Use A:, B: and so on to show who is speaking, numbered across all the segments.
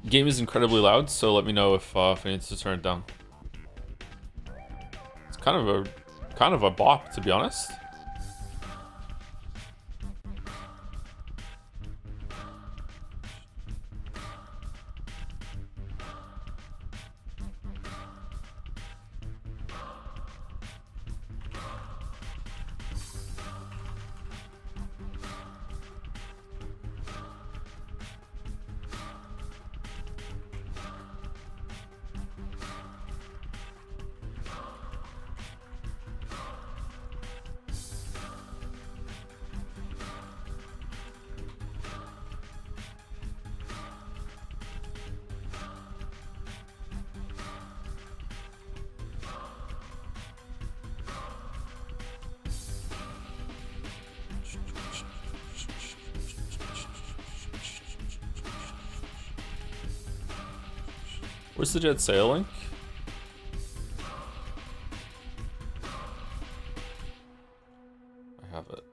A: Game is incredibly loud, so let me know if it needs to turn it down. It's kind of a bop, to be honest. Where's the jet sail link? I have it.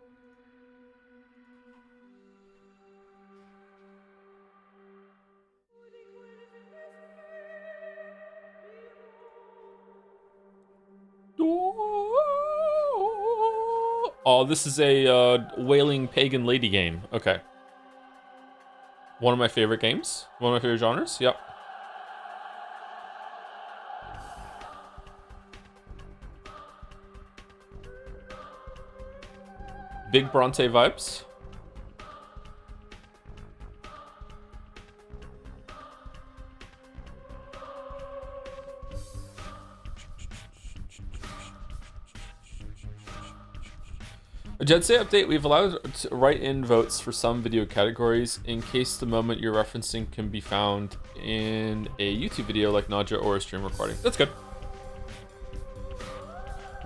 A: Oh, this is a wailing pagan lady game. Okay. One of my favorite games. One of my favorite genres. Yep. Big Bronte vibes. A Jetsay update, we've allowed to write in votes for some video categories in case the moment you're referencing can be found in a YouTube video like Naja or a stream recording. That's good.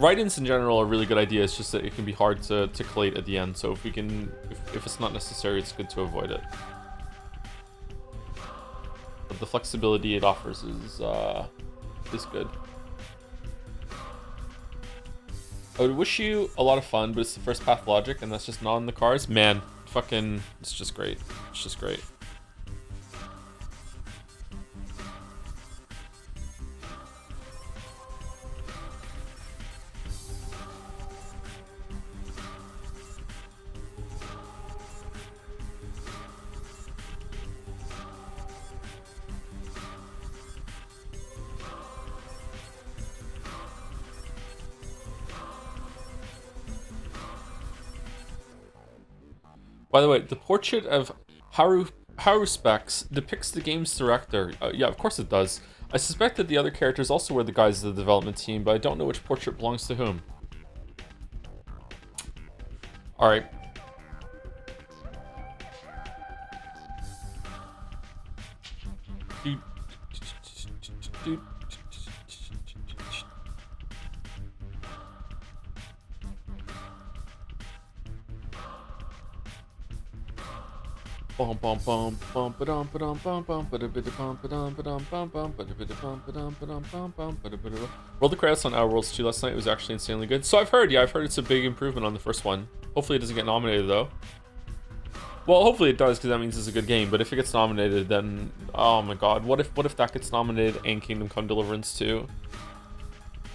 A: Write-ins in general are a really good idea. It's just that it can be hard to collate at the end. So if we can, if it's not necessary, it's good to avoid it. But the flexibility it offers is good. I would wish you a lot of fun, but it's the first Pathologic, and that's just not in the cars. Man, fucking, it's just great. It's just great. By the way, the portrait of Haruspex depicts the game's director. Yeah, of course it does. I suspect that the other characters also wear the guise of the development team, but I don't know which portrait belongs to whom. Alright. Roll the credits on Outer Worlds 2 last night. It was actually insanely good. So I've heard, yeah, I've heard it's a big improvement on the first one. Hopefully it doesn't get nominated though. Well, hopefully it does, because that means it's a good game. But if it gets nominated, then oh my god, what if that gets nominated and Kingdom Come Deliverance 2?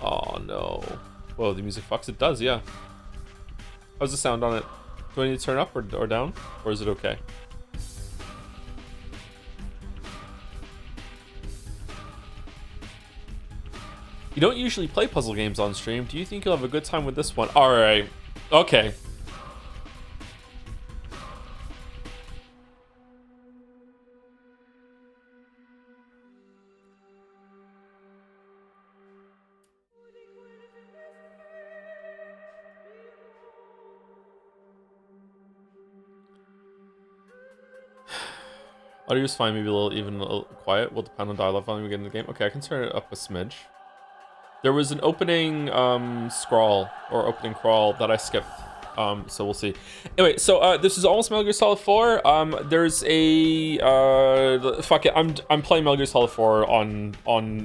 A: Oh no. Whoa, the music fucks. It does, yeah. How's the sound on it? Do I need to turn up or down? Or is it okay? You don't usually play puzzle games on stream. Do you think you'll have a good time with this one? Alright. Okay. Audio's fine, maybe a little quiet. Will depend on dialogue volume we get in the game. Okay, I can turn it up a smidge. There was an opening scroll or opening crawl that I skipped. So we'll see. Anyway, so this is almost Metal Gear Solid 4. There's a fuck it. I'm playing Metal Gear Solid 4 on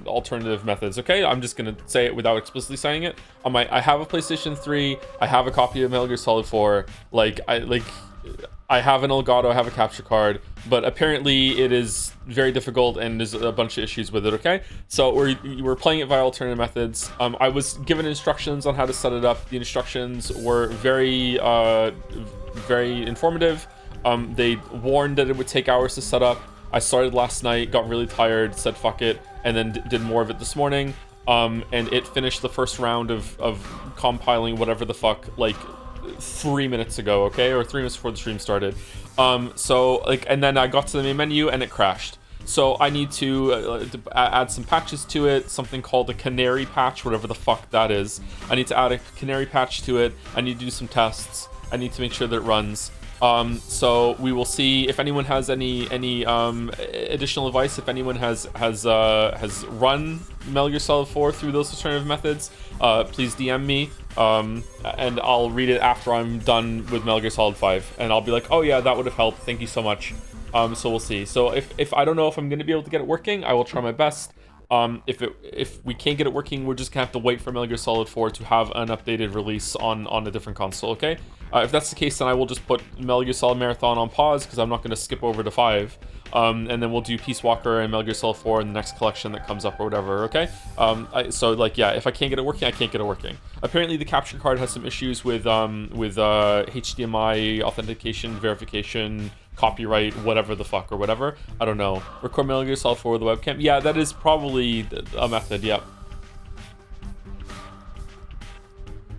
A: alternative methods. Okay, I'm just gonna say it without explicitly saying it. I have a PlayStation 3. I have a copy of Metal Gear Solid 4. I have an Elgato, I have a capture card, but apparently it is very difficult and there's a bunch of issues with it, okay? So we're playing it via alternative methods. I was given instructions on how to set it up. The instructions were very informative. They warned that it would take hours to set up. I started last night, got really tired, said fuck it, and then did more of it this morning. And it finished the first round of compiling whatever the fuck, like 3 minutes ago, okay, or 3 minutes before the stream started. And then I got to the main menu and it crashed. So I need to add some patches to it, something called a canary patch, whatever the fuck that is. I need to add a canary patch to it. I need to do some tests. I need to make sure that it runs. So we will see if anyone has any additional advice. If anyone has run Metal Gear Solid 4 through those alternative methods, please DM me, and I'll read it after I'm done with Metal Gear Solid 5, and I'll be like, oh yeah, that would have helped. Thank you so much. So we'll see. So if I don't know if I'm going to be able to get it working, I will try my best. If we can't get it working, we're just gonna have to wait for Metal Gear Solid 4 to have an updated release on a different console, okay? If that's the case, then I will just put Metal Gear Solid Marathon on pause, because I'm not going to skip over to 5. And then we'll do Peace Walker and Metal Gear Solid 4 in the next collection that comes up or whatever, okay? If I can't get it working, I can't get it working. Apparently the capture card has some issues with HDMI authentication, verification, copyright, whatever the fuck, or whatever. I don't know. Record Metal Gear Solid 4 with the webcam. Yeah, that is probably a method, yep.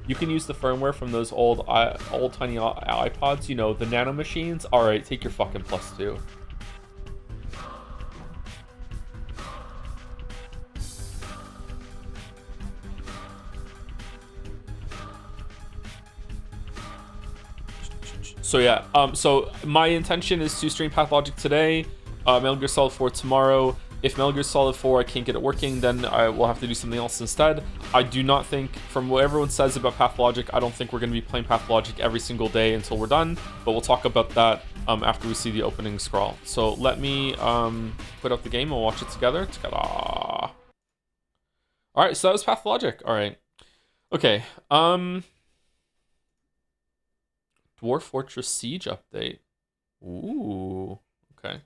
A: You can use the firmware from those old tiny iPods, you know, the nano machines. Alright, take your fucking +2. So yeah, so my intention is to stream Pathologic today, Metal Gear Solid 4 tomorrow. If Metal Gear Solid 4 I can't get it working, then I will have to do something else instead. I do not think, from what everyone says about Pathologic, I don't think we're going to be playing Pathologic every single day until we're done, but we'll talk about that after we see the opening scroll. So let me put up the game and we'll watch it together. Ta-da! Alright, so that was Pathologic. Alright. Okay. Dwarf Fortress Siege update. Ooh. Okay.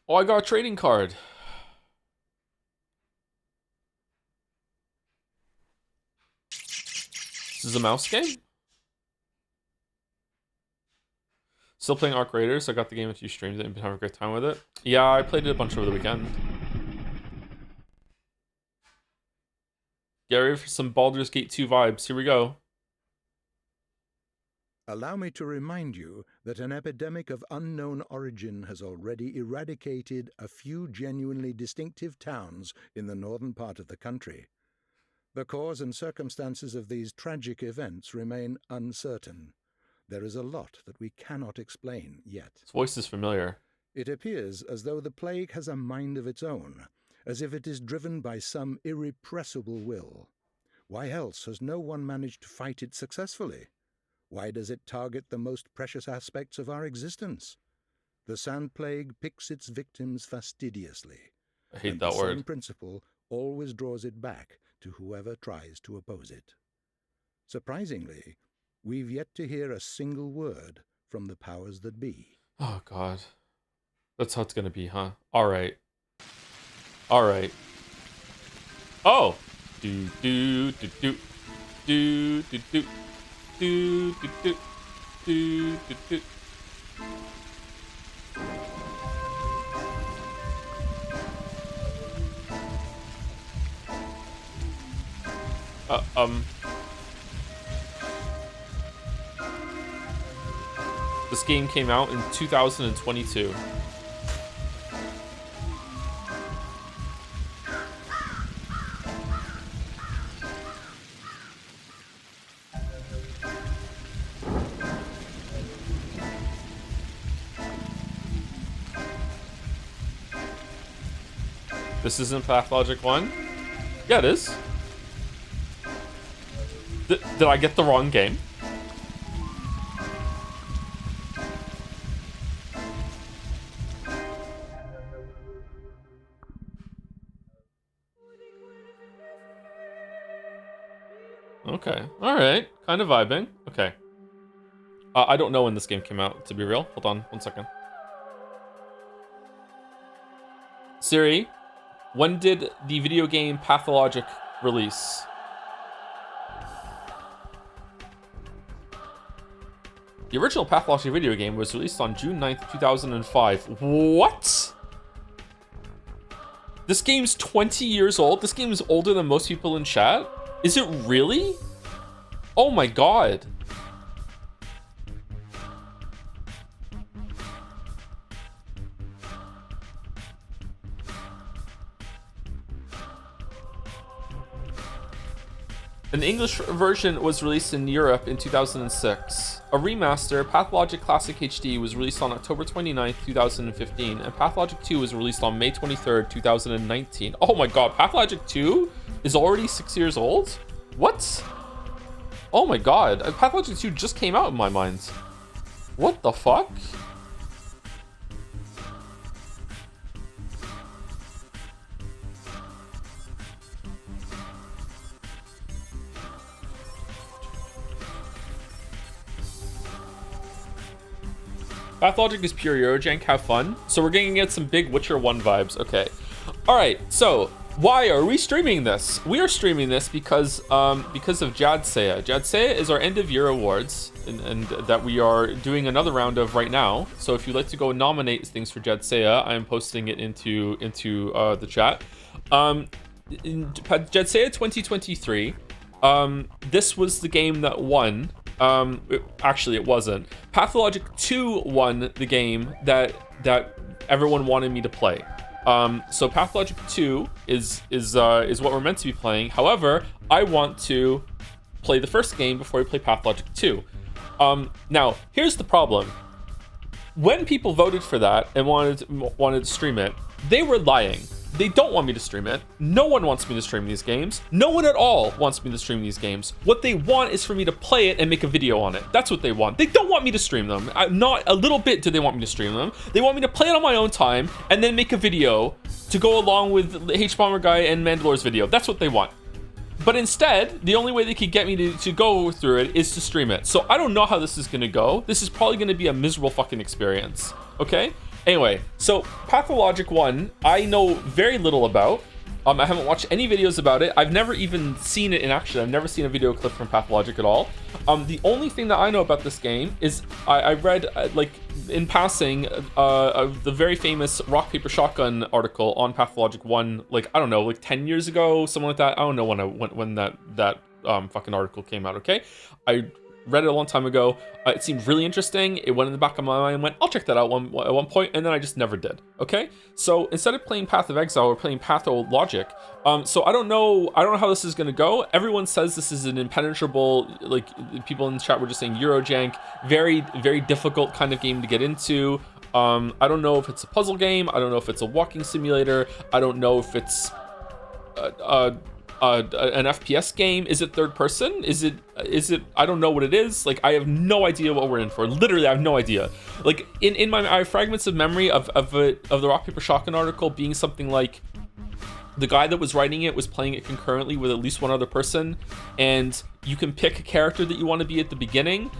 A: Oh, I got a trading card. This is a mouse game? Still playing Arc Raiders. I got the game with you streams and been having a great time with it. Yeah, I played it a bunch over the weekend. Get ready for some Baldur's Gate 2 vibes. Here we go.
B: Allow me to remind you that an epidemic of unknown origin has already eradicated a few genuinely distinctive towns in the northern part of the country. The cause and circumstances of these tragic events remain uncertain. There is a lot that we cannot explain yet.
A: His voice is familiar.
B: It appears as though the plague has a mind of its own, as if it is driven by some irrepressible will. Why else has no one managed to fight it successfully? Why does it target the most precious aspects of our existence? The sand plague picks its victims fastidiously.
A: I hate
B: and
A: that
B: the
A: word.
B: same principle always draws it back to whoever tries to oppose it. Surprisingly, we've yet to hear a single word from the powers that be.
A: Oh, God. That's how it's gonna be, huh? Alright. Alright. Oh! Do, do, do, do. Do, do, do. Do, do, do. Do, do, do. This game came out in 2022. This isn't Pathologic 1? Yeah, it is. Did I get the wrong game? Okay, alright. Kind of vibing. Okay. I don't know when this game came out, to be real. Hold on, 1 second. Siri, when did the video game Pathologic release? The original Pathologic video game was released on June 9th, 2005. What? This game's 20 years old? This game is older than most people in chat? Is it really? Oh my god. An English version was released in Europe in 2006. A remaster, Pathologic Classic HD, was released on October 29th, 2015, and Pathologic 2 was released on May 23rd, 2019. Oh my god, Pathologic 2 is already 6 years old? What? Oh my god, Pathologic 2 just came out in my mind. What the fuck? Pathologic is pure Eurojank, have fun. So we're gonna get some big Witcher 1 vibes, okay. All right, so why are we streaming this? We are streaming this because of Jadsea. Jadsea is our end of year awards and that we are doing another round of right now. So if you'd like to go nominate things for Jadsea, I am posting it into the chat. In Jadsea 2023, this was the game that won. Actually, it wasn't. Pathologic 2 won the game that everyone wanted me to play. So Pathologic 2 is what we're meant to be playing. However, I want to play the first game before we play Pathologic 2. Now, here's the problem. When people voted for that and wanted to stream it, they were lying. They don't want me to stream it. No one wants me to stream these games. No one at all wants me to stream these games. What they want is for me to play it and make a video on it. That's what they want. They don't want me to stream them. Not a little bit do they want me to stream them. They want me to play it on my own time and then make a video to go along with the H-Bomber guy and Mandalore's video. That's what they want. But instead, the only way they could get me to go through it is to stream it. So I don't know how this is going to go. This is probably going to be a miserable fucking experience. Okay? Anyway, so Pathologic 1, I know very little about. I haven't watched any videos about it. I've never even seen it in action. I've never seen a video clip from Pathologic at all. The only thing that I know about this game is I read, like, in passing, the very famous Rock, Paper, Shotgun article on Pathologic 1, like, I don't know, like 10 years ago, something like that. I don't know when that fucking article came out, okay? I read it a long time ago. It seemed really interesting. It went in the back of my mind and went, I'll check that out at one point, and then I just never did. Okay, so instead of playing Path of Exile, we're playing Pathologic. So I don't know how this is gonna go. Everyone says this is an impenetrable, like, people in the chat were just saying Eurojank, very, very difficult kind of game to get into. I don't know if it's a puzzle game. I don't know if it's a walking simulator. I don't know if it's an FPS game. Is it third person? Is it I don't know what it is. Like, I have no idea what we're in for. Literally, I have no idea. Like, in my I have fragments of memory of the Rock Paper Shotgun article being something like the guy that was writing it was playing it concurrently with at least one other person, and you can pick a character that you want to be at the beginning,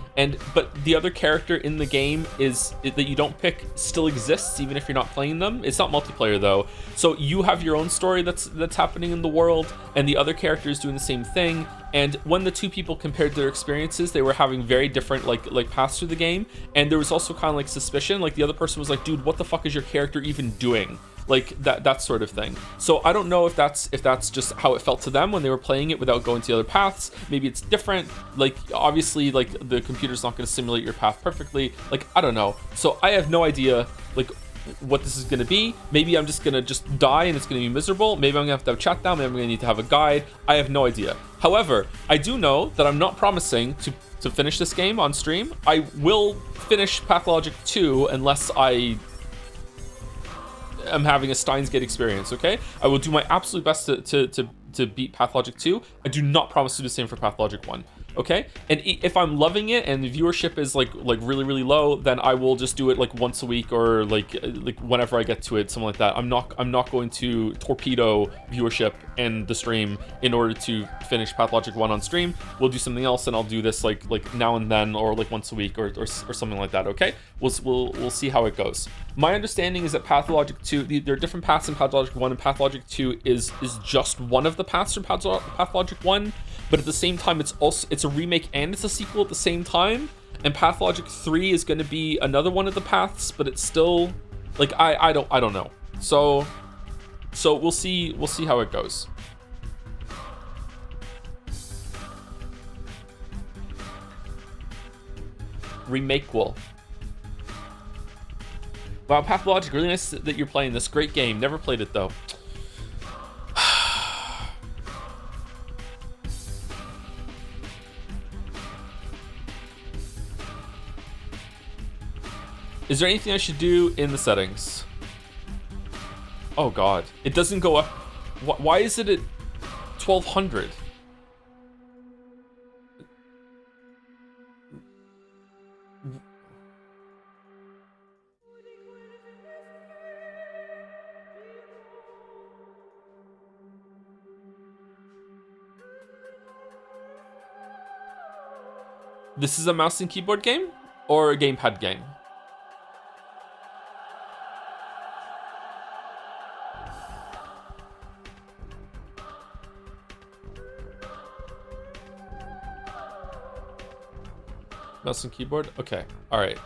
A: but the other character in the game that you don't pick still exists even if you're not playing them. It's not multiplayer though, so you have your own story that's happening in the world, and the other character is doing the same thing. And when the two people compared their experiences, they were having very different like paths through the game, and there was also kind of like suspicion. Like, the other person was like, dude, what the fuck is your character even doing? Like that sort of thing. So I don't know if that's just how it felt to them when they were playing it without going to the other paths. Maybe it's different. Like, obviously, like, the computer's not going to simulate your path perfectly. Like, I don't know. So I have no idea like what this is going to be. Maybe I'm just going to die and it's going to be miserable. Maybe I'm going to have chat down. Maybe I'm going to need to have a guide. I have no idea. However, I do know that I'm not promising to finish this game on stream. I will finish Pathologic 2 unless I am having a Steins Gate experience, okay? I will do my absolute best to beat Pathologic 2. I do not promise to do the same for Pathologic 1. Okay, and if I'm loving it and the viewership is like really low, then I will just do it like once a week or like whenever I get to it, something like that. I'm not going to torpedo viewership and the stream in order to finish Pathologic 1 on stream. We'll do something else, and I'll do this like now and then, or like once a week, or something like that. Okay, we'll see how it goes. My understanding is that Pathologic 2, there are different paths in Pathologic 1, and Pathologic 2 is just one of the paths from Pathologic 1. But at the same time, it's a remake and it's a sequel at the same time. And Pathologic 3 is going to be another one of the paths, but it's still like I don't know. So we'll see how it goes. Remakequel. Wow, Pathologic, really nice that you're playing this great game. Never played it though. Is there anything I should do in the settings? Oh god, it doesn't go up. Why is it at 1200? This is a mouse and keyboard game or a gamepad game? Mouse and keyboard? Okay. All right.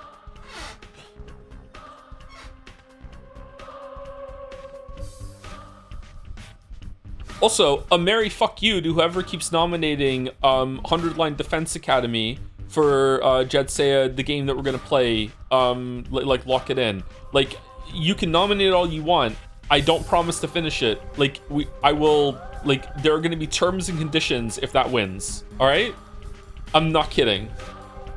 A: Also, a merry fuck you to whoever keeps nominating 100 Line Defense Academy for Jedsea, the game that we're gonna play. Like lock it in. Like, you can nominate it all you want. I don't promise to finish it. Like, I will. Like, there are gonna be terms and conditions if that wins. All right. I'm not kidding.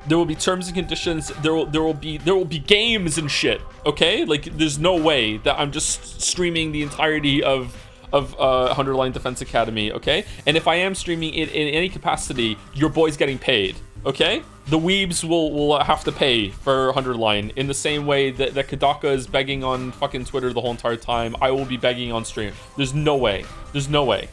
A: There will be terms and conditions. There will be games and shit. Okay, like there's no way that I'm just streaming the entirety of 100 Line Defense Academy. Okay, and if I am streaming it in any capacity, your boy's getting paid. Okay, the weebs will have to pay for 100 Line in the same way that Kadaka is begging on fucking Twitter the whole entire time. I will be begging on stream. There's no way. There's no way.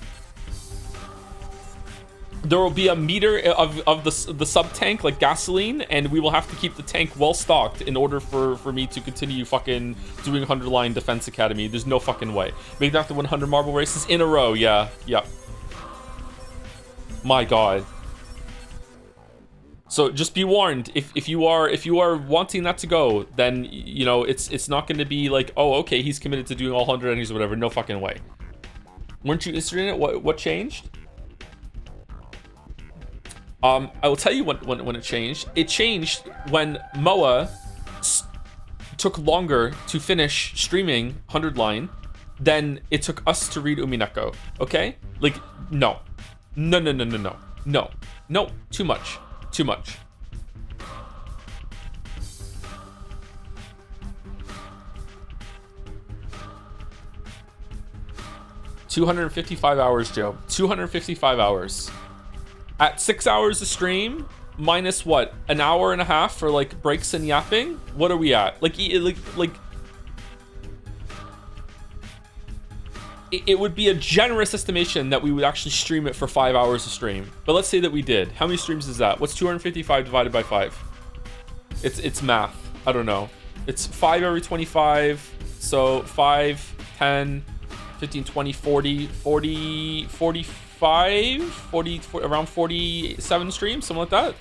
A: There will be a meter of the sub tank, like gasoline, and we will have to keep the tank well stocked in order for me to continue fucking doing 100 Line Defense Academy. There's no fucking way. Make that the 100 marble races in a row. Yeah, yeah. My god. So just be warned. If you are wanting that to go, then you know it's not going to be like, oh okay, he's committed to doing all 100 enemies or whatever. No fucking way. Weren't you interested in it? What changed? I will tell you when it changed. It changed when Moa took longer to finish streaming 100 Line than it took us to read Umineko. Okay? Like, no. No. Too much. Too much. $255 hours, Joe. 255 hours. At 6 hours a stream, minus what? An hour and a half for like breaks and yapping? What are we at? It would be a generous estimation that we would actually stream it for 5 hours a stream. But let's say that we did. How many streams is that? What's 255 divided by 5? It's math. I don't know. It's 5 every 25. So 5, 10, 15, 20, 40, 40, around 47 streams, something like that.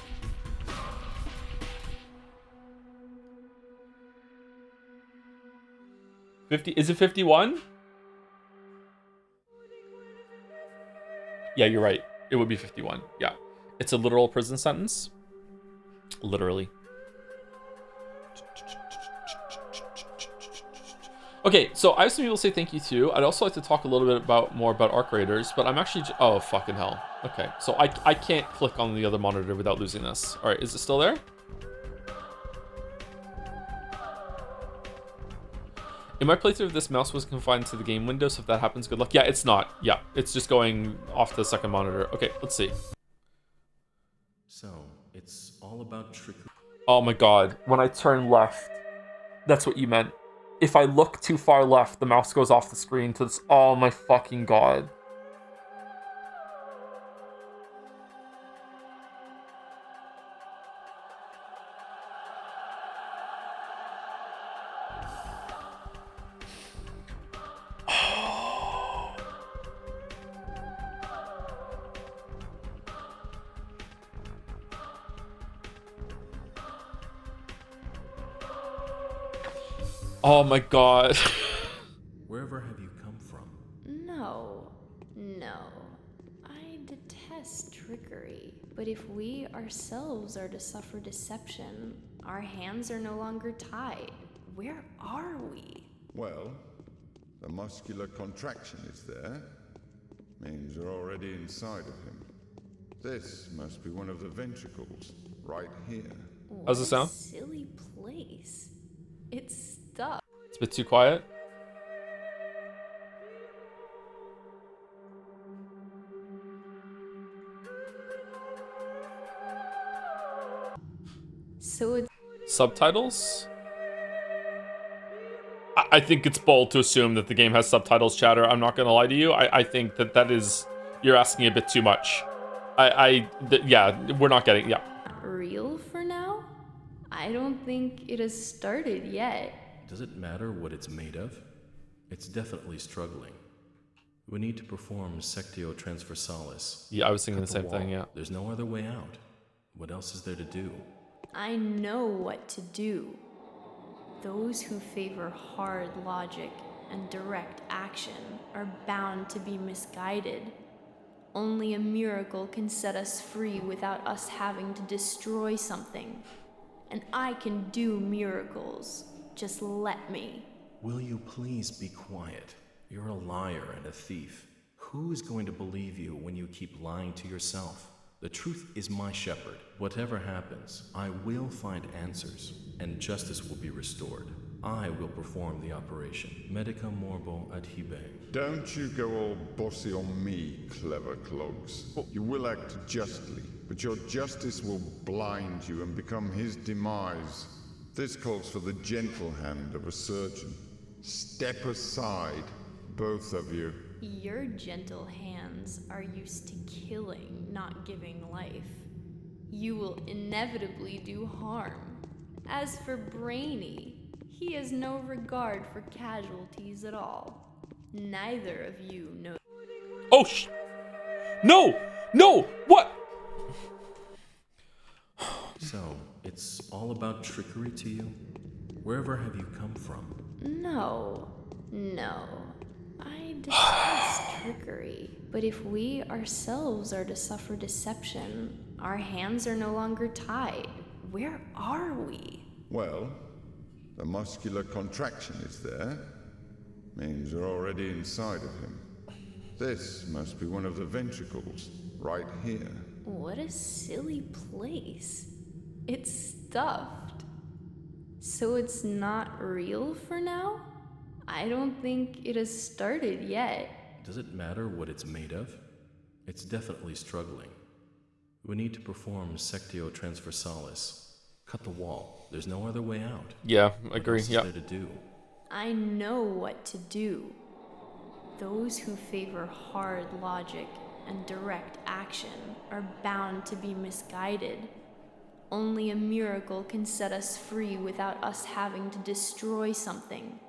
A: Is it 51? Yeah, you're right. It would be 51. Yeah. It's a literal prison sentence. Literally. Okay, so I have some people say thank you too. I'd also like to talk a little bit more about Arc Raiders, but I'm actually... Oh, fucking hell. Okay, so I can't click on the other monitor without losing this. All right, is it still there? In my playthrough, this mouse was confined to the game window, so if that happens, good luck. Yeah, it's not. Yeah, it's just going off the second monitor. Okay, let's see.
C: So, it's all about trickery.
A: Oh my god, when I turn left, that's what you meant. If I look too far left, the mouse goes off the screen to this. Oh my fucking god. Oh my god.
C: Wherever have you come from?
D: No, no. I detest trickery. But if we ourselves are to suffer deception, our hands are no longer tied. Where are we?
E: Well, the muscular contraction is there. Means you're already inside of him. This must be one of the ventricles, right here.
A: How's it sound?
D: What a silly place. It's stuck.
A: It's a bit too quiet.
D: So it's
A: Subtitles? I think it's bold to assume that the game has subtitles, chatter. I'm not gonna lie to you. I think that is... You're asking a bit too much. Yeah, we're not getting... Yeah.
D: real for now? I don't think it has started yet.
C: Does it matter what it's made of? It's definitely struggling. We need to perform sectio transversalis.
A: Yeah, I was thinking
C: Cut
A: the same
C: wall.
A: thing, yeah.
C: There's no other way out. What else is there to do?
D: I know what to do. Those who favor hard logic and direct action are bound to be misguided. Only a miracle can set us free without us having to destroy something. And I can do miracles. Just let me.
C: Will you please be quiet? You're a liar and a thief. Who is going to believe you when you keep lying to yourself? The truth is my shepherd. Whatever happens, I will find answers, and justice will be restored. I will perform the operation. Medica morbo adhibe.
E: Don't you go all bossy on me, clever clogs. You will act justly, but your justice will blind you and become his demise. This calls for the gentle hand of a surgeon. Step aside, both of you.
D: Your gentle hands are used to killing, not giving life. You will inevitably do harm. As for Brainy, he has no regard for casualties at all. Neither of you know.
A: Oh, No! No! What?
C: So, it's all about trickery to you? Wherever have you come from?
D: No, no. I detest trickery. But if we ourselves are to suffer deception, our hands are no longer tied. Where are we?
E: Well, the muscular contraction is there. Means you're already inside of him. This must be one of the ventricles, right here.
D: What a silly place. It's stuffed. So it's not real for now? I don't think it has started yet.
C: Does it matter what it's made of? It's definitely struggling. We need to perform sectio transversalis. Cut the wall. There's no other way out.
A: Yeah, I
C: What
A: agree.
C: else is
A: Yeah.
C: there to do?
D: I know what to do. Those who favor hard logic and direct action are bound to be misguided. Only a miracle can set us free without us having to destroy something.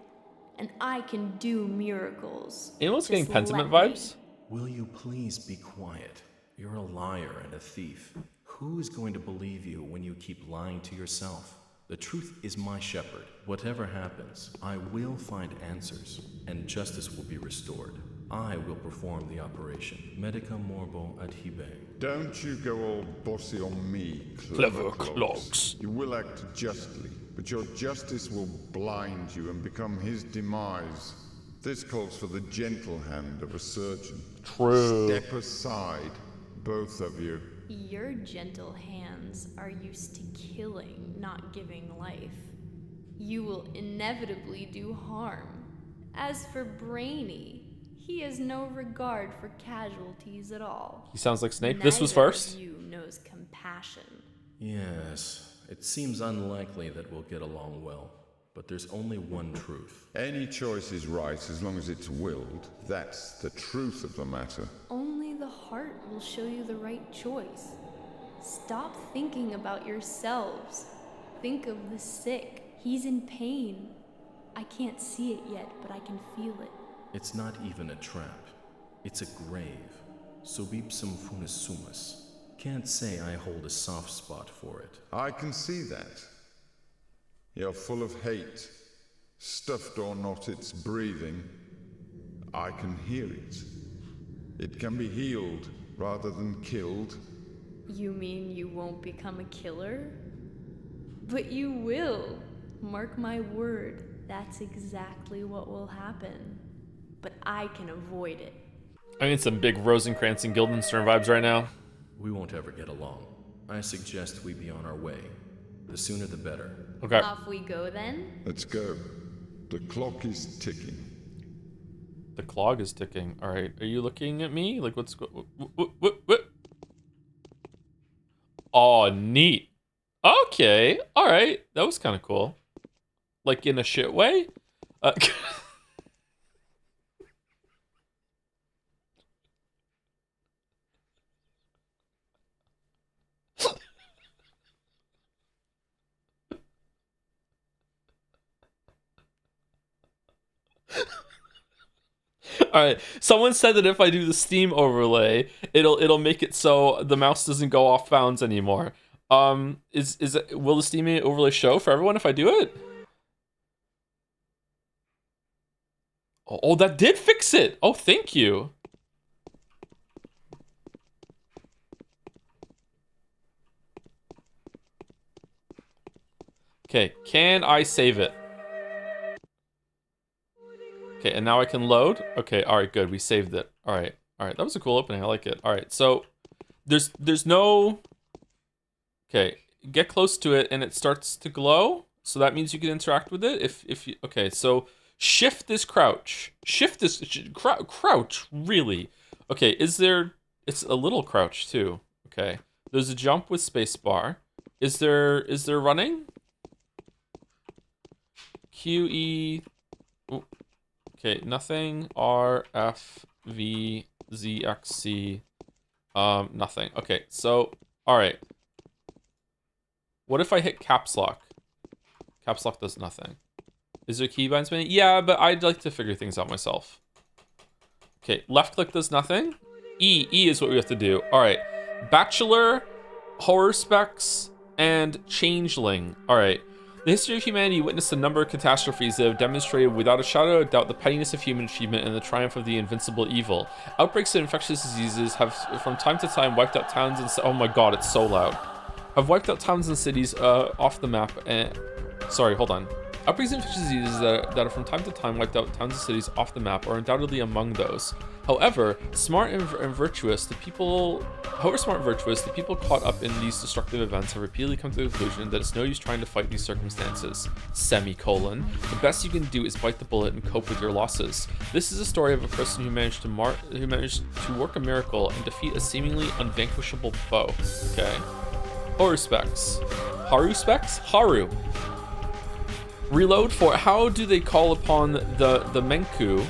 D: And I can do miracles.
A: Anyone's getting
D: Just let
A: Pentiment
D: me.
A: vibes?
C: Will you please be quiet? You're a liar and a thief. Who is going to believe you when you keep lying to yourself? The truth is my shepherd. Whatever happens, I will find answers, and justice will be restored. I will perform the operation. Medica morbo adhibe.
E: Don't you go all bossy on me,
A: Clever
E: clogs.
A: clogs.
E: You will act justly, but your justice will blind you and become his demise. This calls for the gentle hand of a surgeon.
A: True.
E: Step aside, both of you.
D: Your gentle hands are used to killing, not giving life. You will inevitably do harm. As for Brainy, he has no regard for casualties at all.
A: He sounds like Snape. This was
D: Neither
A: first.
D: of you knows compassion.
C: Yes, it seems unlikely that we'll get along well, but there's only one truth.
E: Any choice is right as long as it's willed. That's the truth of the matter.
D: Only the heart will show you the right choice. Stop thinking about yourselves. Think of the sick. He's in pain. I can't see it yet, but I can feel it.
C: It's not even a trap. It's a grave. Subipsum funis sumus. Can't say I hold a soft spot for it.
E: I can see that. You're full of hate. Stuffed or not, it's breathing. I can hear it. It can be healed rather than killed.
D: You mean you won't become a killer? But you will. Mark my word, that's exactly what will happen. But I can avoid it.
A: I need some big Rosencrantz and Guildenstern vibes right now.
C: We won't ever get along. I suggest we be on our way. The sooner the better.
A: Okay.
D: Off we go then?
E: Let's go. The clock is ticking.
A: The clog is ticking. All right. Are you looking at me? Like, what's what? Oh, neat. Okay. All right. That was kind of cool. Like in a shit way. All right. Someone said that if I do the Steam overlay, it'll make it so the mouse doesn't go off bounds anymore. Will the Steam overlay show for everyone if I do it? Oh, that did fix it. Oh, thank you. Okay, can I save it? Okay, and now I can load. Okay, all right, good. We saved it. All right, that was a cool opening. I like it. All right, so there's no. Okay, get close to it and it starts to glow. So that means you can interact with it. If you okay, so shift this crouch. Shift this crouch. Really? Okay, is there? It's a little crouch too. Okay, there's a jump with spacebar. Is there running? Q E. Ooh. Okay, nothing. R F V Z X C. Nothing. Okay, so all right. What if I hit caps lock? Caps lock does nothing. Is there keybind spinning? Yeah, but I'd like to figure things out myself. Okay, left click does nothing. E is what we have to do. All right, Bachelor, Horror Specs, and Changeling. All right. The history of humanity witnessed a number of catastrophes that have demonstrated without a shadow of doubt the pettiness of human achievement and the triumph of the invincible evil. Outbreaks of infectious diseases have from time to time wiped out towns and oh my god, it's so loud. Have wiped out towns and cities off the map and sorry, hold on. Outbreaks of infectious diseases that have from time to time wiped out towns and cities off the map are undoubtedly among those. However, smart and virtuous, the people caught up in these destructive events have repeatedly come to the conclusion that it's no use trying to fight these circumstances. Semicolon. The best you can do is bite the bullet and cope with your losses. This is a story of a person who managed to work a miracle and defeat a seemingly unvanquishable foe. Okay. Horror specs. Haru specs? Haru. Reload for how do they call upon the Menku,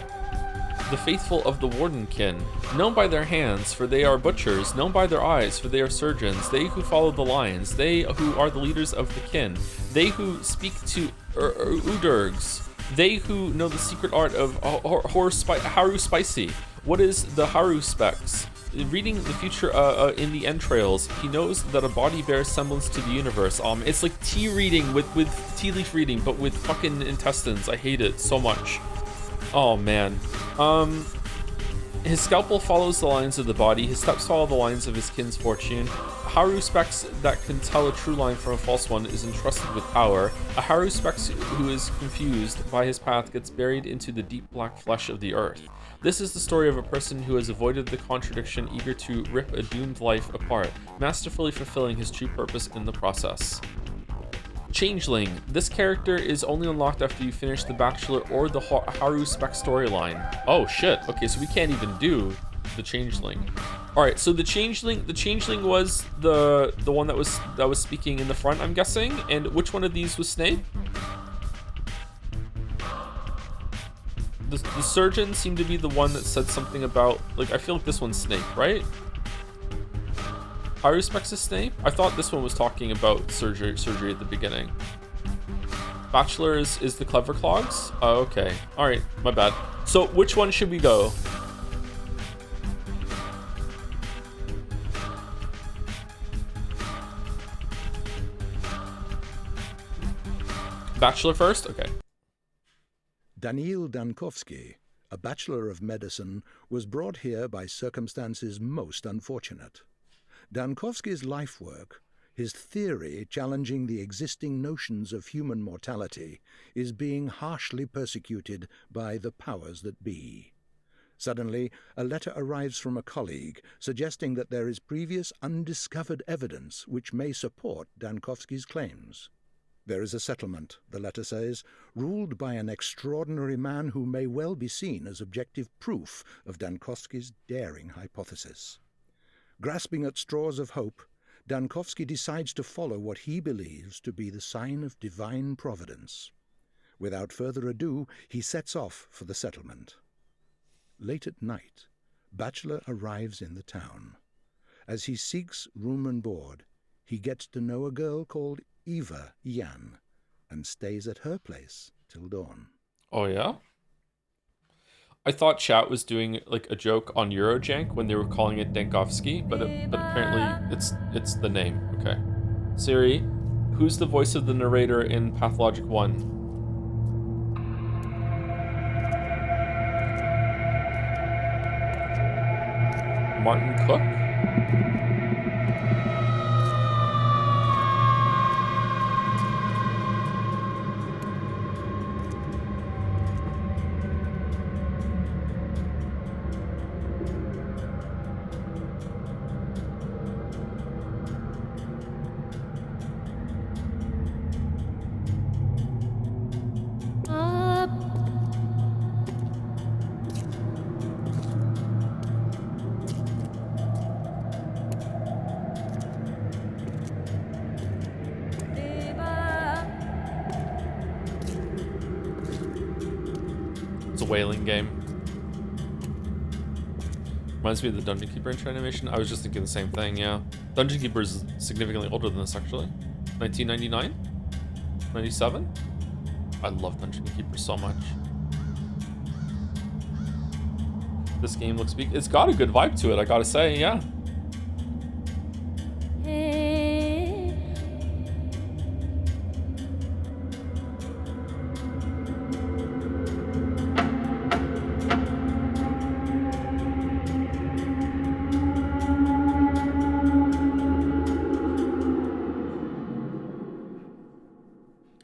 A: the faithful of the Wardenkin, known by their hands, for they are butchers, known by their eyes, for they are surgeons, they who follow the lions, they who are the leaders of the kin, they who speak to Udurgs, they who know the secret art of Haru Spicy. What is the Haru specs? Reading the future in the entrails, he knows that a body bears semblance to the universe. It's like tea reading with tea leaf reading, but with fucking intestines. I hate it so much. Oh man. His scalpel follows the lines of the body. His steps follow the lines of his kin's fortune. Haru specs that can tell a true line from a false one is entrusted with power. A Haru specs who is confused by his path gets buried into the deep black flesh of the earth. This is the story of a person who has avoided the contradiction, eager to rip a doomed life apart, masterfully fulfilling his true purpose in the process. Changeling. This character is only unlocked after you finish the Bachelor or the Haru Spec storyline. Oh shit. Okay, so we can't even do the Changeling. All right, so the Changeling was the one that was speaking in the front, I'm guessing. And which one of these was Snape? The surgeon seemed to be the one that said something about, like, I feel like this one's Snape, right? Haru Specs is Snape? I thought this one was talking about surgery at the beginning. Bachelor is the Clever Clogs? Oh, okay. Alright, my bad. So which one should we go? Bachelor first? Okay.
B: Daniil Dankovsky, a Bachelor of Medicine, was brought here by circumstances most unfortunate. Dankovsky's life work, his theory challenging the existing notions of human mortality, is being harshly persecuted by the powers that be. Suddenly, a letter arrives from a colleague suggesting that there is previous undiscovered evidence which may support Dankovsky's claims. There is a settlement, the letter says, ruled by an extraordinary man who may well be seen as objective proof of Dankovsky's daring hypothesis. Grasping at straws of hope, Dankovsky decides to follow what he believes to be the sign of divine providence. Without further ado, he sets off for the settlement. Late at night, Bachelor arrives in the town. As he seeks room and board, he gets to know a girl called Eva Yan and stays at her place till dawn.
A: Oh yeah? I thought chat was doing like a joke on Eurojank when they were calling it Dankovsky, but apparently it's the name. Okay. Siri, who's the voice of the narrator in Pathologic 1? Martin Cook? Whaling game. Reminds me of the Dungeon Keeper intro animation. I was just thinking the same thing, yeah. Dungeon Keeper is significantly older than this, actually. 1999? 97? I love Dungeon Keeper so much. This game looks big. It's got a good vibe to it, I gotta say, yeah.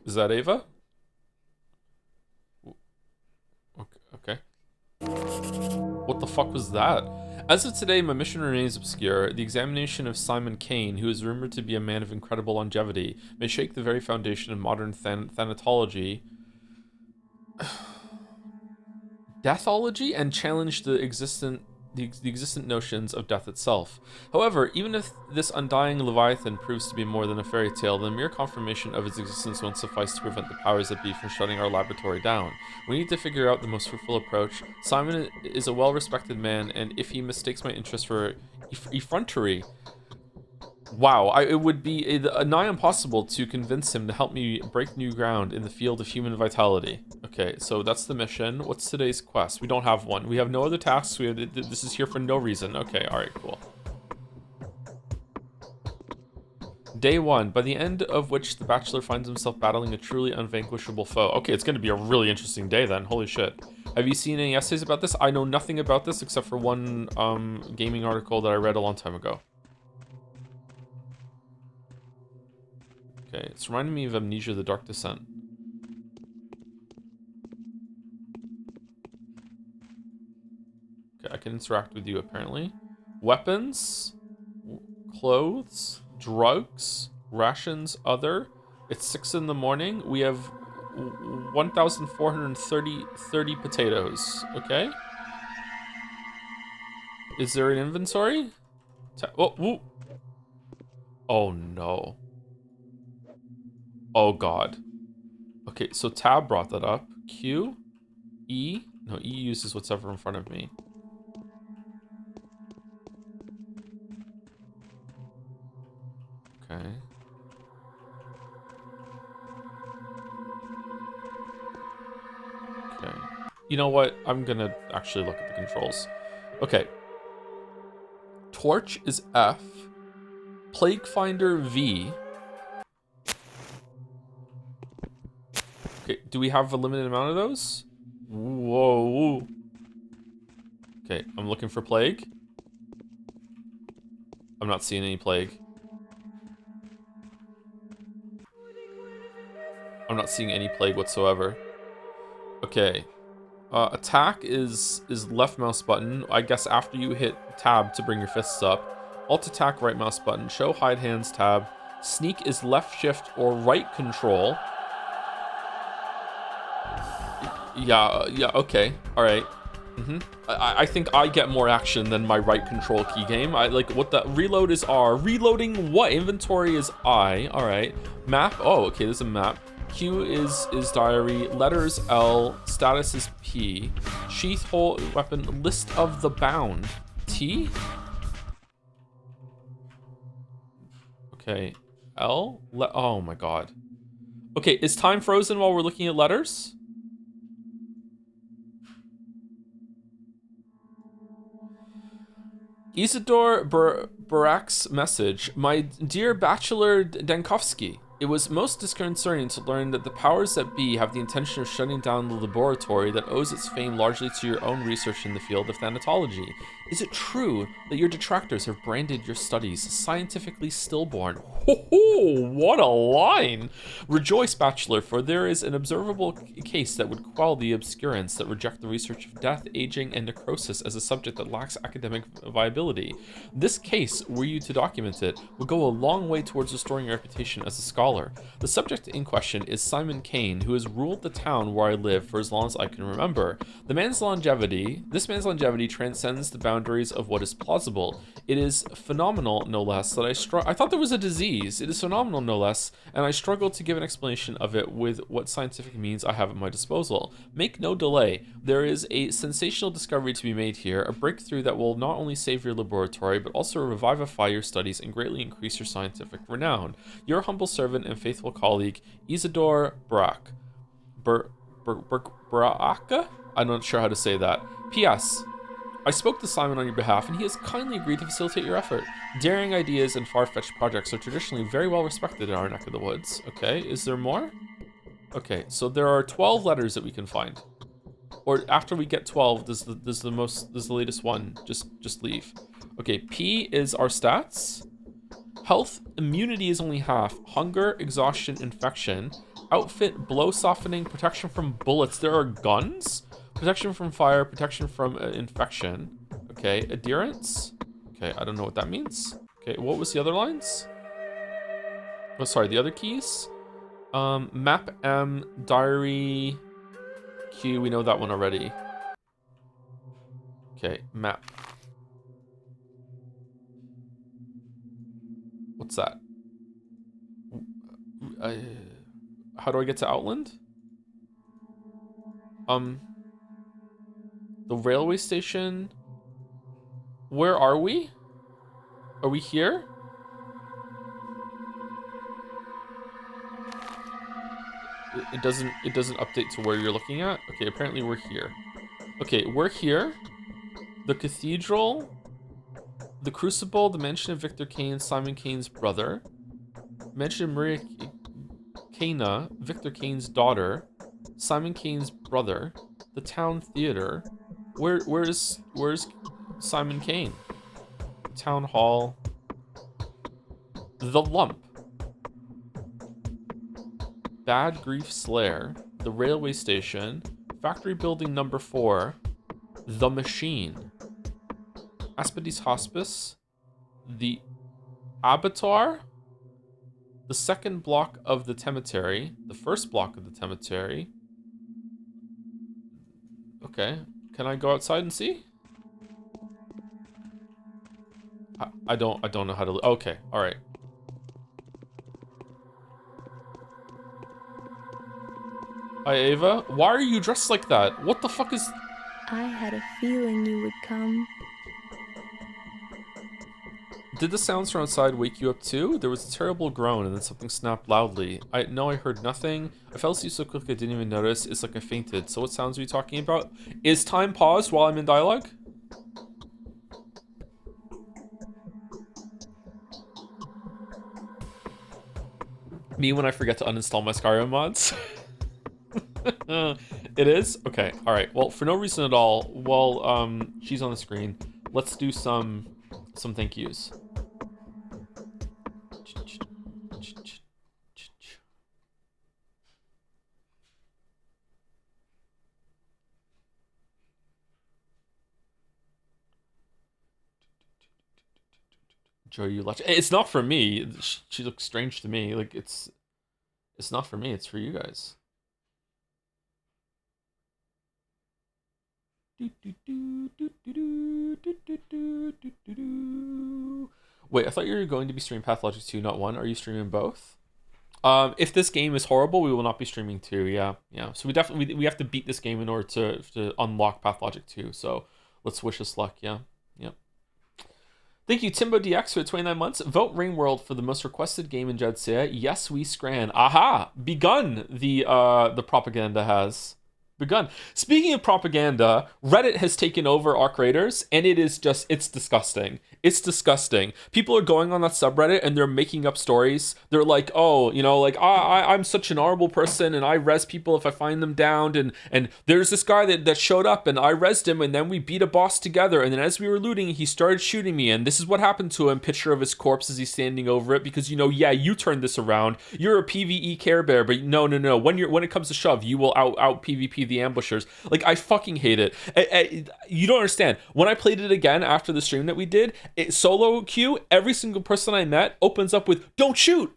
A: Is that Ava? Okay. What the fuck was that? As of today, my mission remains obscure. The examination of Simon Kane, who is rumored to be a man of incredible longevity, may shake the very foundation of modern thanatology, deathology, and challenge the existent notions of death itself. However, even if this undying Leviathan proves to be more than a fairy tale, the mere confirmation of its existence won't suffice to prevent the powers that be from shutting our laboratory down. We need to figure out the most fruitful approach. Simon is a well-respected man, and if he mistakes my interest for effrontery, wow, it would be a nigh impossible to convince him to help me break new ground in the field of human vitality. Okay, so that's the mission. What's today's quest? We don't have one. We have no other tasks. This is here for no reason. Okay, alright, cool. Day 1, by the end of which the Bachelor finds himself battling a truly unvanquishable foe. Okay, it's going to be a really interesting day then. Holy shit. Have you seen any essays about this? I know nothing about this except for one gaming article that I read a long time ago. Okay, it's reminding me of Amnesia: The Dark Descent. Okay, I can interact with you apparently. Weapons, clothes, drugs, rations, other. It's 6 in the morning. We have 1,430 potatoes. Okay. Is there an inventory? Oh, woo. Oh no. Oh god. Okay, so tab brought that up. Q, E. No, E uses what's ever in front of me. Okay. Okay. You know what? I'm gonna actually look at the controls. Okay. Torch is F. Plague Finder V. Okay, do we have a limited amount of those? Whoa. Okay, I'm looking for plague. I'm not seeing any plague. I'm not seeing any plague whatsoever. Okay. Attack is left mouse button. I guess after you hit tab to bring your fists up. Alt attack right mouse button. Show hide hands tab. Sneak is left shift or right control. Yeah, okay. Alright. I think I get more action than my right control key game. I like what the reload is R. Reloading what? Inventory is I. Alright. Map. Oh, okay, there's a map. Q is diary. Letters L. Status is P. Sheath hole weapon. List of the bound. T? Okay. L? Oh my god. Okay, is time frozen while we're looking at letters? Isidore Barak's message. My dear Bachelor Dankovsky, it was most disconcerting to learn that the powers that be have the intention of shutting down the laboratory that owes its fame largely to your own research in the field of thanatology. Is it true that your detractors have branded your studies scientifically stillborn? Ho, what a line! Rejoice, Bachelor, for there is an observable case that would quell the obscurants that reject the research of death, aging, and necrosis as a subject that lacks academic viability. This case, were you to document it, would go a long way towards restoring your reputation as a scholar. The subject in question is Simon Kane, who has ruled the town where I live for as long as I can remember. This man's longevity transcends the boundaries of what is plausible. It is phenomenal, no less, that I thought there was a disease. It is phenomenal, no less, and I struggle to give an explanation of it with what scientific means I have at my disposal. Make no delay. There is a sensational discovery to be made here, a breakthrough that will not only save your laboratory, but also revivify your studies and greatly increase your scientific renown. Your humble servant and faithful colleague, Isidore Barak. Baraka? I'm not sure how to say that. P.S. I spoke to Simon on your behalf, and he has kindly agreed to facilitate your effort. Daring ideas and far-fetched projects are traditionally very well respected in our neck of the woods. Okay, is there more? Okay, so there are 12 letters that we can find. Or after we get 12, does the latest one just leave? Okay, P is our stats. Health, immunity is only half. Hunger, exhaustion, infection. Outfit, blow softening, protection from bullets. There are guns? Protection from fire, protection from infection. Okay, adherence. Okay, I don't know what that means. Okay, what was the other lines? Oh, sorry, the other keys? Map M, diary, Q, we know that one already. Okay, map. What's that? How do I get to Outland? The railway station. Where are we? Are we here? It doesn't update to where you're looking at. Okay, apparently we're here. Okay, we're here. The cathedral, the crucible, the mansion of Victor Kane, Simon Kane's brother, mansion of Maria Kana, Victor Kane's daughter, Simon Kane's brother, the town theater. Where's Simon Kane? Town hall. The lump. Bad Grief Slayer. The railway station. Factory building number 4. The machine. Aspides Hospice. The abattoir. the second block of the cemetery, the first block of the cemetery. Okay, can I go outside and see? I don't know how to. Okay, all right. Hi Ava, why are you dressed like that? What the fuck is?
D: I had a feeling you would come.
A: Did the sounds from outside wake you up too? There was a terrible groan and then something snapped loudly. I heard nothing. I fell asleep so quickly I didn't even notice. It's like I fainted. So what sounds are you talking about? Is time paused while I'm in dialogue? Me when I forget to uninstall my Skyrim mods. It is? Okay, alright. Well, for no reason at all, while she's on the screen, let's do some thank yous. Joy, you watch. It's not for me. She looks strange to me. Like it's not for me. It's for you guys. Wait, I thought you were going to be streaming Pathologic 2, not 1. Are you streaming both? If this game is horrible, we will not be streaming 2. Yeah. So we have to beat this game in order to unlock Pathologic 2. So let's wish us luck. Yeah. Thank you, Timbo DX, for 29 months. Vote Ringworld for the most requested game in Jedzia. Yes, we scran. Aha! Begun. The propaganda has begun. Speaking of propaganda, Reddit has taken over our creators, and it's disgusting. It's disgusting. People are going on that subreddit and they're making up stories. They're like, oh, like I'm such an honorable person and I res people if I find them downed, and there's this guy that showed up and I resed him and then we beat a boss together, and then as we were looting he started shooting me and this is what happened to him. Picture of his corpse as he's standing over it because you turned this around. You're a PvE Care Bear, but no. When it comes to shove, you will out PvP the ambushers. Like, I fucking hate it. You don't understand. When I played it again after the stream that we did, solo queue, every single person I met opens up with don't shoot,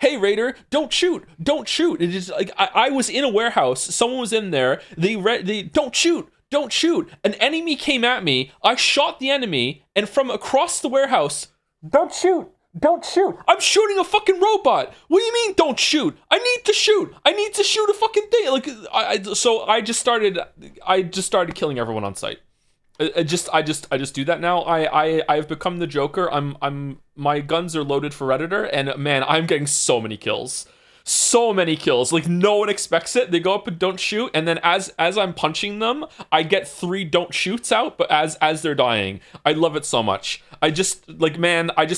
A: hey Raider, don't shoot. It is like I was in a warehouse, someone was in there, they don't shoot. An enemy came at me, I shot the enemy, and from across the warehouse, don't shoot. I'm shooting a fucking robot. What do you mean don't shoot? I need to shoot a fucking thing. Like I just started killing everyone on site. I just do that now. I've become the Joker. My guns are loaded for Redditor, and man, I'm getting so many kills. Like no one expects it. They go up and don't shoot, and then as I'm punching them, I get 3 don't shoots out, but as they're dying. I love it so much. I just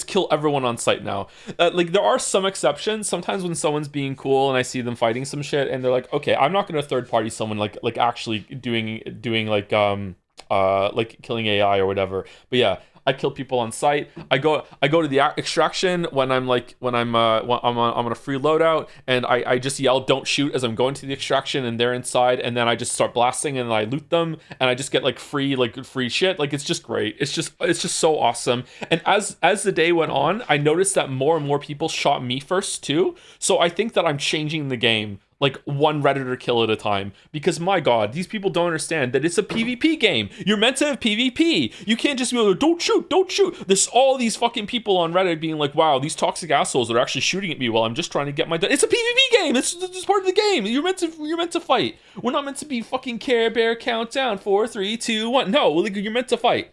A: kill everyone on site now. Like there are some exceptions. Sometimes when someone's being cool and I see them fighting some shit and they're like, okay, I'm not gonna third party someone like actually doing like killing AI or whatever. But yeah, I kill people on site. I go to the extraction when I'm on a free loadout, and I just yell don't shoot as I'm going to the extraction and they're inside, and then I just start blasting and I loot them and I just get free shit. Like it's just great. It's just so awesome. And as the day went on, I noticed that more and more people shot me first too. So I think that I'm changing the game like one Redditor kill at a time, because my god, these people don't understand that it's a PvP game. You're meant to have PvP. You can't just be like, don't shoot. There's all these fucking people on Reddit being like, wow, these toxic assholes are actually shooting at me while I'm just trying to get my... It's a PvP game. It's part of the game. You're meant to fight. We're not meant to be fucking Care Bear countdown 4, 3, 2, 1. No, you're meant to fight.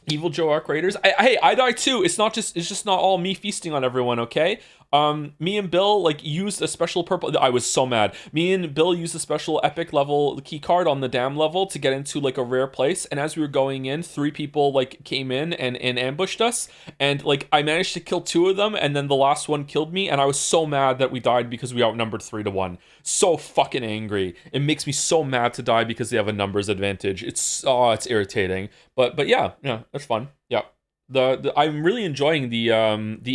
A: Evil Joe Arc Raiders. I die too. It's just not all me feasting on everyone, okay? Me and Bill used a special purple. I was so mad. Me and Bill used a special epic level key card on the dam level to get into a rare place. And as we were going in, 3 people came in and ambushed us. And I managed to kill 2 of them, and then the last one killed me. And I was so mad that we died because we outnumbered 3-1. So fucking angry. It makes me so mad to die because they have a numbers advantage. It's irritating. But yeah, that's fun. Yeah. I'm really enjoying the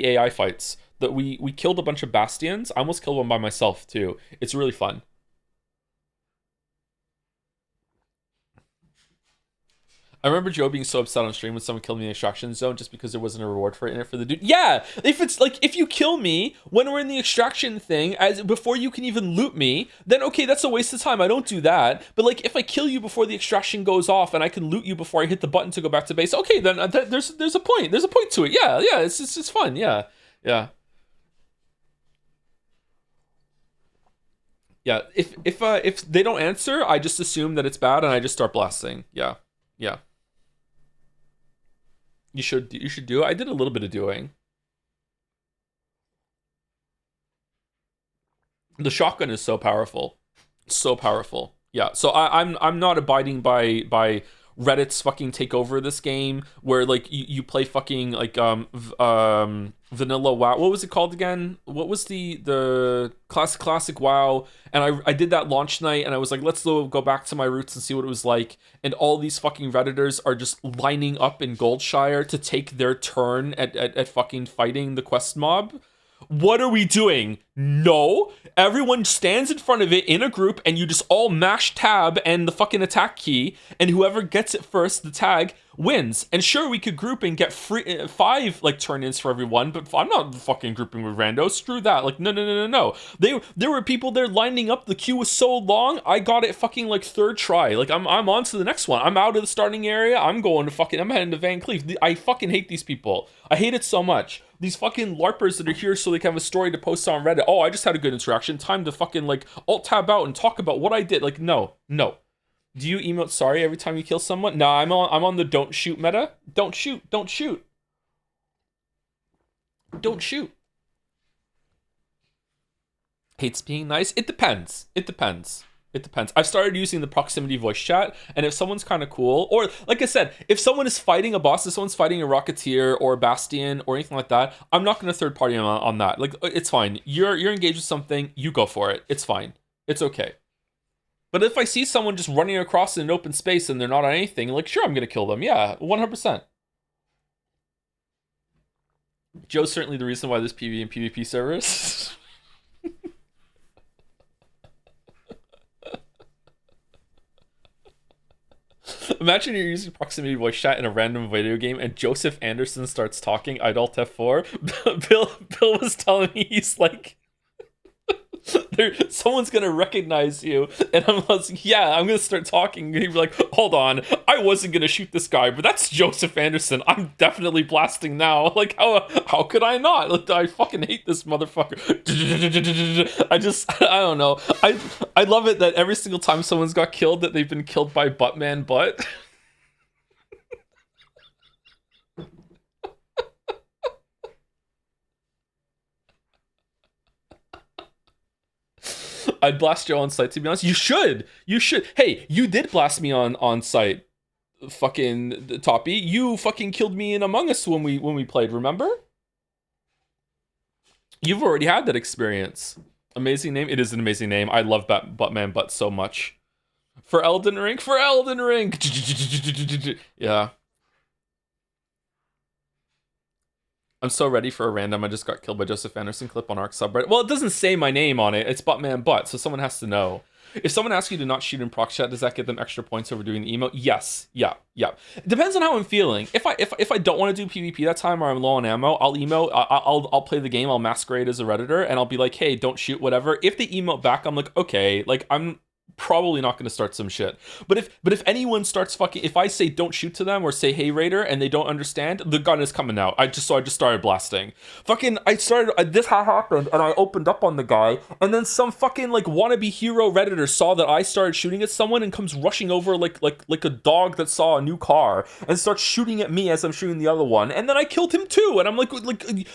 A: AI fights. That we killed a bunch of bastions. I almost killed one by myself too. It's really fun. I remember Joe being so upset on stream when someone killed me in the extraction zone just because there wasn't a reward for it in it for the dude. Yeah, if it's like, if you kill me when we're in the extraction thing, as before you can even loot me, then okay, that's a waste of time. I don't do that. But like, if I kill you before the extraction goes off and I can loot you before I hit the button to go back to base, okay, then there's a point. There's a point to it. Yeah, it's fun. Yeah. Yeah, if they don't answer, I just assume that it's bad and I just start blasting. Yeah. You should do it. I did a little bit of doing. The shotgun is so powerful. So powerful. Yeah. So I'm not abiding by Reddit's fucking take over this game where like you play fucking like vanilla WoW. What was it called again? What was the classic WoW? And I did that launch night and I was like, let's go back to my roots and see what it was like. And all these fucking Redditors are just lining up in Goldshire to take their turn at fucking fighting the quest mob. What are we doing? No. Everyone stands in front of it in a group and you just all mash tab and the fucking attack key, and whoever gets it first, the tag, wins. And sure, we could group and get 5 like turn-ins for everyone, but I'm not fucking grouping with randos. Screw that. Like, no. There were people there lining up. The queue was so long. I got it fucking like third try. Like I'm on to the next one. I'm out of the starting area. I'm heading to Van Cleef. I fucking hate these people. I hate it so much. These fucking LARPers that are here so they can have a story to post on Reddit. Oh, I just had a good interaction. Time to fucking like alt tab out and talk about what I did. Like, no. Do you emote sorry every time you kill someone? No, I'm on the don't shoot meta. Don't shoot. Hates being nice. It depends. I've started using the proximity voice chat, and if someone's kind of cool, or like I said, if someone is fighting a boss, if someone's fighting a Rocketeer or a Bastion or anything like that, I'm not going to third party on that. Like, it's fine. You're engaged with something, you go for it. It's fine. It's okay. But if I see someone just running across in an open space and they're not on anything, like, sure, I'm going to kill them. Yeah, 100%. Joe's certainly the reason why there's PvE and PvP servers. Imagine you're using proximity voice chat in a random video game and Joseph Anderson starts talking. I'd Alt F4. Bill was telling me, he's like, someone's gonna recognize you, and I'm like, yeah, I'm gonna start talking, and he'd be like, hold on, I wasn't gonna shoot this guy, but that's Joseph Anderson, I'm definitely blasting now. Like, how could I not? Like, I fucking hate this motherfucker. I don't know. I love it that every single time someone's got killed, that they've been killed by Buttman Butt. I'd blast you on site, to be honest. You should. Hey, you did blast me on site. Fucking Toppy. You fucking killed me in Among Us when we played, remember? You've already had that experience. Amazing name. It is an amazing name. I love Buttman Butt so much. For Elden Ring. Yeah. I'm so ready for a random I just got killed by Joseph Anderson clip on Arc subreddit. Well, it doesn't say my name on it. It's Buttman Butt, so someone has to know. If someone asks you to not shoot in proc chat, does that give them extra points over doing the emote? Yes. Yeah. It depends on how I'm feeling. If I don't want to do PvP that time or I'm low on ammo, I'll emote. I'll play the game. I'll masquerade as a Redditor and I'll be like, hey, don't shoot, whatever. If they emote back, I'm like, okay, like I'm probably not going to start some shit. But if anyone starts fucking, if I say don't shoot to them or say hey Raider and they don't understand, the gun is coming out. I just started blasting. Fucking this happened and I opened up on the guy and then some fucking like wannabe hero Redditor saw that I started shooting at someone and comes rushing over like a dog that saw a new car and starts shooting at me as I'm shooting the other one, and then I killed him too, and I'm like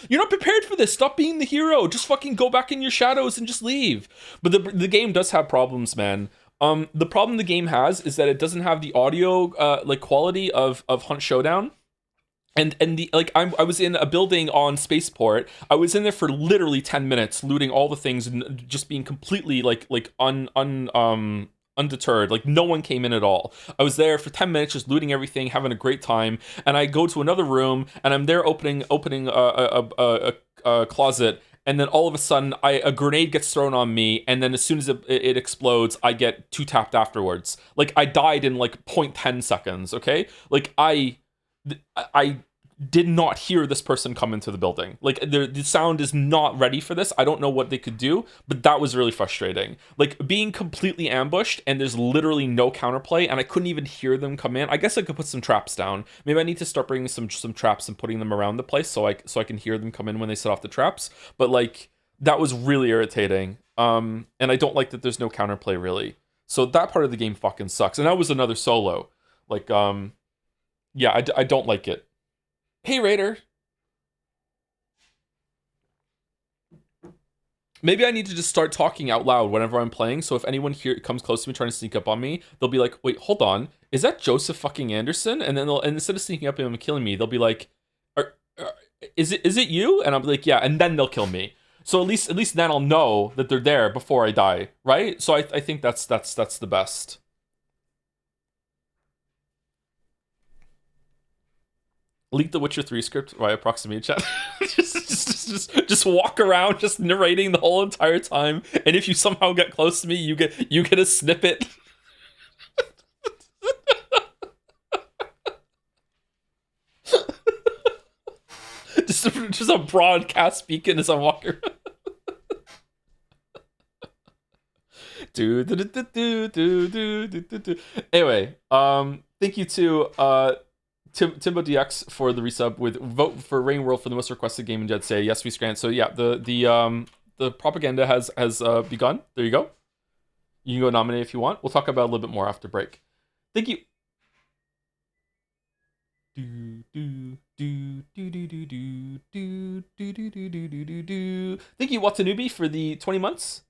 A: you're not prepared for this. Stop being the hero. Just fucking go back in your shadows and just leave. But the game does have problems, man. The problem the game has is that it doesn't have the audio like quality of Hunt Showdown. And the like I was in a building on Spaceport. I was in there for literally 10 minutes looting all the things and just being completely undeterred. Like no one came in at all. I was there for 10 minutes just looting everything, having a great time, and I go to another room and I'm there opening a closet, and then all of a sudden a grenade gets thrown on me, and then as soon as it explodes, I get 2 tapped afterwards. Like, I died in like 0.10 seconds, okay? Like, I did not hear this person come into the building. Like, the sound is not ready for this. I don't know what they could do, but that was really frustrating. Like, being completely ambushed and there's literally no counterplay, and I couldn't even hear them come in. I guess I could put some traps down. Maybe I need to start bringing some traps and putting them around the place so I can hear them come in when they set off the traps. But like, that was really irritating. And I don't like that there's no counterplay really. So that part of the game fucking sucks. And that was another solo. Like, yeah, I don't like it. Hey, Raider. Maybe I need to just start talking out loud whenever I'm playing, so if anyone here comes close to me trying to sneak up on me, they'll be like, wait, hold on, is that Joseph fucking Anderson? And then instead of sneaking up on him and killing me, they'll be like, is it you? And I'll be like, yeah, and then they'll kill me. So at least then I'll know that they're there before I die, right? So I think that's the best. Leak the Witcher 3 script via proximity chat. just walk around just narrating the whole entire time, and if you somehow get close to me, you get a snippet. just a broadcast beacon as I'm walking around. Anyway, thank you to Timbo DX for the resub with vote for Rain World for the most requested game in Dead Say. Yes, we grant. So yeah, the propaganda has begun. There you go. You can go nominate if you want. We'll talk about it a little bit more after break. Thank you. Thank you, Watanabe, for the 20 months.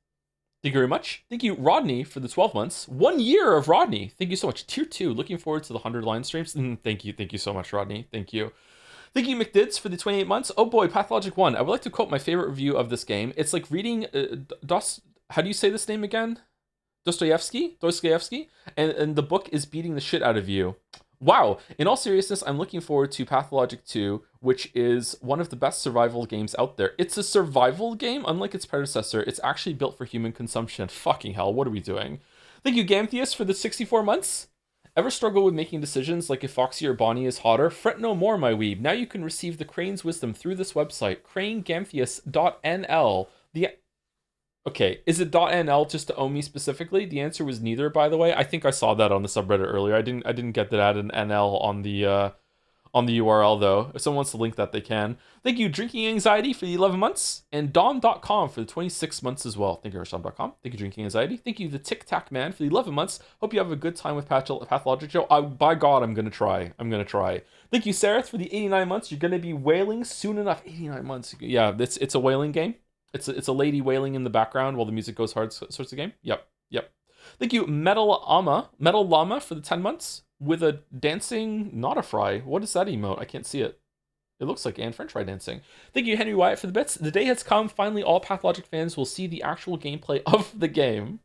A: Thank you very much. Thank you, Rodney, for the 12 months. 1 year of Rodney. Thank you so much. Tier 2. Looking forward to the 100 line streams. Thank you. Thank you so much, Rodney. Thank you. Thank you, McDids, for the 28 months. Oh boy, Pathologic 1. I would like to quote my favorite review of this game. It's like reading how do you say this name again? Dostoevsky? And the book is beating the shit out of you. Wow. In all seriousness, I'm looking forward to Pathologic 2, which is one of the best survival games out there. It's a survival game, unlike its predecessor. It's actually built for human consumption. Fucking hell, what are we doing? Thank you, Gamtheus, for the 64 months. Ever struggle with making decisions like if Foxy or Bonnie is hotter? Fret no more, my weeb. Now you can receive the Crane's wisdom through this website, cranegamtheus.nl. Okay, is it .nl just to own me specifically? The answer was neither, by the way. I think I saw that on the subreddit earlier. I didn't get that added an NL on the URL though. If someone wants to link that, they can. Thank you, Drinking Anxiety, for the 11 months, and Dom.com for the 26 months as well. Thank you, Dom.com. Thank you, Drinking Anxiety. Thank you, the Tic Tac Man, for the 11 months. Hope you have a good time with Pathologic Joe. By God, I'm gonna try. Thank you, Sarah, for the 89 months. You're gonna be wailing soon enough. 89 months. Yeah, it's a wailing game. It's a lady wailing in the background while the music goes hard, sorts of game. Yep. Thank you, Metal Llama, for the 10 months with a dancing not a fry. What is that emote? I can't see it. It looks like Anne French fry dancing. Thank you, Henry Wyatt, for the bits. The day has come. Finally, all Pathologic fans will see the actual gameplay of the game.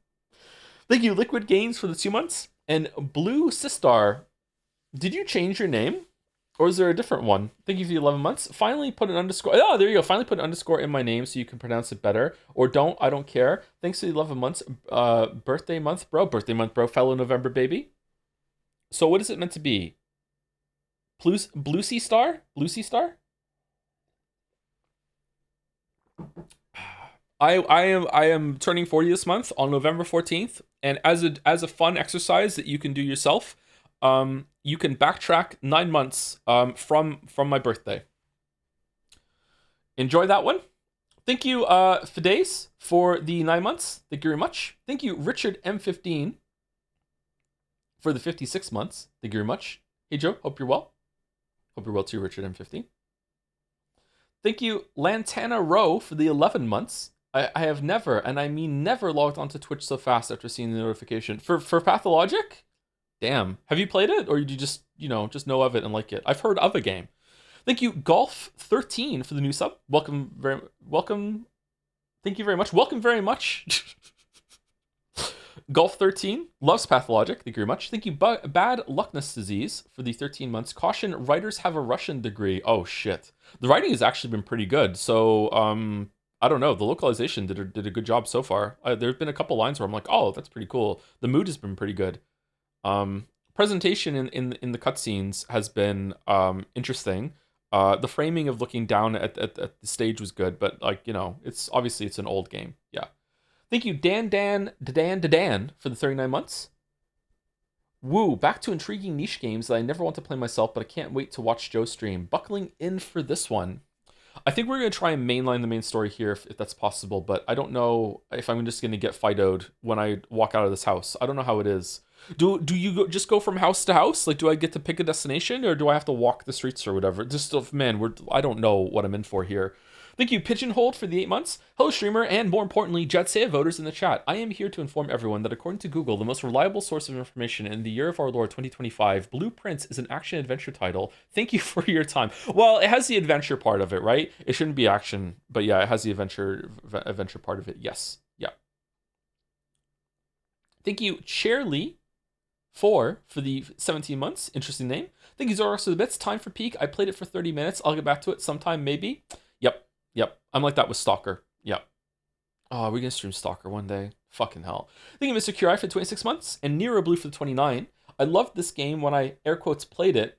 A: Thank you, Liquid Games, for the 2 months. And Blue Sistar, did you change your name? Or is there a different one? Thank you for the 11 months. Finally put an underscore. Oh, there you go. Finally put an underscore in my name so you can pronounce it better. Or don't. I don't care. Thanks for the 11 months. Birthday month, bro. Fellow November baby. So what is it meant to be? Blue Sea Star? I am turning 40 this month on November 14th. And as a fun exercise that you can do yourself, you can backtrack 9 months from my birthday. Enjoy that one. Thank you, Fides, for the 9 months. Thank you very much. Thank you, Richard M15, for the 56 months. Thank you very much. Hey, Joe, hope you're well. Hope you're well too, Richard M15. Thank you, Lantana Rowe, for the 11 months. I have never, and I mean never, logged onto Twitch so fast after seeing the notification. For Pathologic? Damn. Have you played it, or did you just know of it and like it? I've heard of a game. Thank you, Golf13, for the new sub. Welcome. Thank you very much. Welcome very much. Golf13 loves Pathologic. Thank you very much. Thank you, Bad Luckness Disease, for the 13 months. Caution, writers have a Russian degree. Oh shit. The writing has actually been pretty good. So I don't know. The localization did a good job so far. There's been a couple lines where I'm like, oh, that's pretty cool. The mood has been pretty good. Presentation in the cutscenes has been interesting. The framing of looking down at the stage was good, but like, you know, it's obviously it's an old game. Yeah. Thank you, Dan for the 39 months. Woo, back to intriguing niche games that I never want to play myself, but I can't wait to watch Joe stream. Buckling in for this one. I think we're going to try and mainline the main story here if that's possible, but I don't know if I'm just going to get Fido'd when I walk out of this house. I don't know how it is. Do you just go from house to house? Like, do I get to pick a destination, or do I have to walk the streets or whatever? Just stuff, man, I don't know what I'm in for here. Thank you, Pigeonholed, for the 8 months. Hello, streamer, and more importantly, JetSea voters in the chat. I am here to inform everyone that according to Google, the most reliable source of information in the year of our Lord 2025, Blue Prince is an action-adventure title. Thank you for your time. Well, it has the adventure part of it, right? It shouldn't be action, but yeah, it has the adventure part of it. Yes, yeah. Thank you, Chairly, for the 17 months. Interesting name. Thank you, Zoros, for the bits. Time for peak. I played it for 30 minutes. I'll get back to it sometime, maybe. Yep. I'm like that with Stalker. Yep. Oh, we're gonna stream Stalker one day. Fucking hell. Thank you, Mr. Curie, for the 26 months, and Nero Blue for the 29. I loved this game when I, air quotes, played it.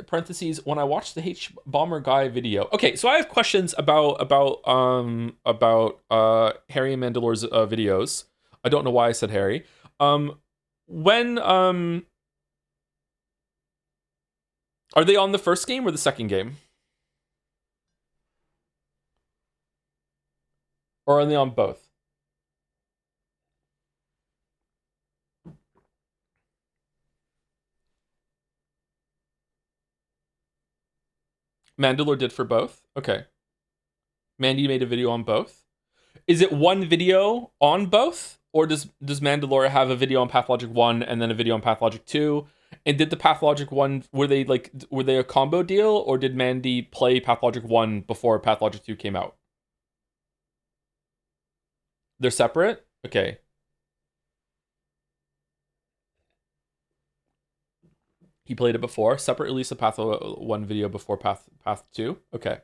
A: Parentheses, when I watched the H Bomber Guy video. Okay, so I have questions about Harry and Mandalore's videos. I don't know why I said Harry. When are they on the first game or the second game? Or are they on both? Mandalore did for both? Okay. Mandy made a video on both. Is it one video on both? Or does Mandalore have a video on Pathologic 1 and then a video on Pathologic 2? And did the Pathologic 1, were they a combo deal? Or did Mandy play Pathologic 1 before Pathologic 2 came out? They're separate? Okay. He played it before. Separate release of Path 1 video before Path 2? Okay.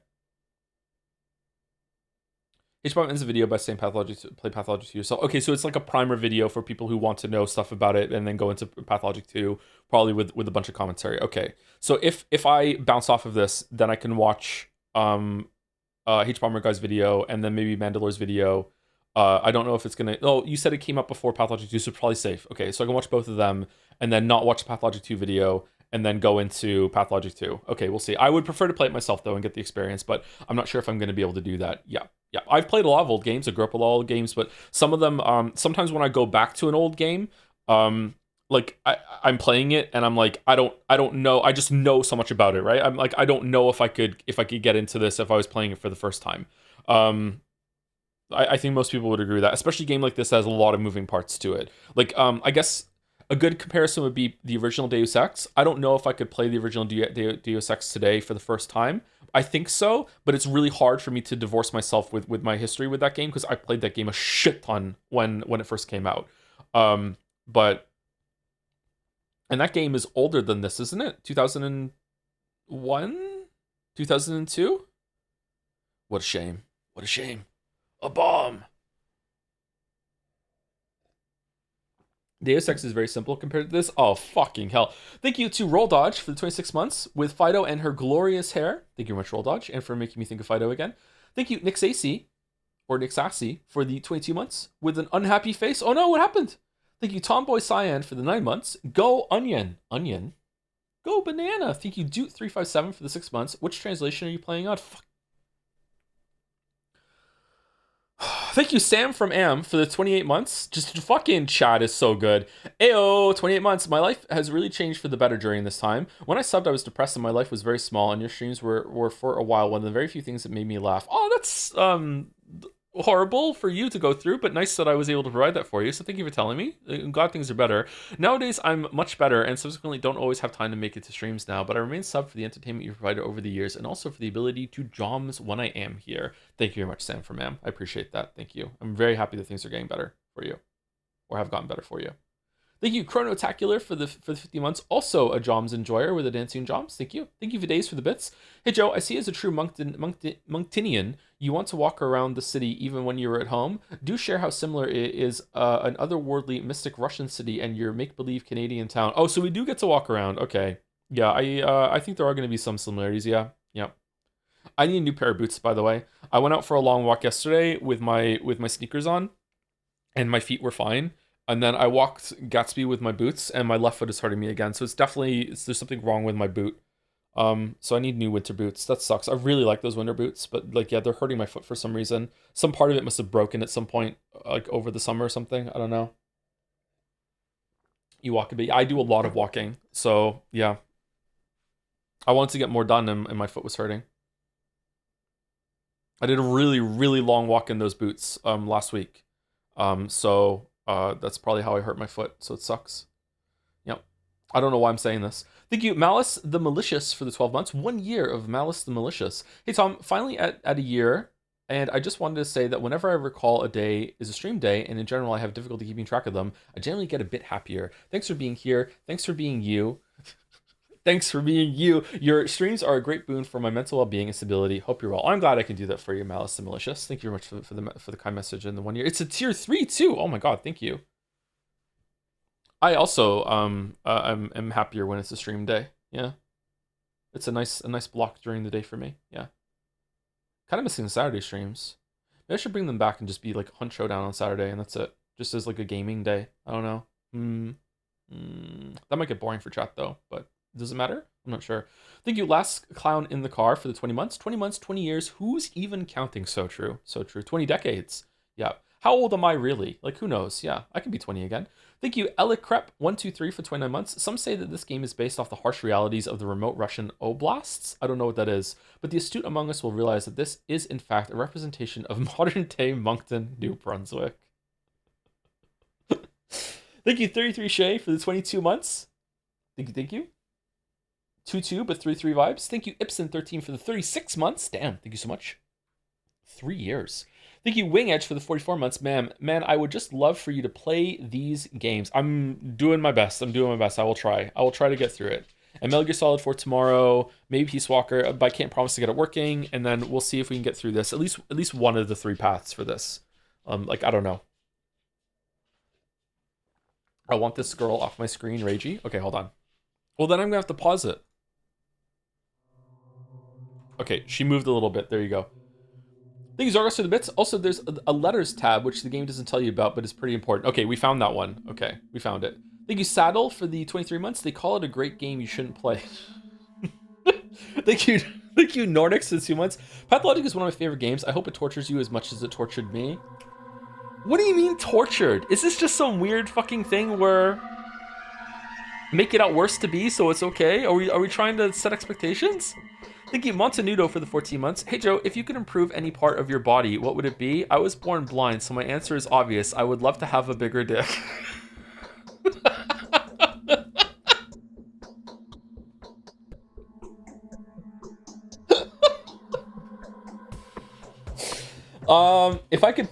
A: HBOM ends a video by saying play Pathologic 2 yourself. Okay, so it's like a primer video for people who want to know stuff about it and then go into Pathologic 2, probably with a bunch of commentary. Okay. So if I bounce off of this, then I can watch H-Bomber Guy's video and then maybe Mandalore's video. I don't know if it's gonna. Oh, you said it came up before Pathologic 2, so probably safe. Okay, so I can watch both of them and then not watch the Pathologic 2 video and then go into Pathologic 2. Okay, we'll see. I would prefer to play it myself though and get the experience, but I'm not sure if I'm going to be able to do that. Yeah. I've played a lot of old games. I grew up with all old games, but some of them, sometimes when I go back to an old game, like I'm playing it and I'm like, I don't know. I just know so much about it, right? I'm like, I don't know if I could get into this if I was playing it for the first time. I think most people would agree with that, especially a game like this that has a lot of moving parts to it. Like, I guess a good comparison would be the original Deus Ex. I don't know if I could play the original Deus Ex today for the first time. I think so, but it's really hard for me to divorce myself with my history with that game because I played that game a shit ton when it first came out. And that game is older than this, isn't it? 2001? 2002? What a shame. What a shame. A bomb. Deus Ex is very simple compared to this. Oh, fucking hell. Thank you to Roll Dodge for the 26 months with Fido and her glorious hair. Thank you very much, Roll Dodge, and for making me think of Fido again. Thank you, Nick Sassy, or Nick Sassy, for the 22 months with an unhappy face. Oh no, what happened? Thank you, Tomboy Cyan, for the 9 months. Go Onion. Onion? Go Banana. Thank you, Duke357, for the 6 months. Which translation are you playing on? Fuck. Thank you, Sam from Am, for the 28 months. Just fucking chat is so good. Ayo, 28 months. My life has really changed for the better during this time. When I subbed, I was depressed and my life was very small, and your streams were for a while one of the very few things that made me laugh. Oh, that's horrible for you to go through, but nice that I was able to provide that for you. So thank you for telling me. I'm glad things are better. Nowadays, I'm much better and subsequently don't always have time to make it to streams now, but I remain sub for the entertainment you provided over the years and also for the ability to joms when I am here. Thank you very much, Sam from Am. I appreciate that. Thank you. I'm very happy that things are getting better for you or have gotten better for you. Thank you, Chronotacular, for the 50 months. Also a Joms enjoyer with a dancing Joms. Thank you. Thank you for Days for the bits. Hey, Joe, I see as a true Monktinian, You want to walk around the city even when you were at home? Do share how similar it is an otherworldly, mystic Russian city and your make-believe Canadian town. Oh, so we do get to walk around. Okay. Yeah, I think there are going to be some similarities. Yeah. Yeah. I need a new pair of boots, by the way. I went out for a long walk yesterday with my sneakers on, and my feet were fine. And then I walked Gatsby with my boots, and my left foot is hurting me again. So there's something wrong with my boot. So I need new winter boots. That sucks. I really like those winter boots, but like, yeah, they're hurting my foot for some reason. Some part of it must have broken at some point, like over the summer or something. I don't know. You walk a bit. I do a lot of walking, so yeah. I wanted to get more done, and my foot was hurting. I did a really, really long walk in those boots last week. So that's probably how I hurt my foot. So it sucks. Yep. I don't know why I'm saying this. Thank you, Malice the Malicious, for the 12 months. 1 year of Malice the Malicious. Hey, Tom, finally at a year, and I just wanted to say that whenever I recall a day is a stream day, and in general I have difficulty keeping track of them, I generally get a bit happier. Thanks for being here. Thanks for being you. Thanks for being you. Your streams are a great boon for my mental well-being and stability. Hope you're well. I'm glad I can do that for you, Malice the Malicious. Thank you very much for the kind message in the 1 year. It's a tier 3 too. Oh my god, thank you. I also am happier when it's a stream day. Yeah, it's a nice block during the day for me. Yeah, kind of missing the Saturday streams. Maybe I should bring them back and just be like Hunt Showdown on Saturday, and that's it. Just as like a gaming day. I don't know. That might get boring for chat though, but does it matter? I'm not sure. Thank you, Last Clown in the Car, for the 20 months. 20 months, 20 years. Who's even counting? So true. So true. 20 decades. Yeah. How old am I really? Like, who knows? Yeah, I can be 20 again. Thank you, Elicrep123, for 29 months. Some say that this game is based off the harsh realities of the remote Russian oblasts. I don't know what that is, but the astute among us will realize that this is, in fact, a representation of modern-day Moncton, New Brunswick. Thank you, 33 Shay, for the 22 months. Thank you. 2-2, but 3-3 vibes. Thank you, Ibsen13, for the 36 months. Damn, thank you so much. 3 years. Thank you, Wing Edge, for the 44 months. Man, I would just love for you to play these games. I'm doing my best. I will try. To get through it. And Metal Gear Solid 4 tomorrow. Maybe Peace Walker, but I can't promise to get it working. And then we'll see if we can get through this. At least one of the 3 paths for this. Like, I don't know. I want this girl off my screen, Ragey. Okay, hold on. Well, then I'm gonna have to pause it. Okay, she moved a little bit. There you go. Thank you, Zorgos, for the bits. Also, there's a letters tab, which the game doesn't tell you about, but is pretty important. Okay, we found that one. Okay, we found it. Thank you, Saddle, for the 23 months. They call it a great game you shouldn't play. Thank you, Nordics, for the 2 months. Pathologic is one of my favorite games. I hope it tortures you as much as it tortured me. What do you mean tortured? Is this just some weird fucking thing where make it out worse to be so it's okay? Are we trying to set expectations? Thank you, Montenudo, for the 14 months. Hey, Joe, if you could improve any part of your body, what would it be? I was born blind, so my answer is obvious. I would love to have a bigger dick.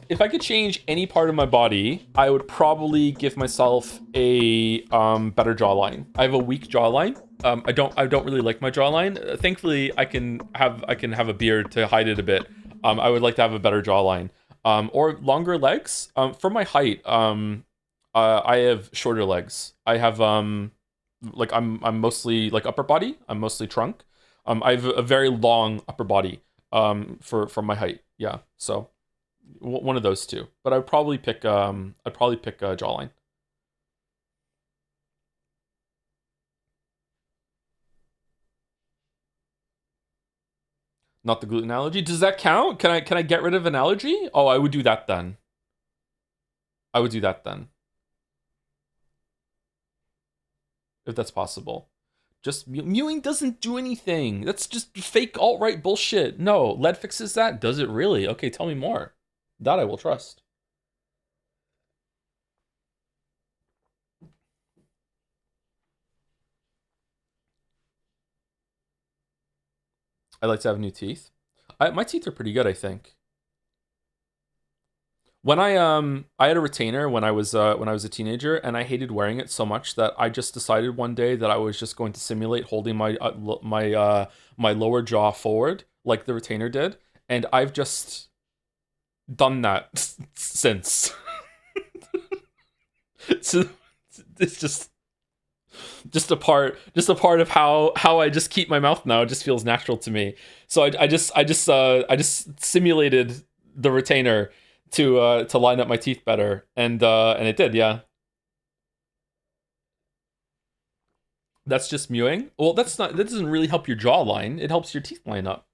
A: If I could change any part of my body, I would probably give myself a better jawline. I have a weak jawline. I don't really like my jawline. Thankfully, I can have a beard to hide it a bit. I would like to have a better jawline. Or longer legs. For my height, I have shorter legs. I have like I'm mostly like upper body. I'm mostly trunk. I have a very long upper body. For my height. Yeah. So one of those two. But I'd probably pick jawline. Not the gluten allergy. Does that count? Can I get rid of an allergy? Oh, I would do that then. If that's possible. Just mewing doesn't do anything. That's just fake alt-right bullshit. No, lead fixes that? Does it really? Okay, tell me more. That I will trust. I'd like to have new teeth. My teeth are pretty good, I think. When I had a retainer when I was a teenager, and I hated wearing it so much that I just decided one day that I was just going to simulate holding my lower jaw forward like the retainer did, and I've just done that since. So it's just a part of how I just keep my mouth now. It just feels natural to me. So I just simulated the retainer to line up my teeth better, and it did, yeah. That's just mewing. Well, that doesn't really help your jawline. It helps your teeth line up.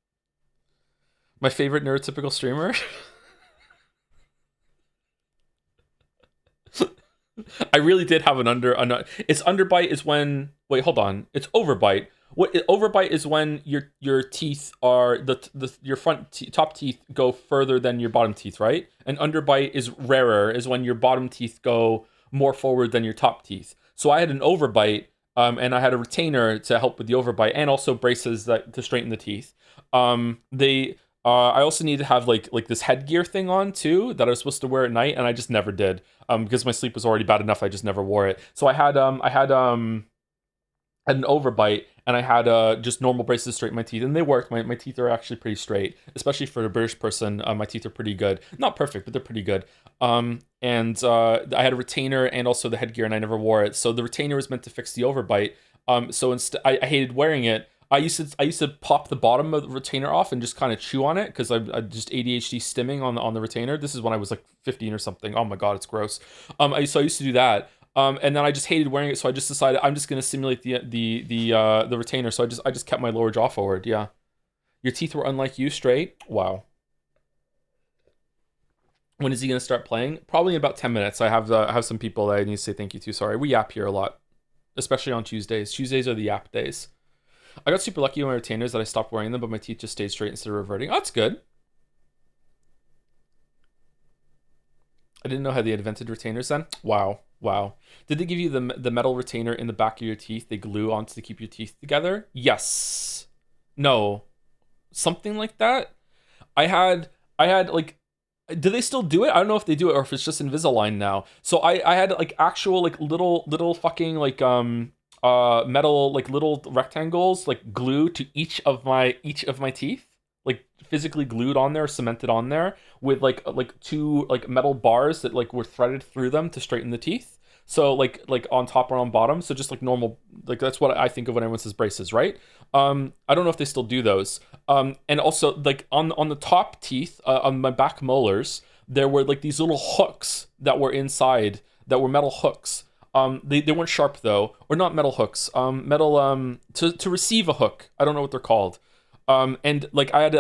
A: My favorite neurotypical streamer. I really did have it's underbite is when, wait, hold on. It's overbite. Overbite is when your teeth are your top teeth go further than your bottom teeth, right? And underbite is rarer, is when your bottom teeth go more forward than your top teeth. So I had an overbite, and I had a retainer to help with the overbite, and also braces to straighten the teeth. I also need to have like this headgear thing on too that I was supposed to wear at night, and I just never did because my sleep was already bad enough. I just never wore it. So I had an overbite, and I had just normal braces to straighten my teeth, and they worked. My teeth are actually pretty straight, especially for a British person. My teeth are pretty good, not perfect, but they're pretty good. And I had a retainer and also the headgear, and I never wore it. So the retainer was meant to fix the overbite. So instead, I hated wearing it. I used to pop the bottom of the retainer off and just kind of chew on it because I just ADHD stimming on the retainer. This is when I was like 15 or something. Oh my god, it's gross. So I used to do that. And then I just hated wearing it, so I just decided I'm just gonna simulate the retainer. So I just kept my lower jaw forward. Yeah, your teeth were unlike you, straight. Wow. When is he gonna start playing? Probably in about 10 minutes. I have some people that I need to say thank you to. Sorry, we yap here a lot, especially on Tuesdays. Tuesdays are the yap days. I got super lucky with my retainers that I stopped wearing them, but my teeth just stayed straight instead of reverting. Oh, that's good. I didn't know how they invented retainers then. Wow. Did they give you the metal retainer in the back of your teeth they glue onto to keep your teeth together? Yes. No. Something like that? I had like, do they still do it? I don't know if they do it or if it's just Invisalign now. So I had like actual like little fucking like metal like little rectangles like glue to each of my teeth, like physically glued on there, cemented on there with like two like metal bars that like were threaded through them to straighten the teeth. So like on top or on bottom, so just like normal, like that's what I think of when everyone says braces, right? I don't know if they still do those. And also like on the top teeth, on my back molars, there were like these little hooks that were inside that were metal hooks. They weren't sharp though, or not metal hooks. Metal to receive a hook. I don't know what they're called. And like I had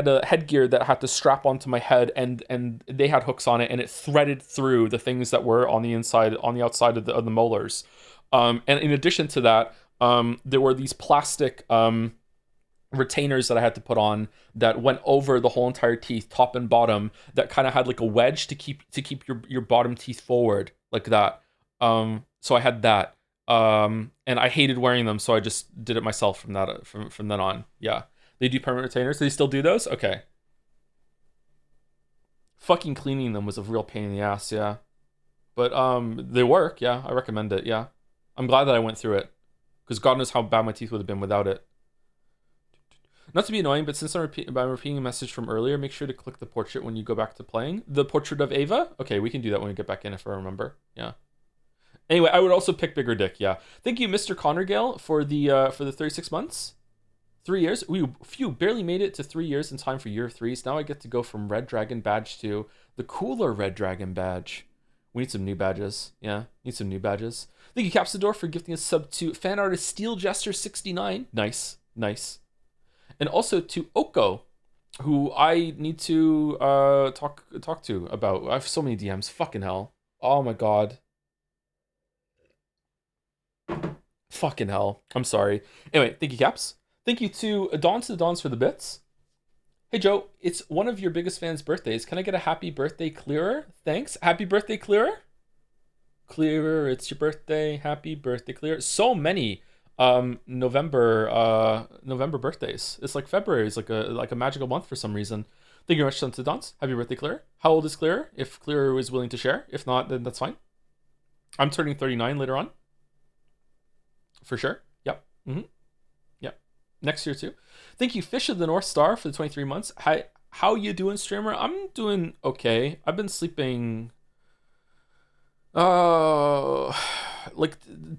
A: a headgear that had to strap onto my head, and they had hooks on it, and it threaded through the things that were on the outside of the molars. And in addition to that, there were these plastic retainers that I had to put on that went over the whole entire teeth, top and bottom, that kind of had like a wedge to keep your bottom teeth forward like that. So I had that. And I hated wearing them, so I just did it myself from then on. Yeah. They do permanent retainers. Do they still do those? Okay. Fucking cleaning them was a real pain in the ass, yeah. But they work, yeah. I recommend it, yeah. I'm glad that I went through it, because God knows how bad my teeth would have been without it. Not to be annoying, but since I'm repeating a message from earlier, make sure to click the portrait when you go back to playing. The portrait of Ava? Okay, we can do that when we get back in if I remember. Yeah. Anyway, I would also pick bigger dick, yeah. Thank you, Mr. Connorgale, for the 36 months. 3 years. We barely made it to 3 years in time for year 3s. Now I get to go from Red Dragon badge to the cooler Red Dragon badge. We need some new badges. Yeah, need some new badges. Thank you, Capsador, for gifting a sub to fan artist Steel Jester 69. Nice. And also to Oko, who I need to talk to about. I have so many DMs. Fucking hell. Oh my god. Fucking hell. I'm sorry. Anyway, thank you, Caps. Thank you to the Dons for the bits. Hey, Joe, it's one of your biggest fans' birthdays. Can I get a happy birthday, Clearer? Thanks. Happy birthday, Clearer? Clearer, it's your birthday. Happy birthday, Clearer. So many November birthdays. It's like February is like a magical month for some reason. Thank you very much, Sons of Dons. Happy birthday, Clearer. How old is Clearer? If Clearer is willing to share. If not, then that's fine. I'm turning 39 later on. For sure. Yep. Yep. Next year too. Thank you, Fish of the North Star, for the 23 months. How you doing, streamer? I'm doing okay. I've been sleeping like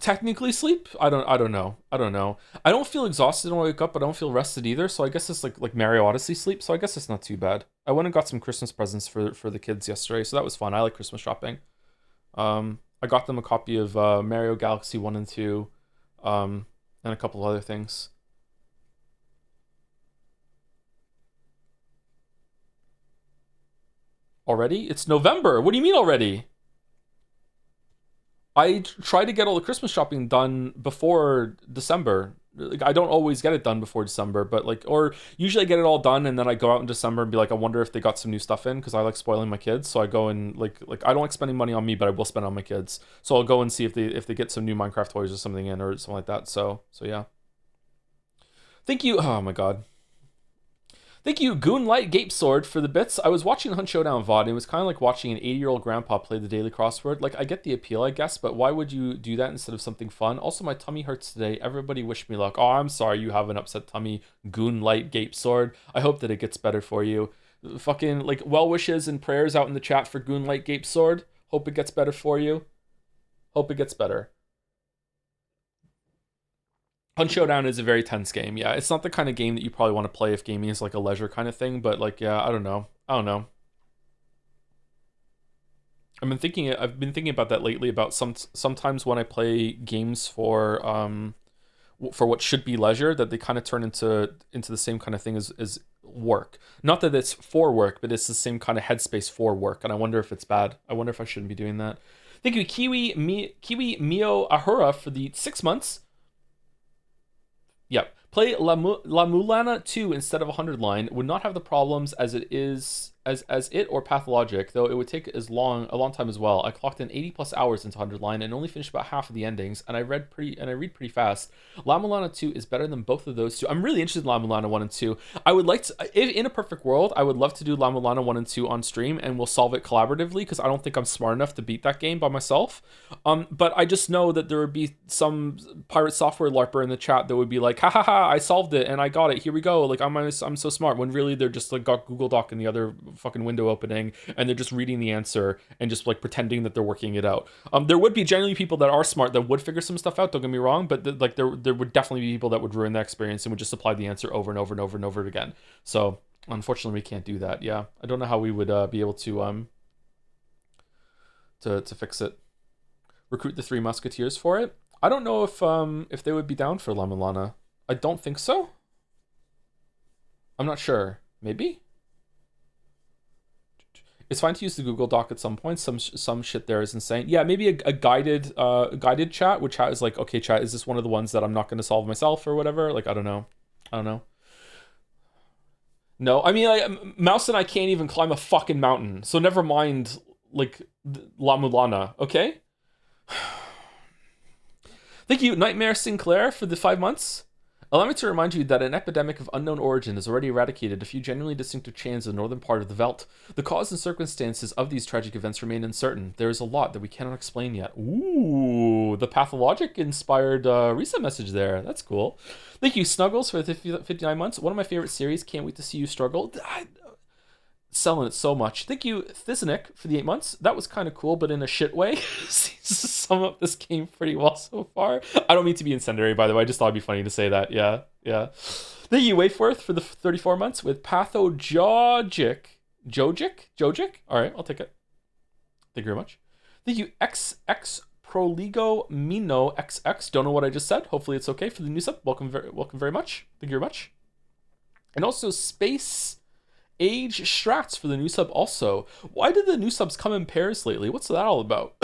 A: technically sleep. I don't know. I don't feel exhausted when I wake up, but I don't feel rested either. So I guess it's like Mario Odyssey sleep. So I guess it's not too bad. I went and got some Christmas presents for the kids yesterday, so that was fun. I like Christmas shopping. I got them a copy of Mario Galaxy 1 and 2, and a couple of other things. Already? It's November. What do you mean already? I try to get all the Christmas shopping done before December. Like, I don't always get it done before December, but like, or usually I get it all done and then I go out in December and be like, I wonder if they got some new stuff in, because I like spoiling my kids. So I go and like I don't like spending money on me, but I will spend on my kids. So I'll go and see if they get some new Minecraft toys or something in or something like that. So yeah. Thank you. Oh my god. Thank you, Goonlight Gape Sword, for the bits. I was watching Hunt Showdown VOD, and it was kind of like watching an 80-year-old grandpa play the daily crossword. Like, I get the appeal, I guess, but why would you do that instead of something fun? Also, my tummy hurts today. Everybody wish me luck. Oh, I'm sorry you have an upset tummy, Goonlight Gape Sword. I hope that it gets better for you. Fucking, like, well wishes and prayers out in the chat for Goonlight Gape Sword. Hope it gets better for you. Hope it gets better. Hunt Showdown is a very tense game. Yeah, it's not the kind of game that you probably want to play if gaming is like a leisure kind of thing. But like, yeah, I don't know. I've been thinking about that lately. About sometimes when I play games for what should be leisure, that they kind of turn into the same kind of thing as work. Not that it's for work, but it's the same kind of headspace for work. And I wonder if it's bad. I wonder if I shouldn't be doing that. Thank you, Kiwi Mio Ahura, for the 6 months. Yep. Play La Mulana 2 instead of 100 line. Would not have the problems as it is as it or Pathologic, though it would take a long time as well. I clocked in 80 plus hours into 100 line and only finished about half of the endings, and I read pretty fast. La Mulana 2 is better than both of those two. I'm really interested in La Mulana 1 and 2. I would like to, if in a perfect world, I would love to do La Mulana 1 and 2 on stream, and we'll solve it collaboratively, because I don't think I'm smart enough to beat that game by myself. But I just know that there would be some pirate software larper in the chat that would be like, ha ha ha, I solved it and I got it, here we go, like I'm so smart, when really they're just like got Google Doc in the other fucking window opening, and they're just reading the answer and just like pretending that they're working it out. There would be generally people that are smart that would figure some stuff out, don't get me wrong, but there would definitely be people that would ruin the experience and would just apply the answer over and over and over and over again. So unfortunately we can't do that. Yeah, I don't know how we would be able to fix it. Recruit the Three Musketeers for it. I don't know if they would be down for La Mulana. I don't think so. I'm not sure. Maybe. It's fine to use the Google Doc at some point. Some shit there is insane. Yeah, maybe a guided chat, which chat is like, okay, chat, is this one of the ones that I'm not going to solve myself or whatever? Like, I don't know. No, I mean, Mouse and I can't even climb a fucking mountain, so never mind like La Mulana. Okay. Thank you, Nightmare Sinclair, for the 5 months. Allow me to remind you that an epidemic of unknown origin has already eradicated a few genuinely distinctive chains in the northern part of the Veldt. The cause and circumstances of these tragic events remain uncertain. There is a lot that we cannot explain yet. Ooh, the Pathologic inspired reset message there. That's cool. Thank you, Snuggles, for the 59 months. One of my favorite series. Can't wait to see you struggle. Selling it so much. Thank you, Thiznik, for the 8 months. That was kind of cool, but in a shit way. Seems to sum up this game pretty well so far. I don't mean to be incendiary, by the way. I just thought it'd be funny to say that. Yeah. Thank you, Waitforth, for the 34 months with Pathologic. Jojic? All right, I'll take it. Thank you very much. Thank you, XX Proligo Mino XX. Don't know what I just said. Hopefully it's okay for the new sub. Welcome very much. Thank you very much. And also Space Age Strats for the new sub also. Why did the new subs come in pairs lately? What's that all about?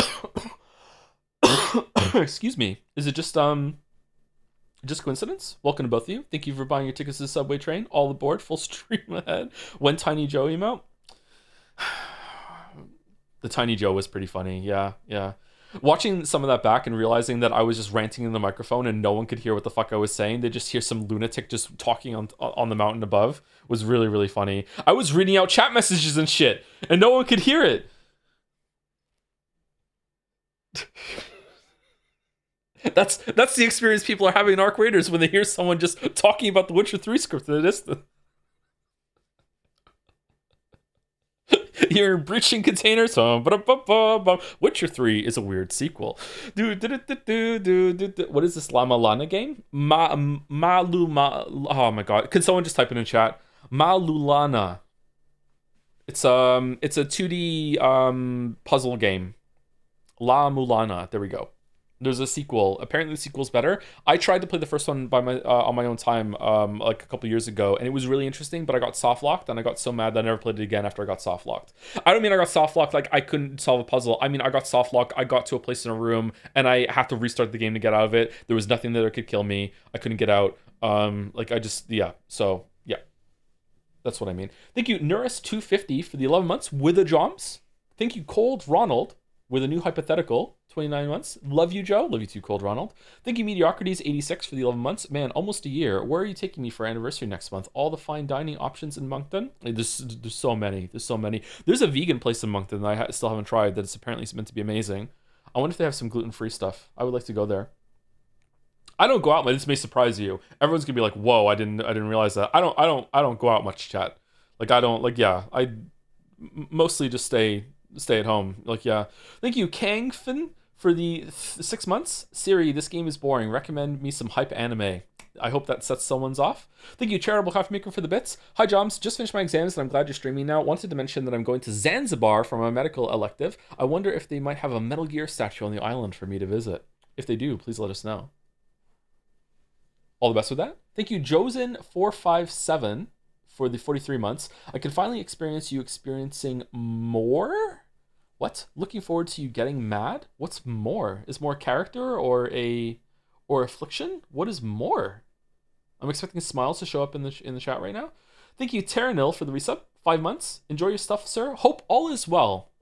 A: Excuse me. Is it just coincidence? Welcome to both of you. Thank you for buying your tickets to the subway train. All aboard. Full stream ahead. When Tiny Joe emote. The Tiny Joe was pretty funny. Yeah. Watching some of that back and realizing that I was just ranting in the microphone and no one could hear what the fuck I was saying. They just hear some lunatic just talking on the mountain above. Was really, really funny. I was reading out chat messages and shit and no one could hear it. That's the experience people are having in Arc Raiders when they hear someone just talking about the Witcher 3 script in the distance. You're breaching containers. Witcher 3 is a weird sequel. What is this Lama Lana game? Oh my god. Can someone just type it in chat? Malulana. It's a 2D puzzle game. La Mulana. There we go. There's a sequel. Apparently the sequel's better. I tried to play the first one by my on my own time like a couple years ago, and it was really interesting, but I got soft locked, and I got so mad that I never played it again after I got soft locked. I don't mean I got soft locked like I couldn't solve a puzzle. I mean I got soft locked. I got to a place in a room and I had to restart the game to get out of it. There was nothing there that could kill me. I couldn't get out. Like I just So yeah. That's what I mean. Thank you, Nuris250 for the 11 months with a Joms. Thank you, Cold Ronald, with a new hypothetical, 29 months. Love you, Joe. Love you too, Cold Ronald. Thank you, Mediocrities86 for the 11 months. Man, almost a year. Where are you taking me for anniversary next month? All the fine dining options in Moncton? There's so many. There's so many. There's a vegan place in Moncton that I still haven't tried that is apparently meant to be amazing. I wonder if they have some gluten-free stuff. I would like to go there. I don't go out, but this may surprise you. Everyone's gonna be like, "Whoa, I didn't realize that." I don't go out much, chat. Like I mostly just stay at home. Like yeah. Thank you, Kangfin, for the 6 months. Siri, this game is boring. Recommend me some hype anime. I hope that sets someone's off. Thank you, Charitable Coffee Maker, for the bits. Hi, Joms. Just finished my exams and I'm glad you're streaming now. Wanted to mention that I'm going to Zanzibar for my medical elective. I wonder if they might have a Metal Gear statue on the island for me to visit. If they do, please let us know. All the best with that. Thank you, Josen457, for the 43 months. I can finally experience you experiencing more? What? Looking forward to you getting mad? What's more? Is more character or affliction? What is more? I'm expecting smiles to show up in the chat right now. Thank you, Terranil, for the resub. 5 months. Enjoy your stuff, sir. Hope all is well.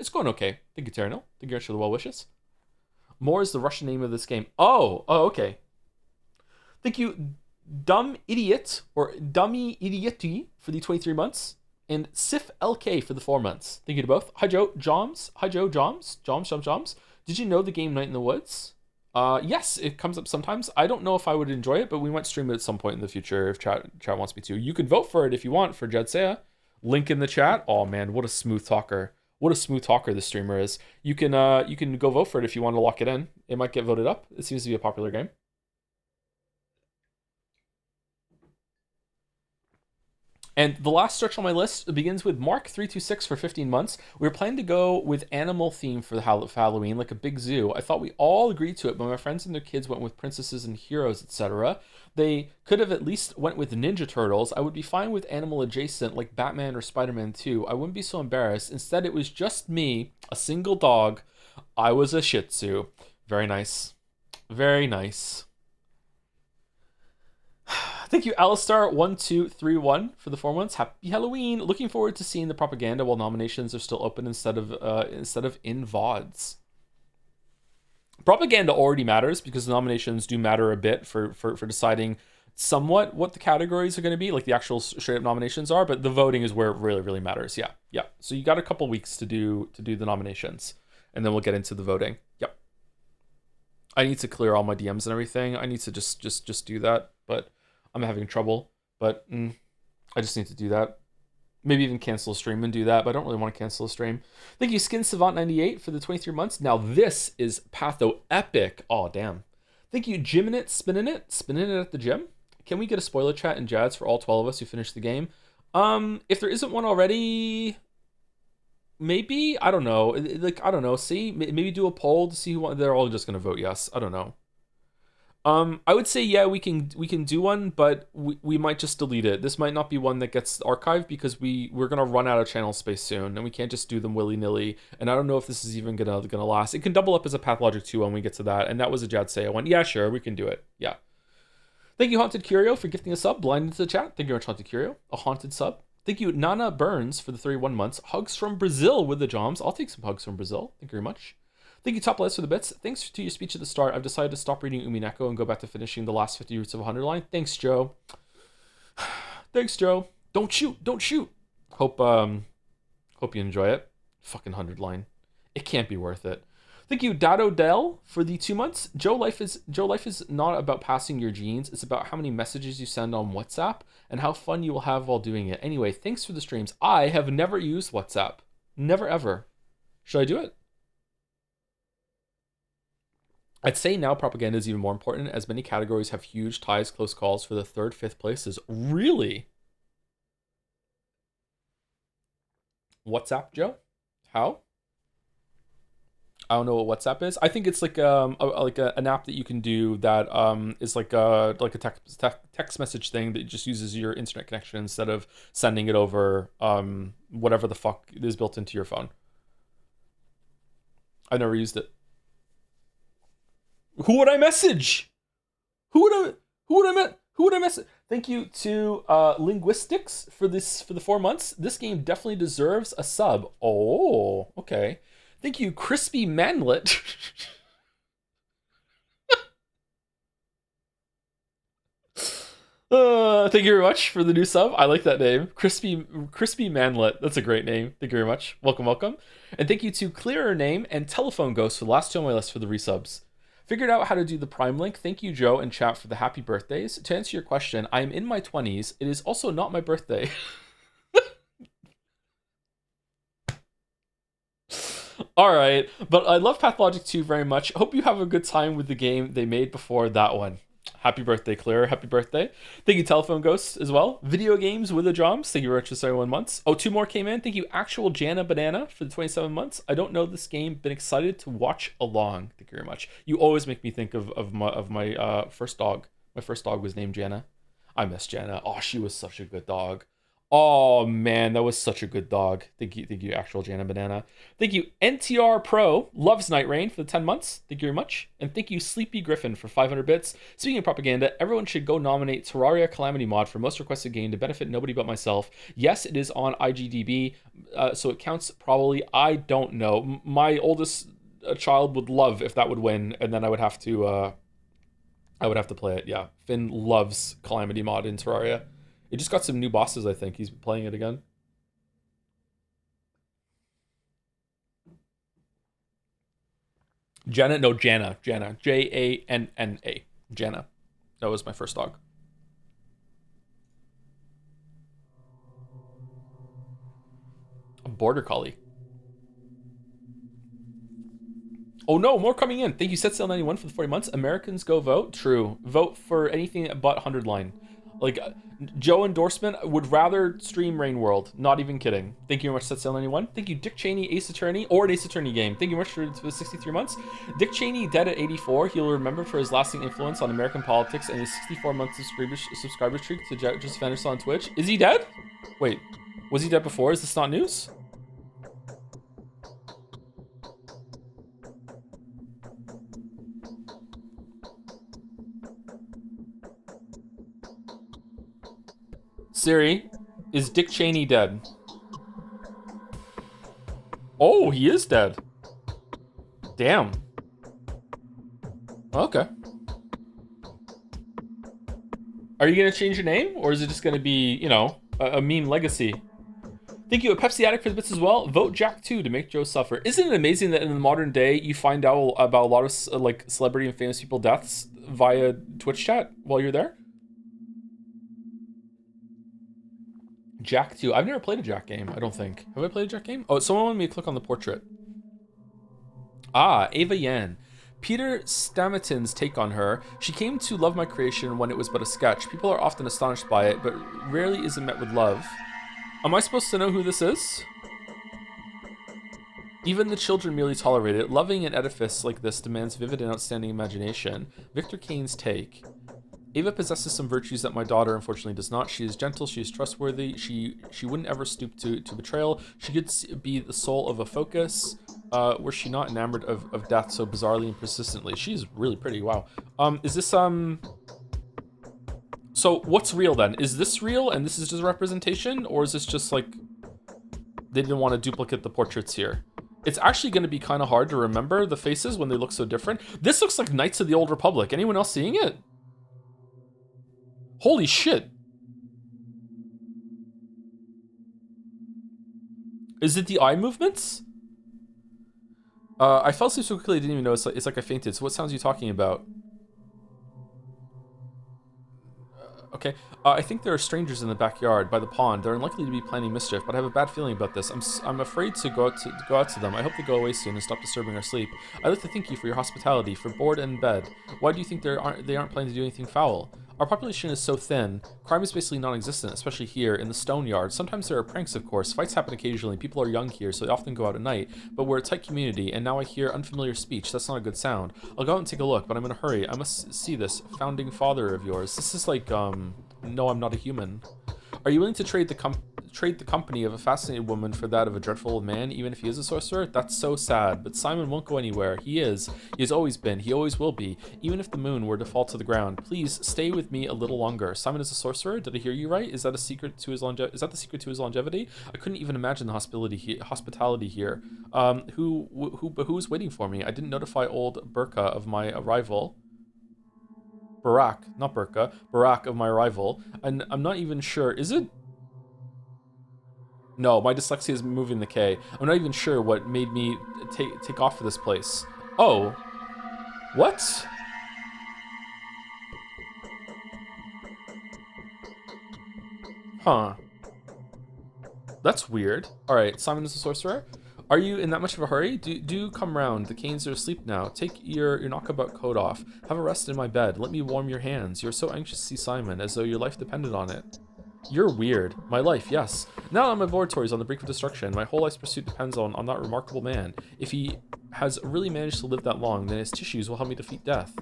A: It's going okay. Thank you, Terranil. Thank you very much for the well wishes. More is the Russian name of this game. Oh, okay. Thank you, Dumb Idiot, or Dummy Idioti, for the 23 months. And Sif LK for the 4 months. Thank you to both. Hi, Joe. Joms. Hi, Joe. Joms. Did you know the game Night in the Woods? Yes, it comes up sometimes. I don't know if I would enjoy it, but we might stream it at some point in the future if chat wants me to. You can vote for it if you want for Jedsea. Link in the chat. Oh, man, what a smooth talker. What a smooth talker this streamer is. You can go vote for it if you want to lock it in. It might get voted up. It seems to be a popular game. And the last stretch on my list begins with Mark326 for 15 months. We were planning to go with animal theme for Halloween, like a big zoo. I thought we all agreed to it, but my friends and their kids went with princesses and heroes, etc. They could have at least went with Ninja Turtles. I would be fine with animal adjacent, like Batman or Spider-Man 2. I wouldn't be so embarrassed. Instead, it was just me, a single dog. I was a Shih Tzu. Very nice. Very nice. Thank you, Alistar1231, for the 4 months. Happy Halloween. Looking forward to seeing the propaganda while nominations are still open instead of in VODs. Propaganda already matters because the nominations do matter a bit for deciding somewhat what the categories are going to be, like the actual straight up nominations are, but the voting is where it really, really matters. Yeah. So you got a couple weeks to do the nominations, and then we'll get into the voting. Yep. I need to clear all my DMs and everything. I need to just do that, but I'm having trouble, but I just need to do that. Maybe even cancel a stream and do that, but I don't really want to cancel a stream. Thank you, Skin Savant 98 for the 23 months. Now this is Patho Epic. Oh, damn. Thank you, Spinning it at the gym. Can we get a spoiler chat in Jads for all 12 of us who finished the game? If there isn't one already, maybe, I don't know. I don't know. See, maybe do a poll to see who. They're all just gonna vote yes. I don't know. I would say, yeah, we can do one, but we might just delete it. This might not be one that gets archived because we're gonna run out of channel space soon, and we can't just do them willy-nilly. And I don't know if this is even gonna last. It can double up as a Pathologic 2 when we get to that, and that was a Jadsea one. Yeah, sure, we can do it. Yeah. Thank you, Haunted Curio, for gifting a sub. Blind into the chat. Thank you very much, Haunted Curio. A haunted sub. Thank you, Nana Burns, for the 31 months. Hugs from Brazil with the Joms. I'll take some hugs from Brazil. Thank you very much. Thank you, Top Lights, for the bits. Thanks to your speech at the start. I've decided to stop reading Umineko and go back to finishing the last 50 Roots of 100 line. Thanks, Joe. Thanks, Joe. Don't shoot. Hope you enjoy it. Fucking 100 line. It can't be worth it. Thank you, Dado Dell, for the 2 months. Joe life is not about passing your genes. It's about how many messages you send on WhatsApp and how fun you will have while doing it. Anyway, thanks for the streams. I have never used WhatsApp. Never ever. Should I do it? I'd say now propaganda is even more important, as many categories have huge ties, close calls for the 3rd, 5th places. Really? WhatsApp, Joe? How? I don't know what WhatsApp is. I think it's like an app that you can do that is like a text message thing that just uses your internet connection instead of sending it over whatever the fuck is built into your phone. I've never used it. Who would I message? Who would I message? Thank you to Linguistics for the 4 months. This game definitely deserves a sub. Oh, okay. Thank you, Crispy Manlet. Thank you very much for the new sub. I like that name. Crispy Manlet. That's a great name. Thank you very much. Welcome. And thank you to Clearer Name and Telephone Ghost for the last 2 on my list for the resubs. Figured out how to do the Prime link. Thank you, Joe and chat, for the happy birthdays. To answer your question, I am in my 20s. It is also not my birthday. All right, but I love Pathologic 2 very much. Hope you have a good time with the game they made before that one. Happy birthday, Claire. Happy birthday. Thank you, Telephone Ghost, as well. Video Games with the Drums. Thank you very much for 71 months. Oh, 2 more came in. Thank you, Actual Jana Banana, for the 27 months. I don't know this game. Been excited to watch along. Thank you very much. You always make me think of my first dog. My first dog was named Jana. I miss Jana. Oh, she was such a good dog. Oh man, that was such a good dog. Thank you, Actual Jana Banana. Thank you, NTR Pro, loves Night Rain for the 10 months. Thank you very much. And thank you, Sleepy Griffin, for 500 bits. Speaking of propaganda, everyone should go nominate Terraria Calamity Mod for most requested game to benefit nobody but myself. Yes, it is on IGDB, so it counts probably. I don't know. My oldest child would love if that would win, and then I would have to play it. Yeah, Finn loves Calamity Mod in Terraria. It just got some new bosses, I think. He's playing it again. Jana. Janna. Jana. That was my first dog. A border collie. Oh no, more coming in. Thank you, SetSail91 for the 40 months. Americans go vote. True. Vote for anything but 100 line. Like, Joe endorsement would rather stream Rain World. Not even kidding. Thank you very much, SetSail91. Thank you, Dick Cheney, Ace Attorney, or an Ace Attorney game. Thank you very much for the 63 months. Dick Cheney, dead at 84. He'll remember for his lasting influence on American politics and his 64 months of subscriber streak to just finish on Twitch. Is he dead? Wait, was he dead before? Is this not news? Siri, is Dick Cheney dead? Oh, he is dead. Damn. Okay. Are you gonna change your name, or is it just gonna be, you know, a meme legacy? Thank you, a Pepsi addict, for the bits as well. Vote Jack 2 to make Joe suffer. Isn't it amazing that in the modern day you find out about a lot of like celebrity and famous people deaths via Twitch chat while you're there? Jack 2. I've never played a Jack game, I don't think. Have I played a Jack game? Oh, someone wanted me to click on the portrait. Ah, Ava Yan. Peter Stamatin's take on her. She came to love my creation when it was but a sketch. People are often astonished by it, but rarely is it met with love. Am I supposed to know who this is? Even the children merely tolerate it. Loving an edifice like this demands vivid and outstanding imagination. Victor Kane's take. Ava possesses some virtues that my daughter unfortunately does not. She is gentle, she is trustworthy, she wouldn't ever stoop to betrayal. She could be the soul of a focus. Were she not enamored of death so bizarrely and persistently? She's really pretty, wow. Is this, so what's real then? Is this real and this is just a representation? Or is this just like, they didn't want to duplicate the portraits here? It's actually going to be kind of hard to remember the faces when they look so different. This looks like Knights of the Old Republic. Anyone else seeing it? Holy shit. Is it the eye movements? I fell asleep so quickly I didn't even know. It's like I fainted. So what sounds are you talking about? Okay. I think there are strangers in the backyard by the pond. They're unlikely to be planning mischief, but I have a bad feeling about this. I'm afraid to go out to them. I hope they go away soon and stop disturbing our sleep. I'd like to thank you for your hospitality, for board and bed. Why do you think they aren't planning to do anything foul? Our population is so thin. Crime is basically non-existent, especially here in the stone yard. Sometimes there are pranks, of course. Fights happen occasionally. People are young here, so they often go out at night. But we're a tight community, and now I hear unfamiliar speech. That's not a good sound. I'll go out and take a look, but I'm in a hurry. I must see this founding father of yours. This is like, no, I'm not a human. Are you willing to trade the company of a fascinating woman for that of a dreadful old man, even if he is a sorcerer? That's so sad. But Simon won't go anywhere. He is. He has always been. He always will be. Even if the moon were to fall to the ground, please stay with me a little longer. Simon is a sorcerer. Did I hear you right? Is that a secret to his Is that the secret to his longevity? I couldn't even imagine the hospitality here. Who's waiting for me? I didn't notify old Burka of my arrival. Barak, not Burka, Barak of my arrival, and I'm not even sure, is it? No, my dyslexia is moving the K. I'm not even sure what made me take off for this place. Oh. What? Huh. That's weird. Alright, Simon is a sorcerer. Are you in that much of a hurry? Do come round. The canes are asleep now. Take your knockabout coat off. Have a rest in my bed. Let me warm your hands. You're so anxious to see Simon, as though your life depended on it. You're weird. My life, yes. Now that my laboratory is on the brink of destruction, my whole life's pursuit depends on that remarkable man. If he has really managed to live that long, then his tissues will help me defeat death.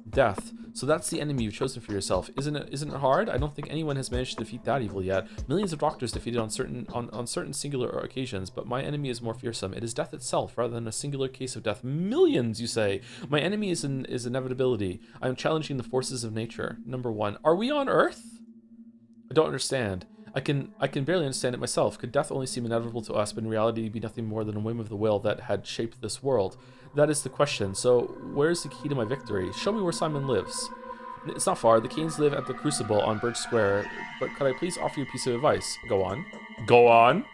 A: Death. So that's the enemy you've chosen for yourself. Isn't it hard? I don't think anyone has managed to defeat that evil yet. Millions of doctors defeated on certain singular occasions, but my enemy is more fearsome. It is death itself rather than a singular case of death. Millions, you say. My enemy is inevitability. I am challenging the forces of nature. Number 1. Are we on Earth? I don't understand. I can barely understand it myself. Could death only seem inevitable to us, but in reality be nothing more than a whim of the will that had shaped this world? That is the question. So, where's the key to my victory? Show me where Simon lives. It's not far. The Canes live at the Crucible on Birch Square. But could I please offer you a piece of advice? Go on. Go on.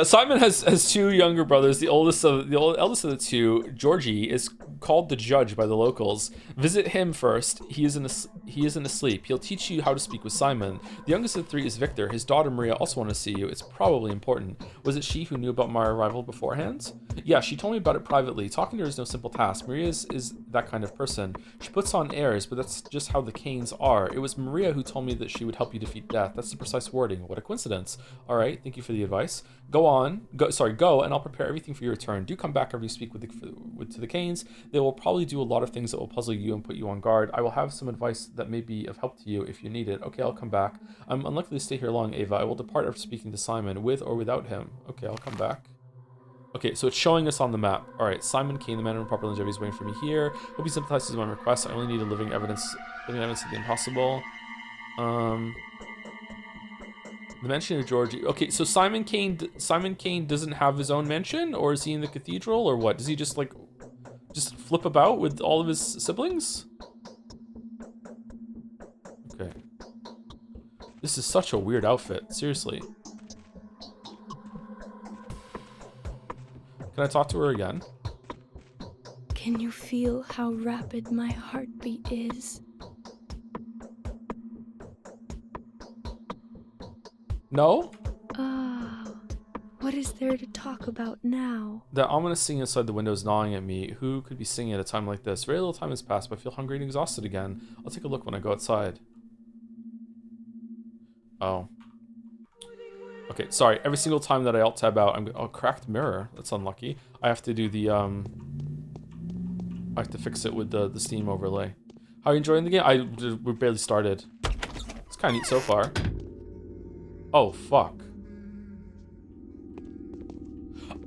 A: Simon has two younger brothers. The eldest of the two, Georgie, is called the judge by the locals. Visit him first. He isn't asleep. He'll teach you how to speak with Simon. The youngest of the three is Victor. His daughter Maria also wants to see you. It's probably important. Was it she who knew about my arrival beforehand? Yeah, she told me about it privately. Talking to her is no simple task. Maria is that kind of person. She puts on airs, but that's just how the Canes are. It was Maria who told me that she would help you defeat death. That's the precise wording. What a coincidence. All right, thank you for the advice. Go, and I'll prepare everything for your return. Do come back after you speak to the Canes. They will probably do a lot of things that will puzzle you and put you on guard. I will have some advice that may be of help to you if you need it. Okay, I'll come back. I'm unlikely to stay here long, Ava. I will depart after speaking to Simon, with or without him. Okay, I'll come back. Okay, so it's showing us on the map. All right, Simon Kane, the man in proper longevity, is waiting for me here. Hope he sympathizes with my request. I only need a living evidence of the impossible. The mansion of Georgie. Okay, so Simon Kane doesn't have his own mansion, or is he in the cathedral, or what? Does he just flip about with all of his siblings? Okay. This is such a weird outfit. Seriously. Can I talk to her again?
D: Can you feel how rapid my heartbeat is?
A: No?
D: What is there to talk about now?
A: That ominous singing inside the window is gnawing at me. Who could be singing at a time like this? Very little time has passed, but I feel hungry and exhausted again. I'll take a look when I go outside. Oh. Okay, sorry. Every single time that I alt tab out, cracked mirror. That's unlucky. I have to do the I have to fix it with the Steam overlay. How are you enjoying the game? We barely started. It's kind of neat so far. Oh fuck.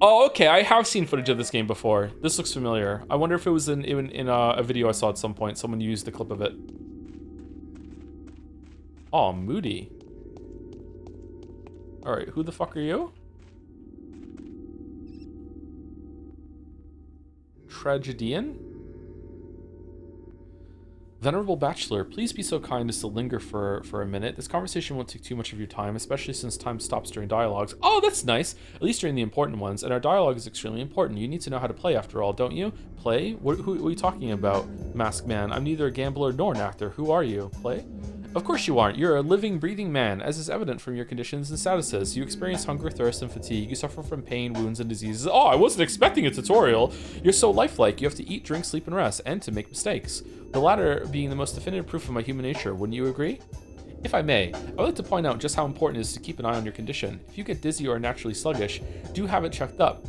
A: Oh, okay. I have seen footage of this game before. This looks familiar. I wonder if it was in a video I saw at some point. Someone used a clip of it. Oh, Moody. All right, who the fuck are you? Tragedian? Venerable Bachelor, please be so kind as to linger for a minute. This conversation won't take too much of your time, especially since time stops during dialogues. Oh, that's nice! At least during the important ones, and our dialogue is extremely important. You need to know how to play after all, don't you? Play? Who are you talking about, Masked Man? I'm neither a gambler nor an actor. Who are you? Play? Of course you aren't. You're a living, breathing man, as is evident from your conditions and statuses. You experience hunger, thirst, and fatigue. You suffer from pain, wounds, and diseases. Oh, I wasn't expecting a tutorial. You're so lifelike. You have to eat, drink, sleep, and rest, and to make mistakes. The latter being the most definitive proof of my human nature. Wouldn't you agree? If I may, I would like to point out just how important it is to keep an eye on your condition. If you get dizzy or are naturally sluggish, do have it checked up.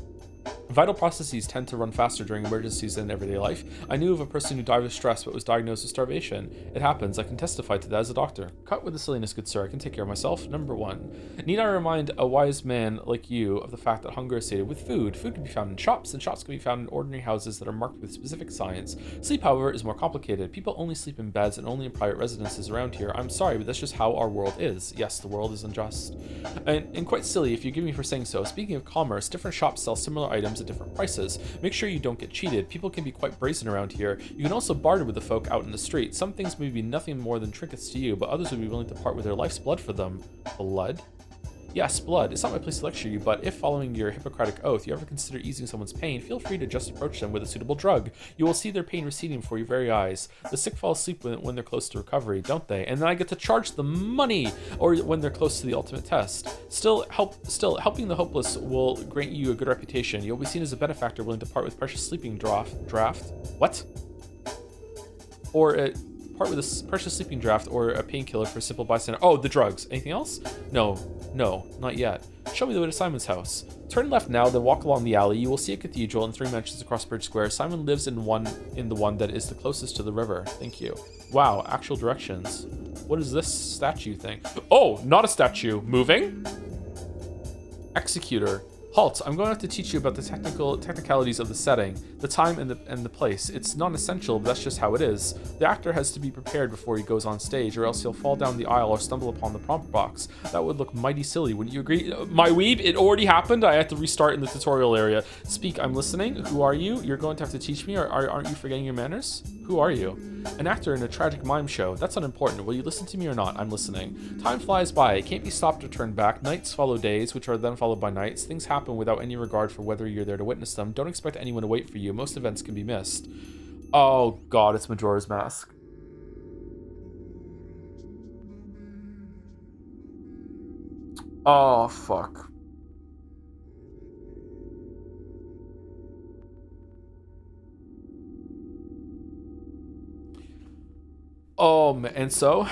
A: Vital processes tend to run faster during emergencies than in everyday life. I knew of a person who died of stress but was diagnosed with starvation. It happens. I can testify to that as a doctor. Cut with the silliness, good sir. I can take care of myself. Number 1. Need I remind a wise man like you of the fact that hunger is sated with food? Food can be found in shops, and shops can be found in ordinary houses that are marked with specific signs. Sleep, however, is more complicated. People only sleep in beds and only in private residences around here. I'm sorry, but that's just how our world is. Yes, the world is unjust. And quite silly if you give me for saying so. Speaking of commerce, different shops sell similar items at different prices. Make sure you don't get cheated. People can be quite brazen around here. You can also barter with the folk out in the street. Some things may be nothing more than trinkets to you, but others would be willing to part with their life's blood for them. Blood? Yes, blood. It's not my place to lecture you, but if following your Hippocratic oath you ever consider easing someone's pain, feel free to just approach them with a suitable drug. You will see their pain receding before your very eyes. The sick fall asleep when they're close to recovery, don't they? And then I get to charge them money, or when they're close to the ultimate test. Still, helping the hopeless will grant you a good reputation. You'll be seen as a benefactor willing to part with precious sleeping draft. What? Or part with a precious sleeping draft or a painkiller for a simple bystander. Oh, the drugs. Anything else? No, not yet. Show me the way to Simon's house. Turn left now, then walk along the alley. You will see a cathedral and 3 mansions across Bridge Square. Simon lives in the one that is the closest to the river. Thank you. Wow, actual directions. What is this statue thing? Oh, not a statue. Moving? Executor. Halt, I'm going to have to teach you about the technicalities of the setting, the time and the place. It's non-essential, but that's just how it is. The actor has to be prepared before he goes on stage, or else he'll fall down the aisle or stumble upon the prompt box. That would look mighty silly, wouldn't you agree? My weeb, it already happened. I have to restart in the tutorial area. Speak, I'm listening. Who are you? You're going to have to teach me, or aren't you forgetting your manners? Who are you? An actor in a tragic mime show. That's unimportant. Will you listen to me or not? I'm listening. Time flies by. It can't be stopped or turned back. Nights follow days, which are then followed by nights. Things happen without any regard for whether you're there to witness them. Don't expect anyone to wait for you. Most events can be missed. Oh god, it's Majora's Mask. Oh fuck. And so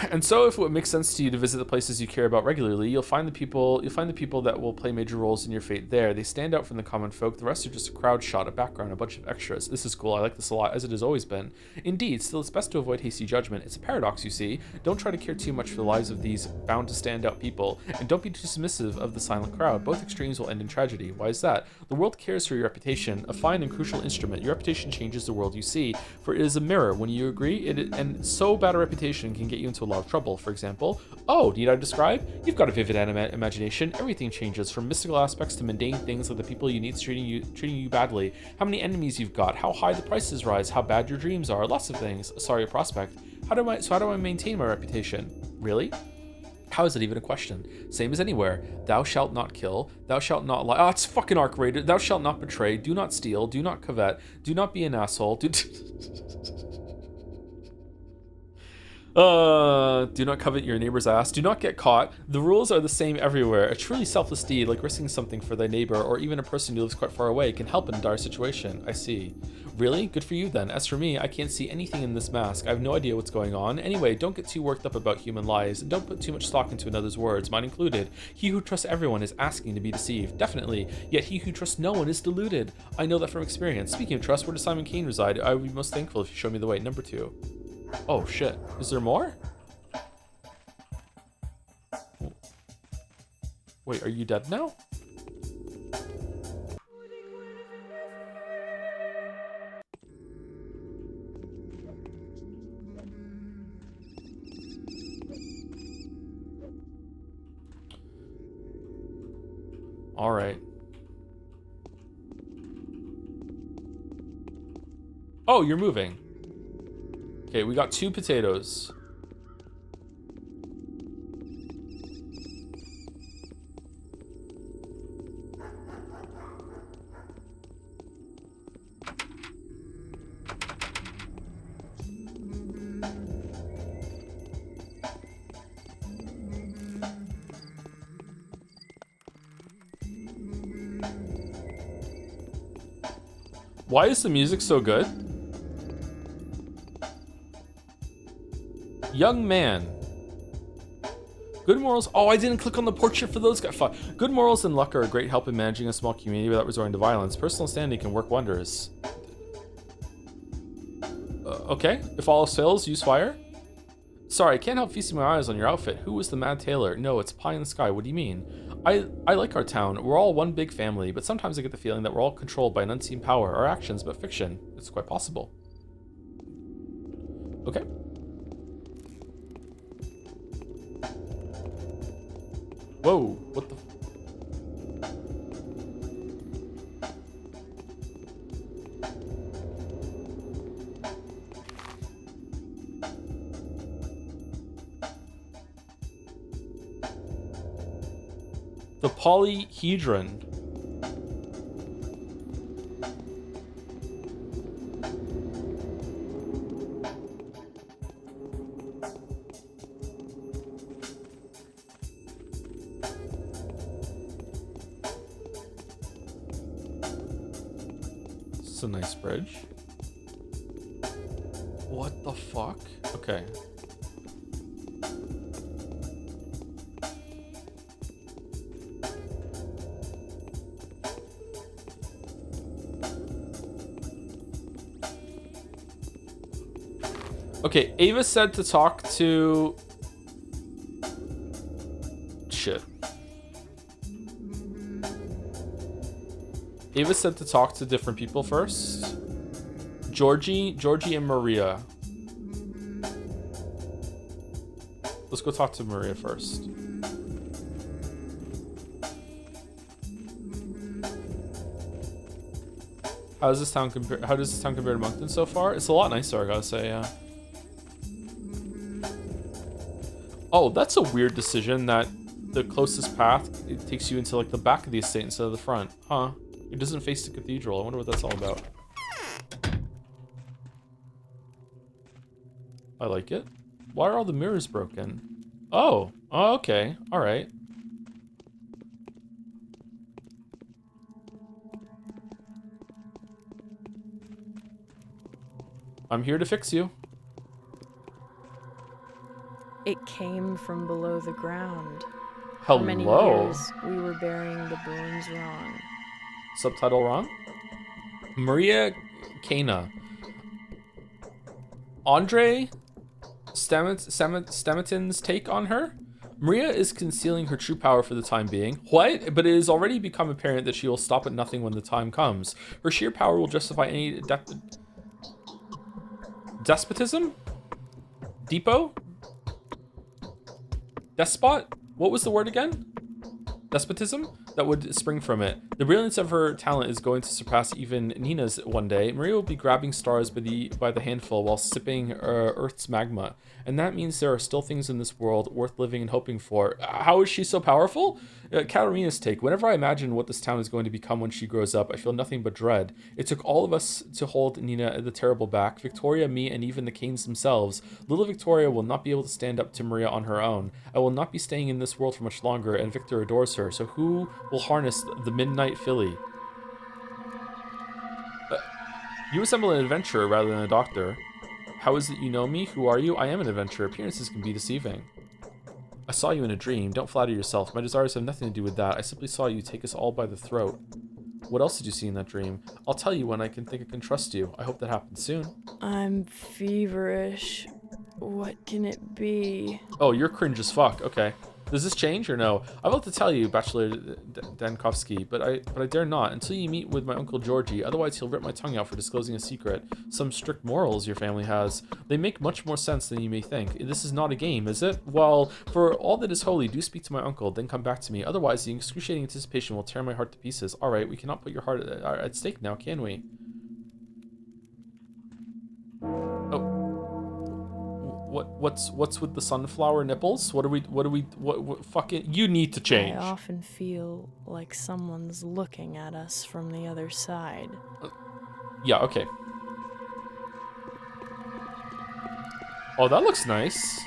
A: if it makes sense to you to visit the places you care about regularly, you'll find the people that will play major roles in your fate there. They stand out from the common folk. The rest are just a crowd shot, a background, a bunch of extras. This is cool. I like this a lot, as it has always been. Indeed, still it's best to avoid hasty judgment. It's a paradox, you see. Don't try to care too much for the lives of these bound to stand out people, and don't be too submissive of the silent crowd. Both extremes will end in tragedy. Why is that? The world cares for your reputation, a fine and crucial instrument. Your reputation changes the world you see, for it is a mirror. When you agree, and so bad a reputation can get you into a lot of trouble. For example, oh, need I describe? You've got a vivid imagination. Everything changes, from mystical aspects to mundane things like the people you need treating you badly, how many enemies you've got, how high the prices rise, how bad your dreams are, lots of things. Sorry, a prospect. How do I maintain my reputation? Really? How is it even a question? Same as anywhere. Thou shalt not kill. Thou shalt not lie. Oh, it's fucking arc-rated. Thou shalt not betray. Do not steal. Do not covet. Do not be an asshole. Do not covet your neighbor's ass. Do not get caught. The rules are the same everywhere. A truly selfless deed, like risking something for thy neighbor, or even a person who lives quite far away, can help in a dire situation. I see. Really? Good for you then. As for me, I can't see anything in this mask. I have no idea what's going on. Anyway, don't get too worked up about human lives, and don't put too much stock into another's words, mine included. He who trusts everyone is asking to be deceived. Definitely. Yet he who trusts no one is deluded. I know that from experience. Speaking of trust, where does Simon Kane reside? I would be most thankful if you show me the way. Number 2. Oh shit. Is there more? Wait, are you dead now? All right. Oh, you're moving. Okay, we got 2 potatoes. Why is the music so good? Young man. Good morals. Oh, I didn't click on the portrait for those guys. Fuck. Good morals and luck are a great help in managing a small community without resorting to violence. Personal standing can work wonders. Okay. If all else fails, use fire. Sorry, I can't help feasting my eyes on your outfit. Who was the mad tailor? No, it's pie in the sky. What do you mean? I like our town. We're all one big family, but sometimes I get the feeling that we're all controlled by an unseen power. Our actions, but fiction. It's quite possible. Okay. Whoa, what the... The polyhedron. This is a nice bridge. What the fuck? Okay. Okay, Ava said to talk to... Shit. Ava said to talk to different people first. Georgie, and Maria. Let's go talk to Maria first. How does this town compare to Moncton so far? It's a lot nicer, I gotta say, yeah. Oh, that's a weird decision that the closest path, it takes you into like the back of the estate instead of the front. Huh. It doesn't face the cathedral. I wonder what that's all about. I like it. Why are all the mirrors broken? Oh, okay. All right. I'm here to fix you.
F: It came from below the ground.
A: Hello.
F: For many years, we were burying the bones wrong.
A: Subtitle wrong? Maria Kana. Andre Stamatin's take on her? Maria is concealing her true power for the time being. What? But it has already become apparent that she will stop at nothing when the time comes. Her sheer power will justify any despotism? Depot? Despot? What was the word again? Despotism? That would spring from it. The brilliance of her talent is going to surpass even Nina's one day. Maria will be grabbing stars by the handful while sipping Earth's magma. And that means there are still things in this world worth living and hoping for. How is she so powerful? Katarina's take. Whenever I imagine what this town is going to become when she grows up, I feel nothing but dread. It took all of us to hold Nina the Terrible back. Victoria, me, and even the Canes themselves. Little Victoria will not be able to stand up to Maria on her own. I will not be staying in this world for much longer, and Victor adores her. So who will harness the midnight filly? You resemble an adventurer rather than a doctor. How is it you know me? Who are you? I am an adventurer. Appearances can be deceiving. I saw you in a dream. Don't flatter yourself. My desires have nothing to do with that. I simply saw you take us all by the throat. What else did you see in that dream? I'll tell you when I can think I can trust you. I hope that happens soon.
F: I'm feverish. What can it be?
A: Oh, you're cringe as fuck. Okay. Does this change or no? I want to tell you, Bachelor Dankovsky, but I dare not until you meet with my Uncle Georgie. Otherwise, he'll rip my tongue out for disclosing a secret. Some strict morals your family has. They make much more sense than you may think. This is not a game, is it? Well, for all that is holy, do speak to my uncle, then come back to me. Otherwise, the excruciating anticipation will tear my heart to pieces. All right, we cannot put your heart at stake now, can we? Oh. What's with the sunflower nipples? What fucking, you need to change.
F: I often feel like someone's looking at us from the other side.
A: Yeah, okay. Oh, that looks nice.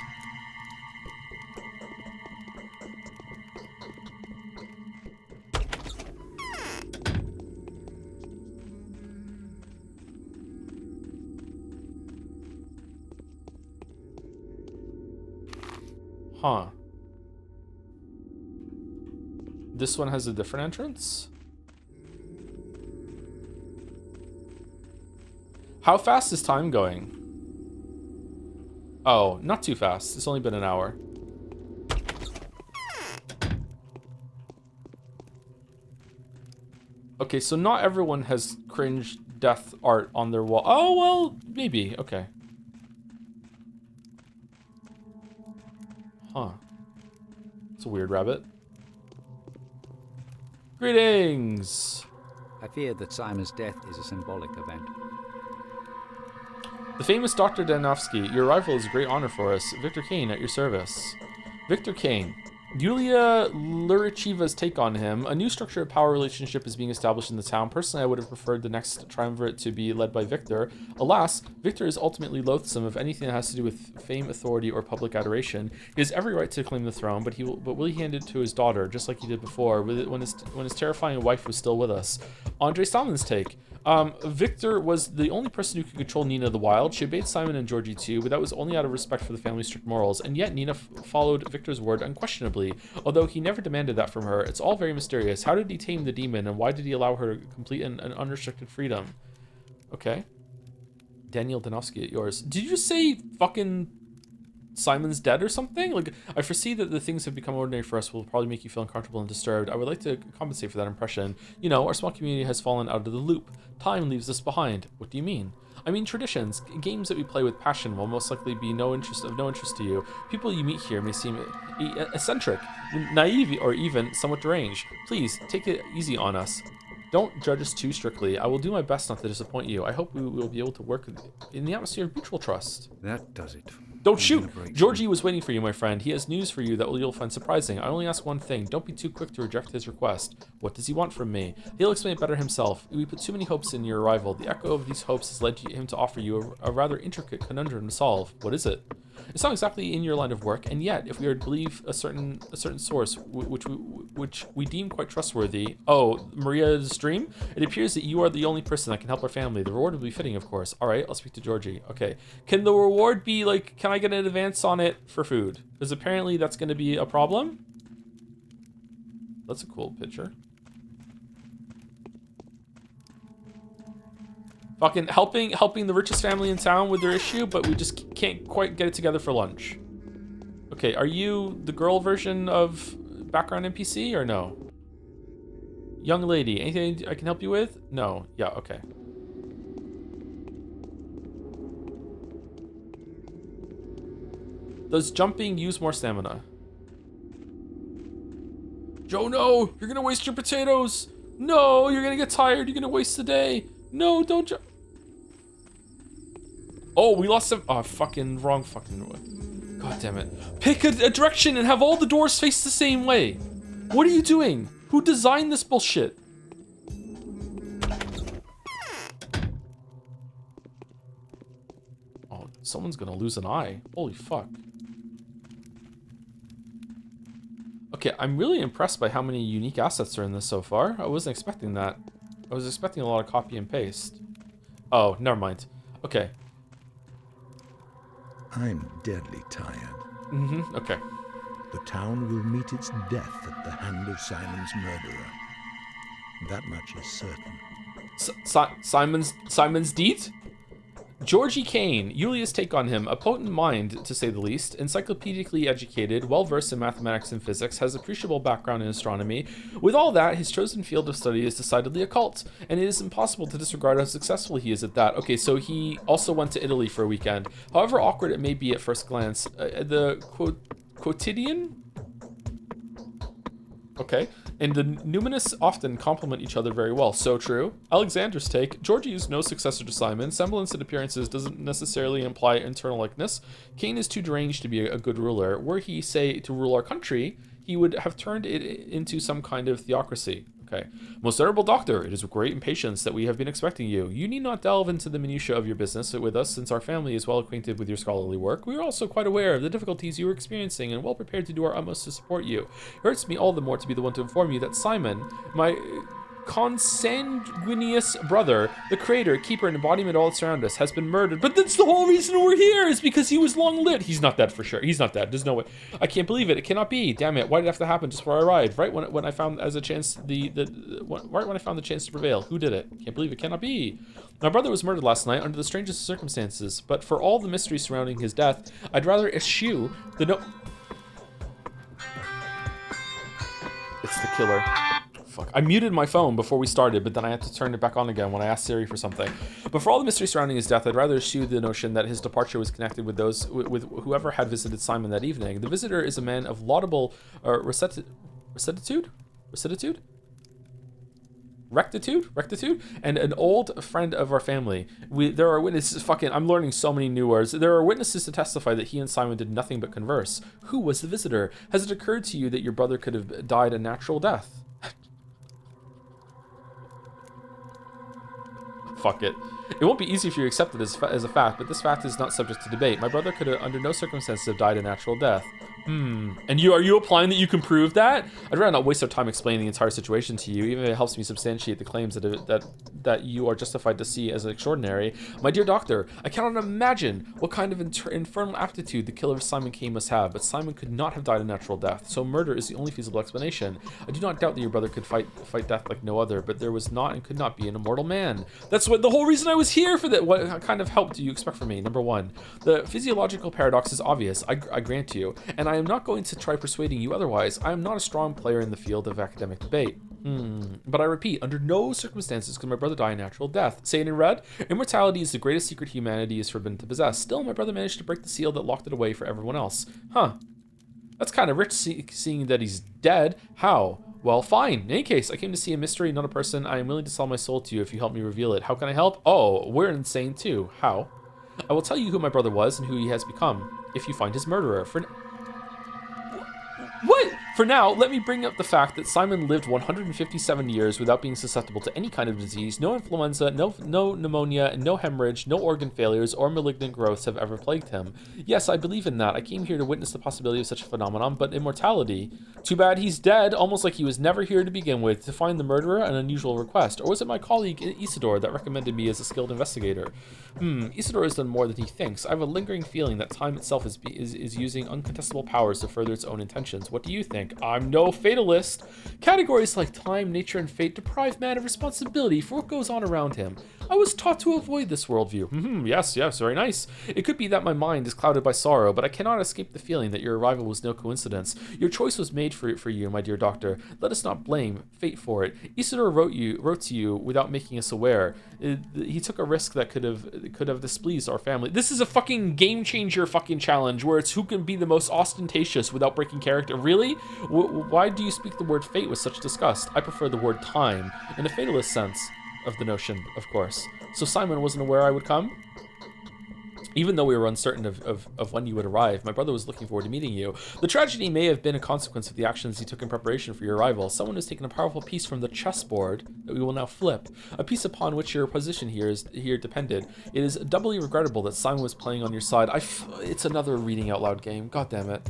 A: Huh. This one has a different entrance? How fast is time going? Oh, not too fast. It's only been an hour. Okay, so not everyone has cringe death art on their wall. Oh, well, maybe. Okay. Huh. It's a weird rabbit. Greetings!
G: I fear that Simon's death is a symbolic event.
A: The famous Dr. Danovsky, your arrival is a great honor for us. Victor Kane at your service. Victor Kane. Yulia Lurichiva's take on him. A new structure of power relationship is being established in the town. Personally, I would have preferred the next triumvirate to be led by Victor. Alas, Victor is ultimately loathsome of anything that has to do with fame, authority, or public adoration. He has every right to claim the throne, but will he hand it to his daughter, just like he did before, when his terrifying wife was still with us? Andre Salmon's take. Victor was the only person who could control Nina the Wild. She obeyed Simon and Georgie too, but that was only out of respect for the family's strict morals, and yet Nina followed Victor's word unquestionably, although he never demanded that from her. It's all very mysterious. How did he tame the demon, and why did he allow her complete and unrestricted freedom? Okay. Daniel Danovsky at yours. Did you just say fucking Simon's dead or something? Like, I foresee that the things have become ordinary for us will probably make you feel uncomfortable and disturbed. I would like to compensate for that impression. You know, our small community has fallen out of the loop. Time leaves us behind. What do you mean? I mean traditions, games that we play with passion will most likely be of no interest to you. People you meet here may seem eccentric, naive, or even somewhat deranged. Please, take it easy on us. Don't judge us too strictly. I will do my best not to disappoint you. I hope we will be able to work in the atmosphere of mutual trust.
G: That does it.
A: Don't shoot! Georgie was waiting for you, my friend. He has news for you that you'll find surprising. I only ask one thing. Don't be too quick to reject his request. What does he want from me? He'll explain it better himself. We put too many hopes in your arrival. The echo of these hopes has led him to offer you a rather intricate conundrum to solve. What is it? It's not exactly in your line of work, and yet, if we are to believe a certain source, which we deem quite trustworthy, oh, Maria's dream, it appears that you are the only person that can help our family. The reward will be fitting, of course. All right, I'll speak to Georgie. Okay, can the reward be like? Can I get an advance on it for food? Because apparently that's going to be a problem. That's a cool picture. Fucking helping the richest family in town with their issue, but we just can't quite get it together for lunch. Okay, are you the girl version of background NPC or no? Young lady, anything I can help you with? No. Yeah, okay. Does jumping use more stamina? Joe, no! You're gonna waste your potatoes! No, you're gonna get tired, you're gonna waste the day! No, don't jump. Oh, we lost some. Oh, fucking wrong fucking way. God damn it. Pick a direction and have all the doors face the same way. What are you doing? Who designed this bullshit? Oh, someone's gonna lose an eye. Holy fuck. Okay, I'm really impressed by how many unique assets are in this so far. I wasn't expecting that. I was expecting a lot of copy and paste. Oh, never mind. Okay.
B: I'm deadly tired.
A: Mm-hmm, okay.
B: The town will meet its death at the hand of Simon's murderer. That much is certain.
A: Simon's deed? Georgie Kane, Yulia's take on him, a potent mind, to say the least, encyclopedically educated, well-versed in mathematics and physics, has appreciable background in astronomy. With all that, his chosen field of study is decidedly occult, and it is impossible to disregard how successful he is at that. Okay, so he also went to Italy for a weekend. However awkward it may be at first glance, the quotidian? Okay. And the numinous often complement each other very well. So true. Alexander's take. Georgie is no successor to Simon. Semblance and appearances doesn't necessarily imply internal likeness. Cain is too deranged to be a good ruler. Were he, say, to rule our country, he would have turned it into some kind of theocracy. Okay. Most honorable doctor, it is with great impatience that we have been expecting you. You need not delve into the minutiae of your business with us, since our family is well acquainted with your scholarly work. We are also quite aware of the difficulties you are experiencing and well prepared to do our utmost to support you. It hurts me all the more to be the one to inform you that Simon, my consanguineous brother, the creator, keeper, and embodiment of all that surround us, has been murdered. But that's the whole reason we're here, is because he was long-lived. He's not dead for sure. He's not dead. There's no way. I can't believe it. It cannot be. Damn it. Why did it have to happen just before I arrived? Right when I found as a chance right when I found the chance to prevail. Who did it? Can't believe it. Cannot be. My brother was murdered last night under the strangest of circumstances, but for all the mystery surrounding his death, I'd rather eschew the no... It's the killer. Fuck. I muted my phone before we started, but then I had to turn it back on again when I asked Siri for something. But for all the mystery surrounding his death, I'd rather eschew the notion that his departure was connected with with whoever had visited Simon that evening. The visitor is a man of laudable rectitude, and an old friend of our family. There are witnesses. I'm learning so many new words. There are witnesses to testify that he and Simon did nothing but converse. Who was the visitor? Has it occurred to you that your brother could have died a natural death? Fuck it. It won't be easy for you to accept it as a fact, but this fact is not subject to debate. My brother could have, under no circumstances, have died a natural death. And are you applying that you can prove that? I'd rather not waste our time explaining the entire situation to you, even if it helps me substantiate the claims that you are justified to see as extraordinary. My dear doctor, I cannot imagine what kind of infernal aptitude the killer of Simon Cain must have, but Simon could not have died a natural death, so murder is the only feasible explanation. I do not doubt that your brother could fight death like no other, but there was not and could not be an immortal man. That's what the whole reason I was here for that. What kind of help do you expect from me? Number one, the physiological paradox is obvious, I grant you, and I am not going to try persuading you otherwise. I am not a strong player in the field of academic debate. But I repeat, under no circumstances could my brother die a natural death. Say it in red. Immortality is the greatest secret humanity is forbidden to possess. Still, my brother managed to break the seal that locked it away for everyone else. That's kind of rich, seeing that he's dead. How? Well, fine. In any case, I came to see a mystery, not a person. I am willing to sell my soul to you if you help me reveal it. How can I help? Oh, we're insane too. How? I will tell you who my brother was and who he has become, if you find his murderer. What? For now, let me bring up the fact that Simon lived 157 years without being susceptible to any kind of disease. No influenza, no pneumonia, no hemorrhage, no organ failures, or malignant growths have ever plagued him. Yes, I believe in that. I came here to witness the possibility of such a phenomenon, but immortality. Too bad he's dead, almost like he was never here to begin with. To find the murderer, an unusual request. Or was it my colleague Isidore that recommended me as a skilled investigator? Isidore has done more than he thinks. I have a lingering feeling that time itself is using uncontestable powers to further its own intentions. What do you think? I'm no fatalist. Categories like time, nature, and fate deprive man of responsibility for what goes on around him. I was taught to avoid this worldview. Yes, very nice. It could be that my mind is clouded by sorrow, but I cannot escape the feeling that your arrival was no coincidence. Your choice was made for you, my dear doctor. Let us not blame fate for it. Isidore wrote to you without making us aware. He took a risk that could have displeased our family. This is a fucking game changer fucking challenge where it's who can be the most ostentatious without breaking character. Really? Why do you speak the word fate with such disgust? I prefer the word time, in a fatalist sense of the notion, of course. So Simon wasn't aware I would come? Even though we were uncertain of when you would arrive, my brother was looking forward to meeting you. The tragedy may have been a consequence of the actions he took in preparation for your arrival. Someone has taken a powerful piece from the chessboard that we will now flip, a piece upon which your position here depended. It is doubly regrettable that Simon was playing on your side. It's another reading out loud game. God damn it.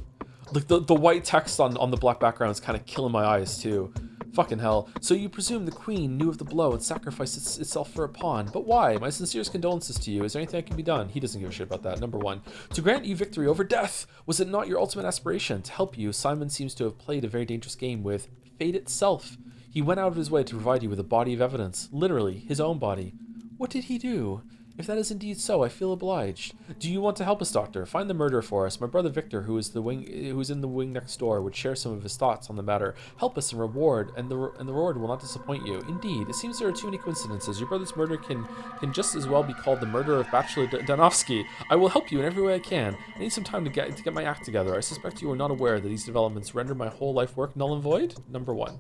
A: Like the white text on the black background is kind of killing my eyes too. Fucking hell. So you presume the queen knew of the blow and sacrificed itself for a pawn. But why? My sincerest condolences to you. Is there anything that can be done? He doesn't give a shit about that. Number one. To grant you victory over death. Was it not your ultimate aspiration? To help you, Simon seems to have played a very dangerous game with fate itself. He went out of his way to provide you with a body of evidence. Literally, his own body. What did he do? If that is indeed so, I feel obliged. Do you want to help us, Doctor? Find the murderer for us. My brother Victor, who is in the wing next door, would share some of his thoughts on the matter. Help us and the reward will not disappoint you. Indeed, it seems there are too many coincidences. Your brother's murder can just as well be called the murder of Bachelor Danovsky. I will help you in every way I can. I need some time to get my act together. I suspect you are not aware that these developments render my whole life work null and void. Number 1.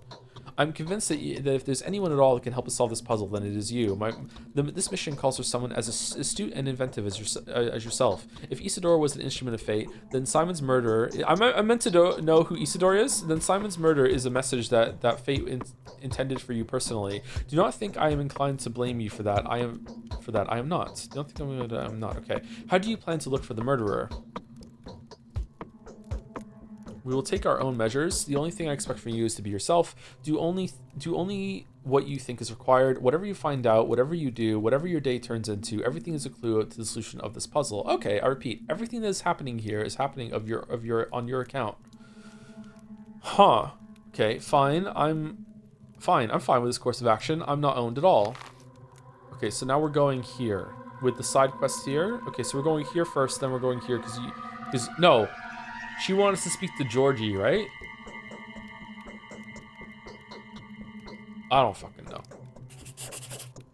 A: I'm convinced that if there's anyone at all that can help us solve this puzzle, then it is you. This mission calls for someone as astute and inventive as yourself. If Isidore was an instrument of fate, then Simon's murder... I'm meant to know who Isidore is? Then Simon's murder is a message that fate intended for you personally. Do not think I am inclined to blame you for that. I am not. Don't think I'm not. Okay. How do you plan to look for the murderer? We will take our own measures. The only thing I expect from you is to be yourself. Do only what you think is required. Whatever you find out, whatever you do, whatever your day turns into, everything is a clue to the solution of this puzzle. Okay, I repeat, everything that is happening here is happening on your account. Huh. Okay, fine. I'm fine with this course of action. I'm not owned at all. Okay, so now we're going here with the side quest here. Okay, so we're going here first, then we're going here because no. She wanted us to speak to Georgie, right? I don't fucking know.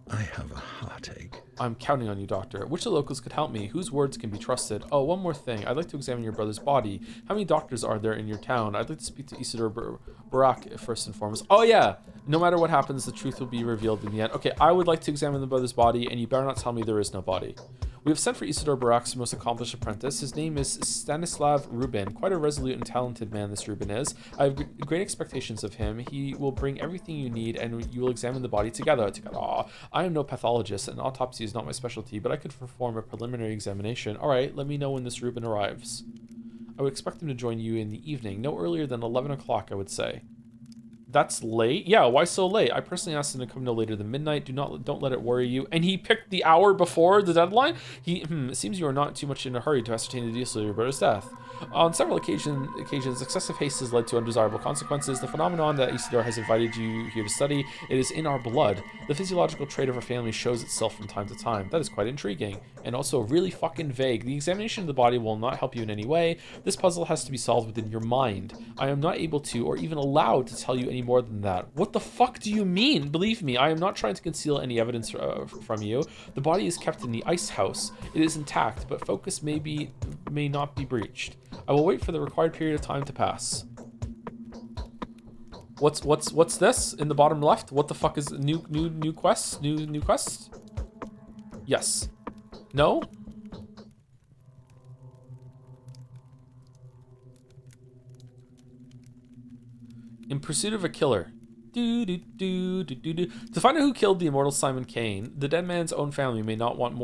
B: I have a heartache.
A: I'm counting on you, Doctor. Which of the locals could help me? Whose words can be trusted? Oh, one more thing. I'd like to examine your brother's body. How many doctors are there in your town? I'd like to speak to Isidore Barak first and foremost. Oh, yeah. No matter what happens, the truth will be revealed in the end. Okay, I would like to examine the brother's body, and you better not tell me there is no body. We have sent for Isidore Barak's most accomplished apprentice. His name is Stanislav Rubin. Quite a resolute and talented man, this Rubin is. I have great expectations of him. He will bring everything you need, and you will examine the body together. Aw, I am no pathologist, and autopsy is not my specialty, but I could perform a preliminary examination. All right, let me know when this Rubin arrives. I would expect him to join you in the evening, no earlier than 11 o'clock, I would say. That's late? Yeah, why so late? I personally asked him to come no later than midnight. Don't let it worry you. And he picked the hour before the deadline? It seems you are not too much in a hurry to ascertain the details of your brother's death. On several occasions, excessive haste has led to undesirable consequences. The phenomenon that Isidore has invited you here to study, it is in our blood. The physiological trait of our family shows itself from time to time. That is quite intriguing, and also really fucking vague. The examination of the body will not help you in any way. This puzzle has to be solved within your mind. I am not able to, or even allowed to tell you any more than that. What the fuck do you mean? Believe me, I am not trying to conceal any evidence from you. The body is kept in the ice house. It is intact, but focus may not be breached. I will wait for the required period of time to pass. What's this in the bottom left? What the fuck is new quest? New quest? Yes. No? In pursuit of a killer. To find out who killed the immortal Simon Kane, the dead man's own family may not want it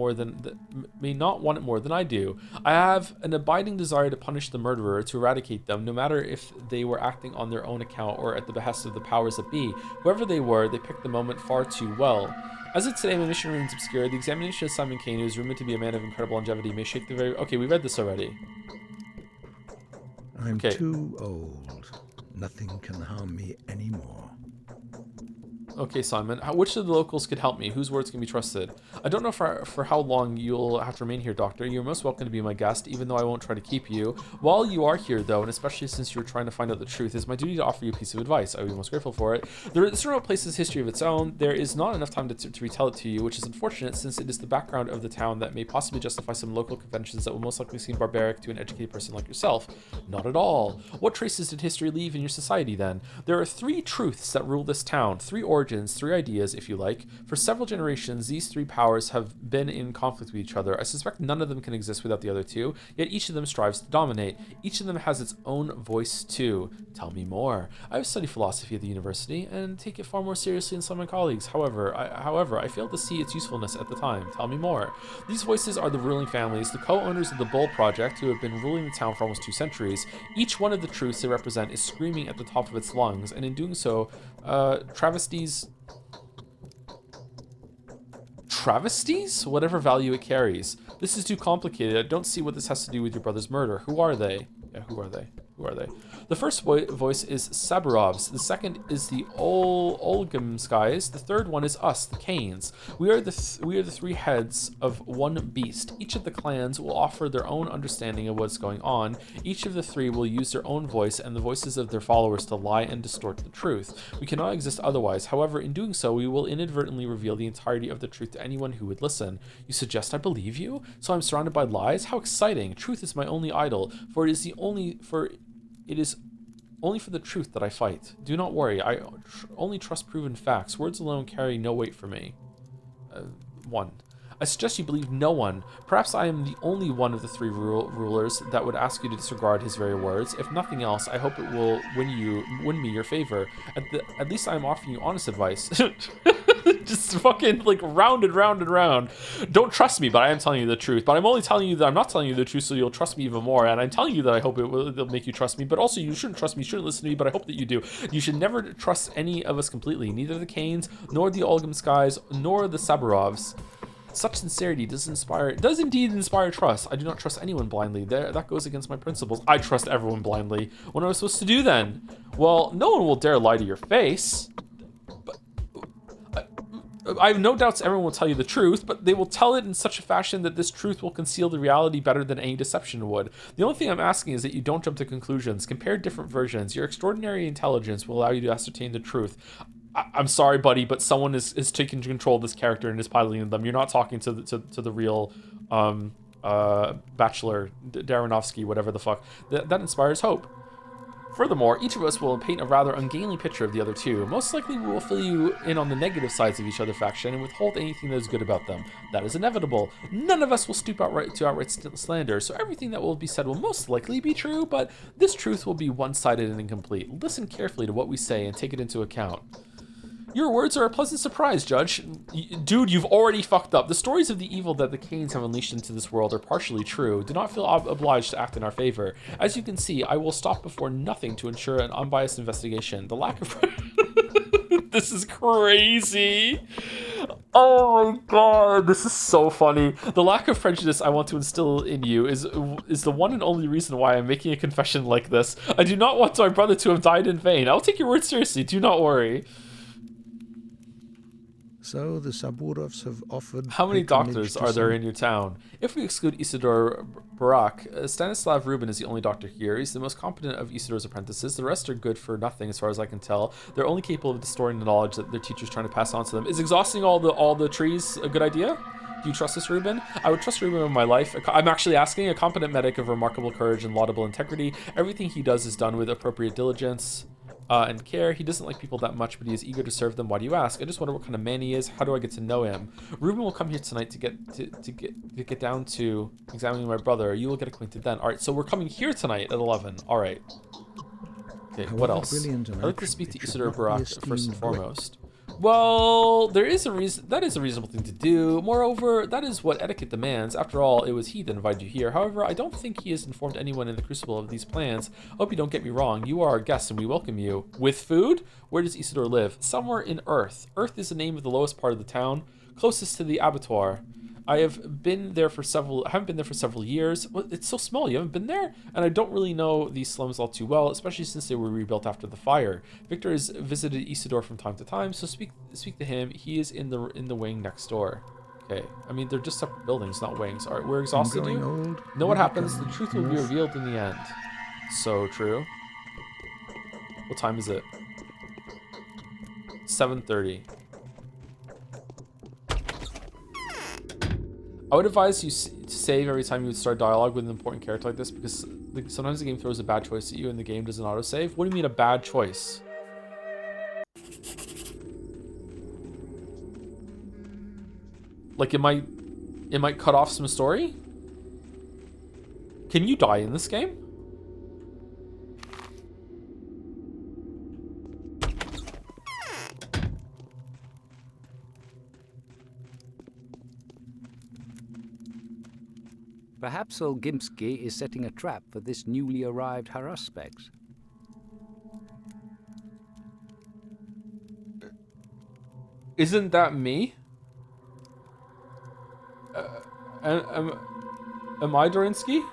A: more than I do. I have an abiding desire to punish the murderer, to eradicate them, no matter if they were acting on their own account or at the behest of the powers that be. Whoever they were, they picked the moment far too well. As of today, my mission remains obscure. The examination of Simon Kane, who is rumored to be a man of incredible longevity, may shake the very... Okay, we read this already.
B: I'm too old. Nothing can harm me anymore.
A: Okay, Simon, which of the locals could help me? Whose words can be trusted? I don't know for how long you'll have to remain here, Doctor. You're most welcome to be my guest, even though I won't try to keep you. While you are here, though, and especially since you're trying to find out the truth, it is my duty to offer you a piece of advice. I would be most grateful for it. This remote place has history of its own. There is not enough time to retell it to you, which is unfortunate, since it is the background of the town that may possibly justify some local conventions that will most likely seem barbaric to an educated person like yourself. Not at all. What traces did history leave in your society, then? There are 3 truths that rule this town, 3 origins, 3 ideas, if you like. For several generations, these 3 powers have been in conflict with each other. I suspect none of them can exist without the other 2, yet each of them strives to dominate. Each of them has its own voice, too. Tell me more. I have studied philosophy at the university, and take it far more seriously than some of my colleagues. However, I failed to see its usefulness at the time. Tell me more. These voices are the ruling families, the co-owners of the Bull Project, who have been ruling the town for almost 2 centuries. Each one of the truths they represent is screaming at the top of its lungs, and in doing so, travesties, whatever value it carries. This is too complicated. I don't see what this has to do with your brother's murder. Who are they? Yeah, who are they? Who are they? The first voice is Saburov's. The second is the Olgimskys. The third one is us, the Canes. We are the three heads of one beast. Each of the clans will offer their own understanding of what's going on. Each of the three will use their own voice and the voices of their followers to lie and distort the truth. We cannot exist otherwise. However, in doing so, we will inadvertently reveal the entirety of the truth to anyone who would listen. You suggest I believe you? So I'm surrounded by lies? How exciting! Truth is my only idol, for it is only for the truth that I fight. Do not worry, I only trust proven facts. Words alone carry no weight for me. 1. I suggest you believe no one. Perhaps I am the only one of the three rulers that would ask you to disregard his very words. If nothing else, I hope it will win me your favor. At least I am offering you honest advice. Just fucking like round and round and round. Don't trust me, but I am telling you the truth. But I'm only telling you that I'm not telling you the truth, so you'll trust me even more. And I'm telling you that I hope it'll make you trust me. But also, you shouldn't trust me, you shouldn't listen to me. But I hope that you do. You should never trust any of us completely. Neither the Canes, nor the Olgimskys, nor the Saburovs. Such sincerity does indeed inspire trust. I do not trust anyone blindly. That goes against my principles. I trust everyone blindly. What am I supposed to do then? Well, no one will dare lie to your face. But I have no doubts everyone will tell you the truth, but they will tell it in such a fashion that this truth will conceal the reality better than any deception would. The only thing I'm asking is that you don't jump to conclusions. Compare different versions. Your extraordinary intelligence will allow you to ascertain the truth. I'm sorry, buddy, but someone is taking control of this character and is piloting them. You're not talking to the real Bachelor Darrenovsky, whatever the fuck. That inspires hope. Furthermore, each of us will paint a rather ungainly picture of the other two. Most likely, we will fill you in on the negative sides of each other faction and withhold anything that is good about them. That is inevitable. None of us will stoop to outright slander, so everything that will be said will most likely be true, but this truth will be one-sided and incomplete. Listen carefully to what we say and take it into account. Your words are a pleasant surprise, Judge. Dude, you've already fucked up. The stories of the evil that the Canes have unleashed into this world are partially true. Do not feel obliged to act in our favor. As you can see, I will stop before nothing to ensure an unbiased investigation. The lack of... This is crazy. Oh my god, this is so funny. The lack of prejudice I want to instill in you is the one and only reason why I'm making a confession like this. I do not want my brother to have died in vain. I'll take your word seriously. Do not worry.
B: So the Saburovs have offered...
A: How many doctors are there in your town? If we exclude Isidore Barak, Stanislav Rubin is the only doctor here. He's the most competent of Isidore's apprentices. The rest are good for nothing as far as I can tell. They're only capable of distorting the knowledge that their teacher's trying to pass on to them. Is exhausting all the trees a good idea? Do you trust this Rubin? I would trust Rubin with my life. I'm actually asking. A competent medic of remarkable courage and laudable integrity. Everything he does is done with appropriate diligence and care. He doesn't like people that much, but he is eager to serve them. Why do you ask? I just wonder what kind of man he is. How do I get to know him? Reuben will come here tonight to get down to examining my brother. You will get acquainted then. All right, so we're coming here tonight at 11. All right. Okay, what else? I'd like to speak to Isidore Barak first and foremost. Well, there is a reason. That is a reasonable thing to do. Moreover, that is what etiquette demands. After all, it was he that invited you here. However, I don't think he has informed anyone in the Crucible of these plans. I hope you don't get me wrong. You are our guest, and we welcome you. With food? Where does Isidore live? Somewhere in Earth. Earth is the name of the lowest part of the town, closest to the abattoir. I haven't been there for several years. Well, it's so small. You haven't been there? And I don't really know these slums all too well, especially since they were rebuilt after the fire. Victor has visited Isidore from time to time, so speak to him. He is in the wing next door. Okay. I mean, they're just separate buildings, not wings. All right, we're exhausted. Know what happens? The truth will be revealed in the end. So true. What time is it? 7:30. I would advise you to save every time you would start dialogue with an important character like this, because sometimes the game throws a bad choice at you and the game doesn't autosave. What do you mean a bad choice? Like it might cut off some story? Can you die in this game?
G: Perhaps Olgimsky is setting a trap for this newly arrived Haruspecs.
A: Isn't that me? Am I Dorinsky?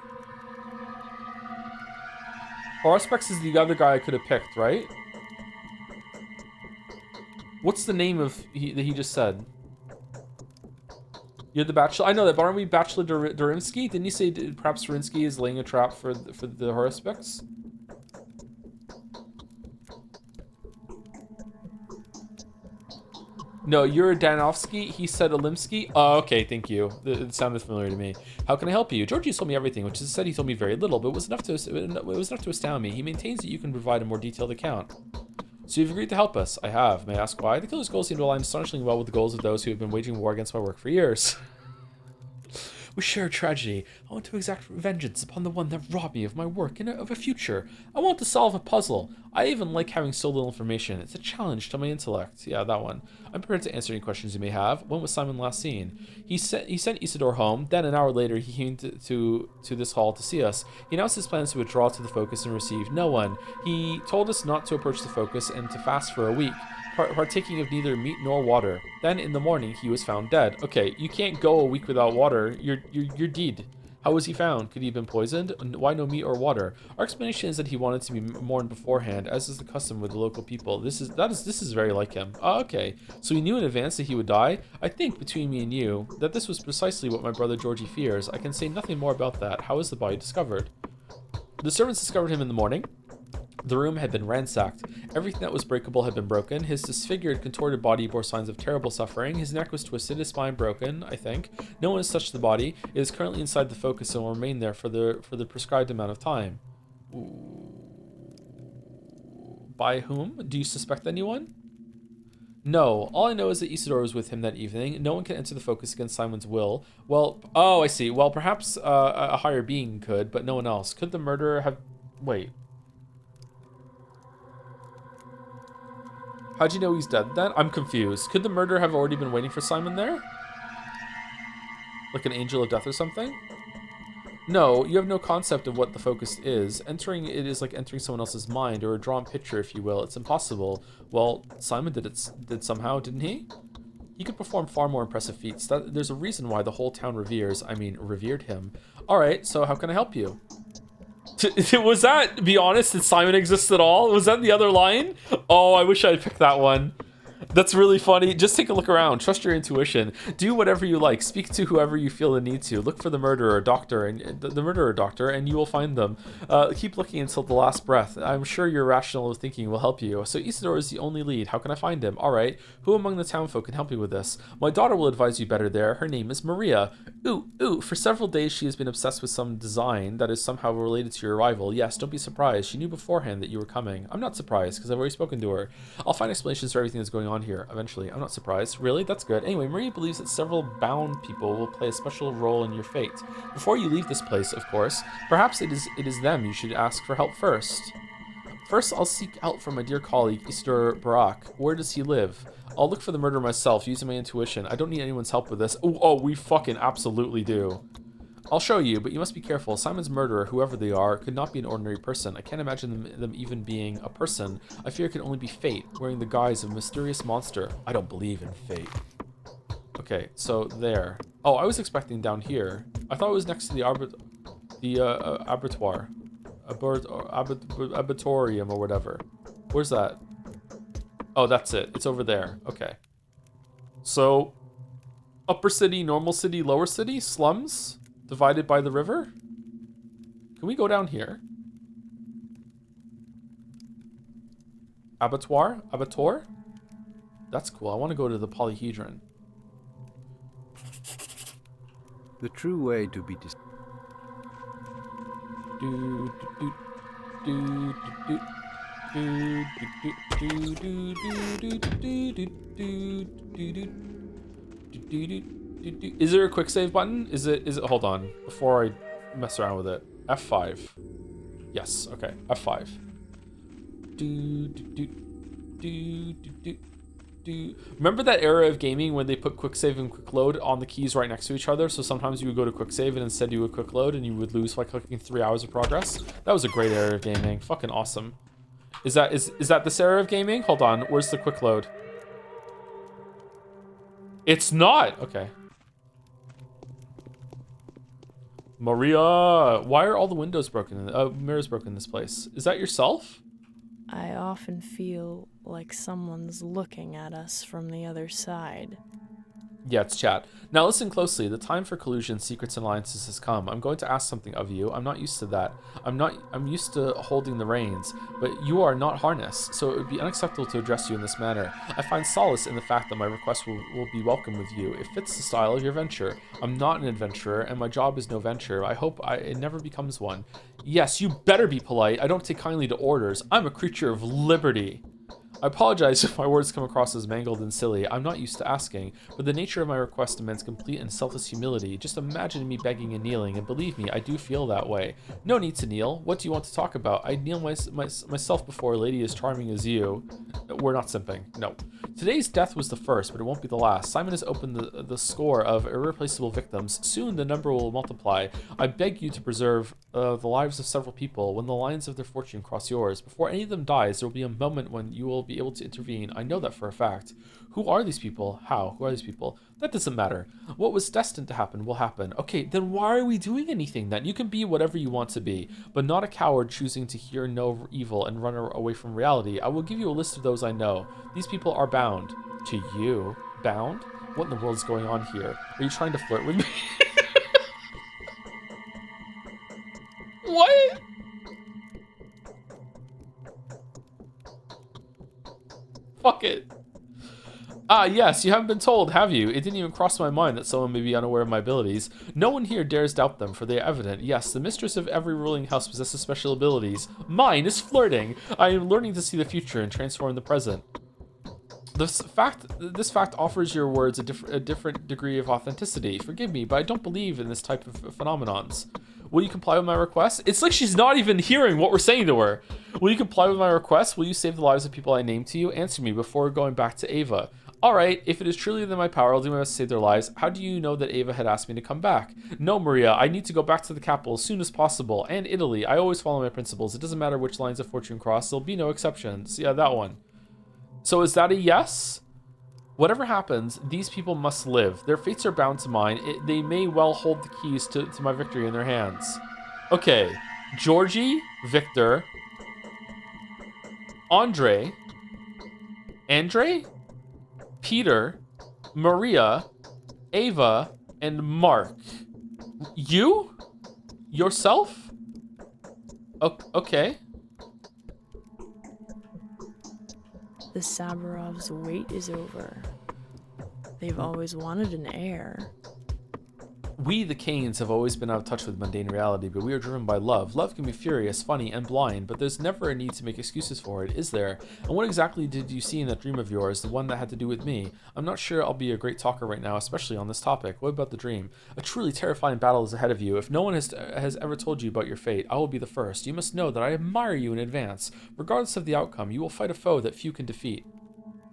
A: Horospex is the other guy I could have picked, right? What's the name of that he just said? You're the Bachelor. I know that, but aren't we Bachelor Durinsky? Didn't you say perhaps Durinsky is laying a trap for the Horospex? No, you're Danovsky. He said Olimsky. Oh, okay, thank you. It sounded familiar to me. How can I help you? Georgie told me everything, which is said he told me very little, but it was enough to astound me. He maintains that you can provide a more detailed account. So you've agreed to help us. I have. May I ask why? The killer's goals seem to align astonishingly well with the goals of those who have been waging war against my work for years. We share a tragedy. I want to exact vengeance upon the one that robbed me of my work and of a future. I want to solve a puzzle. I even like having so little information. It's a challenge to my intellect. Yeah, that one. I'm prepared to answer any questions you may have. When was Simon last seen? He sent Isidore home. Then an hour later, he came to this hall to see us. He announced his plans to withdraw to the focus and receive no one. He told us not to approach the focus and to fast for a week, partaking of neither meat nor water. Then in the morning, he was found dead. Okay, you can't go a week without water. You're dead. How was he found? Could he have been poisoned? Why no meat or water? Our explanation is that he wanted to be mourned beforehand, as is the custom with the local people. This is very like him. Oh, okay. So he knew in advance that he would die? I think, between me and you, that this was precisely what my brother Georgie fears. I can say nothing more about that. How was the body discovered? The servants discovered him in the morning. The room had been ransacked. Everything that was breakable had been broken. His disfigured, contorted body bore signs of terrible suffering. His neck was twisted, his spine broken, I think. No one has touched the body. It is currently inside the focus and will remain there for the prescribed amount of time. By whom? Do you suspect anyone? No. All I know is that Isidore was with him that evening. No one can enter the focus against Simon's will. Well, oh, I see. Well, perhaps a higher being could, but no one else. Could the murderer have... Wait. How'd you know he's dead then? I'm confused. Could the murderer have already been waiting for Simon there? Like an angel of death or something? No, you have no concept of what the focus is. Entering it is like entering someone else's mind, or a drawn picture, if you will. It's impossible. Well, Simon did somehow, didn't he? He could perform far more impressive feats. There's a reason why the whole town revered him. Alright, so how can I help you? Was that, be honest, did Simon exist at all? Was that the other line? Oh, I wish I had picked that one. That's really funny. Just take a look around. Trust your intuition. Do whatever you like. Speak to whoever you feel the need to. Look for the murderer, doctor, and the murderer, doctor, and you will find them. Keep looking until the last breath. I'm sure your rational thinking will help you. So Isidore is the only lead. How can I find him? All right. Who among the townfolk can help me with this? My daughter will advise you better there. Her name is Maria. Ooh. For several days she has been obsessed with some design that is somehow related to your arrival. Yes, don't be surprised. She knew beforehand that you were coming. I'm not surprised because I've already spoken to her. I'll find explanations for everything that's going on here eventually. I'm not surprised. Really? That's good. Anyway, Maria believes that several bound people will play a special role in your fate. Before you leave this place, of course, perhaps it is them you should ask for help first. First, I'll seek help from my dear colleague, Isidore Barak. Where does he live? I'll look for the murderer myself, using my intuition. I don't need anyone's help with this. Oh, we fucking absolutely do. I'll show you, but you must be careful. Simon's murderer, whoever they are, could not be an ordinary person. I can't imagine them even being a person. I fear it could only be fate, wearing the guise of a mysterious monster. I don't believe in fate. Okay, so there. Oh, I was expecting down here. I thought it was next to the abattoir. Abattorium or whatever. Where's that? Oh, that's it. It's over there. Okay. So, upper city, normal city, lower city, slums? Divided by the river? Can we go down here? Abattoir? Abattoir? That's cool. I want to go to the polyhedron.
G: The true way to be
A: Is there a quick save button? Is it hold on before I mess around with it. F5. Yes, okay. F5. Remember that era of gaming when they put quick save and quick load on the keys right next to each other? So sometimes you would go to quick save and instead do a quick load and you would lose by clicking 3 hours of progress. That was a great era of gaming. Fucking awesome. Is that this era of gaming? Hold on. Where's the quick load? It's not. Okay. Maria, why are all the windows broken? Mirrors broken in this place? Is that yourself?
F: I often feel like someone's looking at us from the other side.
A: Yeah, it's chat. Now listen closely. The time for collusion, secrets, and alliances has come. I'm going to ask something of you. I'm not used to that. I'm used to holding the reins, but you are not harnessed, so it would be unacceptable to address you in this manner. I find solace in the fact that my request will be welcome with you. It fits the style of your venture. I'm not an adventurer, and my job is no venture. I hope it never becomes one. Yes, you better be polite. I don't take kindly to orders. I'm a creature of liberty. I apologize if my words come across as mangled and silly. I'm not used to asking, but the nature of my request demands complete and selfless humility. Just imagine me begging and kneeling, and believe me, I do feel that way. No need to kneel. What do you want to talk about? I kneel myself before a lady as charming as you. We're not simping. No. Today's death was the first, but it won't be the last. Simon has opened the score of irreplaceable victims. Soon the number will multiply. I beg you to preserve the lives of several people when the lines of their fortune cross yours. Before any of them dies, there will be a moment when you will be able to intervene. I know that for a fact. Who are these people? How? Who are these people? That doesn't matter. What was destined to happen will happen. Okay, then why are we doing anything then? You can be whatever you want to be, but not a coward choosing to hear no evil and run away from reality. I will give you a list of those I know. These people are bound. To you? Bound? What in the world is going on here? Are you trying to flirt with me? What? Fuck it. Ah, yes, you haven't been told, have you? It didn't even cross my mind that someone may be unaware of my abilities. No one here dares doubt them, for they are evident. Yes, the mistress of every ruling house possesses special abilities. Mine is flirting. I am learning to see the future and transform the present. This fact offers your words a different degree of authenticity. Forgive me, but I don't believe in this type of phenomenons. Will you comply with my request? It's like she's not even hearing what we're saying to her. Will you comply with my request? Will you save the lives of people I named to you? Answer me before going back to Ava. All right, if it is truly within my power, I'll do my best to save their lives. How do you know that Ava had asked me to come back? No, Maria, I need to go back to the capital as soon as possible. And Italy. I always follow my principles. It doesn't matter which lines of fortune cross. There'll be no exceptions. Yeah, that one. So is that a yes? Whatever happens, these people must live. Their fates are bound to mine. They may well hold the keys to my victory in their hands. Okay. Georgie, Victor, Andre, Peter, Maria, Ava, and Mark. You? Yourself? Okay.
F: The Saburovs' wait is over. They've always wanted an heir.
A: We, the Canes, have always been out of touch with mundane reality, but we are driven by love. Love can be furious, funny, and blind, but there's never a need to make excuses for it, is there? And what exactly did you see in that dream of yours, the one that had to do with me? I'm not sure I'll be a great talker right now, especially on this topic. What about the dream? A truly terrifying battle is ahead of you. If no one has ever told you about your fate, I will be the first. You must know that I admire you in advance. Regardless of the outcome, you will fight a foe that few can defeat.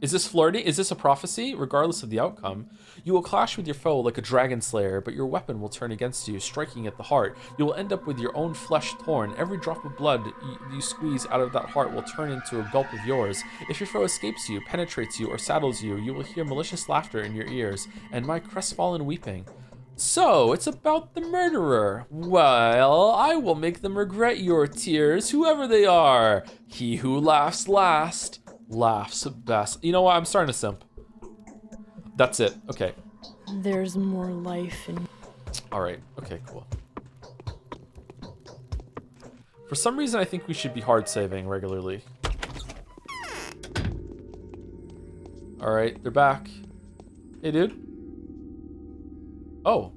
A: Is this flirting? Is this a prophecy? Regardless of the outcome, you will clash with your foe like a dragon slayer, but your weapon will turn against you, striking at the heart. You will end up with your own flesh torn. Every drop of blood you squeeze out of that heart will turn into a gulp of yours. If your foe escapes you, penetrates you, or saddles you, you will hear malicious laughter in your ears, and my crestfallen weeping. So, it's about the murderer. Well, I will make them regret your tears, whoever they are. He who laughs last laughs best. You know what? I'm starting to simp. That's it. Okay.
F: There's more life in...
A: Alright. Okay, cool. For some reason, I think we should be hard saving regularly. Alright, they're back. Hey, dude. Oh.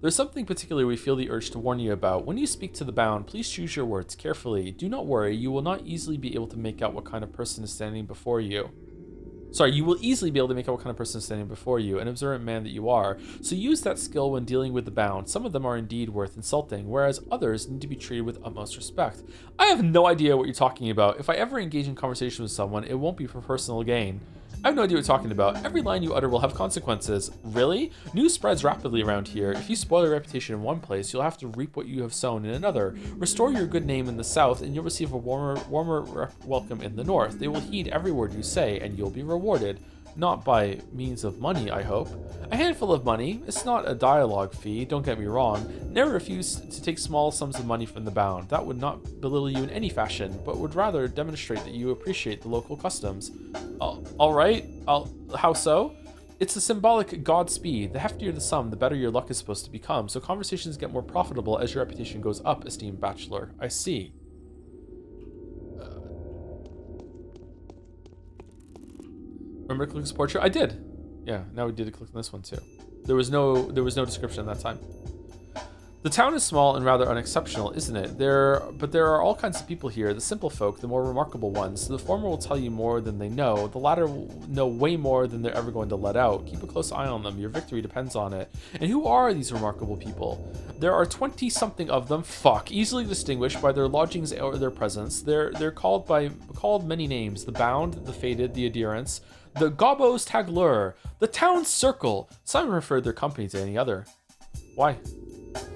A: There's something particular we feel the urge to warn you about. When you speak to the bound, please choose your words carefully. Do not worry, you will not easily be able to make out what kind of person is standing before you. You will easily be able to make out what kind of person is standing before you, an observant man that you are. So use that skill when dealing with the bound. Some of them are indeed worth insulting, whereas others need to be treated with utmost respect. I have no idea what you're talking about. If I ever engage in conversation with someone, it won't be for personal gain. I have no idea what you're talking about. Every line you utter will have consequences. Really? News spreads rapidly around here. If you spoil your reputation in one place, you'll have to reap what you have sown in another. Restore your good name in the south, and you'll receive a warmer welcome in the north. They will heed every word you say, and you'll be rewarded. Not by means of money, I hope. A handful of money. It's not a dialogue fee, don't get me wrong. Never refuse to take small sums of money from the bound. That would not belittle you in any fashion, but would rather demonstrate that you appreciate the local customs. Alright, how so? It's a symbolic Godspeed. The heftier the sum, the better your luck is supposed to become, so conversations get more profitable as your reputation goes up, esteemed bachelor. I see. Remember to click this portrait? I did. Yeah, now we did click on this one too. There was no description that time. The town is small and rather unexceptional, isn't it? But there are all kinds of people here, the simple folk, the more remarkable ones. The former will tell you more than they know. The latter will know way more than they're ever going to let out. Keep a close eye on them. Your victory depends on it. And who are these remarkable people? There are 20-something of them. Easily distinguished by their lodgings or their presence. They're called many names. The bound, the fated, the adherents, the gobos taglur, the town circle. Some referred their company to any other. Why?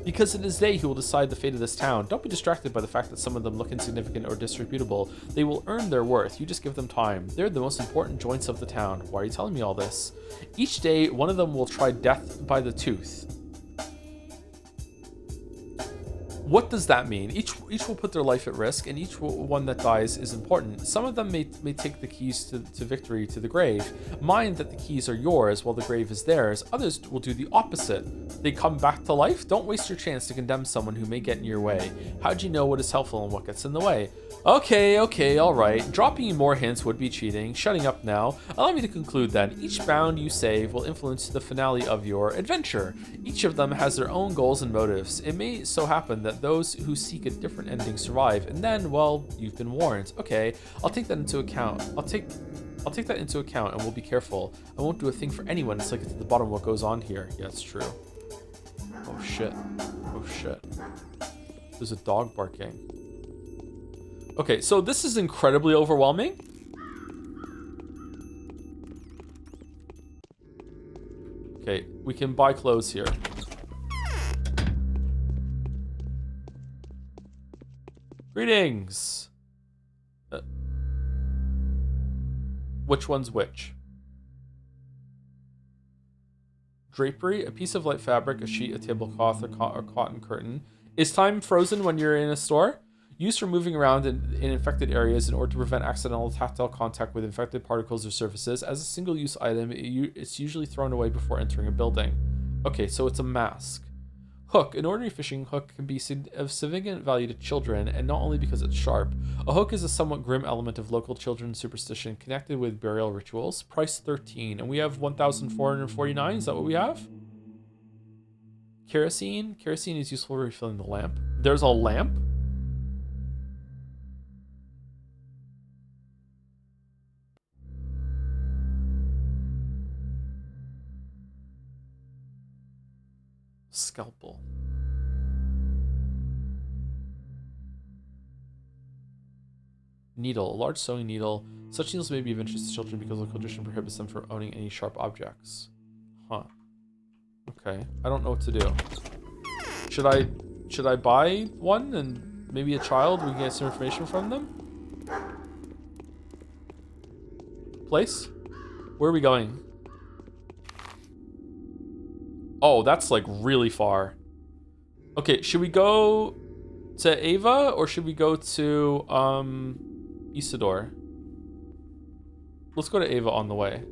A: Because it is they who will decide the fate of this town. Don't be distracted by the fact that some of them look insignificant or disreputable. They will earn their worth. You just give them time. They're the most important joints of the town. Why are you telling me all this? Each day, one of them will try death by the tooth. What does that mean? Each will put their life at risk, and each one that dies is important. Some of them may take the keys to victory to the grave. Mind that the keys are yours while the grave is theirs. Others will do the opposite. They come back to life? Don't waste your chance to condemn someone who may get in your way. How'd you know what is helpful and what gets in the way? Okay, alright. Dropping you more hints would be cheating. Shutting up now. Allow me to conclude then. Each bound you save will influence the finale of your adventure. Each of them has their own goals and motives. It may so happen that those who seek a different ending survive, and then, well, you've been warned. Okay, I'll take that into account. I'll take that into account, and we'll be careful. I won't do a thing for anyone until I get to the bottom of what goes on here. Yeah, it's true. Oh shit. There's a dog barking. Okay, so this is incredibly overwhelming. Okay, we can buy clothes here. Greetings. Which one's which? Drapery, a piece of light fabric, a sheet, a tablecloth, or cotton curtain. Is time frozen when you're in a store? Used for moving around in infected areas in order to prevent accidental tactile contact with infected particles or surfaces. As a single-use item, it's usually thrown away before entering a building. Okay, so it's a mask. Hook. An ordinary fishing hook can be of significant value to children, and not only because it's sharp. A hook is a somewhat grim element of local children's superstition connected with burial rituals. Price 13, and we have 1,449. Is that what we have? Kerosene. Kerosene is useful for refilling the lamp. There's a lamp? Scalpel. Needle. A large sewing needle. Such needles may be of interest to children because local tradition prohibits them from owning any sharp objects. Huh. Okay. I don't know what to do. Should I buy one and maybe a child? We can get some information from them? Place? Where are we going? Oh, that's like really far. Okay, should we go to Ava or should we go to Isidore? Let's go to Ava on the way.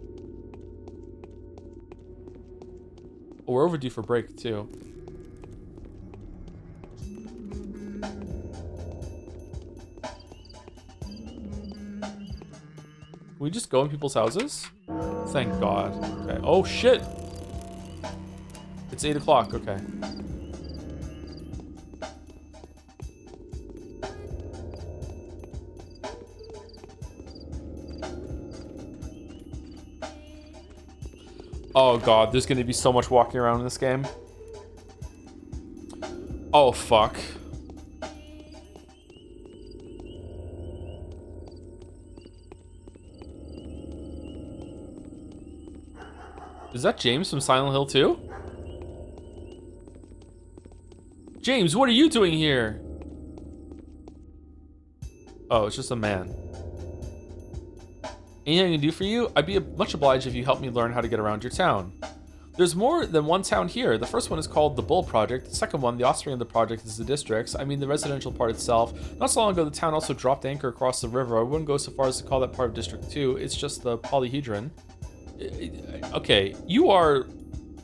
A: Oh, we're overdue for break too. Can we just go in people's houses? Thank God. Okay. Oh shit. It's 8 o'clock, okay. Oh God, there's gonna be so much walking around in this game. Oh fuck. Is that James from Silent Hill 2? James, what are you doing here? Oh, it's just a man. Anything I can do for you? I'd be much obliged if you helped me learn how to get around your town. There's more than one town here. The first one is called the Bull Project. The second one, the offspring of the project, is the districts. I mean the residential part itself. Not so long ago, the town also dropped anchor across the river. I wouldn't go so far as to call that part of District 2. It's just the polyhedron. Okay, you are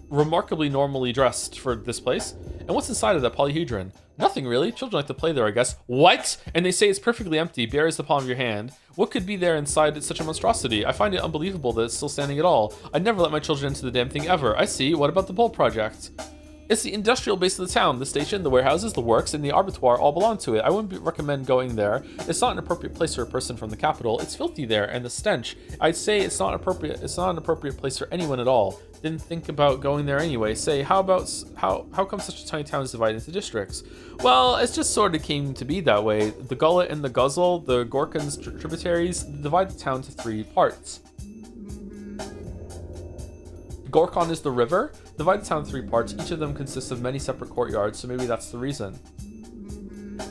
A: remarkably normally dressed for this place. And what's inside of that polyhedron? Nothing really. Children like to play there, I guess. What? And they say it's perfectly empty, bare as the palm of your hand. What could be there inside such a monstrosity? I find it unbelievable that it's still standing at all. I'd never let my children into the damn thing ever. I see. What about the Bull Project? It's the industrial base of the town. The station, the warehouses, the works, and the abattoir all belong to it. I wouldn't recommend going there. It's not an appropriate place for a person from the capital. It's filthy there, and the stench. I'd say it's not appropriate. It's not an appropriate place for anyone at all. Didn't think about going there anyway. Say, how come such a tiny town is divided into districts? Well, it just sort of came to be that way. The Gullet and the Guzzle, the Gorkons tributaries, divide the town to 3 parts. Gorkon is the river. Divide the town into 3 parts. Each of them consists of many separate courtyards, so maybe that's the reason.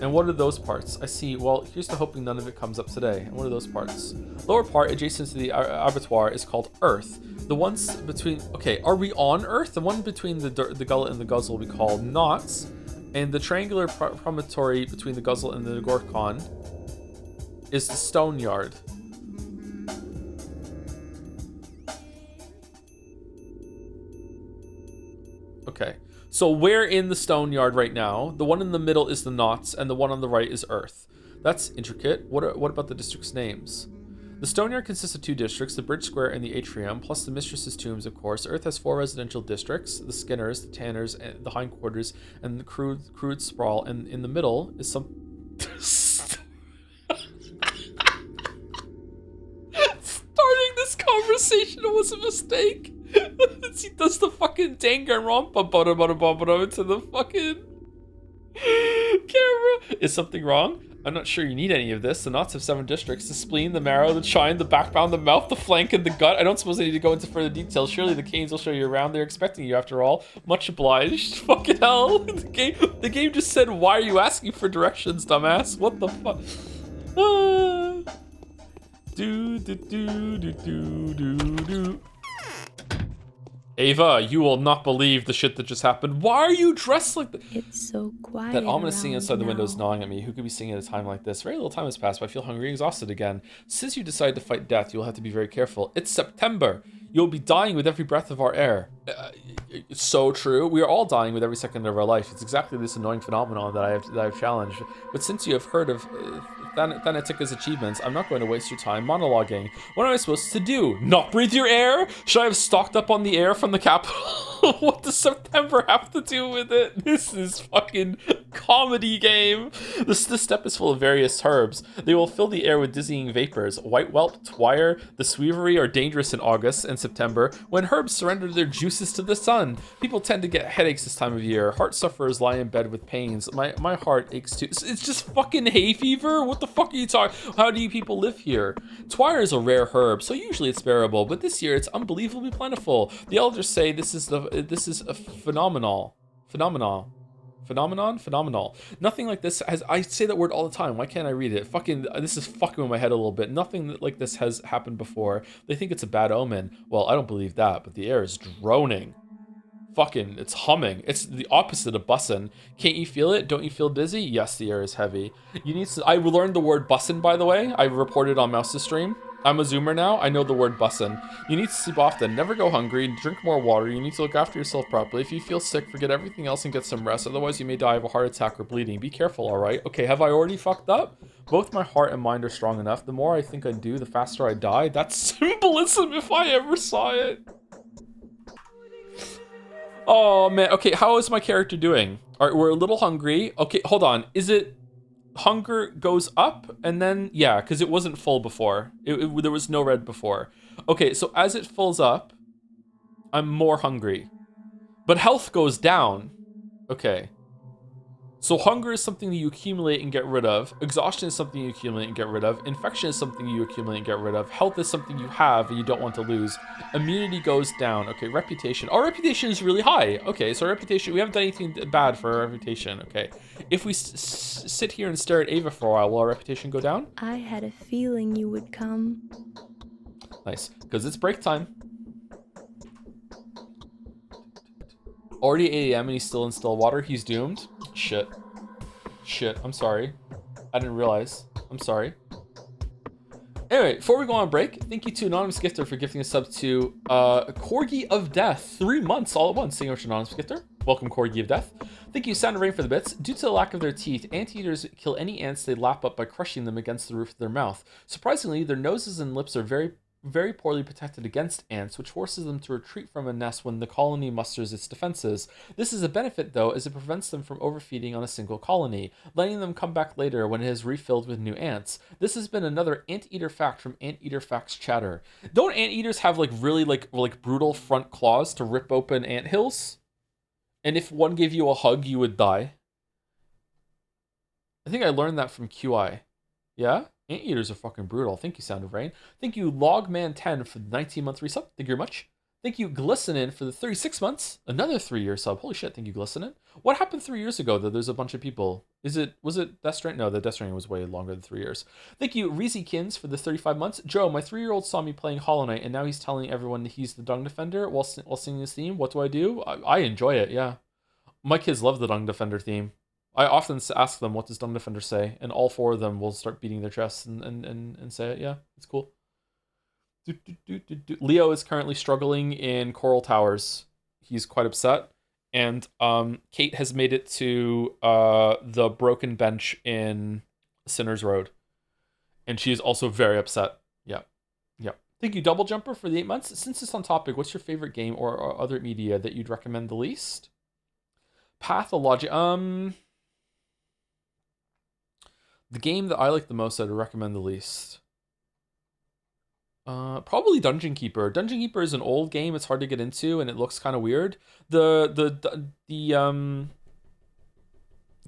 A: And what are those parts? I see. Well, here's to hoping none of it comes up today. And what are those parts? Lower part, adjacent to the abattoir, is called Earth. The ones between... Okay, are we on Earth? The one between the Gullet and the Guzzle we call Knots. And the triangular promontory between the Guzzle and the Gorkon is the Stone Yard. Okay, so we're in the Stone Yard right now. The one in the middle is the Knots, and the one on the right is Earth. That's intricate. What about the districts' names? The Stone Yard consists of 2 districts, the Bridge Square and the Atrium, plus the Mistress's Tombs, of course. Earth has 4 residential districts, the Skinners, the Tanners, and the Hindquarters, and the crude sprawl, and in the middle is some... Starting this conversation was a mistake. He does the fucking Danganronpa into the fucking camera. Is something wrong? I'm not sure you need any of this. The knots have 7 districts: the spleen, the marrow, the chine, the backbone, the mouth, the flank, and the gut. I don't suppose I need to go into further details. Surely the canes will show you around. They're expecting you after all. Much obliged. Fucking hell. The game just said, why are you asking for directions, dumbass? What the fuck? Do. Ava, you will not believe the shit that just happened. Why are you dressed like that?
F: It's so quiet.
A: That ominous thing inside the window is
F: now.
A: gnawing at me. Who could be singing at a time like this? Very little time has passed, but I feel hungry and exhausted again. Since you decided to fight death, you'll have to be very careful. It's September. You'll be dying with every breath of our air. It's so true. We are all dying with every second of our life. It's exactly this annoying phenomenon that I've challenged. But since you have heard of Thanatika's achievements, I'm not going to waste your time monologuing. What am I supposed to do? Not breathe your air? Should I have stocked up on the air from the capital? What does September have to do with it? This is fucking comedy game. This step is full of various herbs. They will fill the air with dizzying vapors. White whelp, twire, the sweevery are dangerous in August and September when herbs surrender their juices to the sun. People tend to get headaches this time of year. Heart sufferers lie in bed with pains. My heart aches too. It's just fucking hay fever? What the fuck are you talking? How do you people live here? Twire is a rare herb, so usually it's bearable, but this year it's unbelievably plentiful. The elders say this is a phenomenal. Nothing like this has... I say that word all the time. Why can't I read it? This is fucking with my head a little bit. Nothing like this has happened before. They think it's a bad omen. Well, I don't believe that, but the air is droning. Fucking, it's humming. It's the opposite of bussin'. Can't you feel it? Don't you feel dizzy? Yes, the air is heavy. You need to... I learned the word bussin', by the way. I reported on Mouse's stream. I'm a zoomer now. I know the word bussin'. You need to sleep often. Never go hungry. Drink more water. You need to look after yourself properly. If you feel sick, forget everything else and get some rest. Otherwise, you may die of a heart attack or bleeding. Be careful, all right? Okay, have I already fucked up? Both my heart and mind are strong enough. The more I think I do, the faster I die. That's symbolism if I ever saw it. Oh, man. Okay, how is my character doing? All right, we're a little hungry. Okay, hold on. Is it... Hunger goes up and then yeah, because it wasn't full before. There was no red before. Okay, so as it fills up, I'm more hungry, but health goes down. Okay, so hunger is something that you accumulate and get rid of. Exhaustion is something you accumulate and get rid of. Infection is something you accumulate and get rid of. Health is something you have and you don't want to lose. Immunity goes down. Okay, reputation. Our reputation is really high. Okay, so reputation, we haven't done anything bad for our reputation. Okay, if we sit here and stare at Ava for a while, will our reputation go down?
F: I had a feeling you would come.
A: Nice, because it's break time. Already 8 a.m. and he's still in Stillwater. He's doomed. Shit. Shit, I'm sorry. I didn't realize. I'm sorry. Anyway, before we go on break, thank you to Anonymous Gifter for gifting a sub to Corgi of Death. 3 months all at once. Thank you much, Anonymous Gifter. Welcome, Corgi of Death. Thank you, Sound of Rain, for the bits. Due to the lack of their teeth, anteaters kill any ants they lap up by crushing them against the roof of their mouth. Surprisingly, their noses and lips are very poorly protected against ants, which forces them to retreat from a nest when the colony musters its defenses. This is a benefit, though, as it prevents them from overfeeding on a single colony, letting them come back later when it is refilled with new ants. This has been another anteater fact from Anteater Facts Chatter. Don't anteaters have like really like brutal front claws to rip open anthills? And if one gave you a hug, you would die? I think I learned that from QI. Yeah? Anteaters are fucking brutal. Thank you, Sound of Rain. Thank you, Logman10 for the 19-month resub. Thank you very much. Thank you, Glistenin, for the 36 months. Another 3-year sub. Holy shit, thank you, Glistenin. What happened 3 years ago that there's a bunch of people? Was it Death Stranding? No, the Death Stranding was way longer than 3 years. Thank you, Reezykins, for the 35 months. Joe, my 3-year-old saw me playing Hollow Knight, and now he's telling everyone that he's the Dung Defender while singing his theme. What do? I enjoy it, yeah. My kids love the Dung Defender theme. I often ask them, what does Dung Defender say? And all 4 of them will start beating their chests and say it. Yeah, it's cool. Leo is currently struggling in Coral Towers. He's quite upset. And Kate has made it to the broken bench in Sinner's Road. And she is also very upset. Yeah. Yeah. Thank you, Double Jumper, for the 8 months. Since it's on topic, what's your favorite game or other media that you'd recommend the least? Pathologic. The game that I like the most, I'd recommend the least. Probably Dungeon Keeper. Dungeon Keeper is an old game. It's hard to get into, and it looks kind of weird. The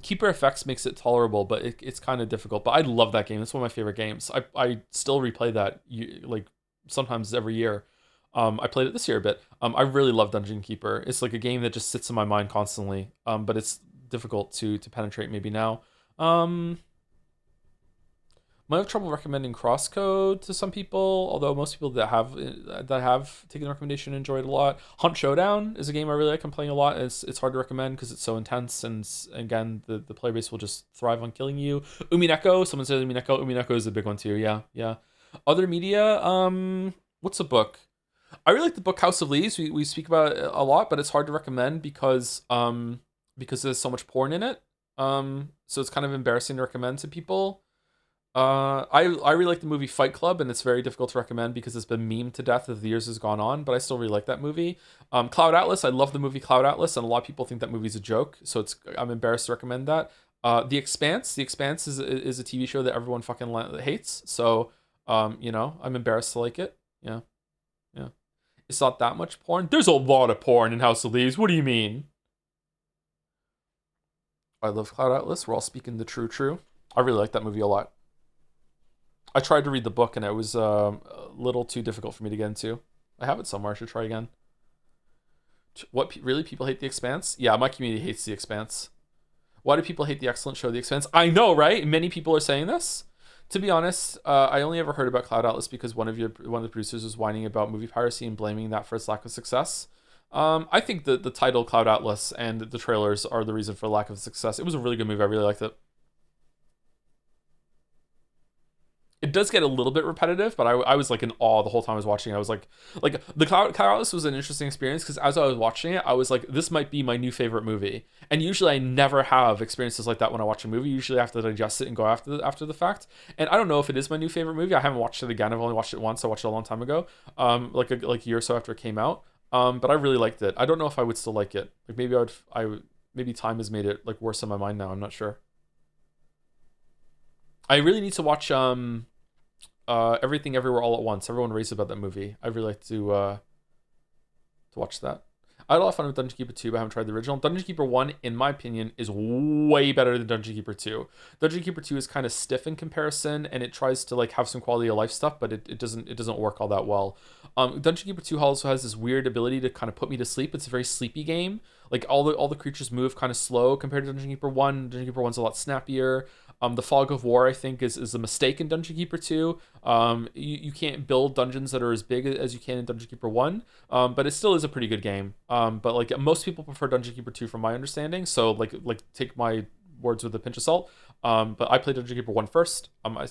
A: Keeper effects makes it tolerable, but it's kind of difficult. But I love that game. It's one of my favorite games. I still replay that like sometimes every year. I played it this year a bit. I really love Dungeon Keeper. It's like a game that just sits in my mind constantly. But it's difficult to penetrate maybe now. Might have trouble recommending Crosscode to some people, although most people that have taken the recommendation enjoy it a lot. Hunt Showdown is a game I really like. I'm playing a lot. It's hard to recommend because it's so intense, and again, the player base will just thrive on killing you. Umineko, someone says Umineko. Umineko is a big one too. Yeah. Other media, what's a book? I really like the book House of Leaves. We speak about it a lot, but it's hard to recommend because there's so much porn in it. So it's kind of embarrassing to recommend to people. I really like the movie Fight Club, and it's very difficult to recommend because it's been memed to death as the years has gone on, but I still really like that movie. Cloud Atlas, I love the movie Cloud Atlas, and a lot of people think that movie's a joke, so I'm embarrassed to recommend that. The Expanse is a TV show that everyone fucking hates, so I'm embarrassed to like it. Yeah. It's not that much porn. There's a lot of porn in House of Leaves. What do you mean? I love Cloud Atlas. We're all speaking the true. I really like that movie a lot. I tried to read the book, and it was a little too difficult for me to get into. I have it somewhere. I should try again. What, really? People hate The Expanse? Yeah, my community hates The Expanse. Why do people hate the excellent show The Expanse? I know, right? Many people are saying this. To be honest, I only ever heard about Cloud Atlas because one of the producers was whining about movie piracy and blaming that for its lack of success. I think the title Cloud Atlas and the trailers are the reason for lack of success. It was a really good movie. I really liked it. It does get a little bit repetitive, but I was like in awe the whole time I was watching it. I was like the Cloud Atlas was an interesting experience because as I was watching it, I was like, this might be my new favorite movie. And usually I never have experiences like that when I watch a movie. Usually I have to digest it and go after the fact. And I don't know if it is my new favorite movie. I haven't watched it again. I've only watched it once. I watched it a long time ago, like a year or so after it came out. But I really liked it. I don't know if I would still like it. Like maybe time has made it like worse in my mind now. I'm not sure. I really need to watch Everything Everywhere All at Once. Everyone raves about that movie. I'd really like to watch that. I had a lot of fun with Dungeon Keeper 2, but I haven't tried the original. Dungeon Keeper 1, in my opinion, is way better than Dungeon Keeper 2. Dungeon Keeper 2 is kind of stiff in comparison, and it tries to like have some quality of life stuff, but it doesn't work all that well. Dungeon Keeper 2 also has this weird ability to kind of put me to sleep. It's a very sleepy game. Like all the creatures move kind of slow compared to Dungeon Keeper 1. Dungeon Keeper 1's a lot snappier. The Fog of War, I think, is a mistake in Dungeon Keeper 2. You can't build dungeons that are as big as you can in Dungeon Keeper 1, but it still is a pretty good game. But like most people prefer Dungeon Keeper 2 from my understanding, so like take my words with a pinch of salt. But I played Dungeon Keeper 1 first. I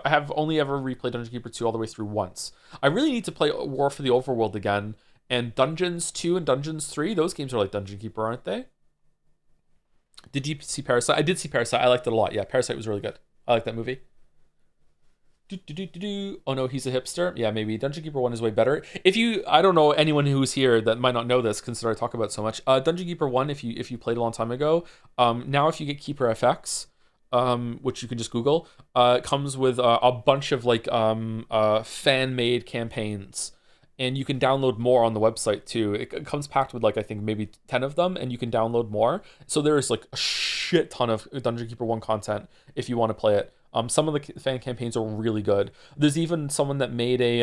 A: have only ever replayed Dungeon Keeper 2 all the way through once. I really need to play War for the Overworld again. And Dungeons 2 and Dungeons 3, those games are like Dungeon Keeper, aren't they? Did you see Parasite? I did see Parasite. I liked it a lot. Yeah, Parasite was really good. I like that movie. Oh no, he's a hipster. Yeah, maybe Dungeon Keeper 1 is way better. I don't know anyone who's here that might not know this, consider I talk about it so much. Dungeon Keeper 1, if you played a long time ago, now if you get Keeper FX, which you can just Google, it comes with a bunch of like fan-made campaigns. And you can download more on the website too. It comes packed with like I think maybe 10 of them, and you can download more. So there's like a shit ton of Dungeon Keeper 1 content if you want to play it. Some of the fan campaigns are really good. There's even someone that made a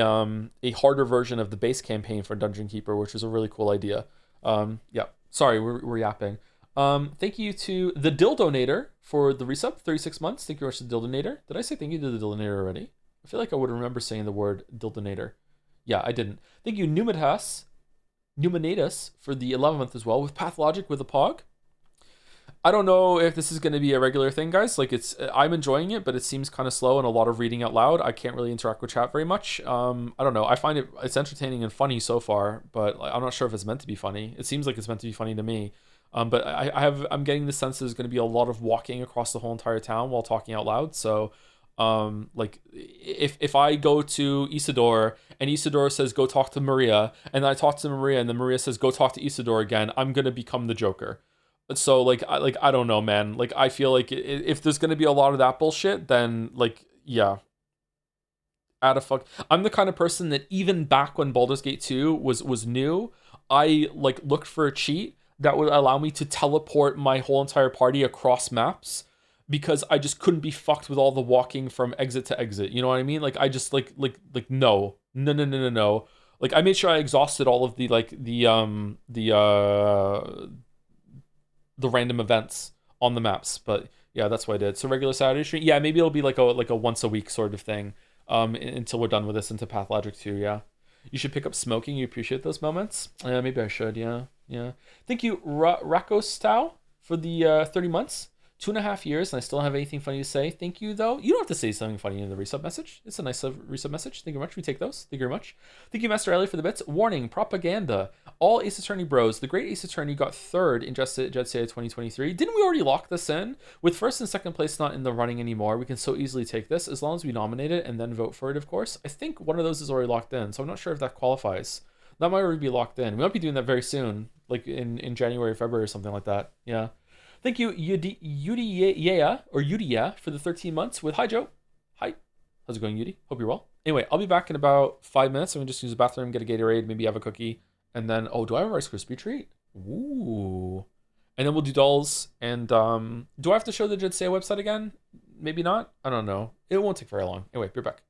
A: harder version of the base campaign for Dungeon Keeper, which is a really cool idea. Yeah. Sorry, we're yapping. Thank you to the Dildonator for the resub, 36 months. Thank you very much to the Dildonator. Did I say thank you to the Dildonator already? I feel like I would remember saying the word Dildonator. Yeah, I didn't. Thank you, Numinatus, for the 11th month as well, with Pathologic with a Pog. I don't know if this is going to be a regular thing, guys. Like, I'm enjoying it, but it seems kind of slow and a lot of reading out loud. I can't really interact with chat very much. I don't know. I find it's entertaining and funny so far, but I'm not sure if it's meant to be funny. It seems like it's meant to be funny to me. But I'm getting the sense there's going to be a lot of walking across the whole entire town while talking out loud. So like if I go to Isidore and Isidore says go talk to Maria, and I talk to Maria and then Maria says go talk to Isidore again, I'm gonna become the Joker. So I don't know, man. Like I feel like if there's gonna be a lot of that bullshit, then like yeah, add a fuck. I'm the kind of person that even back when Baldur's Gate 2 was new, I like looked for a cheat that would allow me to teleport my whole entire party across maps, because I just couldn't be fucked with all the walking from exit to exit. You know what I mean? Like I just like no. Like I made sure I exhausted all of the the random events on the maps. But yeah, that's what I did. So regular Saturday stream. Yeah, maybe it'll be like a once a week sort of thing. Until we're done with this into Pathologic 2, yeah. You should pick up smoking. You appreciate those moments. Maybe I should, yeah. Thank you, Rakostau, for the 30 months. 2.5 years, and I still don't have anything funny to say. Thank you, though. You don't have to say something funny in the resub message. It's a nice resub message. Thank you very much. We take those. Thank you very much. Thank you, Master Ellie, for the bits. Warning, propaganda. All Ace Attorney bros. The Great Ace Attorney got third in Jet Set 2023. Didn't we already lock this in? With first and second place not in the running anymore, we can so easily take this, as long as we nominate it and then vote for it, of course. I think one of those is already locked in, so I'm not sure if that qualifies. That might already be locked in. We might be doing that very soon, like in January, February, or something like that. Yeah. Thank you, Yudia, for the 13 months with Hi, Joe. Hi. How's it going, Yudi? Hope you're well. Anyway, I'll be back in about 5 minutes. I'm going to just use the bathroom, get a Gatorade, maybe have a cookie. And then, do I have a Rice Krispie treat? Ooh. And then we'll do dolls. And do I have to show the Jitsea website again? Maybe not. I don't know. It won't take very long. Anyway, be back.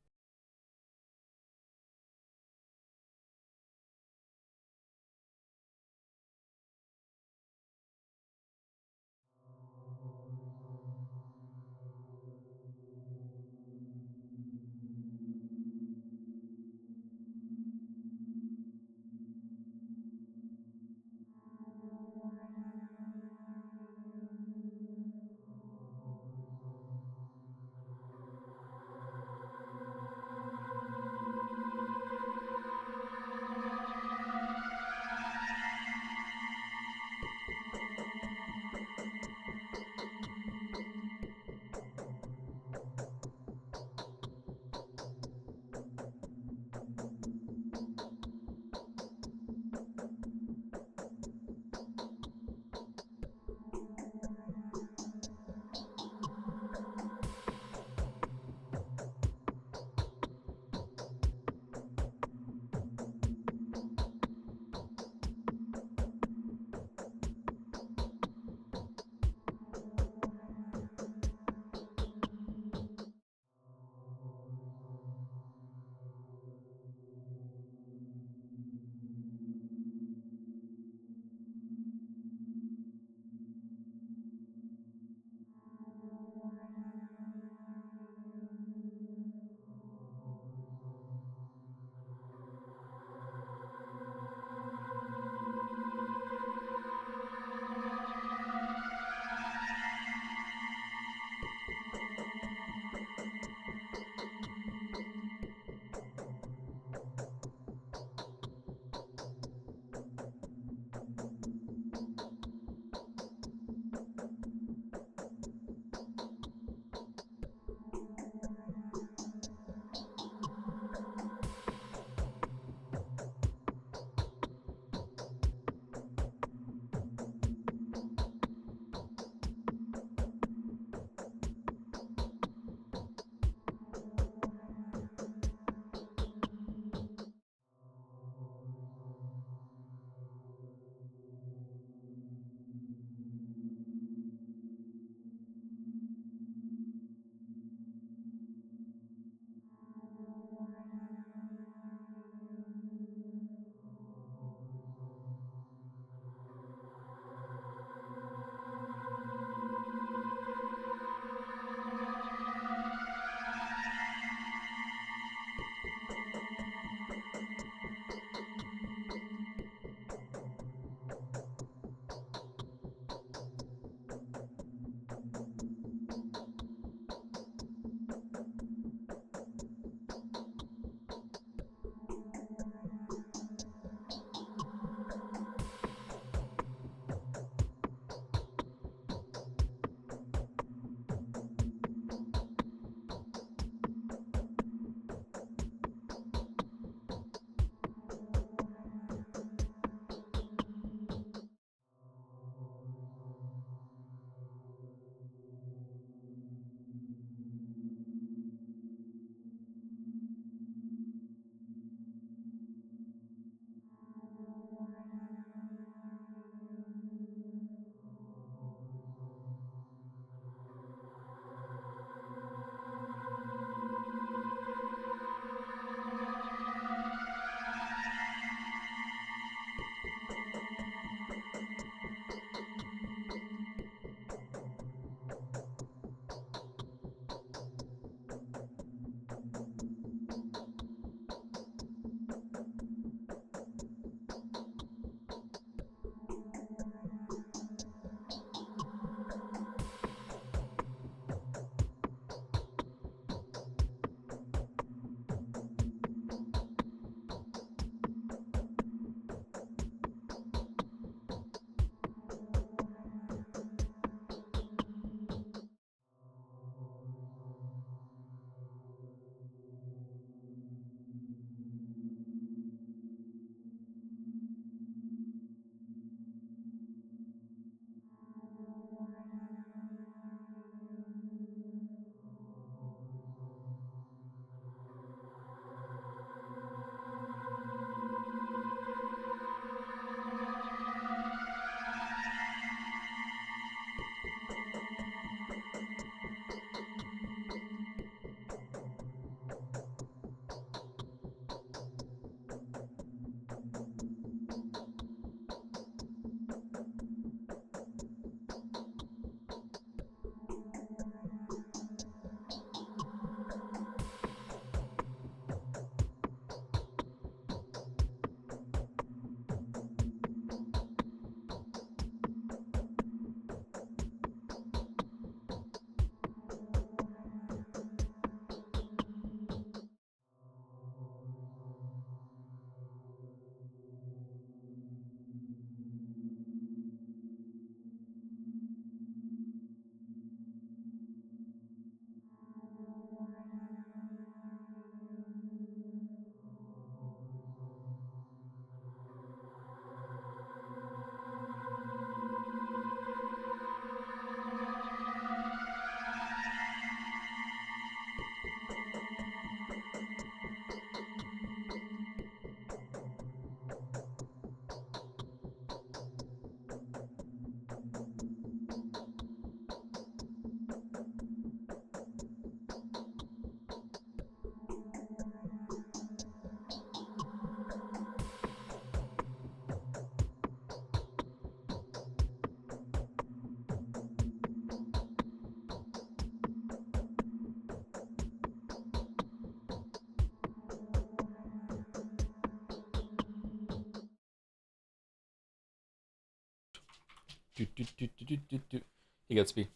A: He gets me.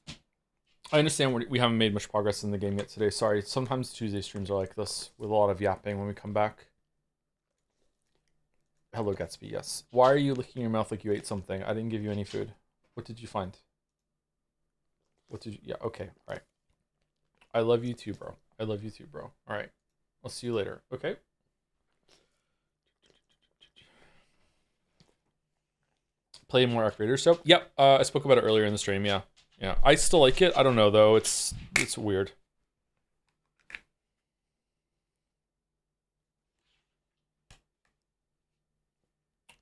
A: I understand we haven't made much progress in the game yet today. Sorry, sometimes Tuesday streams are like this with a lot of yapping when we come back. Hello, Gatsby, yes. Why are you licking your mouth like you ate something? I didn't give you any food. What did you find? What did you... Yeah, okay, alright. I love you too, bro. I love you too, bro. Alright. I'll see you later, okay? Play more Activator Soap? Yep, I spoke about it earlier in the stream, yeah. Yeah, I still like it. I don't know, though. It's weird.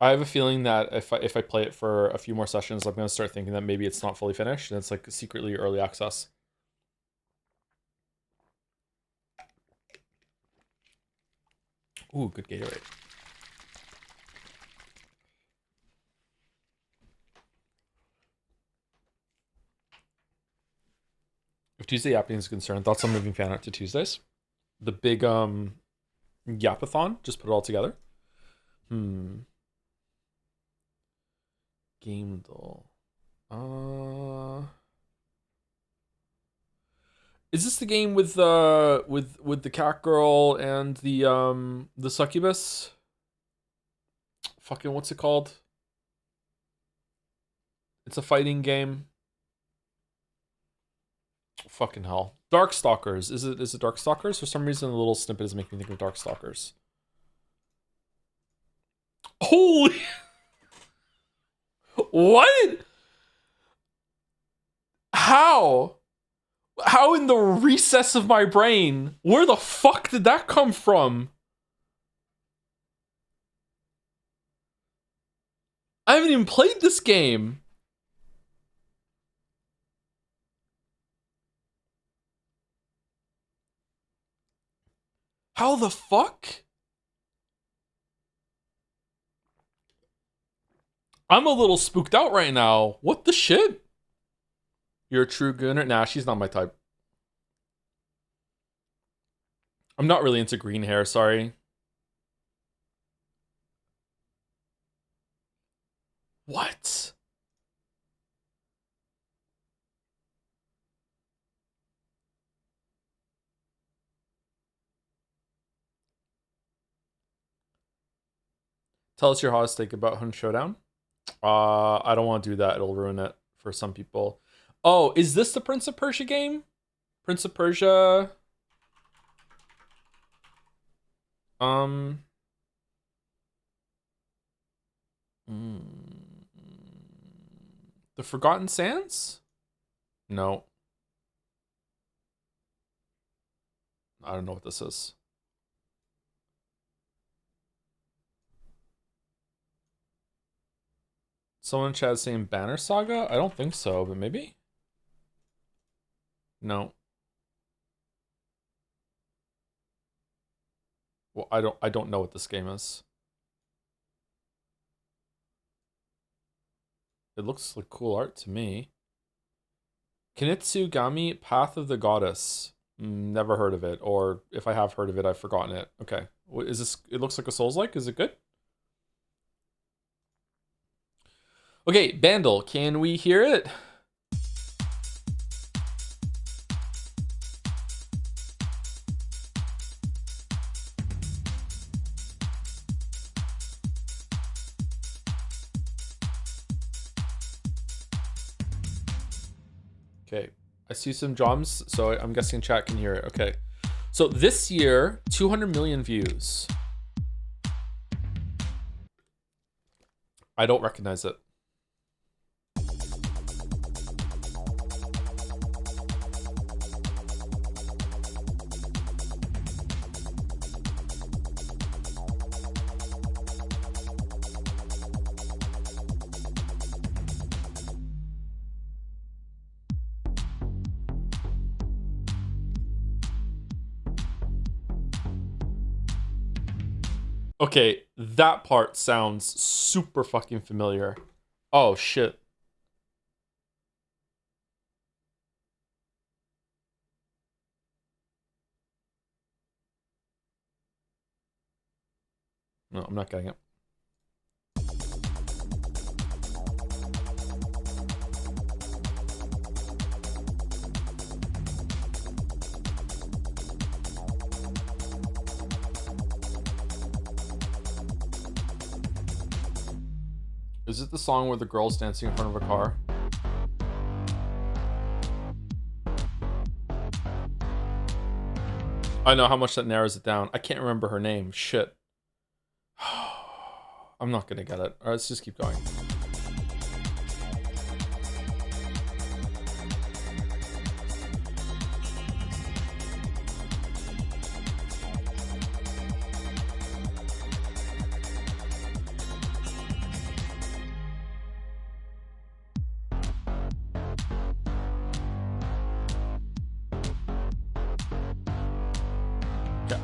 A: I have a feeling that if I play it for a few more sessions, I'm going to start thinking that maybe it's not fully finished, and it's like secretly early access. Ooh, good Gatorade. If Tuesday Yapping is concerned, thoughts on moving fan art to Tuesdays? The big Yapathon, just put it all together. Game doll. Is this the game with the cat girl and the succubus? Fucking what's it called? It's a fighting game. Fucking hell. Darkstalkers. Is it Darkstalkers? For some reason the little snippet is making me think of Darkstalkers. Holy what? How? How in the recess of my brain? Where the fuck did that come from? I haven't even played this game. How the fuck? I'm a little spooked out right now. What the shit? You're a true gooner? Nah, she's not my type. I'm not really into green hair, sorry. What? Tell us your hottest take about Hunt Showdown. I don't want to do that. It'll ruin it for some people. Oh, is this the Prince of Persia game? Prince of Persia. The Forgotten Sands? No. I don't know what this is. Someone in chat saying Banner Saga? I don't think so, but maybe? No. Well, I don't know what this game is. It looks like cool art to me. Kinitsugami Path of the Goddess. Never heard of it, or if I have heard of it, I've forgotten it. Okay. What is this? It looks like a Souls-like. Is it good? Okay, Bandle, can we hear it? Okay, I see some drums, so I'm guessing chat can hear it. Okay, so this year, 200 million views. I don't recognize it. Okay, that part sounds super fucking familiar. Oh, shit. No, I'm not getting it. Is it the song where the girl's dancing in front of a car? I know how much that narrows it down. I can't remember her name. Shit. I'm not gonna get it. All right, let's just keep going.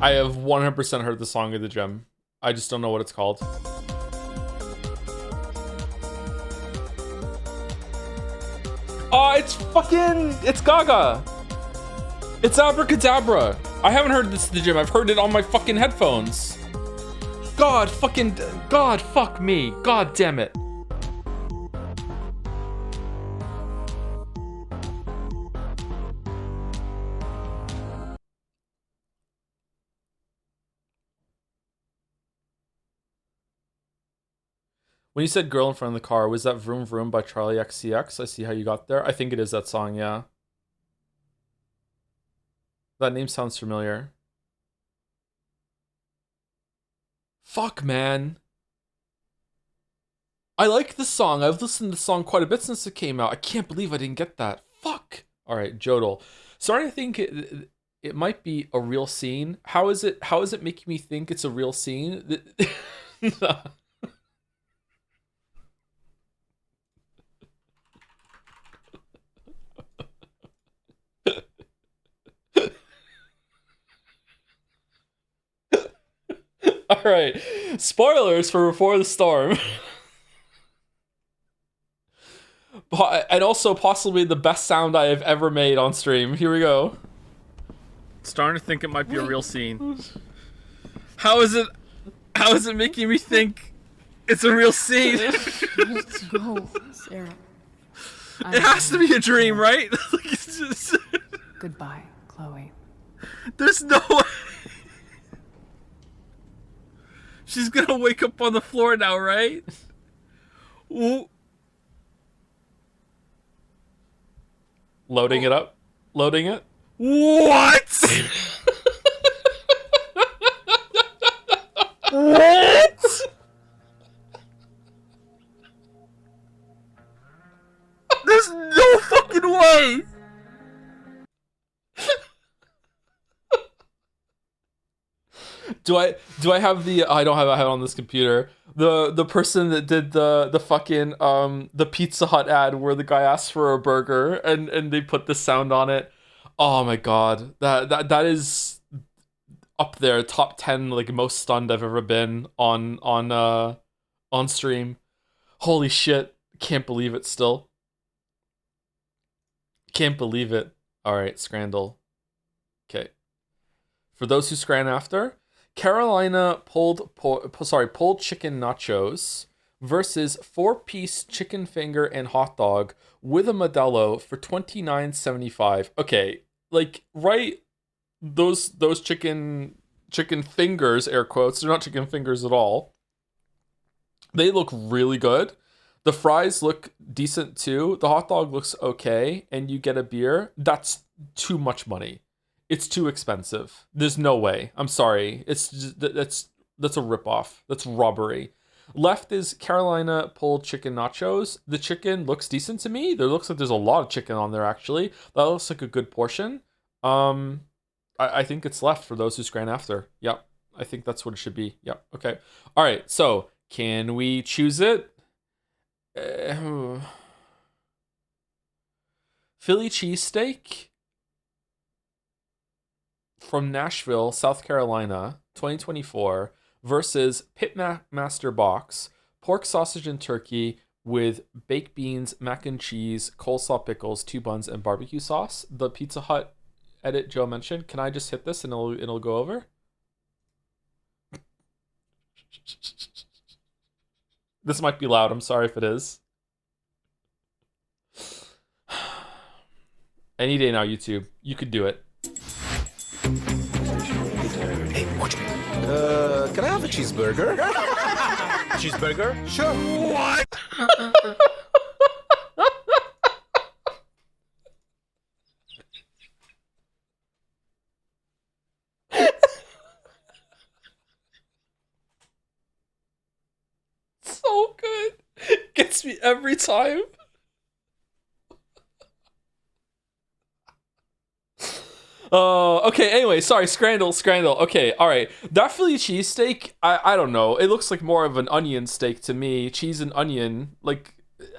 A: I have 100% heard the song of the gym. I just don't know what it's called. Oh, it's Gaga. It's Abracadabra. I haven't heard this at the gym. I've heard it on my fucking headphones. God fuck me. God damn it. When you said Girl in Front of the Car, was that Vroom Vroom by Charlie XCX? I see how you got there. I think it is that song, yeah. That name sounds familiar. Fuck, man. I like this song. I've listened to the song quite a bit since it came out. I can't believe I didn't get that. Fuck. All right, Jodel. Starting to think it might be a real scene. How is it making me think it's a real scene? All right, spoilers for Before the Storm. And also possibly the best sound I have ever made on stream. Here we go. Starting to think it might be a real scene. How is it making me think it's a real scene?
F: Let's go, Sarah.
A: It has to be a dream, right? Like, it's just...
H: Goodbye, Chloe.
A: There's no way. She's gonna wake up on the floor now, right? Ooh. Loading it up. Loading it. What? What? There's no fucking way. Do I have the I don't have it on this computer. The person that did the fucking the Pizza Hut ad where the guy asks for a burger and they put the sound on it. Oh my god. That is up there, top 10 like most stunned I've ever been on stream. Holy shit. Can't believe it still. Can't believe it. All right, Scrandle. Okay. For those who scran after, Carolina pulled chicken nachos versus 4-piece chicken finger and hot dog with a Modelo for $29.75. Okay, like right, those chicken fingers, air quotes, they're not chicken fingers at all. They look really good. The fries look decent too. The hot dog looks okay, and you get a beer. That's too much money. It's too expensive. There's no way. I'm sorry. It's just, that's a ripoff. That's robbery. Left is Carolina pulled chicken nachos. The chicken looks decent to me. There looks like there's a lot of chicken on there actually. That looks like a good portion. I think it's left for those who scran after. Yep. I think that's what it should be. Yep. Okay. All right. So can we choose it? Philly cheesesteak from Nashville, South Carolina, 2024 versus Pitmaster Box, pork sausage and turkey with baked beans, mac and cheese, coleslaw pickles, 2 buns, and barbecue sauce. The Pizza Hut edit Joe mentioned. Can I just hit this and it'll go over? This might be loud. I'm sorry if it is. Any day now, YouTube. You could do it.
I: Hey, watch me. Can I have a cheeseburger? Cheeseburger? Sure.
A: What? So good. Gets me every time. Okay, anyway, sorry, Scrandle. Okay, alright. That Philly cheesesteak, I don't know. It looks like more of an onion steak to me. Cheese and onion. Like,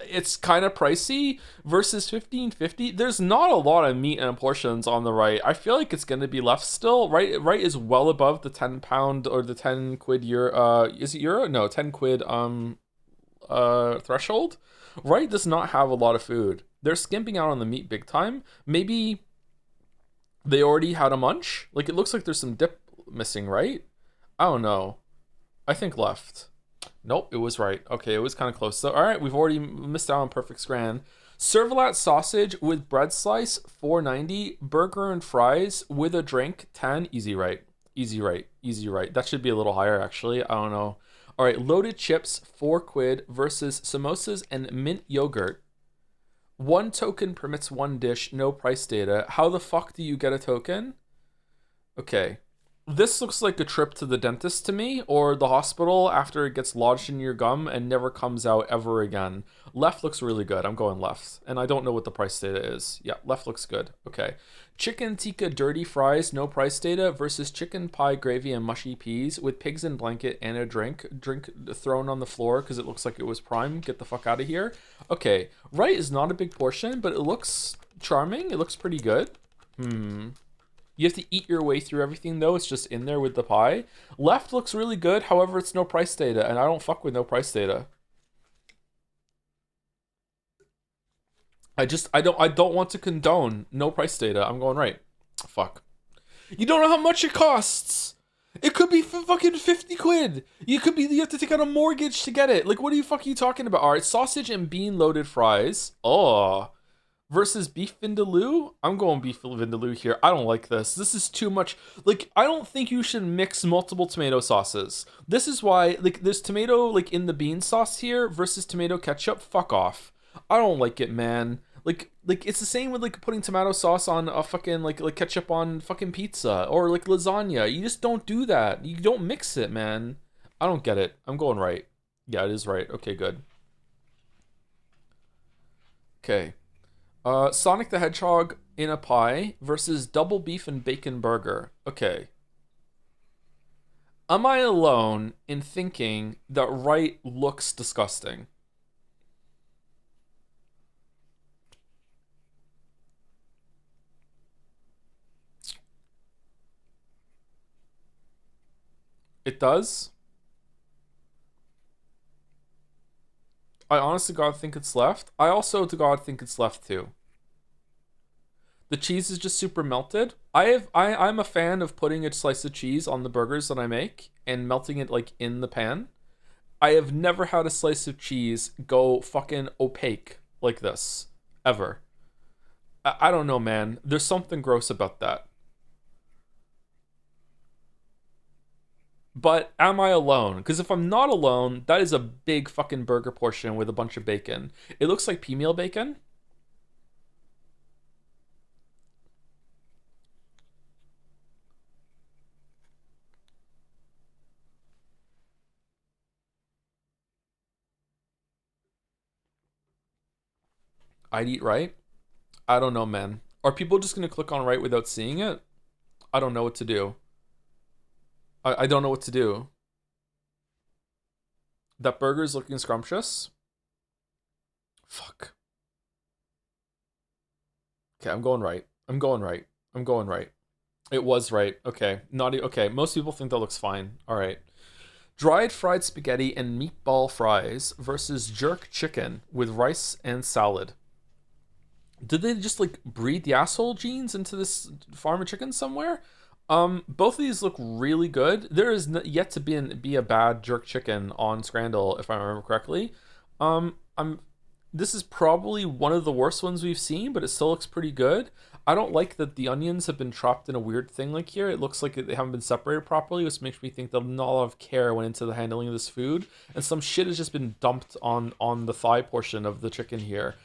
A: it's kind of pricey versus 15.50. There's not a lot of meat and portions on the right. I feel like it's gonna be left still. Right is well above the 10 pound or the 10 quid euro. Is it euro? No, 10 quid threshold. Right does not have a lot of food. They're skimping out on the meat big time. Maybe they already had a munch? Like, it looks like there's some dip missing, right? I don't know. I think left. Nope, it was right. Okay, it was kind of close. So, all right, we've already missed out on perfect scran. Servalat sausage with bread slice, $4.90. Burger and fries with a drink, 10. Easy right. Easy right. Easy right. That should be a little higher, actually. I don't know. All right, loaded chips, 4 quid versus samosas and mint yogurt. 1 token permits 1 dish, no price data. How the fuck do you get a token? Okay. This looks like a trip to the dentist to me, or the hospital after it gets lodged in your gum and never comes out ever again. Left looks really good. I'm going left. And I don't know what the price data is. Yeah, left looks good. Okay. Chicken tikka dirty fries, no price data, versus chicken pie gravy and mushy peas with pigs in blanket and a drink. Drink thrown on the floor because it looks like it was prime. Get the fuck out of here. Okay. Right is not a big portion, but it looks charming. It looks pretty good. You have to eat your way through everything, though. It's just in there with the pie. Left looks really good. However, it's no price data, and I don't fuck with no price data. I don't want to condone no price data. I'm going right. Fuck. You don't know how much it costs. It could be fucking 50 quid. You have to take out a mortgage to get it. Like, what are you talking about? All right, sausage and bean loaded fries. Oh. Versus beef vindaloo. I'm going beef vindaloo here. I don't like this. This is too much. Like, I don't think you should mix multiple tomato sauces. This is why, like, there's tomato, like, in the bean sauce here versus tomato ketchup. Fuck off. I don't like it, man. Like it's the same with, like, putting tomato sauce on a fucking, like ketchup on fucking pizza or, like, lasagna. You just don't do that. You don't mix it, man. I don't get it. I'm going right. Yeah, it is right. Okay, good. Okay. Sonic the Hedgehog in a pie versus double beef and bacon burger. Okay. Am I alone in thinking that right looks disgusting? It does? I honest to God think it's left. I also to God think it's left too. The cheese is just super melted. I'm a fan of putting a slice of cheese on the burgers that I make and melting it, like, in the pan. I have never had a slice of cheese go fucking opaque like this. Ever. I don't know, man. There's something gross about that. But am I alone? Because if I'm not alone, that is a big fucking burger portion with a bunch of bacon. It looks like pea meal bacon. I'd eat right. I don't know, man. Are people just going to click on right without seeing it? I don't know what to do. I don't know what to do. That burger's looking scrumptious. Fuck. Okay, I'm going right. I'm going right. I'm going right. It was right. Okay. Okay, most people think that looks fine. All right. Dried fried spaghetti and meatball fries versus jerk chicken with rice and salad. Did they just, like, breed the asshole genes into this farm of chickens somewhere? Both of these look really good. There is yet to be a bad jerk chicken on Scrandle, if I remember correctly. This is probably one of the worst ones we've seen, but it still looks pretty good. I don't like that the onions have been trapped in a weird thing like here. It looks like they haven't been separated properly, which makes me think that not a lot of care went into the handling of this food, and some shit has just been dumped on the thigh portion of the chicken here.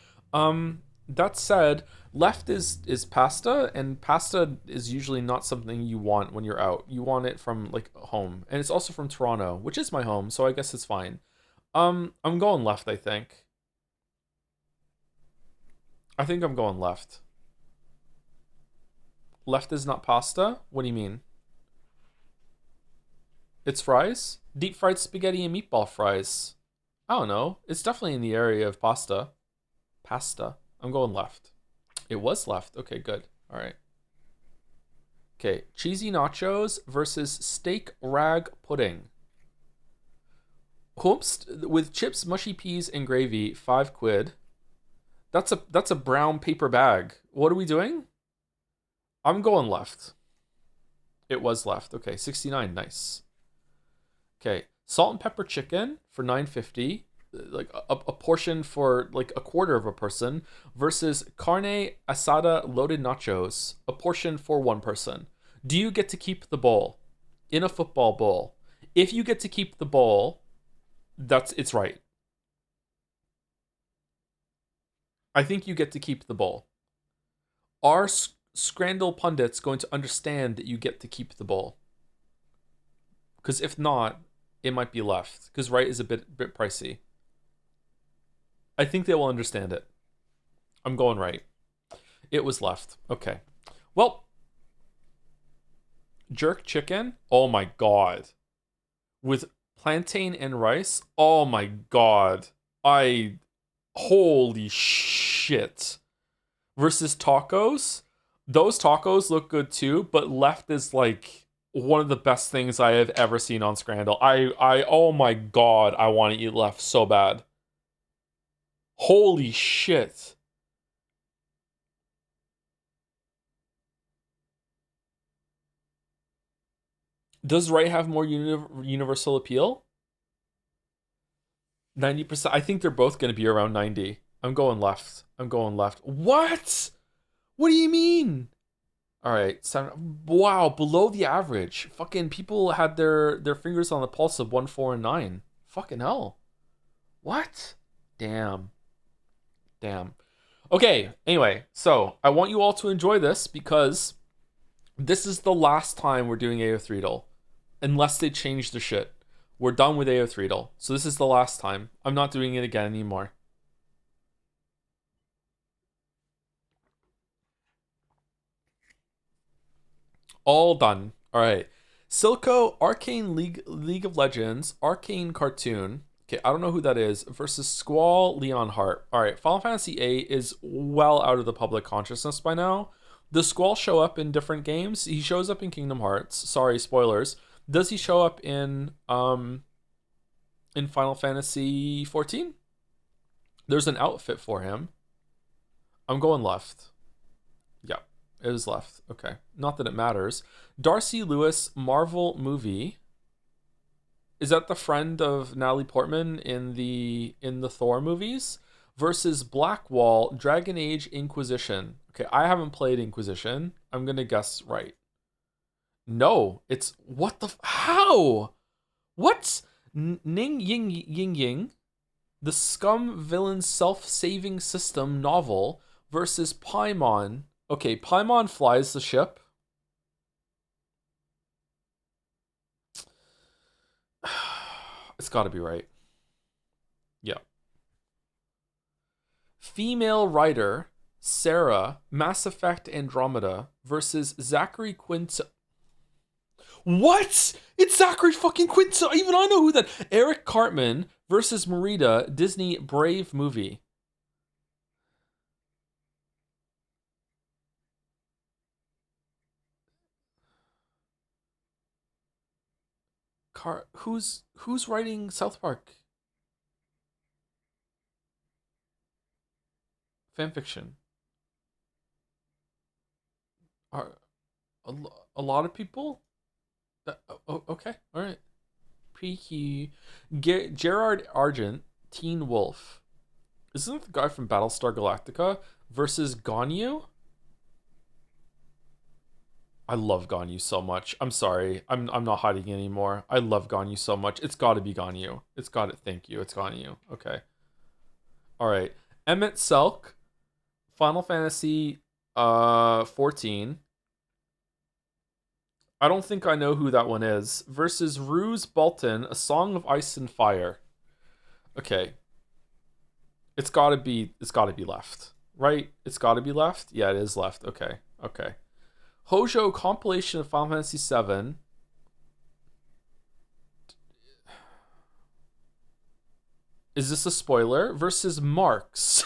A: That said, left is pasta, and pasta is usually not something you want when you're out. You want it from like home, and it's also from Toronto, which is my home, so I guess it's fine. I'm going left, I think. I think I'm going left. Left is not pasta? What do you mean? It's fries? Deep fried spaghetti and meatball fries. I don't know. It's definitely in the area of pasta. Pasta. I'm going left. It was left. Okay, good. All right. Okay, cheesy nachos versus steak rag pudding. Whoops, with chips, mushy peas, and gravy, £5. That's a brown paper bag. What are we doing? I'm going left. It was left. Okay, 69. Nice. Okay, salt and pepper chicken for $9.50, like a portion for like a quarter of a person, versus carne asada loaded nachos, a portion for one person. Do you get to keep the bowl in a football bowl? If you get to keep the bowl, it's right. I think you get to keep the bowl. Are Scrandal pundits going to understand that you get to keep the bowl? Because if not, it might be left. Because right is a bit pricey. I think they will understand it. I'm going right. It was left. Okay. Well, jerk chicken. Oh my god. With plantain and rice. Oh my god. Holy shit. Versus tacos. Those tacos look good too, but left is like one of the best things I have ever seen on Scrandal. Oh my god, I want to eat left so bad. Holy shit. Does right have more universal appeal? 90%. I think they're both going to be around 90. I'm going left. I'm going left. What? What do you mean? All right. Wow, below the average. Fucking people had their fingers on the pulse of 1, 4, and 9. Fucking hell. What? Damn. Okay, anyway, so I want you all to enjoy this because this is the last time we're doing AO3DL. Unless they change the shit. We're done with AO3DL. So this is the last time. I'm not doing it again anymore. All done. All right. Silco, Arcane League of Legends, Arcane Cartoon. Okay, I don't know who that is. Versus Squall, Leon Hart. All right, Final Fantasy VIII is well out of the public consciousness by now. Does Squall show up in different games? He shows up in Kingdom Hearts. Sorry, spoilers. Does he show up in Final Fantasy 14? There's an outfit for him. I'm going left. Yeah, it is left. Okay, not that it matters. Darcy Lewis Marvel movie. Is that the friend of Natalie Portman in the Thor movies? Versus Blackwall Dragon Age Inquisition. Okay, I haven't played Inquisition. I'm gonna guess right. No, it's what the how? What's Ning Ying Ying Ying? The Scum Villain Self-Saving System novel versus Paimon. Okay, Paimon flies the ship. It's got to be right. Yeah. Female writer Sarah, Mass Effect Andromeda versus Zachary Quinto. What? It's Zachary fucking Quinto. Even I know who that. Eric Cartman versus Merida, Disney Brave movie. Who's writing South Park fanfiction? Are a lot of people? Okay, all right. PQ Gerard Argent, Teen Wolf. Isn't it the guy from Battlestar Galactica versus Ganyu? I love Ganyu so much. I'm sorry. I'm not hiding anymore. I love Ganyu so much. It's got to be Ganyu. It's got it. Thank you. It's Ganyu. Okay. All right. Emmett Selk, Final Fantasy 14. I don't think I know who that one is. Versus Ruse Bolton, A Song of Ice and Fire. Okay. It's got to be left. Right? It's got to be left? Yeah, it is left. Okay. Okay. Hojo compilation of Final Fantasy VII. Is this a spoiler? Versus Marks.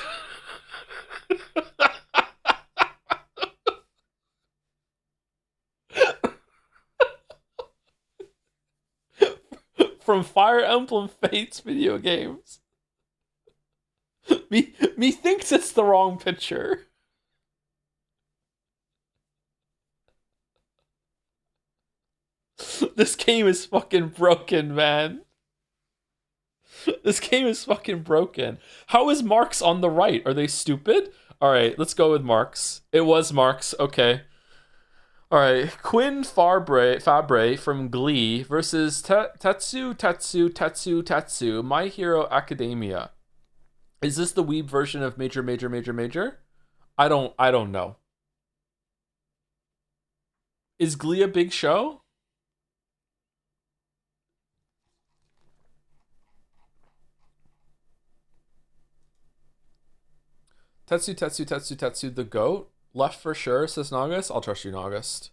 A: From Fire Emblem Fates video games. Me thinks it's the wrong picture. This game is fucking broken, man. This game is fucking broken. How is Marks on the right? Are they stupid? All right, let's go with Marks. It was Marks. Okay. All right, Quinn Fabre from Glee versus Tetsu, My Hero Academia. Is this the weeb version of Major? I don't know. Is Glee a big show? Tetsu, the goat. Left for sure, says Naugust. I'll trust you, August.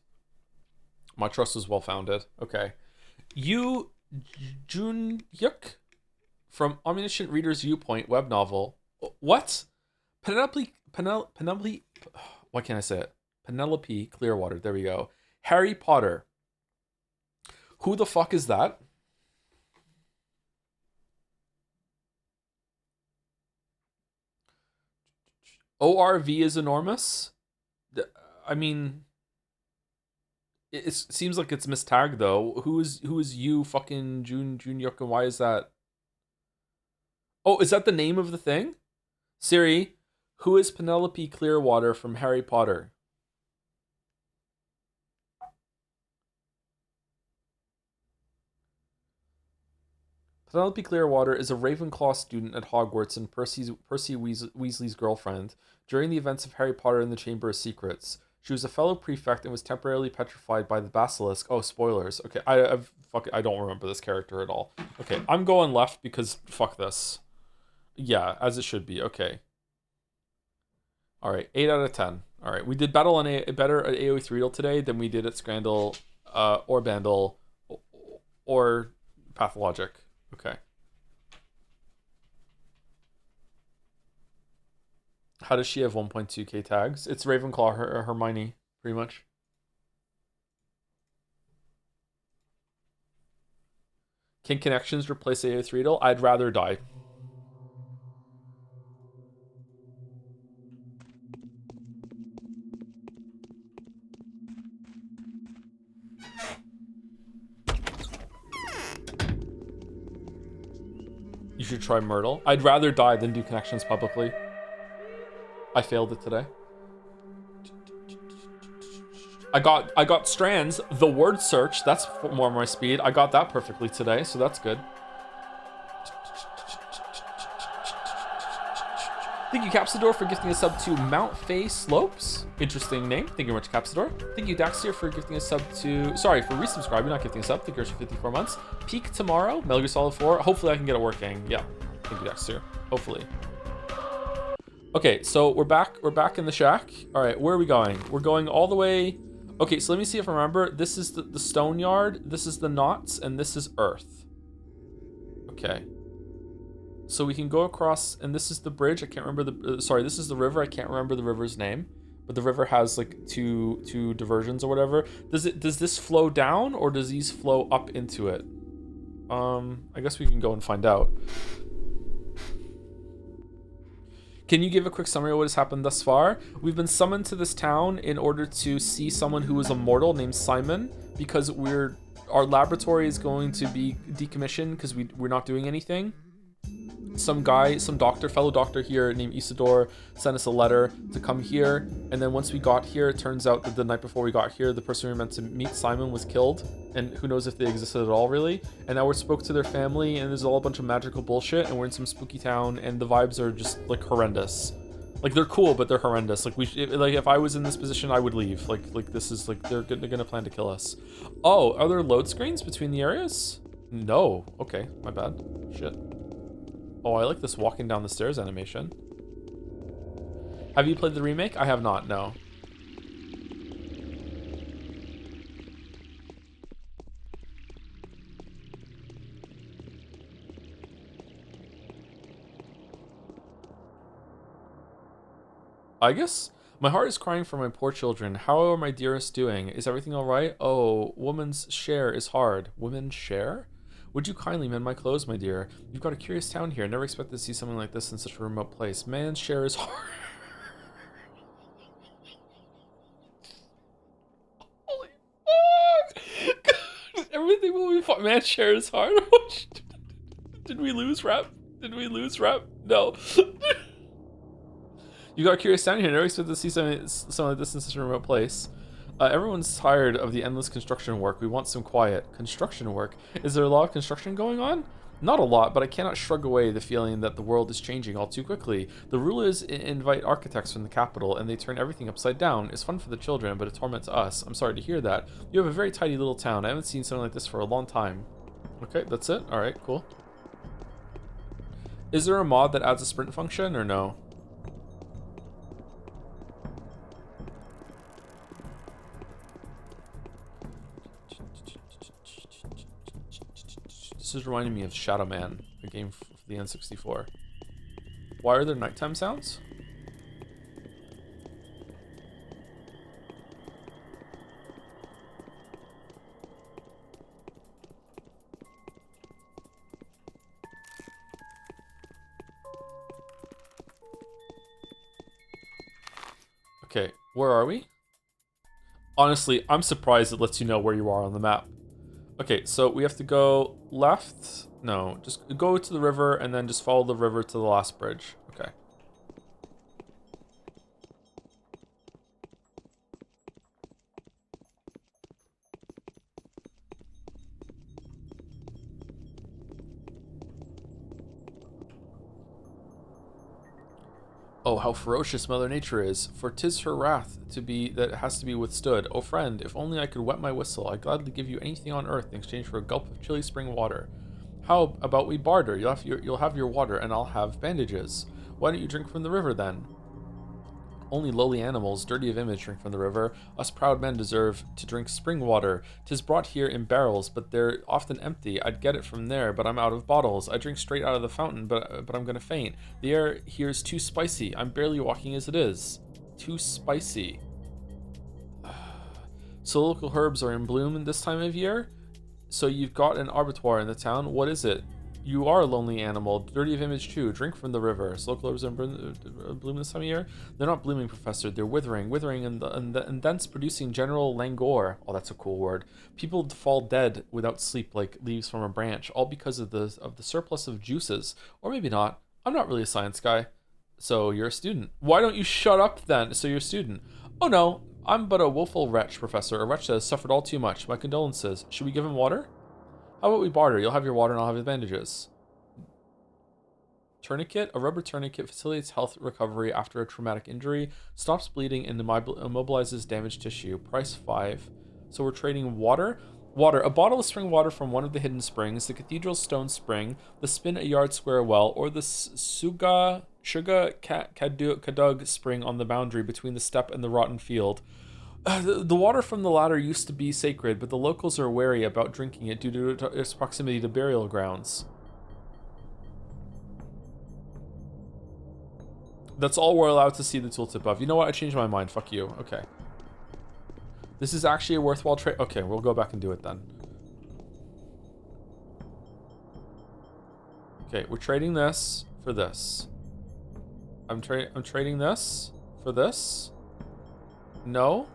A: My trust was well founded. Okay. Yu Junyuk from Omniscient Reader's Viewpoint web novel. What? Penelope. Why can't I say it? Penelope Clearwater. There we go. Harry Potter. Who the fuck is that? ORV is enormous. I mean, it seems like it's mistagged though. Who is you fucking Junyuk, and why is that? Oh, is that the name of the thing? Siri, who is Penelope Clearwater from Harry Potter? Penelope Clearwater is a Ravenclaw student at Hogwarts and Percy Weasley's girlfriend during the events of Harry Potter and the Chamber of Secrets. She was a fellow prefect and was temporarily petrified by the basilisk. Oh, spoilers. Okay, I don't remember this character at all. Okay, I'm going left because fuck this. Yeah, as it should be. Okay. All right, 8 out of 10. All right, we did better at AoE 3 today than we did at Scrandal, or Bandle, or Pathologic. Okay. How does she have 1.2k tags? It's Ravenclaw, Hermione, pretty much. Can connections replace AO3? I'd rather die. You should try Myrtle. I'd rather die than do connections publicly. I failed it today. I got strands, the word search, that's more my speed. I got that perfectly today, so that's good. Thank you, Capsador, for gifting a sub to Mount Fay Slopes. Interesting name. Thank you very much, Capsador. Thank you, Daxier, for gifting a sub to... Sorry, for resubscribing, not gifting a sub. Thank you for 54 months. Peak tomorrow. Metal Gear Solid 4. Hopefully I can get it working. Yeah. Thank you, Daxier. Hopefully. Okay, so we're back in the shack. All right, where are we going? We're going all the way... Okay, so let me see if I remember. This is the stone yard. This is the knots, and this is earth. Okay. So we can go across, and this is the bridge. I can't remember the... sorry, this is the river. I can't remember the river's name. But the river has like two diversions or whatever. Does this flow down, or does these flow up into it? I guess we can go and find out. Can you give a quick summary of what has happened thus far? We've been summoned to this town in order to see someone who is immortal named Simon, because our laboratory is going to be decommissioned because we're not doing anything. some fellow doctor here named Isidore sent us a letter to come here, and then once we got here, it turns out that the night before we got here, the person we were meant to meet, Simon, was killed, and who knows if they existed at all, really. And now we spoke to their family, and there's all a bunch of magical bullshit, and we're in some spooky town, and the vibes are just like horrendous. Like, they're cool, but they're horrendous. Like, if I was in this position, I would leave. Like this is like they're gonna plan to kill us. Oh, are there load screens between the areas? No. Okay, my bad. Shit. Oh, I like this walking down the stairs animation. Have you played the remake? I have not, no. I guess my heart is crying for my poor children. How are my dearest doing? Is everything all right? Oh, woman's share is hard. Woman's share? Would you kindly mend my clothes, my dear? You've got a curious town here. Never expected to see something like this in such a remote place. Man's share is hard. Holy fuck! Everything will be fine. Man's share is hard. Did we lose rep? Did we lose rep? No. You got a curious town here. Never expected to see something like this in such a remote place. Everyone's tired of the endless construction work. We want some quiet. Construction work? Is there a lot of construction going on? Not a lot, but I cannot shrug away the feeling that the world is changing all too quickly. The rulers invite architects from the capital, and they turn everything upside down. It's fun for the children, but a torment to us. I'm sorry to hear that. You have a very tidy little town. I haven't seen something like this for a long time. Okay, that's it? Alright, cool. Is there a mod that adds a sprint function, or no? This is reminding me of Shadow Man, a game for the N64. Why are there nighttime sounds? Okay, where are we? Honestly, I'm surprised it lets you know where you are on the map. Okay, so we have to go left. No, just go to the river and then just follow the river to the last bridge. Okay. Oh, how ferocious Mother Nature is, for 'tis her wrath to be that has to be withstood. Oh friend, if only I could wet my whistle, I'd gladly give you anything on earth in exchange for a gulp of chilly spring water. How about we barter? You'll have your water and I'll have bandages. Why don't you drink from the river then? Only lowly animals, dirty of image, drink from the river. Us proud men deserve to drink spring water. 'Tis brought here in barrels, but they're often empty. I'd get it from there, but I'm out of bottles. I drink straight out of the fountain, but I'm gonna faint. The air here's too spicy. I'm barely walking as it is. Too spicy. So local herbs are in bloom in this time of year? So you've got an abattoir in the town. What is it? You are a lonely animal, dirty of image too. Drink from the river. So local herbs are in bloom this time of year? They're not blooming, Professor. They're withering, and thence producing general languor. Oh, that's a cool word. People fall dead without sleep, like leaves from a branch, all because of the surplus of juices. Or maybe not. I'm not really a science guy. So you're a student. Why don't you shut up then? So you're a student. Oh no, I'm but a woeful wretch, Professor. A wretch that has suffered all too much. My condolences. Should we give him water? How about we barter? You'll have your water and I'll have the bandages. Tourniquet. A rubber tourniquet facilitates health recovery after a traumatic injury, stops bleeding, and immobilizes damaged tissue. Price 5. So we're trading water. Water. A bottle of spring water from one of the hidden springs, the cathedral stone spring, the spin a yard square well, or the Shuga Kadug spring on the boundary between the steppe and the rotten field. The water from the latter used to be sacred, but the locals are wary about drinking it due to its proximity to burial grounds. That's all we're allowed to see the tooltip of. You know what? I changed my mind. Fuck you. Okay. This is actually a worthwhile trade. Okay, we'll go back and do it then. Okay, we're trading this for this. I'm trading this for this. No.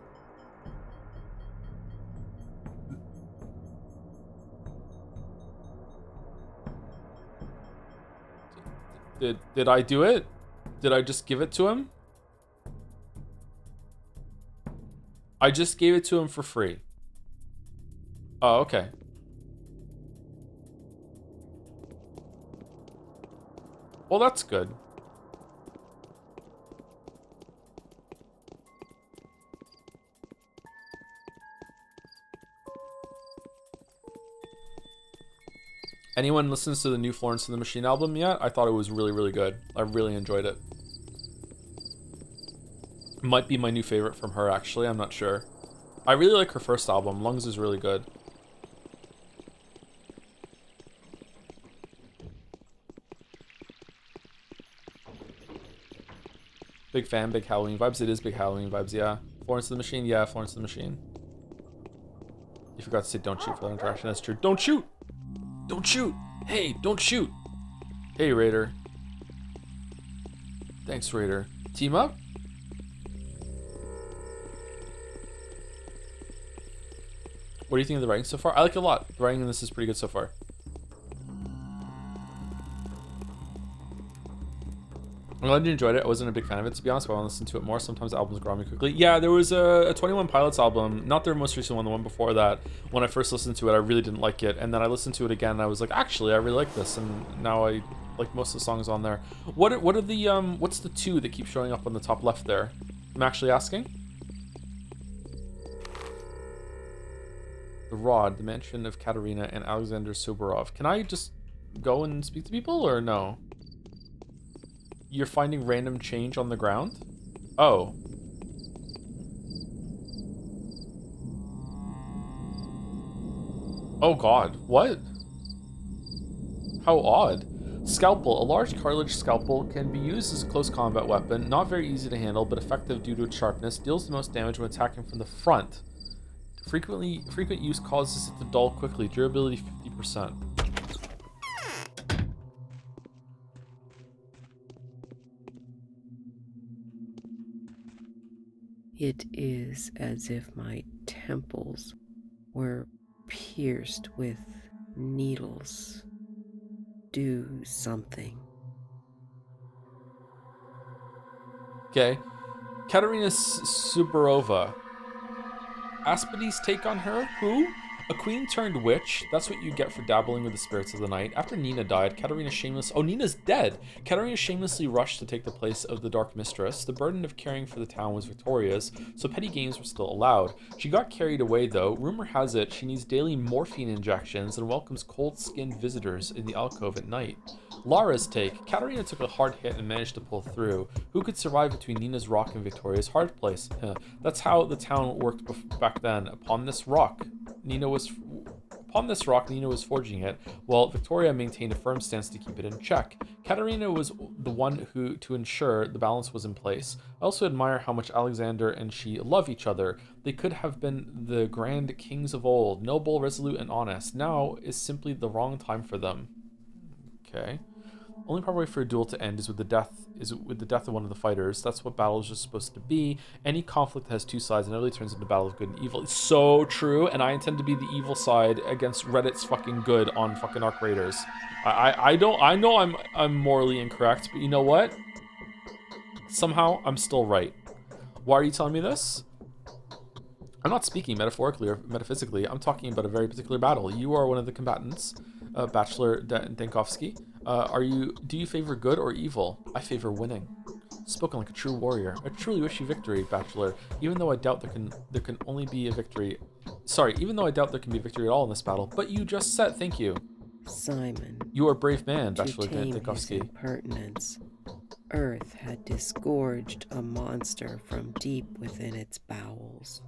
A: Did I do it? Did I just give it to him? I just gave it to him for free. Oh, okay. Well, that's good. Anyone listens to the new Florence and the Machine album yet? I thought it was really, really good. I really enjoyed it. Might be my new favorite from her, actually. I'm not sure. I really like her first album. Lungs is really good. Big fan, big Halloween vibes. It is big Halloween vibes, yeah. Florence and the Machine, yeah, Florence and the Machine. You forgot to say don't shoot for that interaction. That's true. Don't shoot! Don't shoot! Hey, don't shoot! Hey, Raider. Thanks, Raider. Team up? What do you think of the writing so far? I like it a lot. The writing in this is pretty good so far. I'm glad you enjoyed it. I wasn't a big fan of it, to be honest, but I want to listen to it more. Sometimes albums grow on me quickly. Yeah, there was a 21 Pilots album, not their most recent one, the one before that. When I first listened to it, I really didn't like it. And then I listened to it again, and I was like, actually, I really like this. And now I like most of the songs on there. What are the, what's the two that keep showing up on the top left there? I'm actually asking. The Rod, the mansion of Katerina and Alexander Suborov. Can I just go and speak to people, or no? You're finding random change on the ground? Oh. Oh god, what? How odd. Scalpel. A large cartilage scalpel can be used as a close combat weapon. Not very easy to handle, but effective due to its sharpness. Deals the most damage when attacking from the front. Frequent use causes it to dull quickly. Durability 50%.
I: It is as if my temples were pierced with needles. Do something.
A: Okay. Katerina Suborova. Aspides' take on her? Who? A queen turned witch. That's what you get for dabbling with the spirits of the night. After Nina died, Katerina oh, Nina's dead. Katerina shamelessly rushed to take the place of the Dark Mistress. The burden of caring for the town was Victoria's, so petty games were still allowed. She got carried away, though. Rumor has it she needs daily morphine injections and welcomes cold-skinned visitors in the alcove at night. Lara's take. Katerina took a hard hit and managed to pull through. Who could survive between Nina's rock and Victoria's hard place? That's how the town worked back then. Upon this rock, Nina was forging it, while Victoria maintained a firm stance to keep it in check. Katerina was the one to ensure the balance was in place. I also admire how much Alexander and she love each other. They could have been the grand kings of old, noble, resolute, and honest. Now is simply the wrong time for them. Okay. Only proper way for a duel to end is with the death of one of the fighters. That's what battles are supposed to be. Any conflict has two sides and it really turns into a battle of good and evil. It's so true, and I intend to be the evil side against Reddit's fucking good on fucking Arc Raiders. I know I'm morally incorrect, but you know what? Somehow I'm still right. Why are you telling me this? I'm not speaking metaphorically or metaphysically. I'm talking about a very particular battle. You are one of the combatants, Bachelor Dankovsky. Do you favor good or evil? I favor winning. Spoken like a true warrior. I truly wish you victory, Bachelor. Even though I doubt there can only be a victory. Sorry, even though I doubt there can be a victory at all in this battle. But you just said thank you.
I: Simon.
A: You are a brave man,
I: To
A: Bachelor
I: tame his
A: Dankovsky.
I: impertinence, Earth had disgorged a monster from deep within its bowels.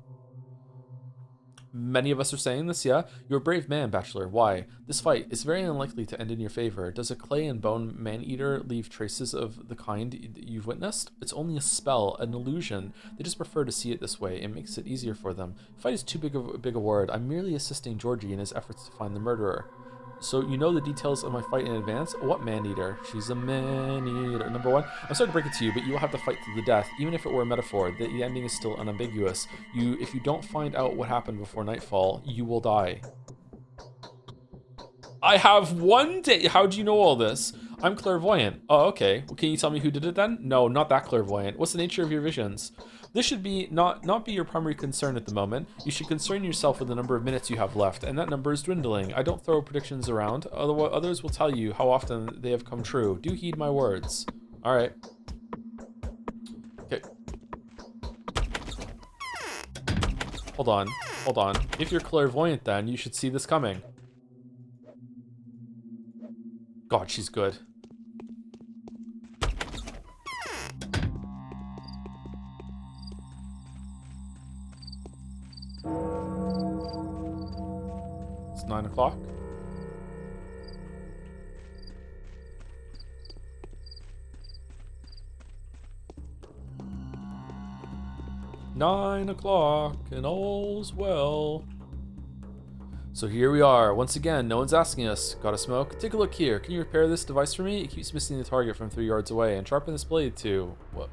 A: Many of us are saying this, yeah? You're a brave man, Bachelor. Why? This fight is very unlikely to end in your favor. Does a clay and bone man-eater leave traces of the kind you've witnessed? It's only a spell, an illusion. They just prefer to see it this way. It makes it easier for them. Fight is too big a word. I'm merely assisting Georgie in his efforts to find the murderer. So you know the details of my fight in advance? What man-eater? She's a man-eater. Number one, I'm sorry to break it to you, but you will have to fight to the death. Even if it were a metaphor, the ending is still unambiguous. If you don't find out what happened before nightfall, you will die. I have one day. How do you know all this? I'm clairvoyant. Oh, okay. Well, can you tell me who did it then? No, not that clairvoyant. What's the nature of your visions? This should be not be your primary concern at the moment. You should concern yourself with the number of minutes you have left, and that number is dwindling. I don't throw predictions around. Otherwise, others will tell you how often they have come true. Do heed my words. All right. Okay. Hold on. Hold on. If you're clairvoyant, then you should see this coming. God, she's good. It's 9 o'clock. Nine o'clock and all's well. So here we are. Once again, no one's asking us. Got a smoke? Take a look here. Can you repair this device for me? It keeps missing the target from 3 yards away, and sharpen this blade too. What?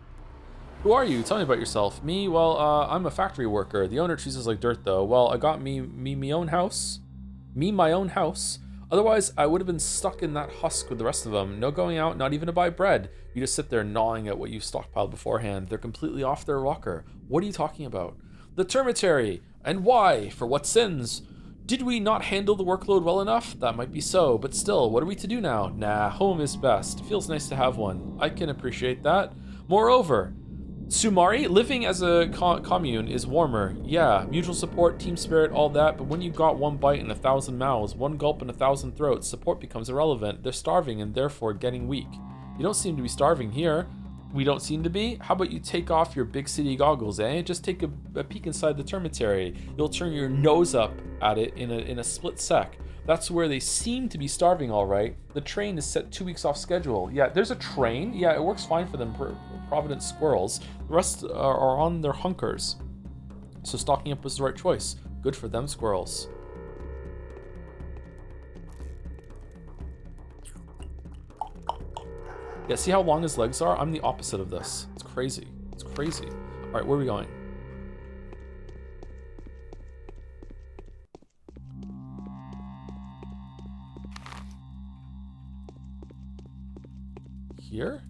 A: Who are you? Tell me about yourself. Me? Well, I'm a factory worker. The owner treats us like dirt, though. Well, I got me own house. Me my own house. Otherwise, I would have been stuck in that husk with the rest of them. No going out, not even to buy bread. You just sit there gnawing at what you've stockpiled beforehand. They're completely off their rocker. What are you talking about? The termitary. And why? For what sins? Did we not handle the workload well enough? That might be so, but still, what are we to do now? Nah, home is best. Feels nice to have one. I can appreciate that. Moreover, Sumari, living as a commune is warmer. Yeah, mutual support, team spirit, all that, but when you got one bite in 1,000 mouths, one gulp in 1,000 throats, support becomes irrelevant. They're starving and therefore getting weak. You don't seem to be starving here. We don't seem to be? How about you take off your big city goggles, eh? Just take a peek inside the termitary. You'll turn your nose up at it in a split sec. That's where they seem to be starving, all right. The train is set 2 weeks off schedule. Yeah, there's a train. Yeah, it works fine for them, Providence squirrels. The rest are on their hunkers. So stocking up was the right choice. Good for them squirrels. Yeah, see how long his legs are? I'm the opposite of this. It's crazy. It's crazy. All right, where are we going? Here?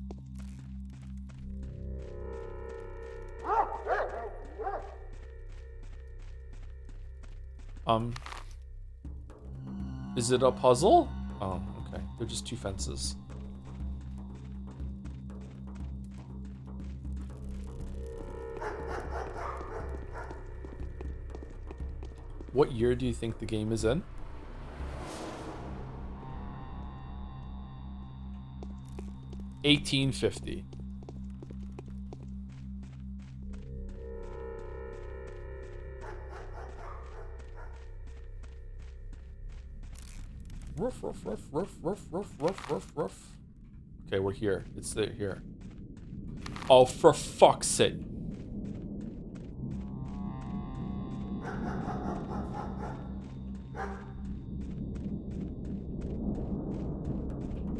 A: Is it a puzzle? Oh, okay. They're just two fences. What year do you think the game is in? $1850. Ruff, ruff, ruff, ruff, ruff, ruff, ruff, ruff, ruff. Okay, we're here. It's here. Oh, for fuck's sake.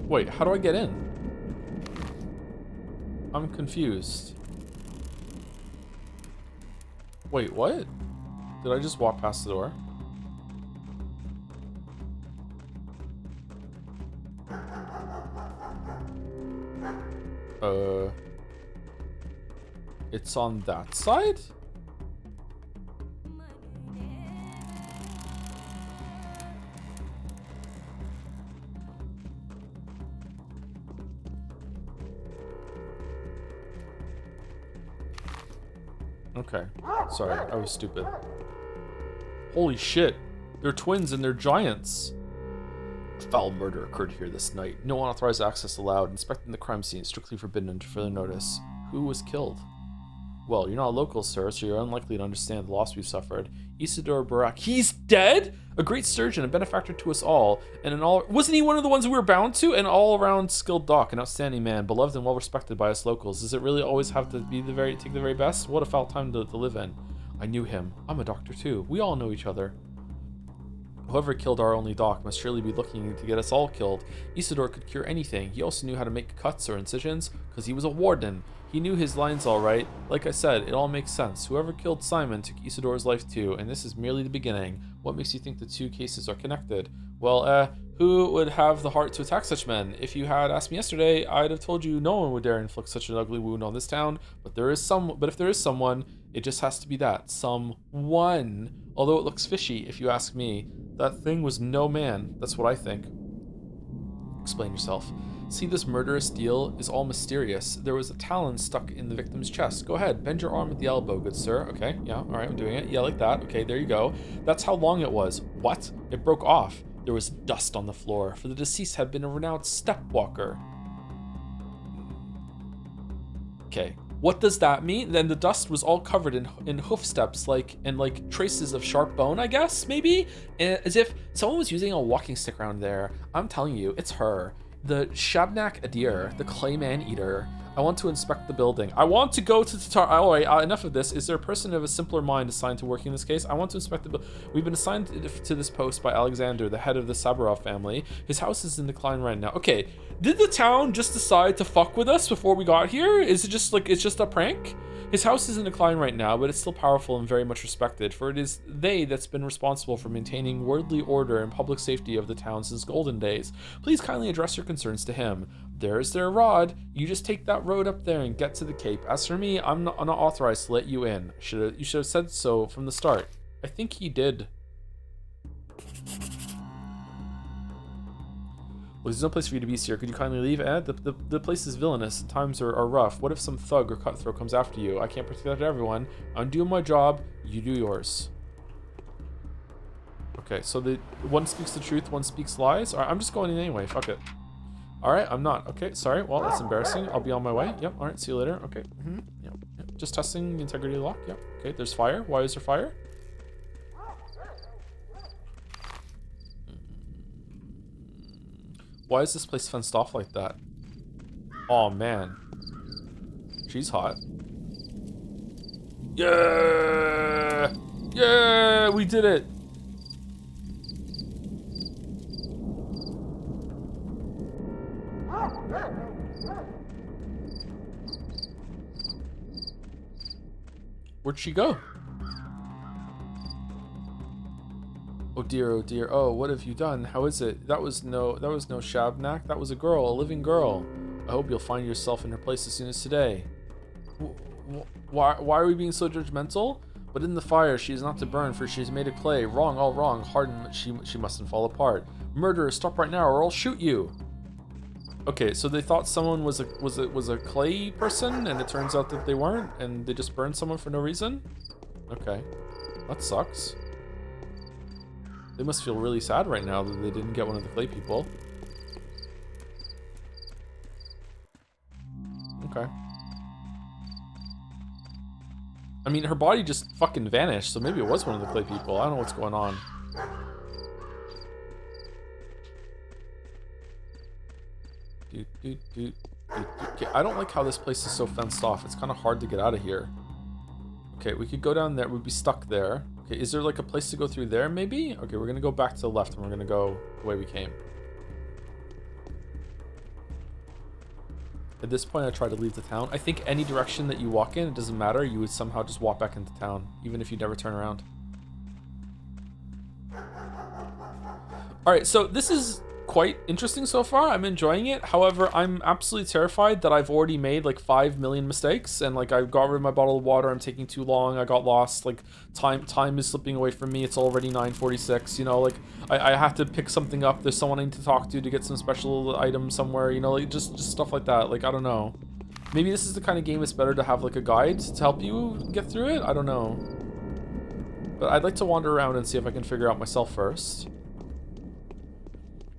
A: Wait, how do I get in? I'm confused. Wait, what? Did I just walk past the door? It's on that side? Okay. Sorry, I was stupid. Holy shit. They're twins and they're giants. Foul murder occurred here this night. No unauthorized access allowed. Inspecting the crime scene is strictly forbidden until further notice. Who was killed? Well, you're not a local, sir, so you're unlikely to understand the loss we've suffered. Isidore Barak. He's dead? A great surgeon, a benefactor to us all, and wasn't he one of the ones we were bound to? An all-around skilled doc, an outstanding man, beloved and well-respected by us locals. Does it really always have to be take the very best? What a foul time to live in. I knew him. I'm a doctor too. We all know each other. Whoever killed our only doc must surely be looking to get us all killed. Isidore could cure anything. He also knew how to make cuts or incisions, because he was a warden. He knew his lines all right. Like I said, it all makes sense. Whoever killed Simon took Isidore's life too, and this is merely the beginning. What makes you think the two cases are connected? Well, Who would have the heart to attack such men? If you had asked me yesterday, I'd have told you no one would dare inflict such an ugly wound on this town. But if there is someone, it just has to be that someone. Although it looks fishy, if you ask me. That thing was no man. That's what I think. Explain yourself. See, this murderous deal is all mysterious. There was a talon stuck in the victim's chest. Go ahead, bend your arm at the elbow, good sir. Okay, yeah, all right, I'm doing it. Yeah, like that. Okay, there you go. That's how long it was. What? It broke off. There was dust on the floor, for the deceased had been a renowned stepwalker. Okay, what does that mean? Then the dust was all covered in hoof steps, like traces of sharp bone, I guess, maybe? As if someone was using a walking stick around there. I'm telling you, it's her. The Shabnak Adir, the Clayman Eater. I want to inspect the building. I want to go to Tatar. Oh, wait, enough of this. Is there a person of a simpler mind assigned to working this case? I want to inspect the building. We've been assigned to this post by Alexander, the head of the Saburov family. His house is in decline right now. Okay, did the town just decide to fuck with us before we got here? Is it just like, it's just a prank? His house is in decline right now, but it's still powerful and very much respected, for it is they that's been responsible for maintaining worldly order and public safety of the town since golden days. Please kindly address your concerns to him. There's their rod. You just take that road up there and get to the Cape. As for me, I'm not authorized to let you in. You should have said so from the start. I think he did. Well, there's no place for you to be, sir. Could you kindly leave, Ed? The place is villainous. Times are rough. What if some thug or cutthroat comes after you? I can't protect everyone. I'm doing my job. You do yours. Okay, so one speaks the truth, one speaks lies. All right, I'm just going in anyway. Fuck it. All right, I'm not. Okay, sorry. Well, that's embarrassing. I'll be on my way. Yep. All right, see you later. Okay. Yep. Just testing the integrity of the lock. Yep. Okay, there's fire. Why is there fire? Why is this place fenced off like that? Oh man. She's hot. Yeah! Yeah! We did it! Where'd she go? Oh dear, oh dear. Oh, what have you done? How is it? That was no Shabnak. That was a girl, a living girl. I hope you'll find yourself in her place as soon as today. Why are we being so judgmental? But in the fire she is not to burn, for she is made of clay. Wrong, all wrong. Hardened, she mustn't fall apart. Murderer, stop right now, or I'll shoot you. Okay, so they thought someone was a clay person, and it turns out that they weren't, and they just burned someone for no reason. Okay, that sucks. They must feel really sad right now that they didn't get one of the clay people. Okay. I mean, her body just fucking vanished, so maybe it was one of the clay people. I don't know what's going on. Okay, I don't like how this place is so fenced off. It's kind of hard to get out of here. Okay, we could go down there. We'd be stuck there. Okay, is there like a place to go through there maybe? Okay, we're gonna go back to the left and we're gonna go the way we came. At this point, I try to leave the town. I think any direction that you walk in, it doesn't matter. You would somehow just walk back into town, even if you never turn around. All right, so this is quite interesting so far. I'm enjoying it. However, I'm absolutely terrified that I've already made like 5 million mistakes, and like I got rid of my bottle of water. I'm taking too long. I got lost. Like time is slipping away from me. It's already 9:46. You know, like I have to pick something up. There's someone I need to talk to get some special item somewhere. You know, like just stuff like that. Like I don't know. Maybe this is the kind of game it's better to have like a guide to help you get through it. I don't know. But I'd like to wander around and see if I can figure out myself first.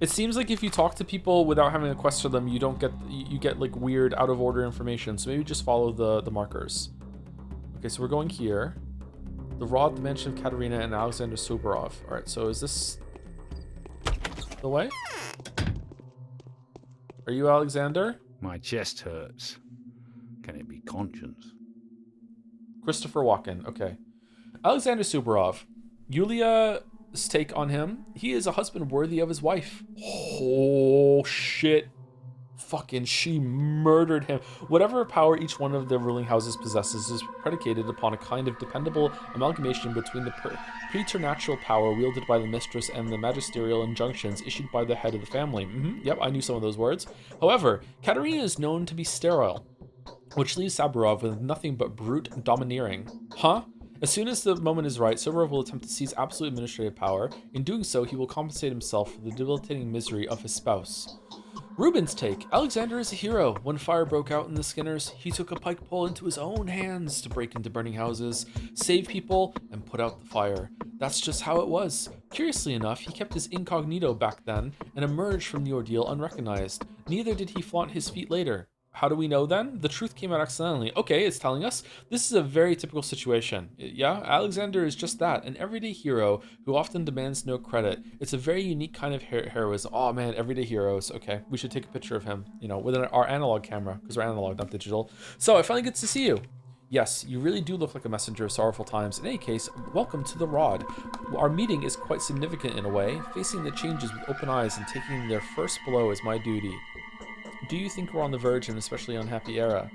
A: It seems like if you talk to people without having a quest for them, you don't get you get like weird out of order information. So maybe just follow the markers. Okay, so we're going here. The rod, the mansion of Katerina and Alexander Suborov. All right, so is this the way? Are you Alexander?
G: My chest hurts. Can it be conscience?
A: Christopher Walken. Okay. Alexander Suborov. Yulia's take on him. He is a husband worthy of his wife. Oh, shit. she murdered him. Whatever power each one of the ruling houses possesses is predicated upon a kind of dependable amalgamation between the preternatural power wielded by the mistress and the magisterial injunctions issued by the head of the family. Yep, I knew some of those words. However, Katerina is known to be sterile, which leaves Saburov with nothing but brute domineering. As soon as the moment is right, Saburov will attempt to seize absolute administrative power. In doing so, he will compensate himself for the debilitating misery of his spouse. Rubin's take. Alexander is a hero. When fire broke out in the Skinners, he took a pike pole into his own hands to break into burning houses, save people, and put out the fire. That's just how it was. Curiously enough, he kept his incognito back then and emerged from the ordeal unrecognized. Neither did he flaunt his feat later. How do we know then? The truth came out accidentally. Okay, it's telling us this is a very typical situation. Yeah, Alexander is just that, an everyday hero who often demands no credit. It's a very unique kind of heroism. Oh man, everyday heroes. Okay, we should take a picture of him, with our analog camera, because we're analog, not digital. So I finally get to see you. Yes, you really do look like a messenger of sorrowful times. In any case, welcome to the Rod. Our meeting is quite significant in a way. Facing the changes with open eyes and taking their first blow is my duty. Do you think we're on the verge of an especially unhappy era?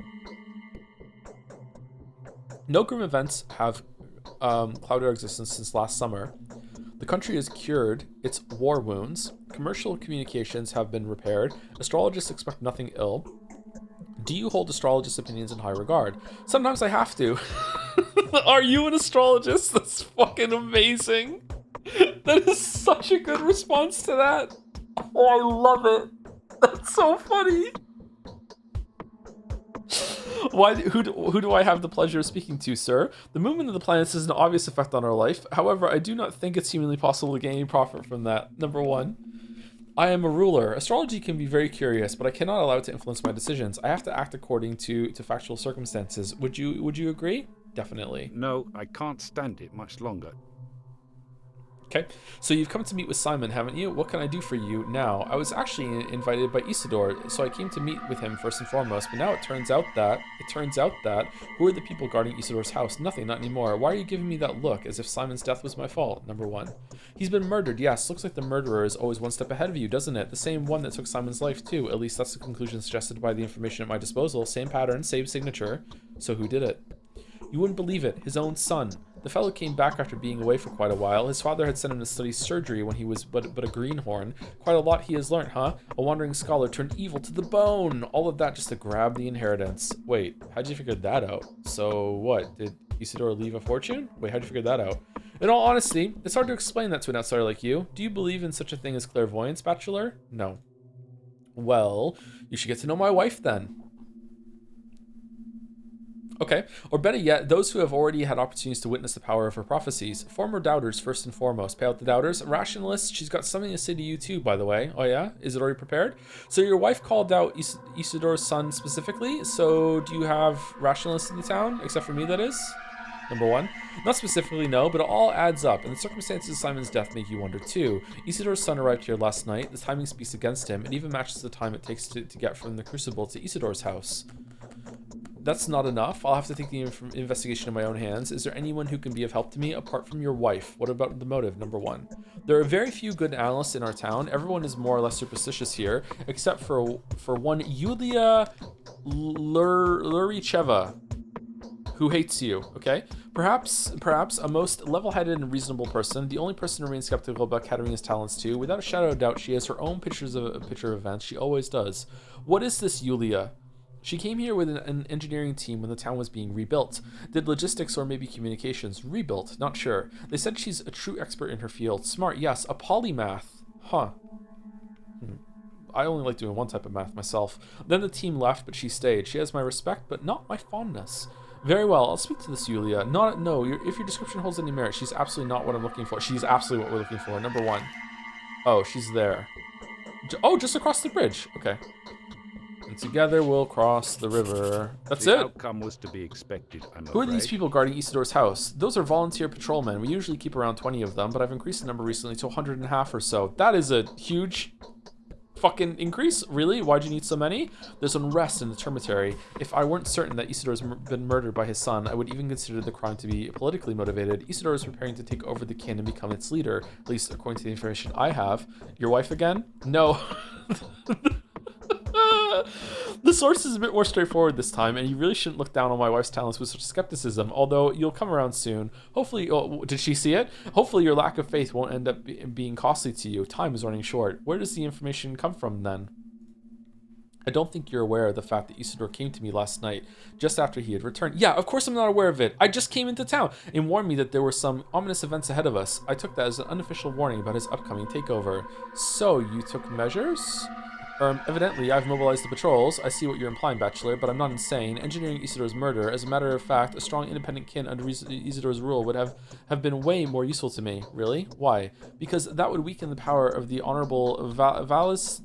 A: No grim events have clouded our existence since last summer. The country has cured its war wounds. Commercial communications have been repaired. Astrologists expect nothing ill. Do you hold astrologist opinions in high regard? Sometimes I have to. Are you an astrologist? That's fucking amazing. That is such a good response to that. Oh, I love it. That's so funny. Who do I have the pleasure of speaking to, sir? The movement of the planets has an obvious effect on our life. However, I do not think it's humanly possible to gain any profit from that. Number one, I am a ruler. Astrology can be very curious, but I cannot allow it to influence my decisions. I have to act according to factual circumstances. Would you agree? Definitely.
G: No, I can't stand it much longer.
A: Okay, so you've come to meet with Simon, haven't you? What can I do for you now? I was actually invited by Isidore, so I came to meet with him first and foremost, but now it turns out that, who are the people guarding Isidore's house? Nothing, not anymore. Why are you giving me that look, as if Simon's death was my fault? Number one. He's been murdered, yes. Looks like the murderer is always one step ahead of you, doesn't it? The same one that took Simon's life, too. At least that's the conclusion suggested by the information at my disposal. Same pattern, same signature. So who did it? You wouldn't believe it. His own son. The fellow came back after being away for quite a while. His father had sent him to study surgery when he was but a greenhorn. Quite a lot he has learnt, huh? A wandering scholar turned evil to the bone. All of that just to grab the inheritance. Wait, how'd you figure that out? So what? Did Isidore leave a fortune? Wait, how'd you figure that out? In all honesty, it's hard to explain that to an outsider like you. Do you believe in such a thing as clairvoyance, bachelor? No. Well, you should get to know my wife then. Okay, or better yet, those who have already had opportunities to witness the power of her prophecies. Former doubters, first and foremost. Pay out the doubters. Rationalists, she's got something to say to you too, by the way. Oh yeah? Is it already prepared? So your wife called out Isidore's son specifically, so do you have rationalists in the town? Except for me, that is? Number one. Not specifically, no, but it all adds up, and the circumstances of Simon's death make you wonder too. Isidore's son arrived here last night. The timing speaks against him. It even matches the time it takes to get from the Crucible to Isidore's house. That's not enough. I'll have to take the investigation in my own hands. Is there anyone who can be of help to me apart from your wife? What about the motive? Number one. There are very few good analysts in our town. Everyone is more or less superstitious here, except for one Yulia Luricheva, who hates you, okay? Perhaps a most level-headed and reasonable person. The only person who remains skeptical about Katerina's talents too. Without a shadow of doubt, she has her own picture of events. She always does. What is this Yulia? She came here with an engineering team when the town was being rebuilt. Did logistics or maybe communications. Rebuilt, not sure. They said she's a true expert in her field. Smart, yes. A polymath. Huh. I only like doing one type of math myself. Then the team left, but she stayed. She has my respect, but not my fondness. Very well, I'll speak to this Yulia. If your description holds any merit, she's absolutely not what I'm looking for. She's absolutely what we're looking for. Number one. Oh, she's there. Oh, just across the bridge. Okay. And together we'll cross the river. That's it.
G: The outcome was to be expected, I'm afraid.
A: Who are these people guarding Isidore's house? Those are volunteer patrolmen. We usually keep around 20 of them, but I've increased the number recently to 150 or so. That is a huge fucking increase. Really? Why'd you need so many? There's unrest in the termitary. If I weren't certain that Isidore's been murdered by his son, I would even consider the crime to be politically motivated. Isidore is preparing to take over the kin and become its leader, at least according to the information I have. Your wife again? No. The source is a bit more straightforward this time, and you really shouldn't look down on my wife's talents with such skepticism, although you'll come around soon. Hopefully, oh, did she see it? Hopefully your lack of faith won't end up being costly to you. Time is running short. Where does the information come from, then? I don't think you're aware of the fact that Isidore came to me last night, just after he had returned. Yeah, of course I'm not aware of it. I just came into town and warned me that there were some ominous events ahead of us. I took that as an unofficial warning about his upcoming takeover. So, you took measures? Evidently, I've mobilized the patrols. I see what you're implying, Bachelor, but I'm not insane. Engineering Isidore's murder, as a matter of fact, a strong independent kin under Isidore's rule would have been way more useful to me. Really? Why? Because that would weaken the power of the Honorable Vladislav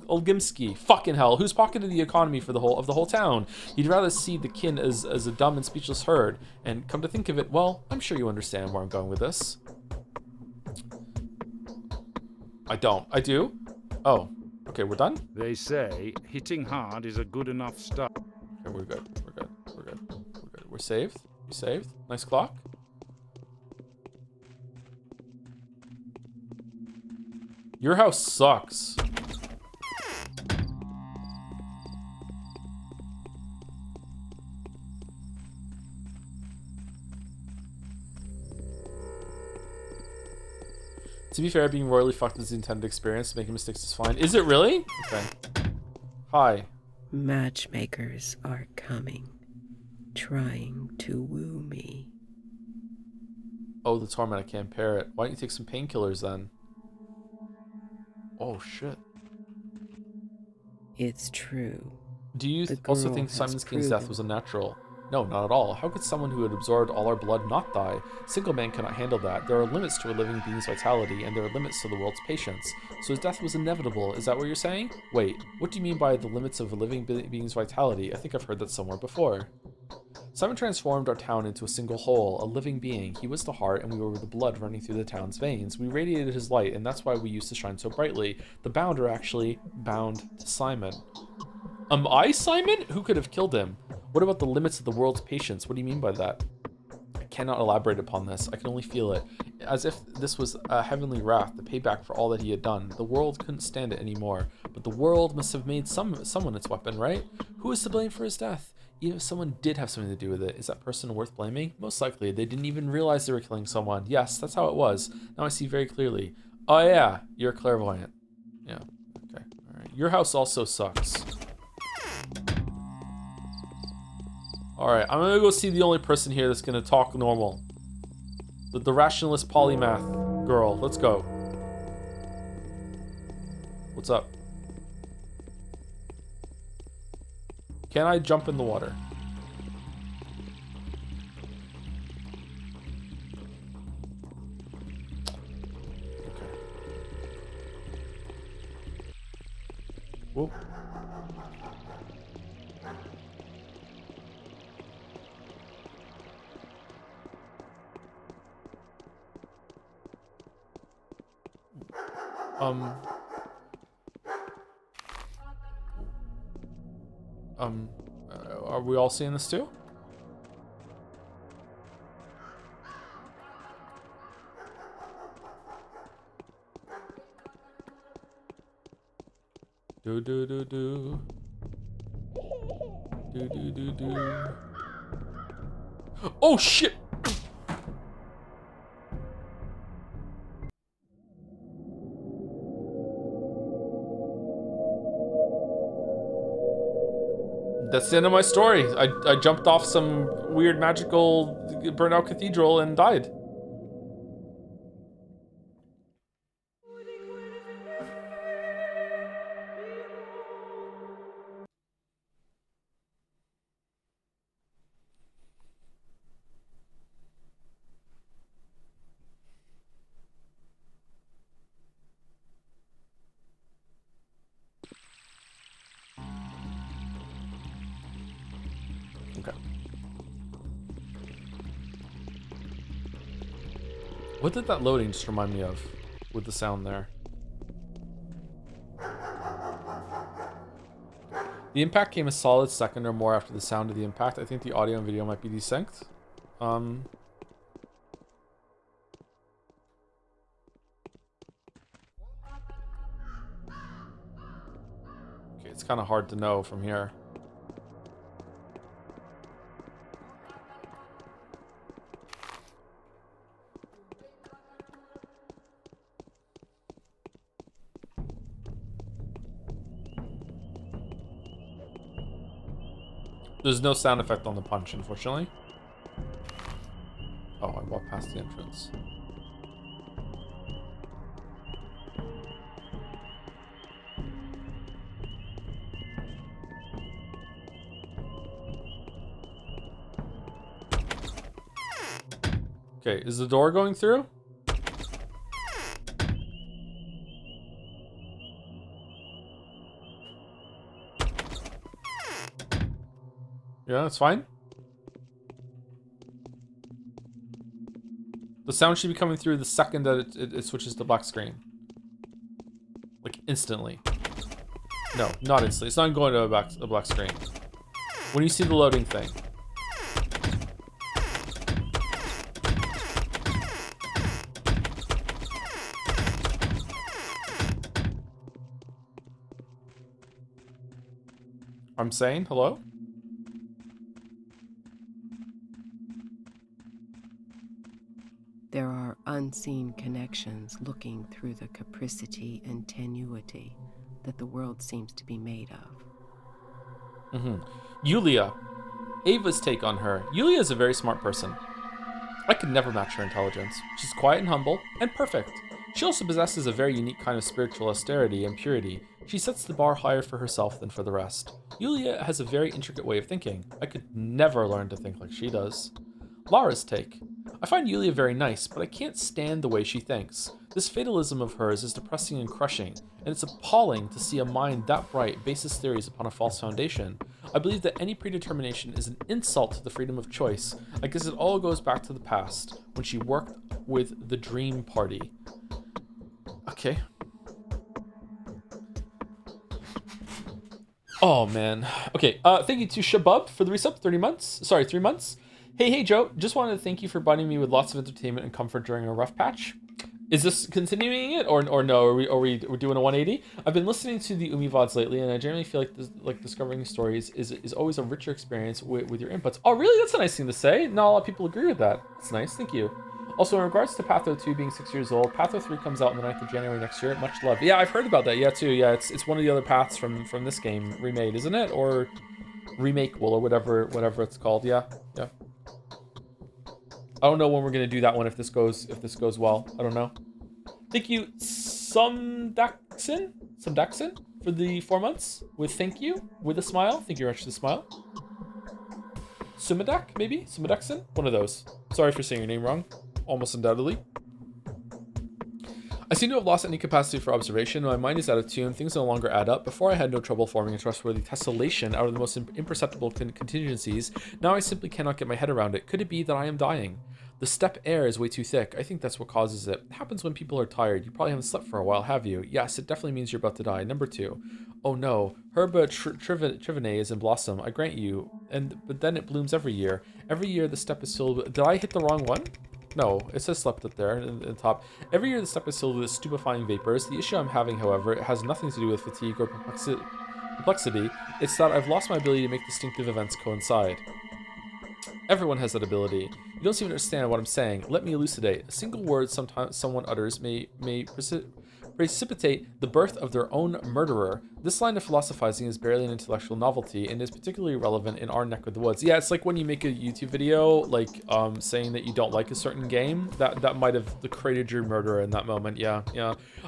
A: Olgimsky. Fucking hell, who's pocketed the economy for the whole town? He'd rather see the kin as a dumb and speechless herd. And come to think of it, well, I'm sure you understand where I'm going with this. I don't. I do? Oh. Okay, we're done?
J: They say hitting hard is a good enough start.
A: Okay, we're good. We're good. We're good. We're good. We're saved. We saved. Nice clock. Your house sucks. To be fair, being royally fucked is the intended experience. Making mistakes is fine. Is it really? Okay. Hi.
I: Matchmakers are coming, trying to woo me.
A: Oh, the torment. I can't bear it. Why don't you take some painkillers then? Oh, shit.
I: It's true.
A: Do you also think Simon King's death was unnatural? No, not at all. How could someone who had absorbed all our blood not die? Single man cannot handle that. There are limits to a living being's vitality, and there are limits to the world's patience. So his death was inevitable. Is that what you're saying? Wait, what do you mean by the limits of a living being's vitality? I think I've heard that somewhere before. Simon transformed our town into a single whole, a living being. He was the heart, and we were the blood running through the town's veins. We radiated his light, and that's why we used to shine so brightly. The bound are actually bound to Simon. Am I Simon? Who could have killed him? What about the limits of the world's patience? What do you mean by that? I cannot elaborate upon this. I can only feel it. As if this was a heavenly wrath, the payback for all that he had done. The world couldn't stand it anymore. But the world must have made someone its weapon, right? Who is to blame for his death? Even if someone did have something to do with it, is that person worth blaming? Most likely. They didn't even realize they were killing someone. Yes, that's how it was. Now I see very clearly. Oh yeah, you're clairvoyant. Yeah, okay. All right. Your house also sucks. Alright, I'm gonna go see the only person here that's gonna talk normal. The rationalist polymath girl. Let's go. What's up? Can I jump in the water? Okay. Whoa. Are we all seeing this too? Do do do do. Do do do do. Oh shit! That's the end of my story. I jumped off some weird magical burnt out cathedral and died. Okay. What did that loading just remind me of with the sound there? The impact came a solid second or more after the sound of the impact. I think the audio and video might be desynced. it's kind of hard to know from here. There's no sound effect on the punch, unfortunately. Oh, I walked past the entrance. Okay, is the door going through? Yeah, that's fine. The sound should be coming through the second that it switches to black screen. Like, instantly. No, not instantly. It's not going to a black screen. When you see the loading thing. I'm saying hello?
I: There are unseen connections looking through the capricity and tenuity that the world seems to be made of.
A: Yulia. Ava's take on her. Yulia is a very smart person. I could never match her intelligence. She's quiet and humble, and perfect. She also possesses a very unique kind of spiritual austerity and purity. She sets the bar higher for herself than for the rest. Yulia has a very intricate way of thinking. I could never learn to think like she does. Lara's take. I find Yulia very nice, but I can't stand the way she thinks. This fatalism of hers is depressing and crushing, and it's appalling to see a mind that bright base its theories upon a false foundation. I believe that any predetermination is an insult to the freedom of choice. I guess it all goes back to the past, when she worked with the Dream Party. Okay. Oh, man. Okay, thank you to Shabub for the resub, 30 months. Sorry, 3 months. Hey, Joe. Just wanted to thank you for providing me with lots of entertainment and comfort during a rough patch. Is this continuing it, or no? Are we doing a 180? I've been listening to the Umi VODs lately, and I generally feel like discovering stories is always a richer experience with your inputs. Oh, really? That's a nice thing to say. Not a lot of people agree with that. That's nice. Thank you. Also, in regards to Patho 2 being 6 years old, Patho 3 comes out on the 9th of January next year. Much love. Yeah, I've heard about that. Yeah, too. Yeah, it's one of the other paths from this game remade, isn't it? Or remakeable, or whatever it's called. Yeah. I don't know when we're gonna do that one if this goes well. I don't know. Thank you, Sumdaxin, for the 4 months with thank you with a smile. Thank you very much for the smile. Sumadak, maybe Sumadaksin, one of those. Sorry for saying your name wrong, almost undoubtedly. I seem to have lost any capacity for observation. My mind is out of tune. Things no longer add up. Before I had no trouble forming a trustworthy tessellation out of the most imperceptible contingencies. Now I simply cannot get my head around it. Could it be that I am dying? The steppe air is way too thick. I think that's what causes it. It happens when people are tired. You probably haven't slept for a while, have you? Yes, it definitely means you're about to die. Number 2. Oh no. Herba trivinae is in blossom, I grant you. But then it blooms every year. Every year the steppe is filled with... Did I hit the wrong one? No, it says slept up there in the top. Every year the steppe is filled with stupefying vapors. The issue I'm having, however, it has nothing to do with fatigue or perplexity. It's that I've lost my ability to make distinctive events coincide. Everyone has that ability. You don't seem to understand what I'm saying. Let me elucidate. A single word sometimes someone utters may precipitate the birth of their own murderer. This line of philosophizing is barely an intellectual novelty and is particularly relevant in our neck of the woods. Yeah, it's like when you make a YouTube video, like saying that you don't like a certain game, that might have created your murderer in that moment. Yeah.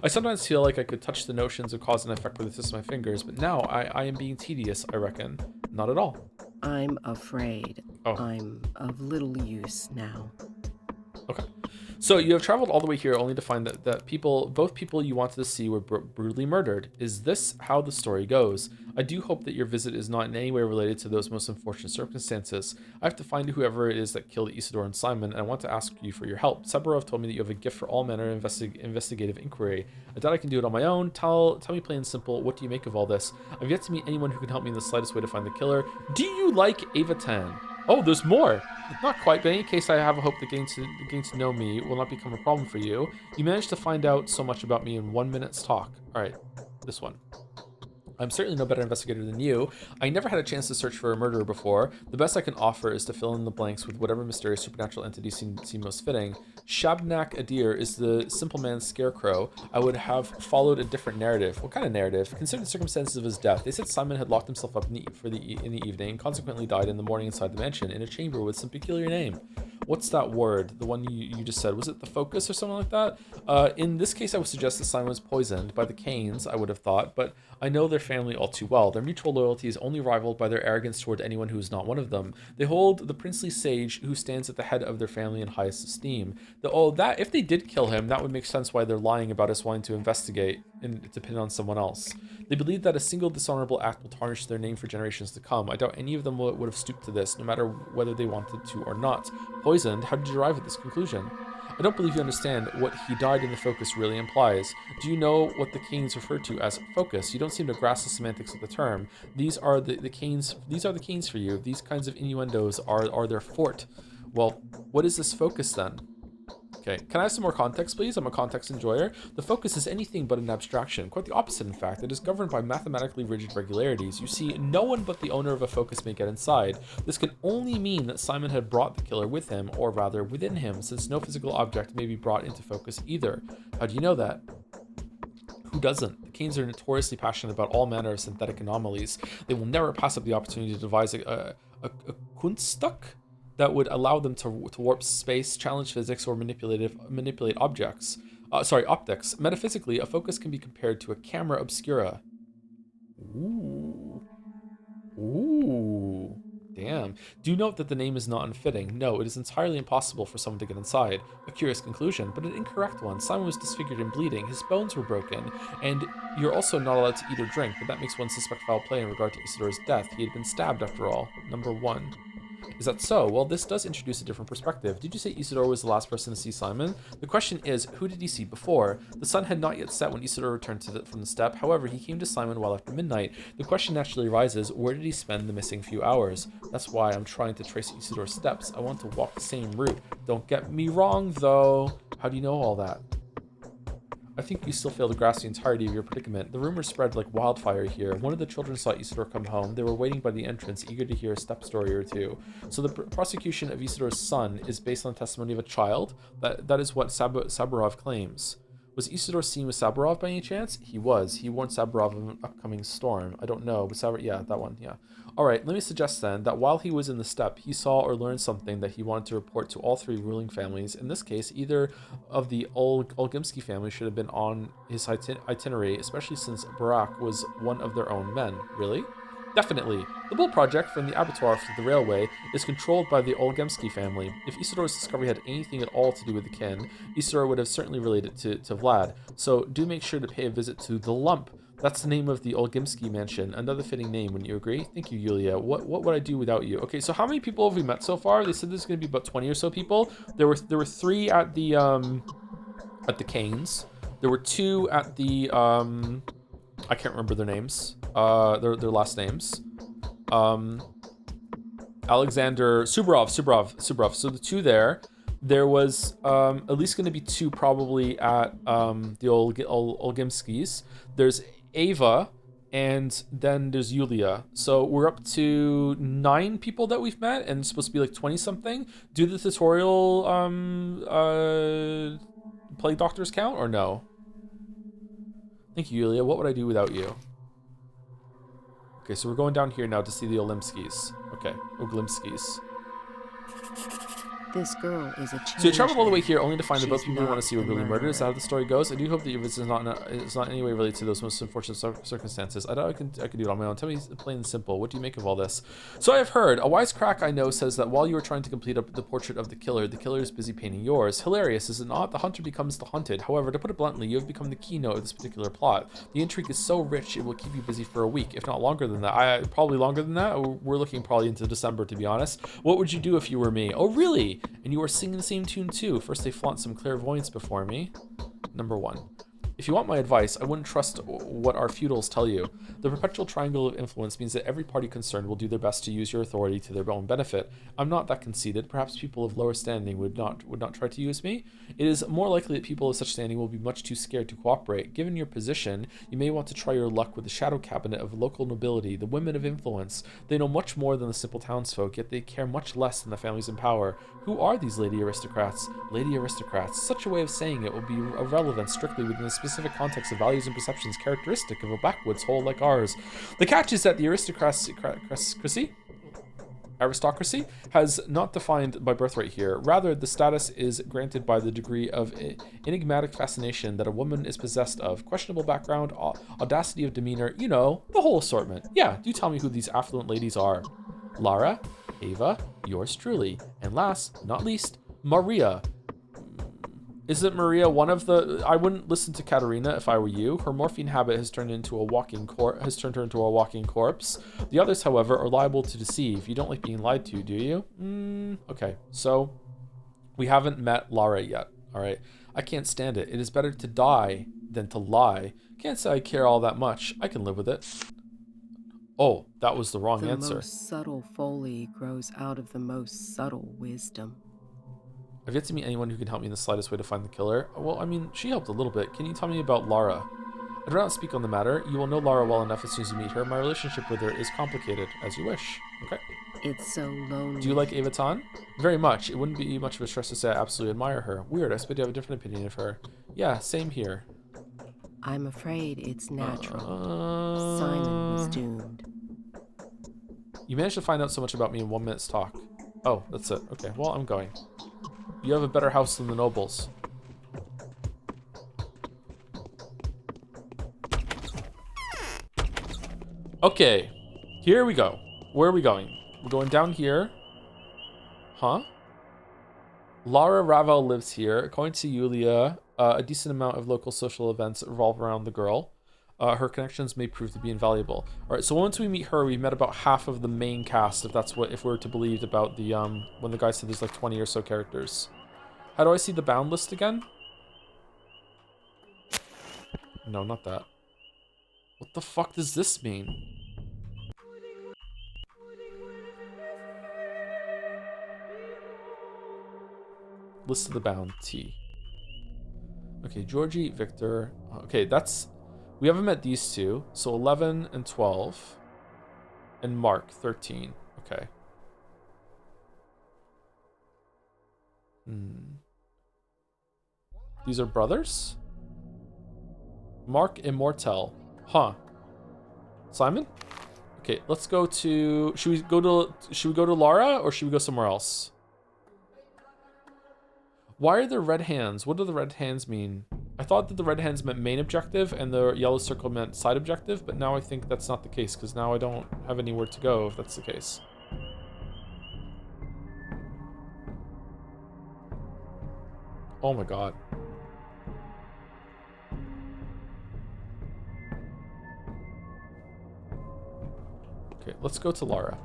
A: I sometimes feel like I could touch the notions of cause and effect with the tips of my fingers, but now I am being tedious, I reckon. Not at all.
I: I'm afraid I'm of little use now.
A: Okay. So you have traveled all the way here only to find that both people you wanted to see were brutally murdered. Is this how the story goes? I do hope that your visit is not in any way related to those most unfortunate circumstances. I have to find whoever it is that killed Isidore and Simon, and I want to ask you for your help. Sebarov told me that you have a gift for all manner of investigative inquiry. I doubt I can do it on my own. Tell me plain and simple, what do you make of all this? I've yet to meet anyone who can help me in the slightest way to find the killer. Do you like Ava Tan? Oh, there's more. Not quite, but in any case, I have a hope that getting to know me will not become a problem for you. You managed to find out so much about me in 1 minute's talk. All right, this one. I'm certainly no better investigator than you. I never had a chance to search for a murderer before. The best I can offer is to fill in the blanks with whatever mysterious supernatural entity seem most fitting. Shabnak Adir is the simple man's scarecrow. I would have followed a different narrative. What kind of narrative? Consider the circumstances of his death. They said Simon had locked himself up in the evening and consequently died in the morning inside the mansion in a chamber with some peculiar name. What's that word? The one you just said. Was it the focus or something like that? In this case, I would suggest that Simon was poisoned by the Canes, I would have thought, but I know their family all too well. Their mutual loyalty is only rivaled by their arrogance toward anyone who is not one of them. They hold the princely sage who stands at the head of their family in highest esteem. That if they did kill him, that would make sense why they're lying about us wanting to investigate and to pin on someone else. They believe that a single dishonorable act will tarnish their name for generations to come. I doubt any of them would have stooped to this, no matter whether they wanted to or not. Poisoned? How did you arrive at this conclusion? I don't believe you understand what he died in the focus really implies. Do you know what the Canes refer to as focus? You don't seem to grasp the semantics of the term. These are the Canes. These are the Canes for you. These kinds of innuendos are their fort. Well, what is this focus then? Okay, can I have some more context, please? I'm a context enjoyer. The focus is anything but an abstraction. Quite the opposite, in fact. It is governed by mathematically rigid regularities. You see, no one but the owner of a focus may get inside. This can only mean that Simon had brought the killer with him, or rather within him, since no physical object may be brought into focus either. How do you know that? Who doesn't? The Canes are notoriously passionate about all manner of synthetic anomalies. They will never pass up the opportunity to devise a Kunststück that would allow them to warp space, challenge physics, or manipulate optics. Metaphysically, a focus can be compared to a camera obscura. Ooh. Damn. Do note that the name is not unfitting. No, it is entirely impossible for someone to get inside. A curious conclusion, but an incorrect one. Simon was disfigured and bleeding. His bones were broken. And you're also not allowed to eat or drink, but that makes one suspect foul play in regard to Isidore's death. He had been stabbed, after all. Number 1. Is that so? Well, this does introduce a different perspective. Did you say Isidore was the last person to see Simon? The question is, who did he see before? The sun had not yet set when Isidore returned from the steppe. However, he came to Simon well after midnight. The question naturally arises, where did he spend the missing few hours? That's why I'm trying to trace Isidore's steps. I want to walk the same route. Don't get me wrong, though. How do you know all that? I think you still fail to grasp the entirety of your predicament. The rumors spread like wildfire here. One of the children saw Isidore come home. They were waiting by the entrance, eager to hear a step story or two. So the prosecution of Isidore's son is based on the testimony of a child? That is what Saburov claims. Was Isidore seen with Saburov by any chance? He was. He warned Saburov of an upcoming storm. I don't know, but yeah, that one, yeah. Alright, let me suggest then that while he was in the steppe, he saw or learned something that he wanted to report to all 3 ruling families. In this case, either of the Olgimsky family should have been on his itinerary, especially since Barak was one of their own men. Really? Definitely. The Bull Project from the abattoir to the railway is controlled by the Olgemsky family. If Isidore's discovery had anything at all to do with the kin, Isidore would have certainly related to Vlad. So do make sure to pay a visit to the Lump. That's the name of the Olgimsky mansion. Another fitting name, wouldn't you agree? Thank you, Yulia. What would I do without you? Okay, so how many people have we met so far? They said there's going to be about 20 or so people. There were 3 at the Canes. There were 2 at the I can't remember their names. Their last names. Alexander Suborov. So the 2 there. There was at least going to be 2 probably at the Olgimskys. There's Ava, and then there's Yulia. So we're up to 9 people that we've met, and it's supposed to be like 20 something. Do the tutorial plague doctors count or no? Thank you, Yulia. What would I do without you? Okay, so we're going down here now to see the Olimskys. Okay, Oglimskys.
I: This girl is a
A: So you traveled all the way here only to find that both
I: She's
A: people you want
I: not
A: to see were
I: the
A: really murdered.
I: murderer.
A: Is that how the story goes? I do hope that your visit is not in any way related to those most unfortunate circumstances. I doubt I can do it on my own. Tell me plain and simple. What do you make of all this? So I have heard. A wise crack I know says that while you are trying to complete the portrait of the killer is busy painting yours. Hilarious, is it not? The hunter becomes the hunted. However, to put it bluntly, you have become the keynote of this particular plot. The intrigue is so rich, it will keep you busy for a week, if not longer than that. Probably longer than that. We're looking probably into December, to be honest. What would you do if you were me? Oh, really? And you are singing the same tune too. First they flaunt some clairvoyance before me. Number 1. If you want my advice, I wouldn't trust what our feudals tell you. The perpetual triangle of influence means that every party concerned will do their best to use your authority to their own benefit. I'm not that conceited. Perhaps people of lower standing would not try to use me. It is more likely that people of such standing will be much too scared to cooperate. Given your position, you may want to try your luck with the shadow cabinet of local nobility, the women of influence. They know much more than the simple townsfolk, yet they care much less than the families in power. Who are these lady aristocrats? Lady aristocrats. Such a way of saying it would be irrelevant strictly within the specific context of values and perceptions characteristic of a backwoods hole like ours. The catch is that the aristocracy has not defined by birthright here. Rather, the status is granted by the degree of enigmatic fascination that a woman is possessed of. Questionable background, audacity of demeanor, you know, the whole assortment. Yeah, do tell me who these affluent ladies are. Lara, Ava, yours truly, and last, not least, Maria. Isn't Maria one of the... I wouldn't listen to Katerina if I were you. Her morphine habit has turned her into a walking corpse. The others, however, are liable to deceive. You don't like being lied to, do you? Okay, so we haven't met Lara yet, all right? I can't stand it. It is better to die than to lie. Can't say I care all that much. I can live with it. Oh, that was the wrong answer.
I: The most subtle folly grows out of the most subtle wisdom.
A: I've yet to meet anyone who can help me in the slightest way to find the killer. Well, I mean, she helped a little bit. Can you tell me about Lara? I'd rather not speak on the matter. You will know Lara well enough as soon as you meet her. My relationship with her is complicated, as you wish. Okay.
I: It's so lonely.
A: Do you like Ava Tan? Very much. It wouldn't be much of a stress to say I absolutely admire her. Weird, I expect you have a different opinion of her. Yeah, same here.
I: I'm afraid it's natural. Simon was doomed.
A: You managed to find out so much about me in 1 minute's talk. Oh, that's it. Okay, well, I'm going. You have a better house than the nobles. Okay, here we go. Where are we going? We're going down here. Huh? Lara Ravel lives here. According to Yulia, a decent amount of local social events revolve around the girl. Her connections may prove to be invaluable. All right, so once we meet her, we met about half of the main cast, if we're to believe about the when the guy said there's like 20 or so characters. How do I see the bound list again? No, not that. What the fuck does this mean? List of the bound, T. Okay, Georgie, Victor. Okay, that's... We haven't met these two. So 11 and 12. And Mark, 13. Okay. These are brothers? Mark Immortel. Huh. Simon? Okay, let's go to... Should we go to Lara or should we go somewhere else? Why are there red hands? What do the red hands mean? I thought that the red hands meant main objective and the yellow circle meant side objective, but now I think that's not the case because now I don't have anywhere to go if that's the case. Oh my god. Okay, let's go to Lara.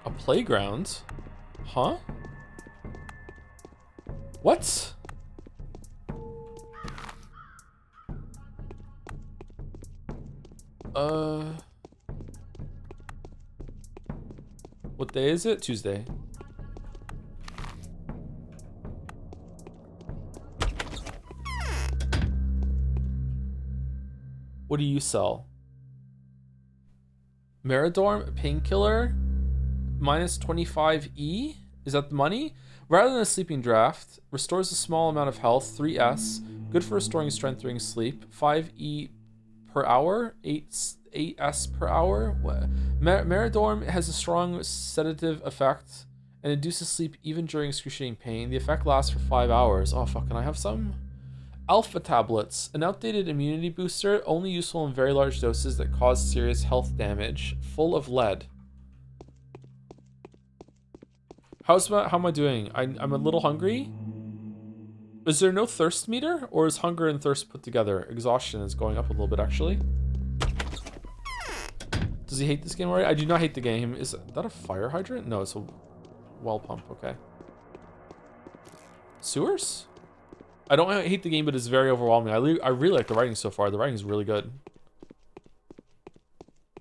A: A playground? Huh? What? What day is it? Tuesday. What do you sell? Meridorm, painkiller, minus 25E? Is that the money? Rather than a sleeping draft, restores a small amount of health, 3S, good for restoring strength during sleep, 5E per hour, 8S per hour. Meridorm has a strong sedative effect and induces sleep even during excruciating pain. The effect lasts for 5 hours. Oh fuck, can I have some? Alpha tablets, an outdated immunity booster, only useful in very large doses that cause serious health damage, full of lead. How am I doing? I'm a little hungry. Is there no thirst meter, or is hunger and thirst put together? Exhaustion is going up a little bit, actually. Does he hate this game already? I do not hate the game. Is that a fire hydrant? No, it's a well pump. Okay. Sewers? I don't hate the game, but it's very overwhelming. I really like the writing so far. The writing is really good.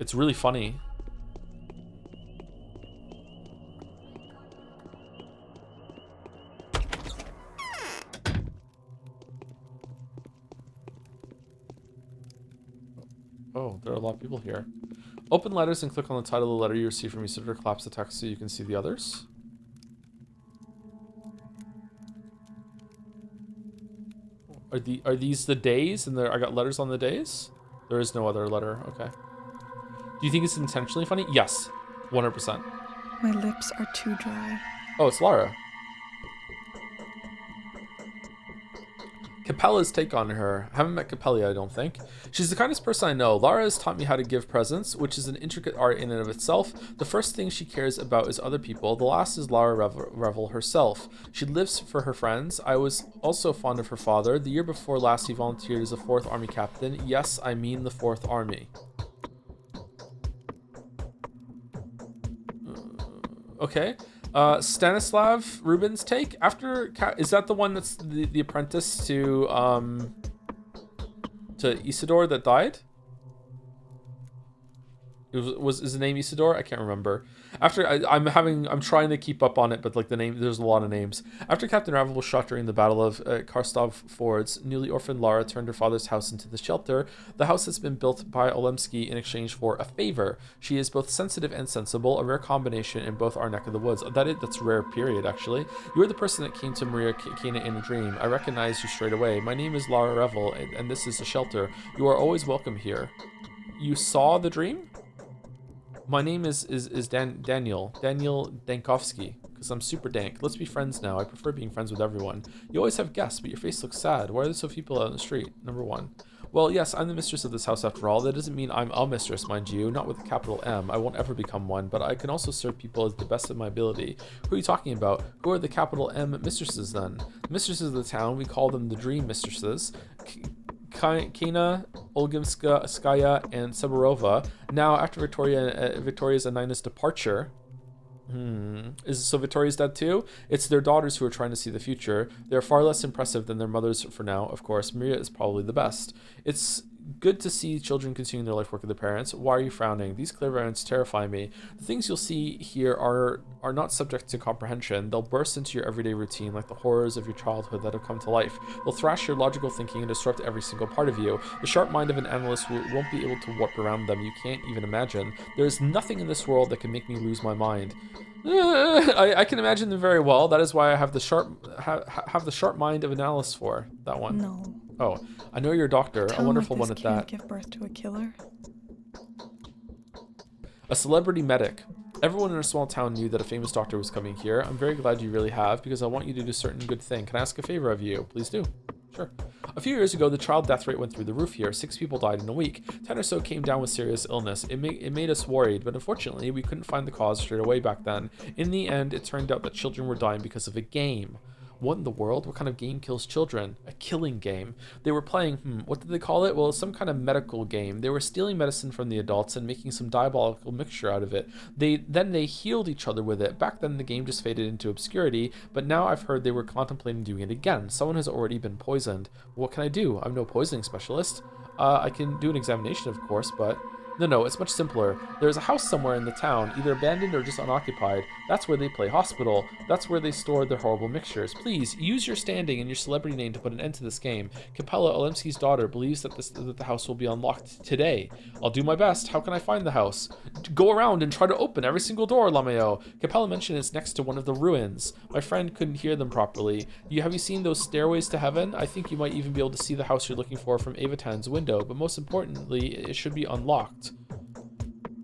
A: It's really funny. Oh, there are a lot of people here. Open letters and click on the title of the letter you receive from each editor. Collapse the text so you can see the others. Are these the days? And I got letters on the days? There is no other letter. Okay. Do you think it's intentionally funny? Yes. 100%.
K: My lips are too dry.
A: Oh, it's Lara. Capella's take on her. I haven't met Capella, I don't think. She's the kindest person I know. Lara has taught me how to give presents, which is an intricate art in and of itself. The first thing she cares about is other people. The last is Lara Revel herself. She lives for her friends. I was also fond of her father. The year before last, he volunteered as a 4th Army captain. Yes, I mean the 4th Army. Okay. Stanislav Rubin's take is that the one that's the apprentice to Isidore that died? Is his name Isidore? I can't remember. After I'm trying to keep up on it, but like the name, there's a lot of names. After Captain Ravel was shot during the Battle of Karstov Fords, newly orphaned Lara turned her father's house into the shelter. The house has been built by Olemsky in exchange for a favor. She is both sensitive and sensible, a rare combination in both our neck of the woods. That's rare, period, actually. You are the person that came to Maria Kina in a dream. I recognize you straight away. My name is Lara Revel, and this is a shelter. You are always welcome here. You saw the dream? My name is Daniel Dankovsky, because I'm super dank. Let's be friends now. I prefer being friends with everyone. You always have guests, but your face looks sad. Why are there so few people out in the street? Number 1. Well, yes, I'm the mistress of this house after all. That doesn't mean I'm a mistress, mind you, not with a capital M. I won't ever become one, but I can also serve people as the best of my ability. Who are you talking about? Who are the capital M mistresses then? The mistresses of the town, we call them the dream mistresses. Kina, Olgimskaya, and Seborova. Now, after Victoria's and Nina's departure, so Victoria's dead too? It's their daughters who are trying to see the future. They're far less impressive than their mothers for now, of course. Maria is probably the best. It's good to see children continuing their life work of their parents. Why are you frowning? These clairvoyants terrify me. The things you'll see here are not subject to comprehension. They'll burst into your everyday routine like the horrors of your childhood that have come to life. They'll thrash your logical thinking and disrupt every single part of you. The sharp mind of an analyst won't be able to warp around them. You can't even imagine. There's nothing in this world that can make me lose my mind. I can imagine them very well. That is why I have the sharp mind of an analyst for that one.
K: No.
A: Oh, I know you're a doctor, a wonderful one at that.
K: Give birth to a killer.
A: A celebrity medic. Everyone in a small town knew that a famous doctor was coming here. I'm very glad you really have, because I want you to do a certain good thing. Can I ask a favor of you? Please do. Sure. A few years ago, the child death rate went through the roof here. 6 people died in a week. 10 or so came down with serious illness. It made us worried, but unfortunately, we couldn't find the cause straight away back then. In the end, it turned out that children were dying because of a game. What in the world? What kind of game kills children? A killing game. They were playing, what did they call it? Well, some kind of medical game. They were stealing medicine from the adults and making some diabolical mixture out of it. Then they healed each other with it. Back then, the game just faded into obscurity, but now I've heard they were contemplating doing it again. Someone has already been poisoned. What can I do? I'm no poisoning specialist. I can do an examination, of course, but... No, it's much simpler. There's a house somewhere in the town, either abandoned or just unoccupied. That's where they play hospital. That's where they store their horrible mixtures. Please, use your standing and your celebrity name to put an end to this game. Capella, Olemsky's daughter, believes that the house will be unlocked today. I'll do my best. How can I find the house? Go around and try to open every single door, Lameo. Capella mentioned it's next to one of the ruins. My friend couldn't hear them properly. Have you seen those stairways to heaven? I think you might even be able to see the house you're looking for from Avatan's window, but most importantly, it should be unlocked.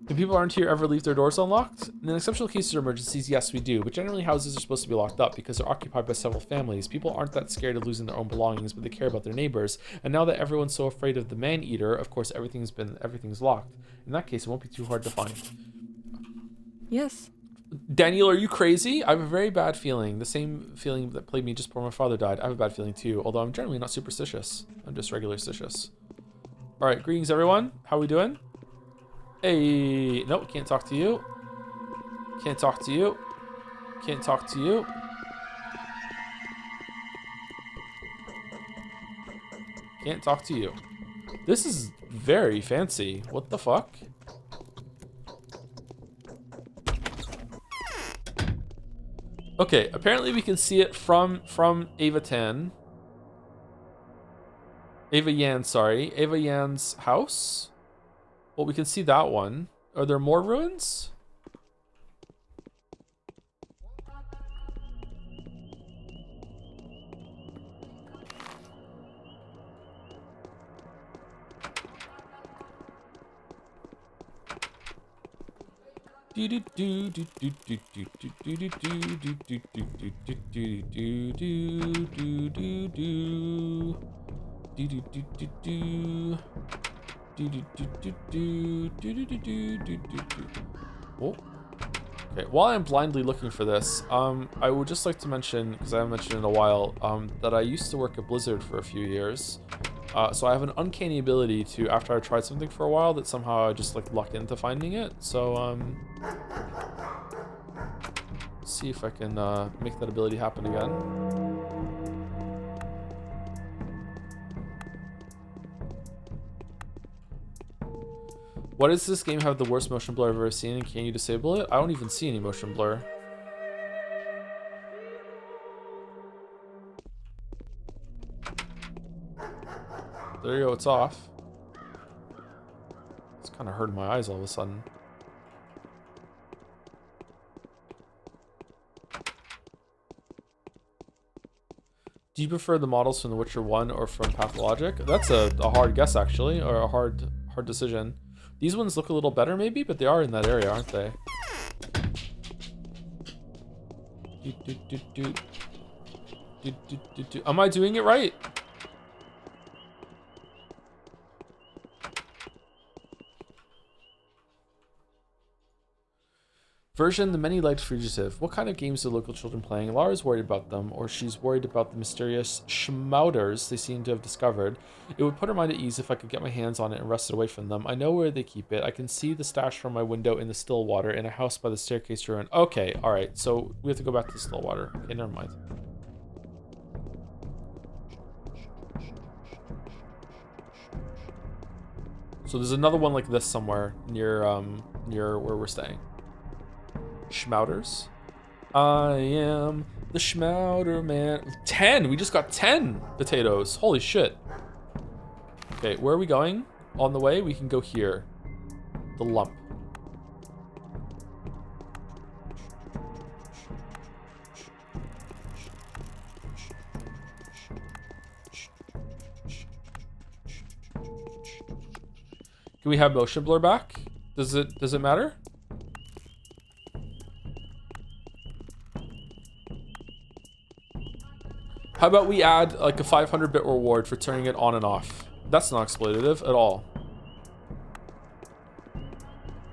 A: Do people around here ever leave their doors unlocked? In exceptional cases or emergencies, yes, we do, but generally houses are supposed to be locked up because they're occupied by several families. People aren't that scared of losing their own belongings, but they care about their neighbors. And now that everyone's so afraid of the man-eater, of course everything's locked. In that case, it won't be too hard to find.
K: Yes.
A: Daniel, are you crazy? I have a very bad feeling. The same feeling that plagued me just before my father died. I have a bad feeling too, although I'm generally not superstitious. I'm just regular stitious. Alright, greetings everyone. How are we doing? Hey, no, can't talk to you. Can't talk to you. Can't talk to you. Can't talk to you. This is very fancy. What the fuck? Okay, apparently we can see it from Ava Tan. Ava Yan, sorry. Ava Yan's house? Well, we can see that one. Are there more ruins? Oh. Okay, while I'm blindly looking for this, I would just like to mention, because I haven't mentioned in a while, that I used to work at Blizzard for a few years. So I have an uncanny ability to, after I tried something for a while, that somehow I just like luck into finding it. So see if I can make that ability happen again. Why does this game have the worst motion blur I've ever seen, and can you disable it? I don't even see any motion blur. There you go, it's off. It's kind of hurting my eyes all of a sudden. Do you prefer the models from The Witcher 1 or from Pathologic? That's a hard guess, actually, or a hard decision. These ones look a little better, maybe, but they are in that area, aren't they? Am I doing it right? Version, the many-legged fugitive. What kind of games are local children playing? Lara's worried about them, or she's worried about the mysterious schmouters they seem to have discovered. It would put her mind at ease if I could get my hands on it and wrest it away from them. I know where they keep it. I can see the stash from my window in the Stillwater, in a house by the staircase ruin. Okay, alright, so we have to go back to the Stillwater. Okay, never mind. So there's another one like this somewhere near where we're staying. Schmouters. I am the Schmouter man. 10! We just got 10 potatoes. Holy shit. Okay, where are we going? On the way, we can go here. The lump. Can we have motion blur back? Does it matter? How about we add like a 500-bit reward for turning it on and off? That's not exploitative at all.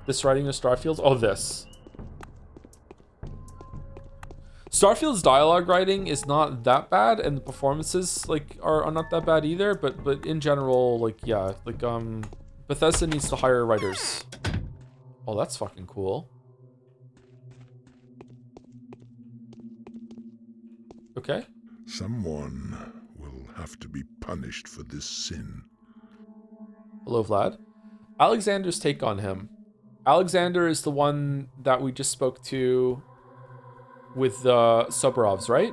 A: This writing of Starfield's? Oh, this. Starfield's dialogue writing is not that bad, and the performances like are not that bad either. But in general, like yeah, like Bethesda needs to hire writers. Oh, that's fucking cool. Okay.
E: Someone will have to be punished for this sin.
A: Hello, Vlad. Alexander's take on him. Alexander is the one that we just spoke to with the Soborovs, right?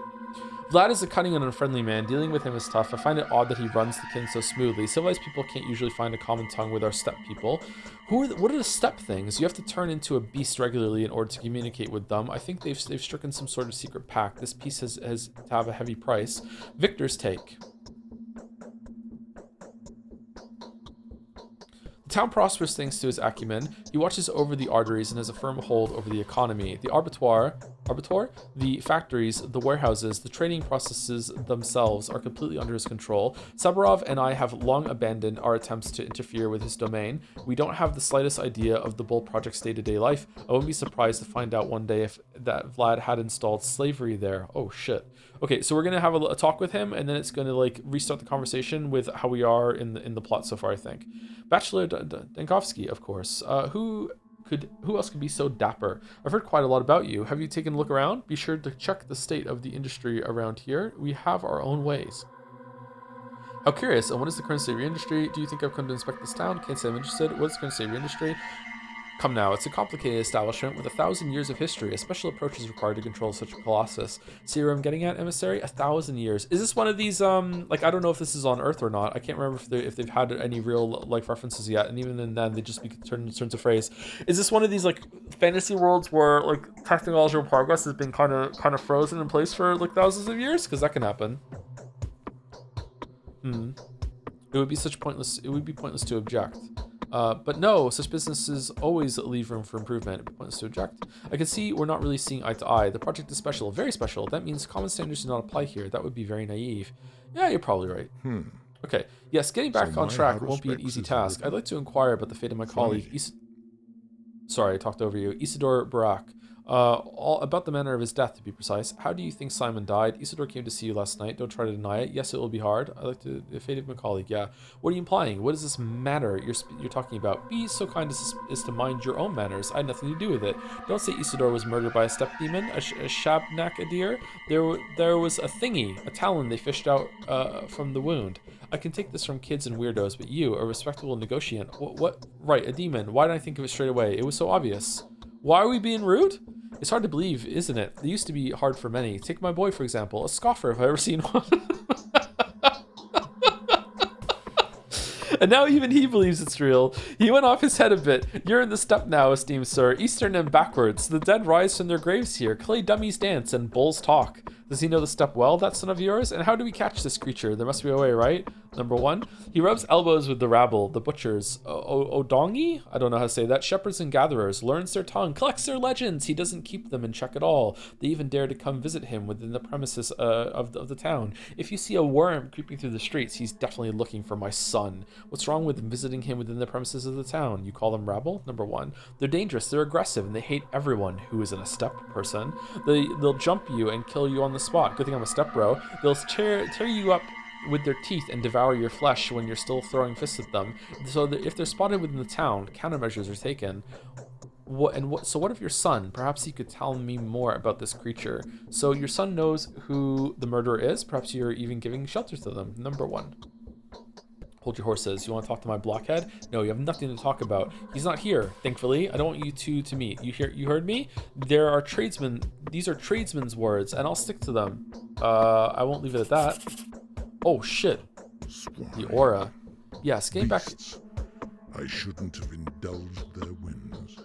A: Vlad is a cunning and unfriendly man. Dealing with him is tough. I find it odd that he runs the kin so smoothly. Civilized people can't usually find a common tongue with our steppe people. What are the steppe things? You have to turn into a beast regularly in order to communicate with them. I think they've stricken some sort of secret pact. This piece has to have a heavy price. Victor's take. The town prospers thanks to his acumen. He watches over the arteries and has a firm hold over the economy. The abattoir Arbiter? The factories, the warehouses, the training processes themselves are completely under his control. Saburov and I have long abandoned our attempts to interfere with his domain. We don't have the slightest idea of the Bull Project's day-to-day life. I wouldn't be surprised to find out one day if that Vlad had installed slavery there. Oh shit. Okay, so we're gonna have a talk with him, and then it's gonna like restart the conversation with how we are in the plot so far, I think. Bachelor Dankovsky, of course. Who else could be so dapper? I've heard quite a lot about you. Have you taken a look around? Be sure to check the state of the industry around here. We have our own ways. How curious. And what is the current state of your industry? Do you think I've come to inspect this town? Can't say I'm interested. What is the current state of your industry? Come now, it's a complicated establishment with 1,000 years of history. A special approach is required to control such a colossus. See where I'm getting at, emissary? 1,000 years. Is this one of these, like, I don't know if this is on Earth or not. I can't remember if they've had any real, like, references yet. And even then, they just be turned to phrase. Is this one of these, like, fantasy worlds where, like, technological progress has been kind of frozen in place for, like, thousands of years? Because that can happen. It would be pointless to object. But no, such businesses always leave room for improvement. It'd be pointless to object. I can see we're not really seeing eye to eye. The project is special, very special. That means common standards do not apply here. That would be very naive. Yeah, you're probably right. Okay. Yes, getting back on track won't be an easy task. I'd like to inquire about the fate of my colleague. Sorry, I talked over you. Isidore Barak. All about the manner of his death, to be precise. How do you think Simon died? Isidore came to see you last night. Don't try to deny it. Yes, it will be hard. I like the fate of my colleague. Yeah. What are you implying? What does this matter you're talking about? Be so kind as to mind your own manners. I had nothing to do with it. Don't say Isidore was murdered by a step demon, a shabnak-adir. There was a thingy, a talon they fished out from the wound. I can take this from kids and weirdos, but you, a respectable negotiant, what? Right, a demon. Why didn't I think of it straight away? It was so obvious. Why are we being rude? It's hard to believe, isn't it? They used to be hard for many. Take my boy, for example. A scoffer, if I've ever seen one. And now even he believes it's real. He went off his head a bit. You're in the steppe now, esteemed sir. Eastern and backwards. The dead rise from their graves here. Clay dummies dance and bulls talk. Does he know the steppe well, that son of yours? And how do we catch this creature? There must be a way, right? Number one, he rubs elbows with the rabble, the butchers. Odongi? I don't know how to say that. Shepherds and gatherers. Learns their tongue. Collects their legends. He doesn't keep them in check at all. They even dare to come visit him within the premises of the town. If you see a worm creeping through the streets, he's definitely looking for my son. What's wrong with visiting him within the premises of the town? You call them rabble? Number one, they're dangerous. They're aggressive, and they hate everyone who isn't a steppe person. They'll jump you and kill you on the spot. Good thing I'm a steppe bro. They'll tear you up with their teeth and devour your flesh when you're still throwing fists at them. So that if they're spotted within the town, countermeasures are taken. So what of your son? Perhaps he could tell me more about this creature. So your son knows who the murderer is. Perhaps you're even giving shelter to them. Number one. Hold your horses. You want to talk to my blockhead? No, you have nothing to talk about. He's not here, thankfully. I don't want you two to meet. You heard me? There are tradesmen. These are tradesmen's words, and I'll stick to them. I won't leave it at that. Oh shit. The aura. Yes, getting back.
E: I shouldn't have indulged their whims.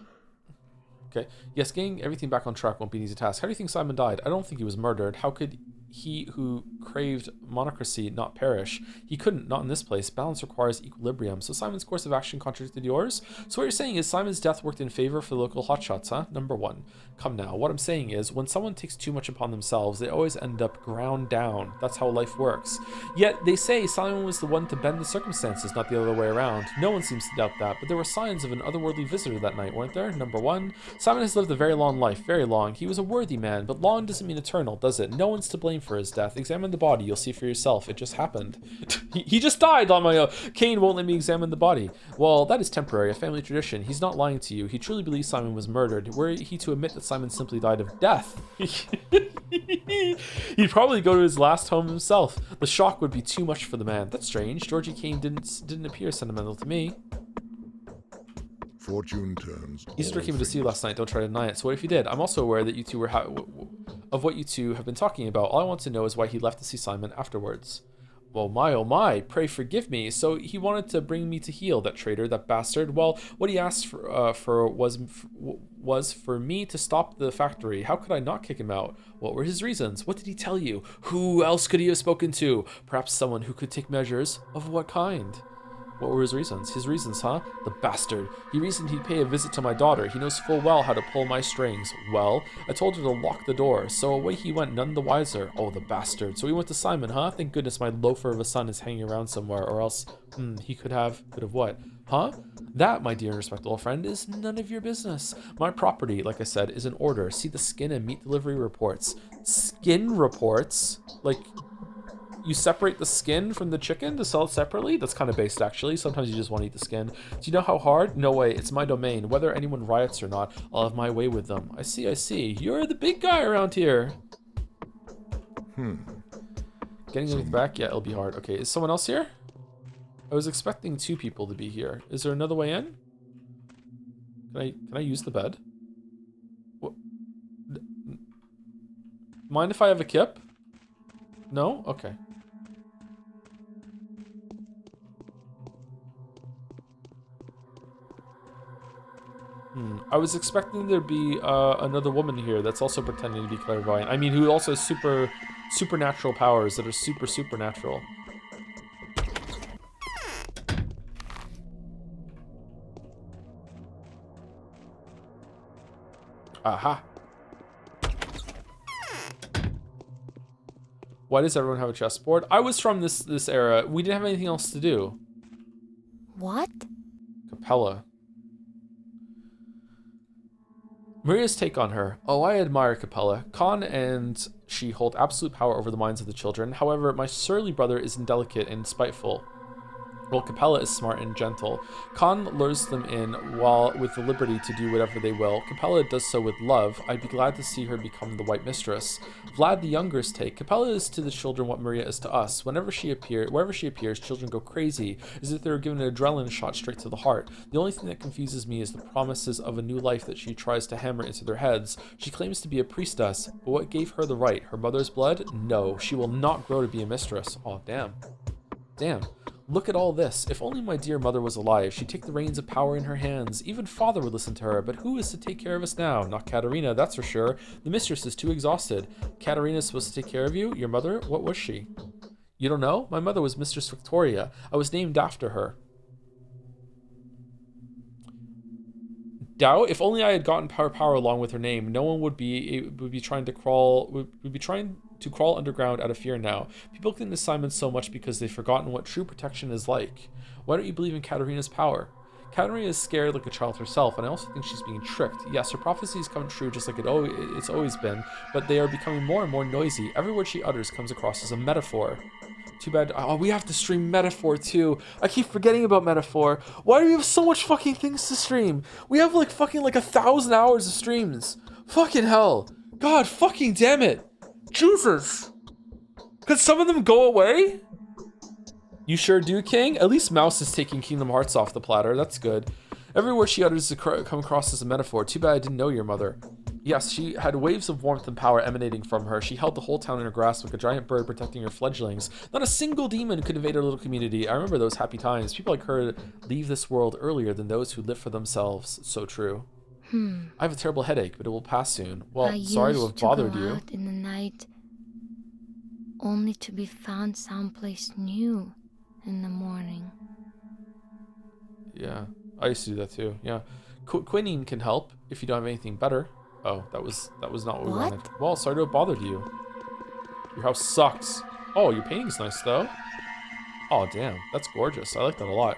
A: Okay. Yes, getting everything back on track won't be an easy task. How do you think Simon died? I don't think he was murdered. How could he who craved monocracy not perish? He couldn't, not in this place. Balance requires equilibrium. So Simon's course of action contradicted yours? So what you're saying is Simon's death worked in favor for the local hotshots, huh? Number one. Come now, what I'm saying is when someone takes too much upon themselves, they always end up ground down. That's how life works. Yet they say Simon was the one to bend the circumstances, not the other way around. No one seems to doubt that, but there were signs of an otherworldly visitor that night, weren't there? Number one. Simon has lived a very long life, very long. He was a worthy man, but long doesn't mean eternal, does it? No one's to blame for his death. Examine the body, you'll see for yourself. It just happened. he just died on my own. Cain won't let me examine the body. Well, that is temporary, a family tradition. He's not lying to you. He truly believes Simon was murdered. Were he to admit that Simon simply died of death, he'd probably go to his last home himself. The shock would be too much for the man. That's strange. Georgie Cain didn't appear sentimental to me.
E: Fortune turns.
A: Isidore came to see you last night. Don't try to deny it. So what if he did? I'm also aware that you two were of what you two have been talking about. All I want to know is why he left to see Simon afterwards. Well, my, oh my, pray forgive me. So he wanted to bring me to heel, that traitor, that bastard. Well, what he asked for was for me to stop the factory. How could I not kick him out? What were his reasons? What did he tell you? Who else could he have spoken to? Perhaps someone who could take measures. Of what kind? What were his reasons? His reasons, huh? The bastard. He reasoned he'd pay a visit to my daughter. He knows full well how to pull my strings. Well, I told her to lock the door, so away he went, none the wiser. Oh, the bastard. So he went to Simon, huh? Thank goodness my loafer of a son is hanging around somewhere, or else, he could have what? Huh? That, my dear and respectable friend, is none of your business. My property, like I said, is in order. See the skin and meat delivery reports. Skin reports? Like, you separate the skin from the chicken to sell it separately? That's kind of based, actually. Sometimes you just want to eat the skin. Do you know how hard? No way. It's my domain. Whether anyone riots or not, I'll have my way with them. I see, I see. You're the big guy around here. Getting it back? Yeah, it'll be hard. Okay, is someone else here? I was expecting 2 people to be here. Is there another way in? Can I use the bed? What? Mind if I have a kip? No? Okay. I was expecting there'd be another woman here that's also pretending to be clairvoyant. I mean, who also has supernatural powers that are supernatural. Aha. Why does everyone have a chessboard? I was from this era. We didn't have anything else to do.
L: What?
A: Capella. Maria's take on her. Oh, I admire Capella. Con and she hold absolute power over the minds of the children. However, my surly brother is indelicate and spiteful, while Capella is smart and gentle. Con lures them in while with the liberty to do whatever they will. Capella does so with love. I'd be glad to see her become the White Mistress. Vlad the Younger's take. Capella is to the children what Maria is to us. Wherever she appears, children go crazy, as if they were given an adrenaline shot straight to the heart. The only thing that confuses me is the promises of a new life that she tries to hammer into their heads. She claims to be a priestess, but what gave her the right? Her mother's blood? No, she will not grow to be a mistress. Oh, damn. Damn. Look at all this. If only my dear mother was alive, she'd take the reins of power in her hands. Even father would listen to her, but who is to take care of us now? Not Katerina, that's for sure. The mistress is too exhausted. Katerina's supposed to take care of you? Your mother? What was she? You don't know? My mother was Mistress Victoria. I was named after her. Doubt? If only I had gotten power along with her name, no one would be trying to crawl underground out of fear now. People cling to Simon so much because they've forgotten what true protection is like. Why don't you believe in Katerina's power? Katerina is scared like a child herself, and I also think she's being tricked. Yes, her prophecies come true just like it's always been, but they are becoming more and more noisy. Every word she utters comes across as a metaphor. Too bad. Oh, we have to stream Metaphor too. I keep forgetting about Metaphor. Why do we have so much fucking things to stream? We have like 1,000 hours of streams. Fucking hell. God fucking damn it. Jesus. Could some of them go away? You sure do, King? At least Mouse is taking Kingdom Hearts off the platter. That's good. Every word she utters come across as a metaphor. Too bad I didn't know your mother. Yes, she had waves of warmth and power emanating from her. She held the whole town in her grasp like a giant bird protecting her fledglings. Not a single demon could invade her little community. I remember those happy times. People like her leave this world earlier than those who live for themselves. So true. I have a terrible headache, but it will pass soon. Well, sorry to have bothered you.
L: I used to go out in the night, only to be found someplace new in the morning.
A: Yeah, I used to do that too. Yeah, quinine can help if you don't have anything better. Oh, that was not what we wanted. Well, sorry to have bothered you. Your house sucks. Oh, your painting's nice though. Oh damn, that's gorgeous. I like that a lot.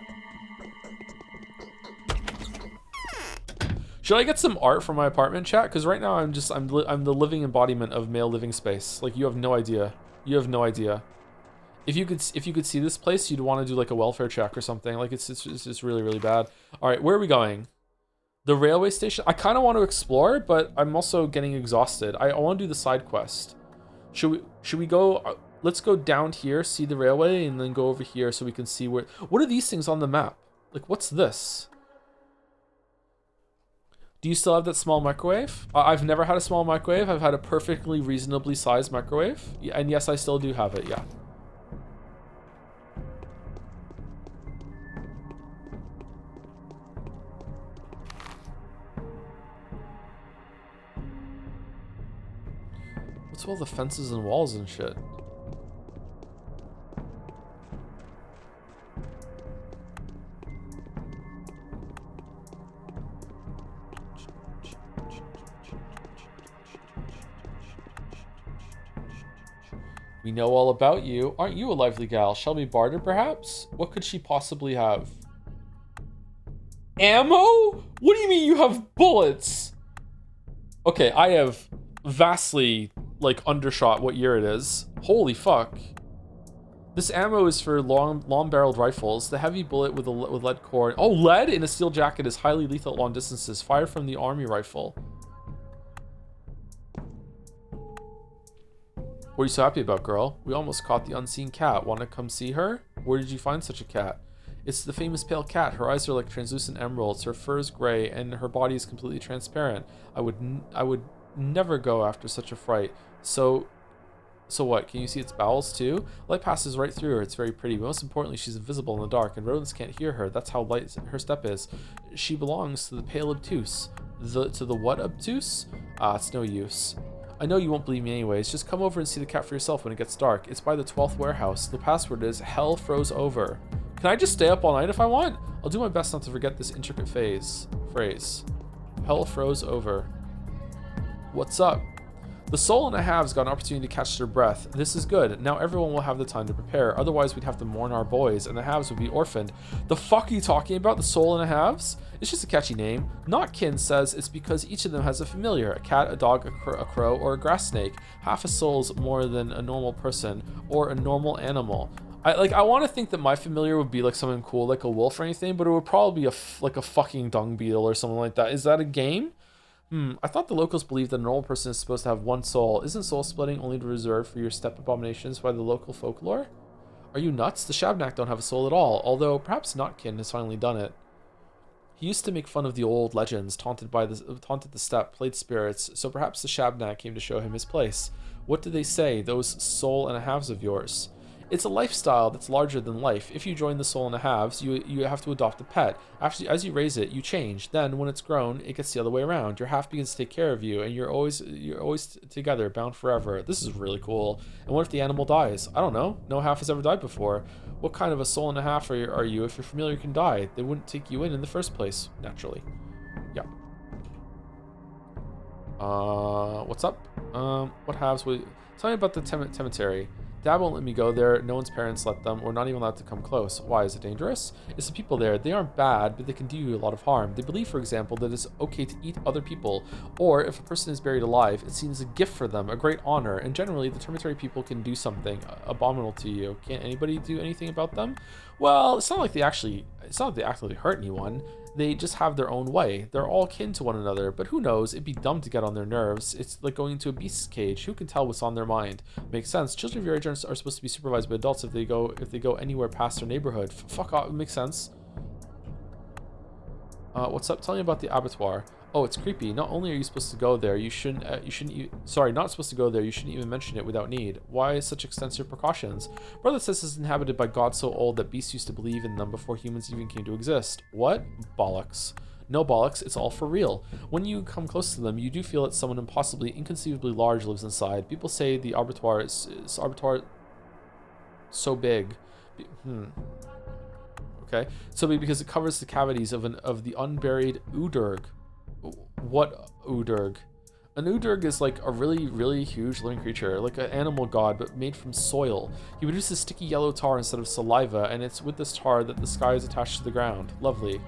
A: Should I get some art for my apartment, chat? Because right now I'm the living embodiment of male living space. Like, you have no idea. You have no idea. If you could see this place, you'd want to do like a welfare check or something. Like, it's just really, really bad. All right, where are we going? The railway station. I kind of want to explore, but I'm also getting exhausted. I want to do the side quest. Should we go? Let's go down here, see the railway, and then go over here so we can see where. What are these things on the map? Like, what's this? Do you still have that small microwave? I've never had a small microwave. I've had a perfectly reasonably sized microwave. Yeah, and yes, I still do have it, yeah. What's all the fences and walls and shit? We know all about you. Aren't you a lively gal? Shall we barter, perhaps? What could she possibly have? Ammo? What do you mean you have bullets? Okay, I have vastly, like, undershot what year it is. Holy fuck. This ammo is for long-barreled rifles. The heavy bullet with lead core. Oh, lead in a steel jacket is highly lethal at long distances. Fire from the army rifle. What are you so happy about, girl? We almost caught the unseen cat. Want to come see her? Where did you find such a cat? It's the famous pale cat. Her eyes are like translucent emeralds. Her fur is gray, and her body is completely transparent. I would never go after such a fright. So what? Can you see its bowels too? Light passes right through her. It's very pretty. But most importantly, she's invisible in the dark, and rodents can't hear her. That's how light her step is. She belongs to the pale obtuse. To the what obtuse? It's no use. I know you won't believe me anyways. Just come over and see the cat for yourself when it gets dark. It's by the 12th warehouse. The password is hell froze over. Can I just stay up all night if I want? I'll do my best not to forget this intricate phrase. Hell froze over. What's up? The soul and a halves got an opportunity to catch their breath. This is good. Now everyone will have the time to prepare. Otherwise, we'd have to mourn our boys, and the halves would be orphaned. The fuck are you talking about? The soul and a halves? It's just a catchy name. Notkin says it's because each of them has a familiar. A cat, a dog, a crow, or a grass snake. Half a soul's more than a normal person, or a normal animal. I want to think that my familiar would be like something cool, like a wolf or anything, but it would probably be like a fucking dung beetle or something like that. Is that a game? I thought the locals believed that a normal person is supposed to have one soul. Isn't soul splitting only reserved for your step abominations by the local folklore? Are you nuts? The Shabnak don't have a soul at all, although perhaps Notkin has finally done it. He used to make fun of the old legends, taunted the steppe, played spirits, so perhaps the Shabnak came to show him his place. What do they say, those soul and a halves of yours? It's a lifestyle that's larger than life. If you join the soul and a halves, you have to adopt a pet. As you raise it, you change. Then, when it's grown, it gets the other way around. Your half begins to take care of you, and you're always together, bound forever. This is really cool. And what if the animal dies? I don't know. No half has ever died before. What kind of a soul and a half are you if your familiar can die? They wouldn't take you in the first place, naturally. Yeah. What's up? What halves would... Tell me about the cemetery. Dad won't let me go there. No one's parents let them. We're not even allowed to come close. Why? Is it dangerous? It's the people there. They aren't bad, but they can do you a lot of harm. They believe, for example, that it's okay to eat other people, or if a person is buried alive, it seems a gift for them, a great honor, and generally the cemetery people can do something abominable to you. Can't anybody do anything about them? Well, it's not like they actually hurt anyone. They just have their own way. They're all kin to one another, but who knows? It'd be dumb to get on their nerves. It's like going into a beast's cage. Who can tell what's on their mind? Makes sense. Children of your age are supposed to be supervised by adults if they go anywhere past their neighborhood. Fuck off. It makes sense. What's up? Tell me about the abattoir. Oh, it's creepy. Not only are you supposed to go there, not supposed to go there, you shouldn't even mention it without need. Why such extensive precautions? Brother says it's inhabited by gods so old that beasts used to believe in them before humans even came to exist. What? Bollocks. No bollocks, it's all for real. When you come close to them, you do feel that someone impossibly, inconceivably large lives inside. People say the abattoir is so big. Okay, so because it covers the cavities of the unburied Udurg. What Udurg? An Udurg is like a really, really huge living creature, like an animal god, but made from soil. He produces sticky yellow tar instead of saliva, and it's with this tar that the sky is attached to the ground. Lovely.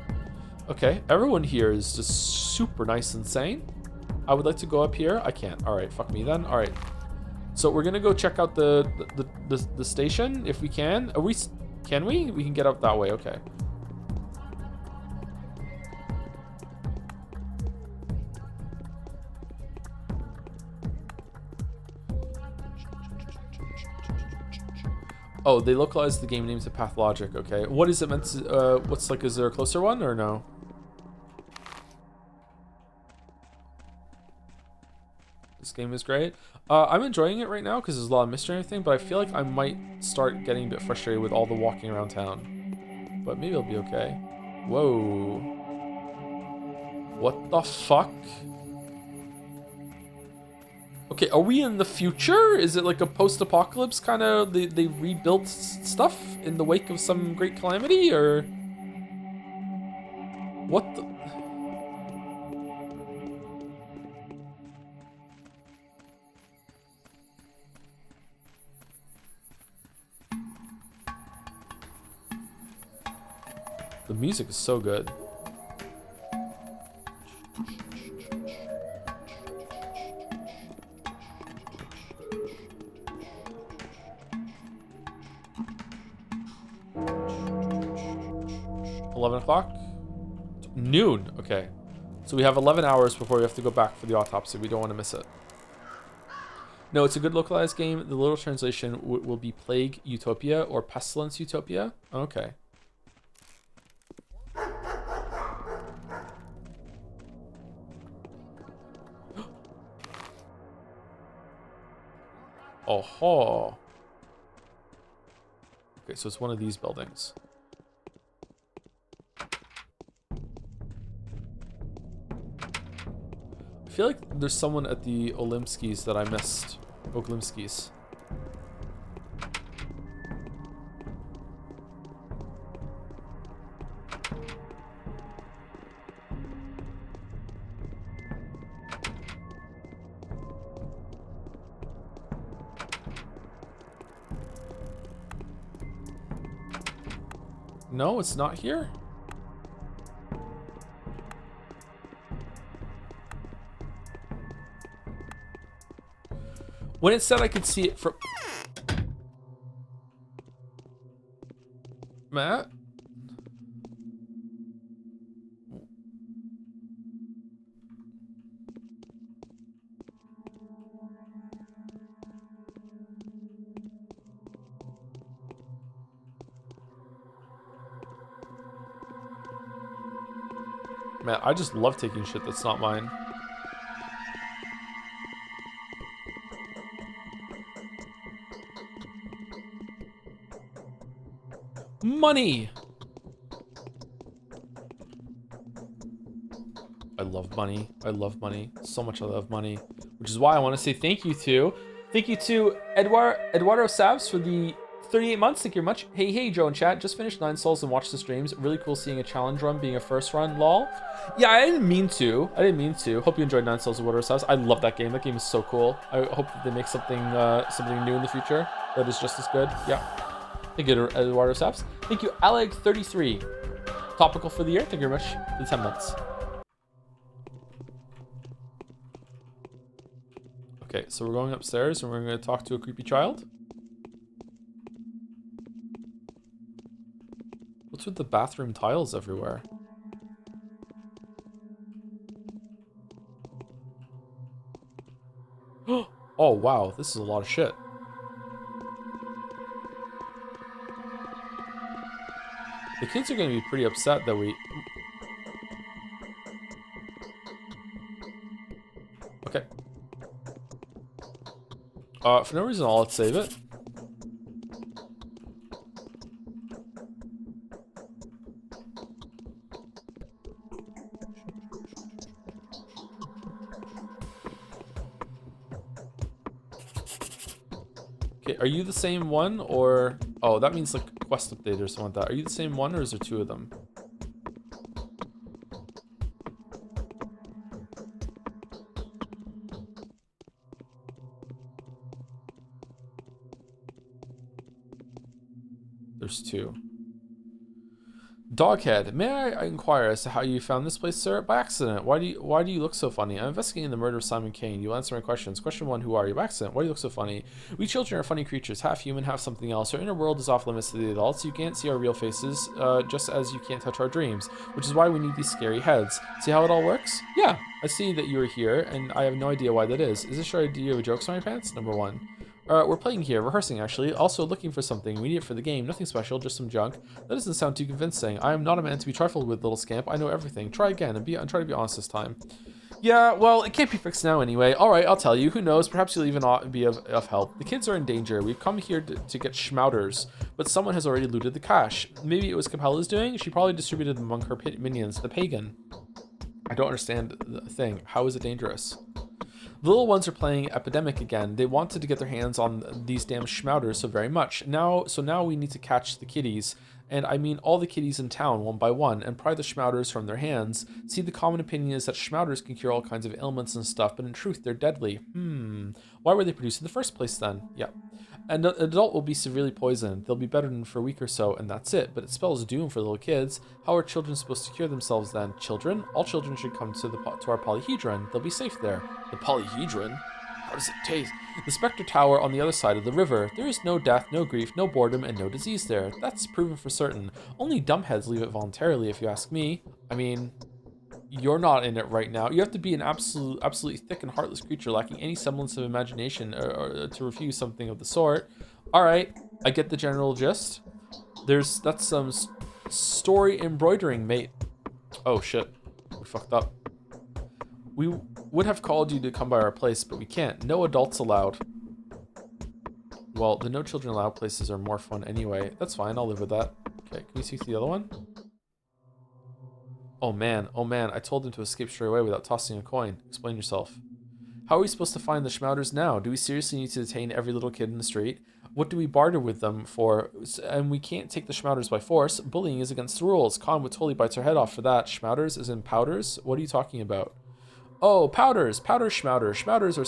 A: Okay, everyone here is just super nice and sane. I would like to go up here. I can't. All right, fuck me then. All right. So we're gonna go check out the station if we can. Can we? We can get up that way. Okay. Oh, they localized the game name to Pathologic. Okay. What is it meant to, what's like, is there a closer one or no? This game is great. I'm enjoying it right now because there's a lot of mystery and everything, but I feel like I might start getting a bit frustrated with all the walking around town. But maybe it'll be okay. Whoa. What the fuck? Okay, are we in the future? Is it like a post-apocalypse kind of, they rebuilt stuff in the wake of some great calamity, or what the... The music is so good. $11 noon. Okay, so we have 11 hours before we have to go back for the autopsy. We don't want to miss it. No, it's a good localized game. The literal translation will be Plague Utopia or Pestilence Utopia. Okay. Oh. Okay, so it's one of these buildings. I feel like there's someone at the Olimskis that I missed. Oglimskis. No, it's not here. When it said I could see it from... Matt? Man, I just love taking shit that's not mine. Money! I love money. I love money. So much I love money. Which is why I want to say thank you to Eduardo Sabs for the 38 months. Thank you very much. Hey, Joe in chat. Just finished 9 Souls and watched the streams. Really cool seeing a challenge run being a first run. Lol. Yeah, I didn't mean to. Hope you enjoyed 9 Souls and Eduardo Sabs. I love that game. That game is so cool. I hope that they make something new in the future that is just as good. Yeah. Thank you, Eduardo Sabs. Thank you, Aleg33. Topical for the year. Thank you very much for the 10 months. Okay, so we're going upstairs and we're going to talk to a creepy child. What's with the bathroom tiles everywhere? Oh, wow, this is a lot of shit. The kids are going to be pretty upset that we... Okay. For no reason, let's save it. Okay, are you the same one or... Oh, that means like quest update or something like that. Are you the same one or is there 2 of them? There's 2. Doghead, may I inquire as to how you found this place, sir? By accident. Why do you look so funny? I'm investigating the murder of Simon Kane. You'll answer my questions. Question 1, who are you? By accident. Why do you look so funny? We children are funny creatures, half human, half something else. Our inner world is off limits to the adults. You can't see our real faces, just as you can't touch our dreams, which is why we need these scary heads. See how it all works? Yeah, I see that you are here, and I have no idea why that is. Is this your idea of jokes on my pants? Number 1. We're playing here, rehearsing actually, also looking for something. We need it for the game, nothing special, just some junk. That doesn't sound too convincing. I am not a man to be trifled with, little scamp. I know everything. Try again and try to be honest this time. Yeah, well, it can't be fixed now anyway. Alright, I'll tell you. Who knows? Perhaps you'll even be of help. The kids are in danger. We've come here to get schmouters, but someone has already looted the cash. Maybe it was Capella's doing? She probably distributed them among her minions, the pagan. I don't understand the thing. How is it dangerous? The little ones are playing Epidemic again. They wanted to get their hands on these damn schmouters so very much. So now we need to catch the kitties and I mean all the kiddies in town one by one, and pry the schmauters from their hands. See, the common opinion is that schmauters can cure all kinds of ailments and stuff, but in truth, they're deadly. Why were they produced in the first place then? Yeah. An adult will be severely poisoned. They'll be bedridden for a week or so, and that's it. But it spells doom for little kids. How are children supposed to cure themselves then? Children? All children should come to our polyhedron. They'll be safe there. The polyhedron? How does it taste? The Spectre Tower on the other side of the river. There is no death, no grief, no boredom, and no disease there. That's proven for certain. Only dumbheads leave it voluntarily, if you ask me. I mean, you're not in it right now. You have to be an absolutely thick and heartless creature lacking any semblance of imagination or to refuse something of the sort. All right, I get the general gist. That's some story embroidering, mate. Oh shit, we fucked up. We would have called you to come by our place, but we can't. No adults allowed. Well, the no children allowed places are more fun anyway. That's fine, I'll live with that. Okay, can we see the other one? Oh man, I told him to escape straight away without tossing a coin. Explain yourself. How are we supposed to find the schmauters now? Do we seriously need to detain every little kid in the street? What do we barter with them for? And we can't take the schmauters by force. Bullying is against the rules. Khan would totally bite her head off for that. Schmauters is in powders? What are you talking about? Oh, powders. Powder schmauter. Schmauters are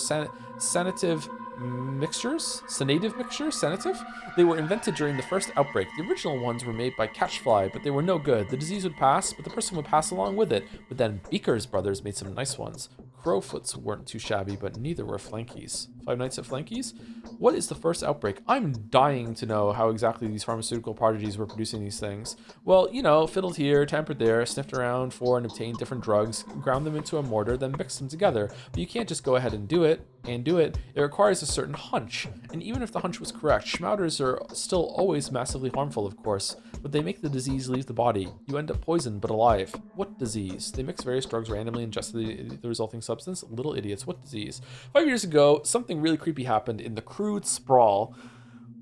A: sanative mixtures? Sanative mixtures? Sanative? They were invented during the first outbreak. The original ones were made by Catchfly, but they were no good. The disease would pass, but the person would pass along with it. But then Beaker's brothers made some nice ones. Crowfoots weren't too shabby, but neither were Flankies. Five Nights at Flankies? What is the first outbreak? I'm dying to know how exactly these pharmaceutical prodigies were producing these things. Well, you know, fiddled here, tampered there, sniffed around for and obtained different drugs, ground them into a mortar, then mixed them together. But you can't just go ahead and do it. It requires a certain hunch. And even if the hunch was correct, schmauters are still always massively harmful, of course. But they make the disease leave the body. You end up poisoned, but alive. What disease? They mix various drugs randomly and ingest the resulting substance. Little idiots. What disease? 5 years ago, something really creepy happened in the crude sprawl.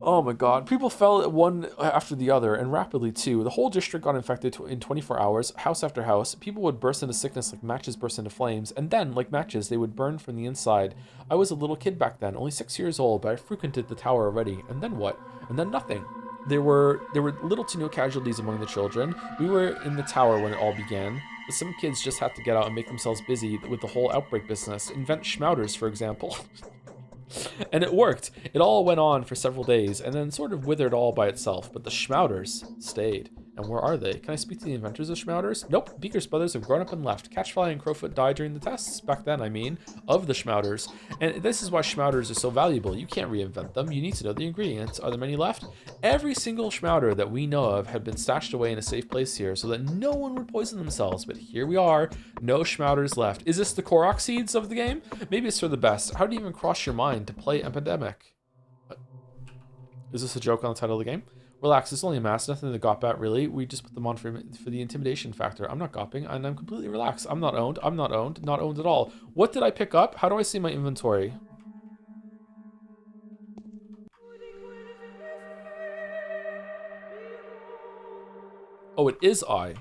A: Oh my god. People fell one after the other, and rapidly too. The whole district got infected in 24 hours, house after house. People would burst into sickness like matches burst into flames, and then, like matches, they would burn from the inside. I was a little kid back then, only 6 years old, but I frequented the tower already. And then what? And then nothing. There were little to no casualties among the children. We were in the tower when it all began. But some kids just had to get out and make themselves busy with the whole outbreak business. Invent schmauters, for example. And it worked. It all went on for several days, and then sort of withered all by itself. But the schmauters stayed. And where are they? Can I speak to the inventors of schmauters? Nope. Beaker's brothers have grown up and left. Catchfly and Crowfoot died during the tests, back then, I mean, of the schmauters. And this is why schmauters are so valuable. You can't reinvent them. You need to know the ingredients. Are there many left? Every single schmauter that we know of had been stashed away in a safe place here so that no one would poison themselves. But here we are. No schmauters left. Is this the Korok seeds of the game? Maybe it's for the best. How did it even cross your mind to play Epidemic? Is this a joke on the title of the game? Relax, it's only a mask, nothing to gawp at, really. We just put them on for the intimidation factor. I'm not gawping, and I'm completely relaxed. I'm not owned, not owned at all. What did I pick up? How do I see my inventory? Oh, it is I.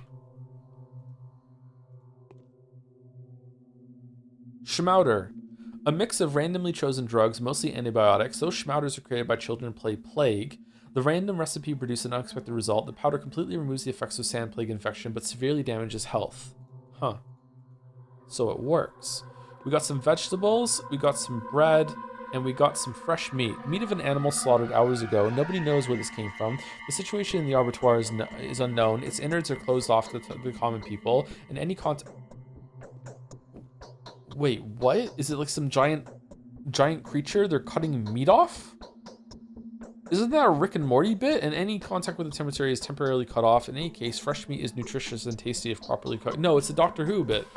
A: Schmauter. A mix of randomly chosen drugs, mostly antibiotics. Those schmauters are created by children to play plague. The random recipe produced an unexpected result. The powder completely removes the effects of sand plague infection, but severely damages health. Huh. So it works. We got some vegetables, we got some bread, and we got some fresh meat. Meat of an animal slaughtered hours ago. Nobody knows where this came from. The situation in the abattoir is unknown. Its innards are closed off to the common people, and any Wait, what? Is it like some giant creature they're cutting meat off? Isn't that a Rick and Morty bit? And any contact with the cemetery is temporarily cut off. In any case, fresh meat is nutritious and tasty if properly cooked. No, it's a Doctor Who bit.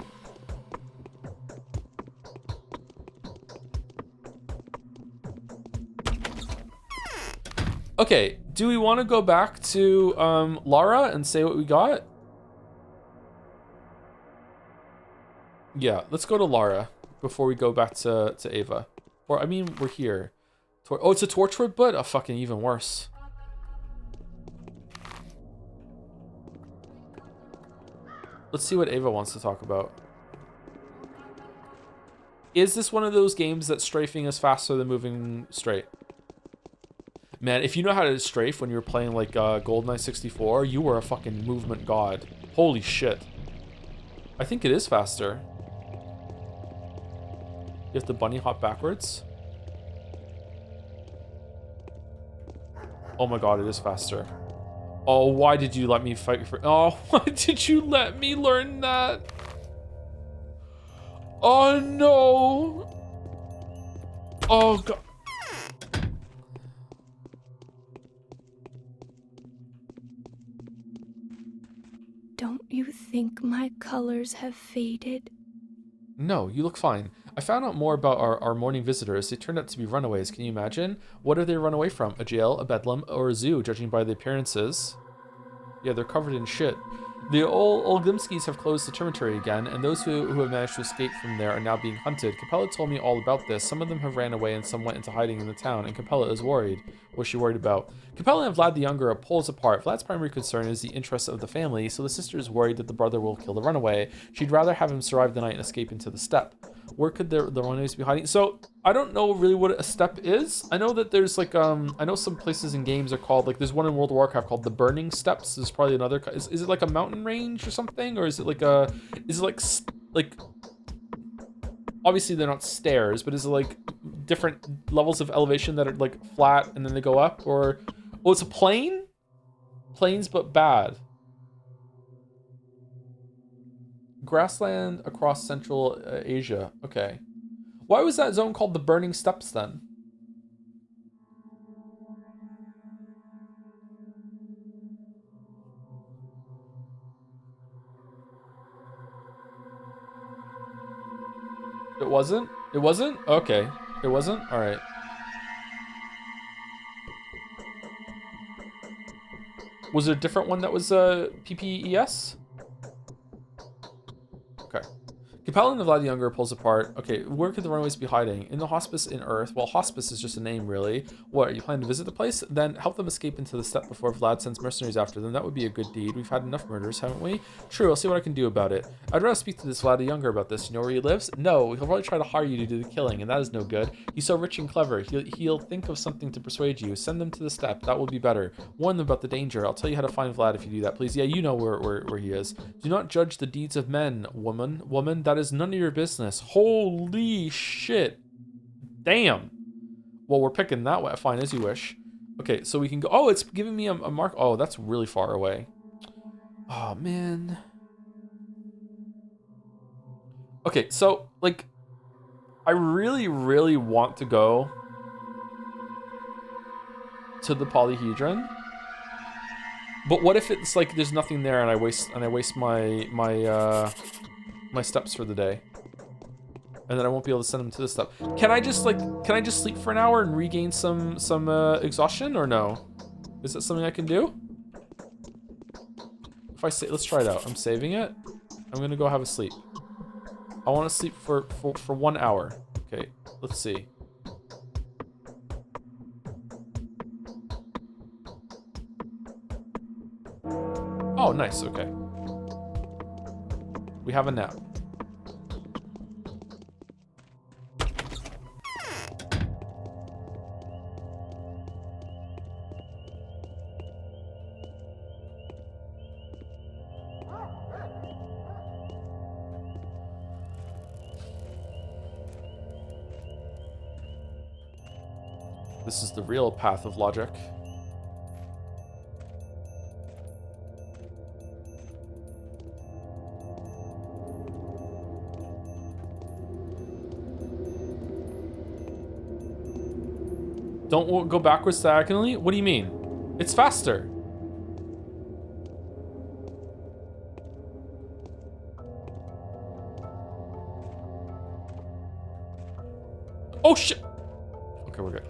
A: Okay, do we want to go back to Lara and say what we got? Yeah, let's go to Lara before we go back to Ava. Or, I mean, we're here. Oh, it's a Torchwood butt? Oh, fucking even worse. Let's see what Ava wants to talk about. Is this one of those games that strafing is faster than moving straight? Man, if you know how to strafe when you were playing like GoldenEye 64, you were a fucking movement god. Holy shit. I think it is faster. You have to bunny hop backwards. Oh my god, it is faster. Oh, why did you let me fight for... Oh, why did you let me learn that? Oh no! Oh god.
D: Don't you think my colors have faded?
A: No, you look fine. I found out more about our morning visitors. They turned out to be runaways. Can you imagine? What did they run away from? A jail, a bedlam, or a zoo, judging by the appearances? Yeah, they're covered in shit. The old Glimskis have closed the dormitory again, and those who have managed to escape from there are now being hunted. Capella told me all about this. Some of them have ran away and some went into hiding in the town, and Capella is worried. What's she worried about? Capella and Vlad the Younger are poles apart. Vlad's primary concern is the interests of the family, so the sister is worried that the brother will kill the runaway. She'd rather have him survive the night and escape into the steppe. Where could the runaways be hiding? So, I don't know really what a steppe is. I know that there's like, I know some places in games are called, like there's one in World of Warcraft called the Burning Steppes. There's probably another, is it like a mountain range or something? Or is it like a, is it like, obviously they're not stairs, but is it like different levels of elevation that are like flat and then they go up? Or, oh, it's a plain? Plains but bad. Grassland across Central Asia. Okay. Why was that zone called the Burning Steppes then? It wasn't? It wasn't? Okay. It wasn't? Alright. Was there a different one that was PPES? Okay. Capella and the Vlad the Younger pulls apart. Okay, where could the runaways be hiding? In the hospice in Earth. Well, hospice is just a name, really. What, are you planning to visit the place? Then help them escape into the steppe before Vlad sends mercenaries after them. That would be a good deed. We've had enough murders, haven't we? True, I'll see what I can do about it. I'd rather speak to this Vlad the Younger about this. You know where he lives? No, he'll probably try to hire you to do the killing, and that is no good. He's so rich and clever. He'll think of something to persuade you. Send them to the steppe. That will be better. Warn them about the danger. I'll tell you how to find Vlad if you do that, please. Yeah, you know where he is. Do not judge the deeds of men, woman. Woman, that is none of your business. Holy shit. Damn. Well, we're picking that way. Fine, as you wish. Okay, so we can go. Oh, it's giving me a mark. Oh, that's really far away. Oh, man. Okay, so, like, I really, really want to go to the polyhedron. But what if it's like there's nothing there and I waste my steps for the day? And then I won't be able to send them to this stuff. Can I just sleep for an hour and regain some exhaustion or no? Is that something I can do? If I say, let's try it out. I'm saving it. I'm gonna go have a sleep. I want to sleep for 1 hour. Okay, let's see. Oh, nice. Okay. We have a nap. This is the real Pathologic. Don't go backwards diagonally? What do you mean? It's faster. Oh shit! Okay, we're good.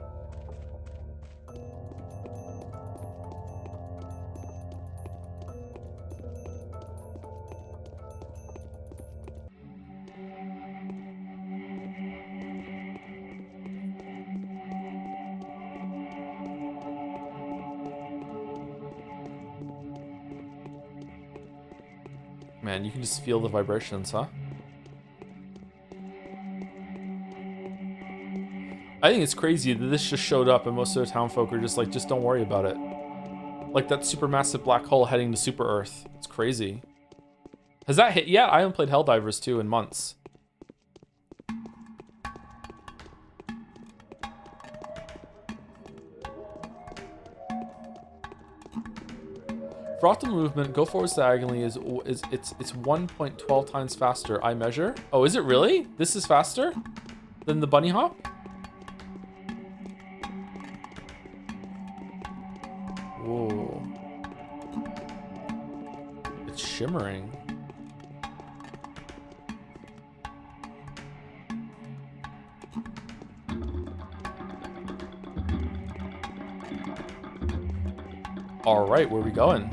A: Man, you can just feel the vibrations, huh? I think it's crazy that this just showed up and most of the town folk are just like, just don't worry about it. Like that supermassive black hole heading to Super Earth. It's crazy. Has that hit yet? I haven't played Helldivers 2 in months. For optimal movement, go forwards diagonally it's 1.12 times faster. I measure. Oh, is it really? This is faster than the bunny hop? Whoa. It's shimmering. All right, where are we going?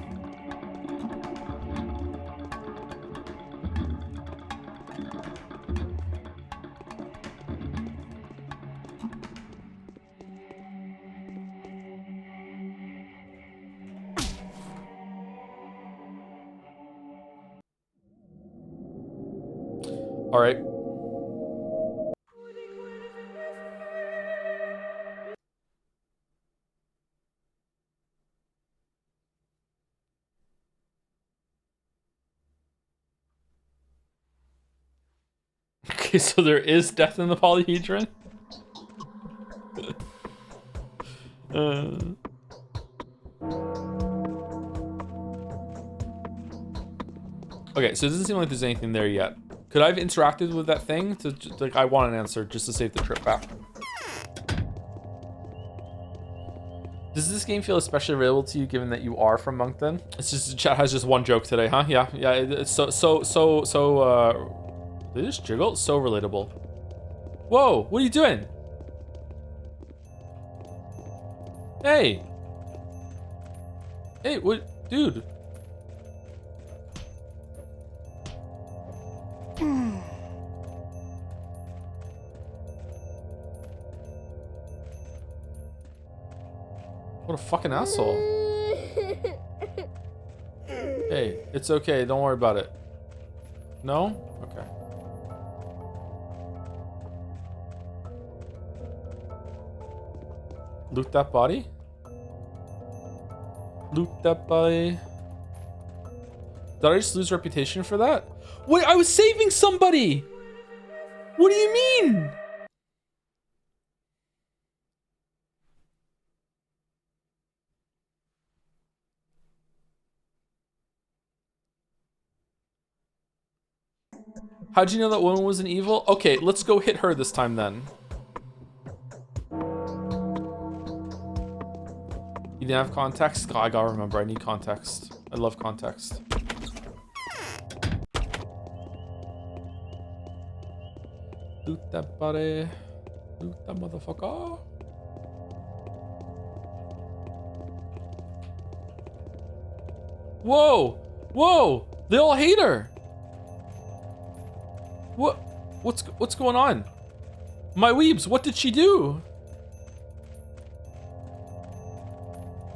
A: All right. Okay, so there is death in the polyhedron? Okay, so it doesn't seem like there's anything there yet. Could I have interacted with that thing? Like, I want an answer just to save the trip back. Does this game feel especially relatable to you given that you are from Moncton? It's just, chat has just one joke today, huh? Yeah, it's so, they just jiggle? So relatable. Whoa, what are you doing? Hey. Hey, what, dude? What a fucking asshole. Hey, it's okay. Don't worry about it. No? Okay. Loot that body? Loot that body. Did I just lose reputation for that? Wait, I was saving somebody! What do you mean? How'd you know that woman was an evil? Okay, let's go hit her this time then. You didn't have context? God, I gotta remember, I need context. I love context. Loot that body. Loot that motherfucker. Whoa! Whoa! They all hate her! What's going on? My weebs, what did she do?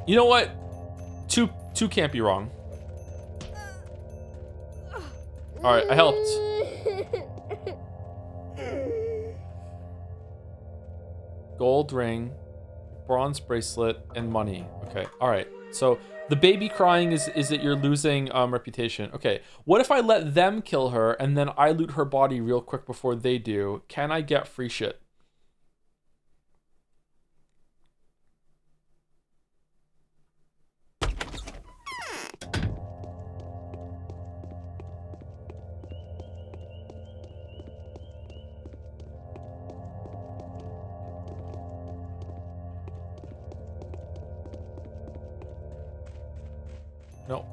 A: You know what? Two can't be wrong. Alright, I helped. Gold ring, bronze bracelet, and money. Okay, alright. So the baby crying is that you're losing reputation. Okay, what if I let them kill her and then I loot her body real quick before they do? Can I get free shit? No.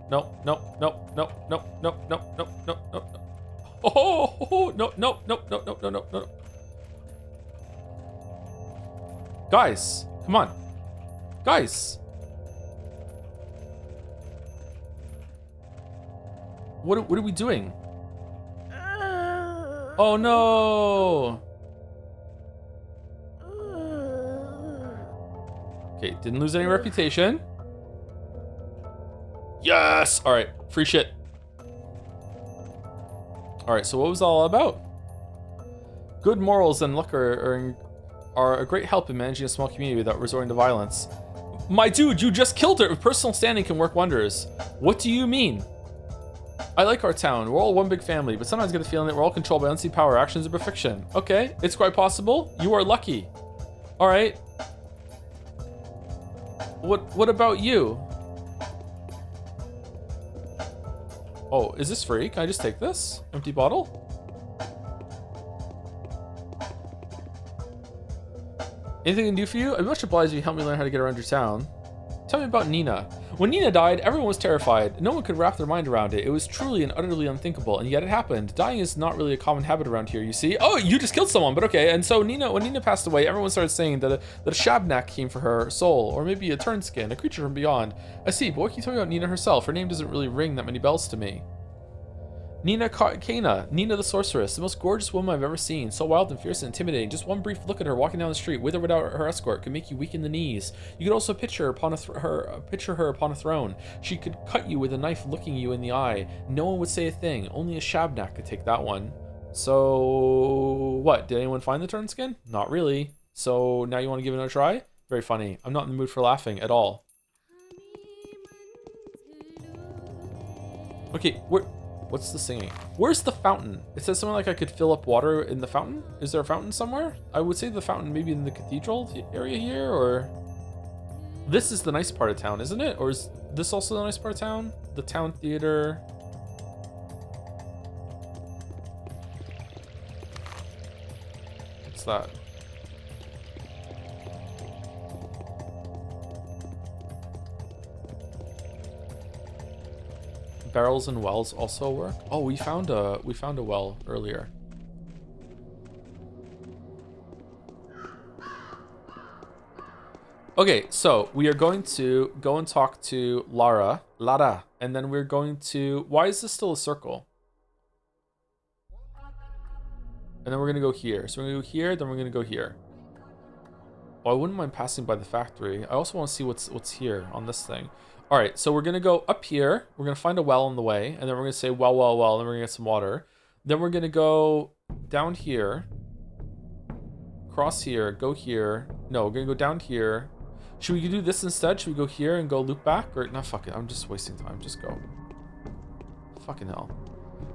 A: Oh, no. Guys, come on. Guys. What are we doing? Oh no. Okay, didn't lose any reputation. Yes! Alright, free shit. Alright, so what was it all about? Good morals and luck are are a great help in managing a small community without resorting to violence. My dude, you just killed her! Personal standing can work wonders. What do you mean? I like our town. We're all one big family, but sometimes I get the feeling that we're all controlled by unseen power, actions, or perfection. Okay, it's quite possible. You are lucky. All right. What about you? Oh, is this free? Can I just take this? Empty bottle? Anything I can do for you? I'd be much obliged if you help me learn how to get around your town. Tell me about Nina. When Nina died, everyone was terrified. No one could wrap their mind around it. It was truly and utterly unthinkable, and yet it happened. Dying is not really a common habit around here, you see. Oh, you just killed someone, but okay. And so Nina, when Nina passed away, everyone started saying that a Shabnak came for her soul, or maybe a Turnskin, a creature from beyond. I see, but what can you tell me about Nina herself? Her name doesn't really ring that many bells to me. Nina Kana, Nina the Sorceress, the most gorgeous woman I've ever seen. So wild and fierce and intimidating. Just one brief look at her walking down the street, with or without her escort, could make you weak in the knees. You could also picture her upon a throne. She could cut you with a knife looking you in the eye. No one would say a thing. Only a Shabnak could take that one. So, what? Did anyone find the Turnskin? Not really. So now you want to give it a try? Very funny. I'm not in the mood for laughing at all. Okay, what's the singing? Where's the fountain? It says something like I could fill up water in the fountain. Is there a fountain somewhere? I would say the fountain maybe in the cathedral area here, or... This is the nice part of town, isn't it? Or is this also the nice part of town? The town theater. What's that? Barrels and wells also work. Oh, we found a well earlier. Okay, so we are going to go and talk to Lara, and then we're going to... Why is this still a circle? And then we're gonna go here. So we're gonna go here, then we're gonna go here. Well, I wouldn't mind passing by the factory. I also want to see what's here on this thing. All right, so we're gonna go up here. We're gonna find a well on the way, and then we're gonna say well, and then we're gonna get some water. Then we're gonna go down here, cross here, go here. No, we're gonna go down here. Should we do this instead? Should we go here and go loop back? Or no, fuck it. I'm just wasting time. Just go. Fucking hell.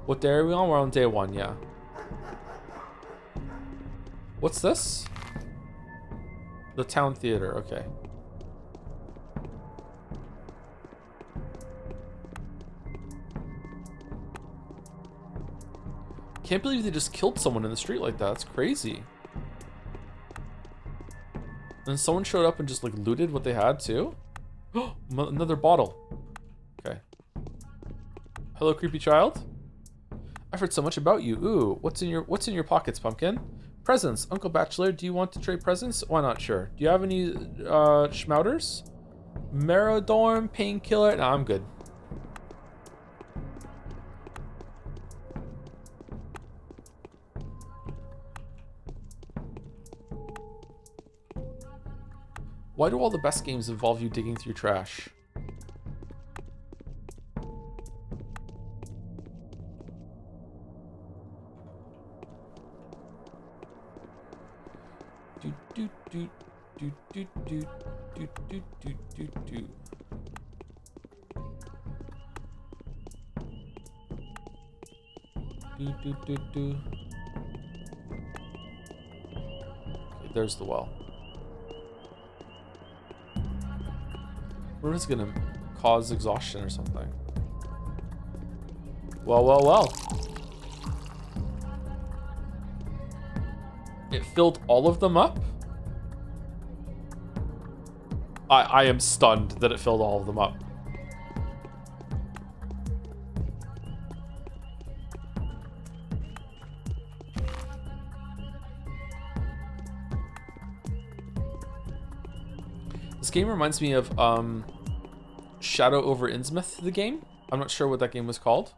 A: What day are we on? We're on day 1, yeah. What's this? The town theater. Okay. Can't believe they just killed someone in the street like that. That's crazy. And someone showed up and just like looted what they had too. Oh, another bottle. Okay. Hello, creepy child. I've heard so much about you. Ooh, what's in your pockets, pumpkin? Presents. Uncle Bachelor, do you want to trade presents? Why not? Sure. Do you have any schmouters? Merodorm, painkiller? No, I'm good. Why do all the best games involve you digging through trash? Do do do do do do do do do do do. Do do do do. Okay, there's the well. We're just gonna cause exhaustion or something. Well. It filled all of them up? I am stunned that it filled all of them up. This game reminds me of Shadow over Innsmouth, the game. I'm not sure what that game was called.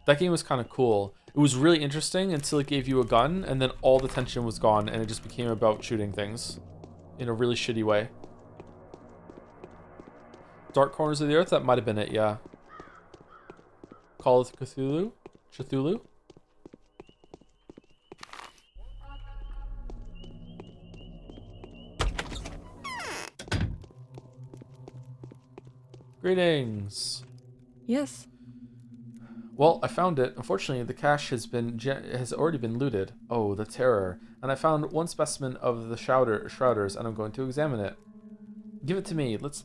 A: That game was kind of cool. It was really interesting until it gave you a gun, and then all the tension was gone, and it just became about shooting things in a really shitty way. Dark Corners of the Earth, that might have been it, yeah. Call of Cthulhu? Cthulhu? Greetings.
K: Yes.
A: Well, I found it. Unfortunately, the cache has already been looted. Oh, the terror. And I found one specimen of the shrouders, and I'm going to examine it. Give it to me. Let's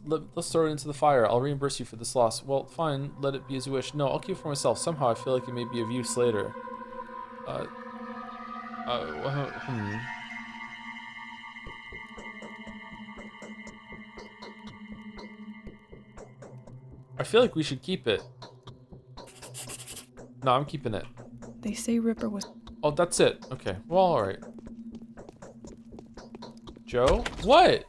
A: throw it into the fire. I'll reimburse you for this loss. Well, fine. Let it be as you wish. No, I'll keep it for myself. Somehow I feel like it may be of use later. I feel like we should keep it. No, I'm keeping it.
K: They say Ripper was...
A: Oh, that's it. Okay. Well, alright. Joe? What?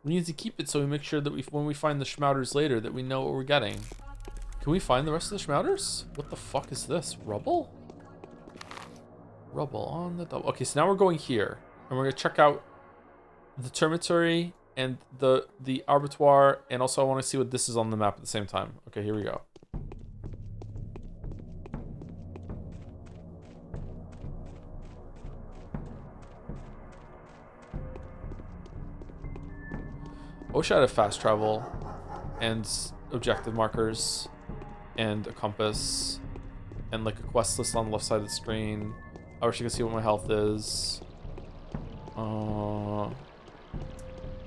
A: We need to keep it so we make sure that when we find the Schmouters later that we know what we're getting. Can we find the rest of the Schmouters? What the fuck is this? Rubble? Rubble on the double. Okay, so now we're going here. And we're going to check out the Termitory and the Abattoir. And also I want to see what this is on the map at the same time. Okay, here we go. I wish I had a fast travel and objective markers and a compass and like a quest list on the left side of the screen. I wish I could see what my health is.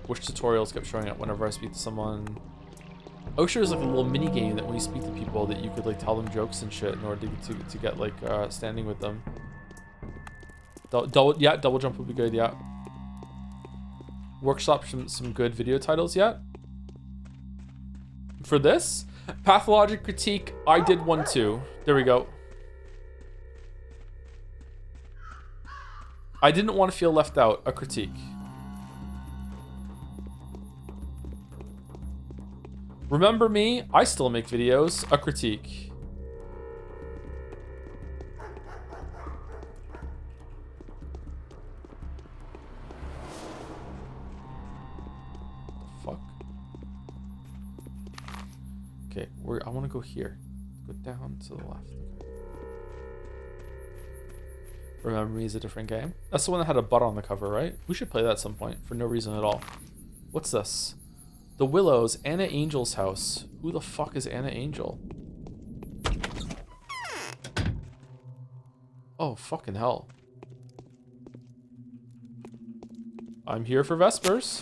A: Wish tutorials kept showing up whenever I speak to someone. I wish there was like a little mini game that when you speak to people that you could like tell them jokes and shit in order to get like standing with them. Double jump would be good. Yeah. Workshop some good video titles yet? For this? Pathologic critique, I did one too. There we go. I didn't want to feel left out, a critique. Remember me? I still make videos, a critique. Okay, I want to go here. Go down to the left. Okay. Remember Me is a different game. That's the one that had a butt on the cover, right? We should play that at some point for no reason at all. What's this? The Willows, Anna Angel's house. Who the fuck is Anna Angel? Oh, fucking hell. I'm here for Vespers.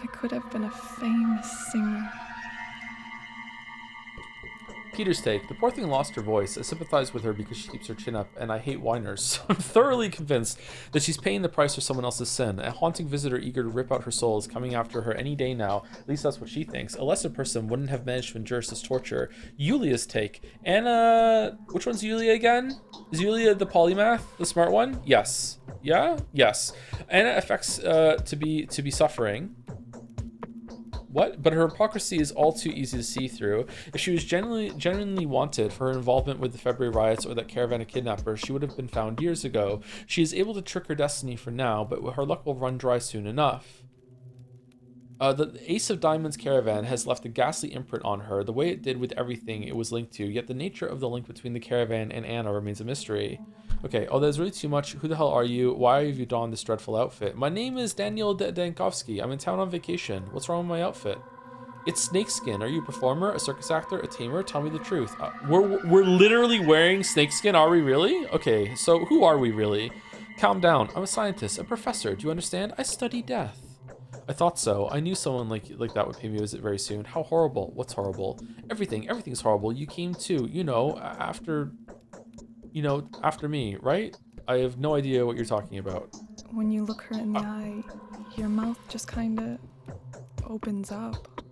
K: I could have been a famous singer.
A: Peter's take. The poor thing lost her voice. I sympathize with her because she keeps her chin up, and I hate whiners. I'm thoroughly convinced that she's paying the price for someone else's sin. A haunting visitor eager to rip out her soul is coming after her any day now. At least that's what she thinks. A lesser person wouldn't have managed to endure such torture. Yulia's take. Anna... Which one's Yulia again? Is Yulia the polymath? The smart one? Yes. Yeah? Yes. Anna affects to be suffering. What? But her hypocrisy is all too easy to see through. If she was genuinely wanted for her involvement with the February riots or that caravan of kidnappers, she would have been found years ago. She is able to trick her destiny for now, but her luck will run dry soon enough. The Ace of Diamonds caravan has left a ghastly imprint on her, the way it did with everything it was linked to, yet the nature of the link between the caravan and Anna remains a mystery. Okay, oh, there's really too much. Who the hell are you? Why have you donned this dreadful outfit? My name is Daniel Dankovsky. I'm in town on vacation. What's wrong with my outfit? It's snakeskin. Are you a performer, a circus actor, a tamer? Tell me the truth. We're literally wearing snakeskin, are we really? Okay, so who are we really? Calm down. I'm a scientist, a professor. Do you understand? I study death. I thought so. I knew someone like that would pay me a visit very soon. How horrible. What's horrible? Everything's horrible. You came too, after me, right? I have no idea what you're talking about.
K: When you look her in the eye, your mouth just kinda opens up.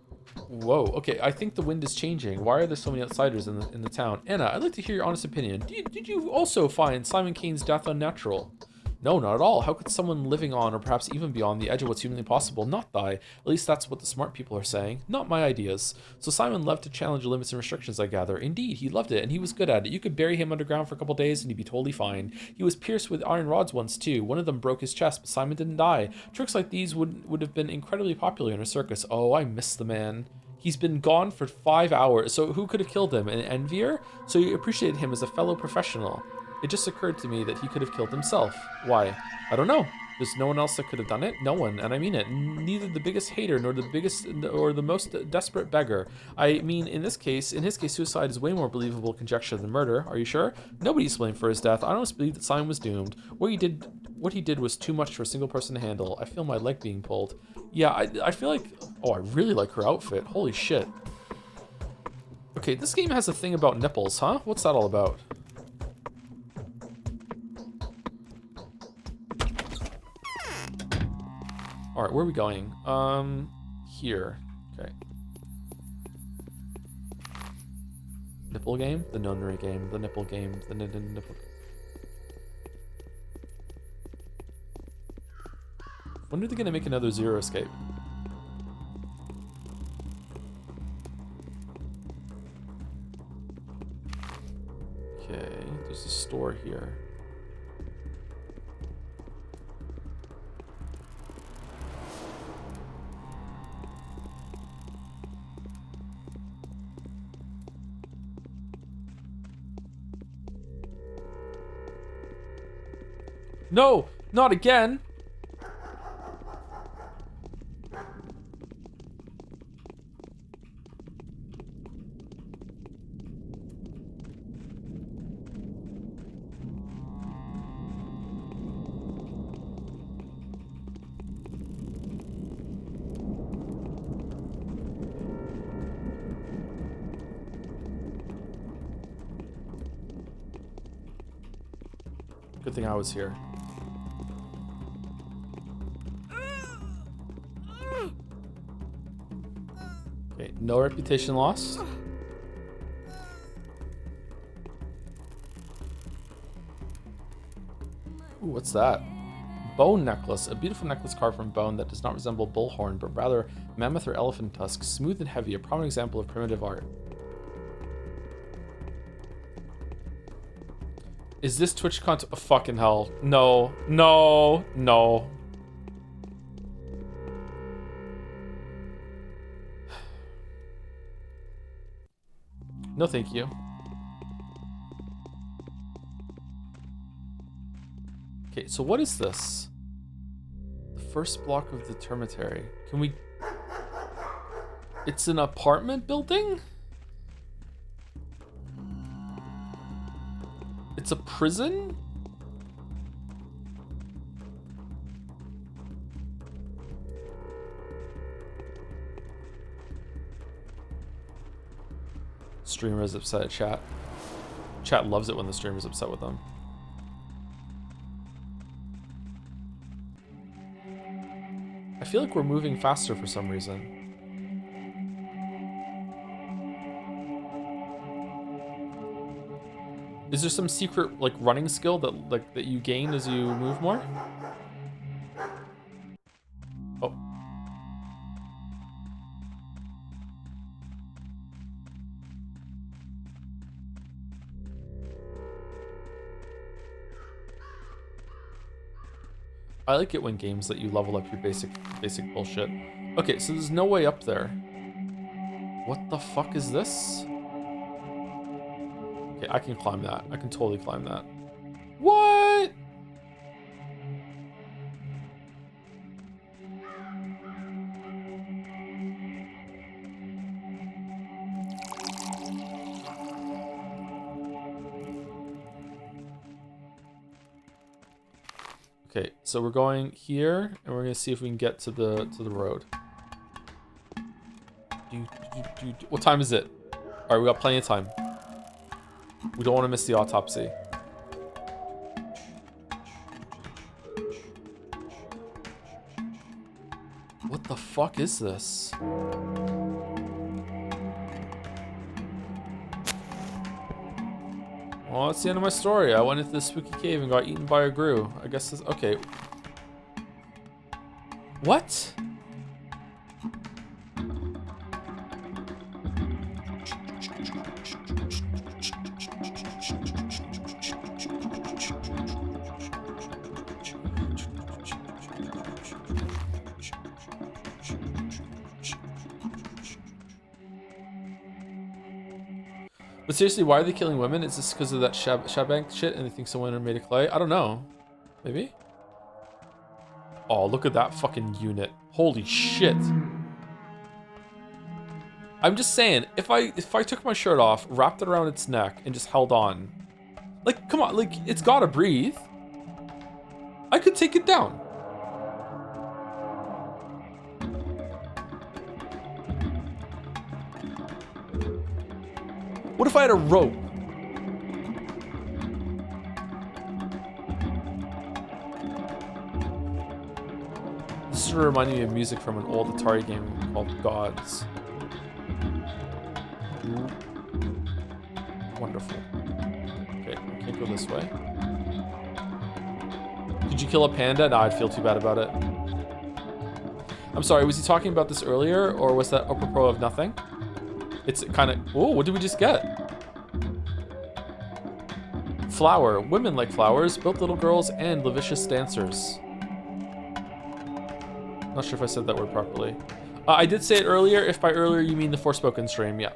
A: Whoa, okay, I think the wind is changing. Why are there so many outsiders in the town? Anna, I'd like to hear your honest opinion. Did you also find Simon Kane's death unnatural? No, not at all. How could someone living on, or perhaps even beyond, the edge of what's humanly possible not die? At least that's what the smart people are saying. Not my ideas. So Simon loved to challenge limits and restrictions, I gather. Indeed, he loved it, and he was good at it. You could bury him underground for a couple days, and he'd be totally fine. He was pierced with iron rods once, too. One of them broke his chest, but Simon didn't die. Tricks like these would have been incredibly popular in a circus. Oh, I miss the man. He's been gone for 5 hours, so who could have killed him? An envier? So you appreciated him as a fellow professional. It just occurred to me that he could have killed himself. Why? I don't know. There's no one else that could have done it. No one, and I mean it. Neither the biggest hater nor the most desperate beggar. I mean, in his case, suicide is way more believable conjecture than murder. Are you sure? Nobody's to blame for his death. I almost believe that Simon was doomed. What he did was too much for a single person to handle. I feel my leg being pulled. Yeah, I feel like. Oh, I really like her outfit. Holy shit. Okay, this game has a thing about nipples, huh? What's that all about? All right, where are we going? Here. Okay. Nipple game? The nunnery game. The nipple game. The nipple. When are they gonna make another Zero Escape? Okay, there's a store here. No, not again. Good thing I was here. Okay, no reputation loss. Ooh, what's that? Bone necklace. A beautiful necklace carved from bone that does not resemble bullhorn, but rather mammoth or elephant tusk. Smooth and heavy, a prominent example of primitive art. Is this Twitch content? Oh, fucking hell. No, no, no. No, thank you. Okay, so what is this? The first block of the termitary. Can we... It's an apartment building? It's a prison? Streamer is upset at chat. Chat loves it when the streamer's upset with them. I feel like we're moving faster for some reason. Is there some secret like running skill that you gain as you move more? Oh. I like it when games let you level up your basic bullshit. Okay, so there's no way up there. What the fuck is this? Okay, I can climb that. I can totally climb that. What? Okay, so we're going here, and we're gonna see if we can get to the road. What time is it? All right, we got plenty of time. We don't want to miss the autopsy. What the fuck is this? Well, that's the end of my story. I went into this spooky cave and got eaten by a grue. I guess this... Okay. What? But seriously, why are they killing women? Is this because of that Shabank shit and they think someone are made of clay? I don't know. Maybe? Oh, look at that fucking unit. Holy shit. I'm just saying, if I took my shirt off, wrapped it around its neck, and just held on. Like, come on, like, it's gotta breathe. I could take it down. What if I had a rope? This is reminding me of music from an old Atari game called Gods. Ooh. Wonderful. Okay, we can't go this way. Did you kill a panda? No, I'd feel too bad about it. I'm sorry, was he talking about this earlier, or was that apropos of nothing? It's kind of... Oh, what did we just get? Flower. Women like flowers, built little girls, and lascivious dancers. Not sure if I said that word properly. I did say it earlier. If by earlier you mean the Forspoken stream, yeah.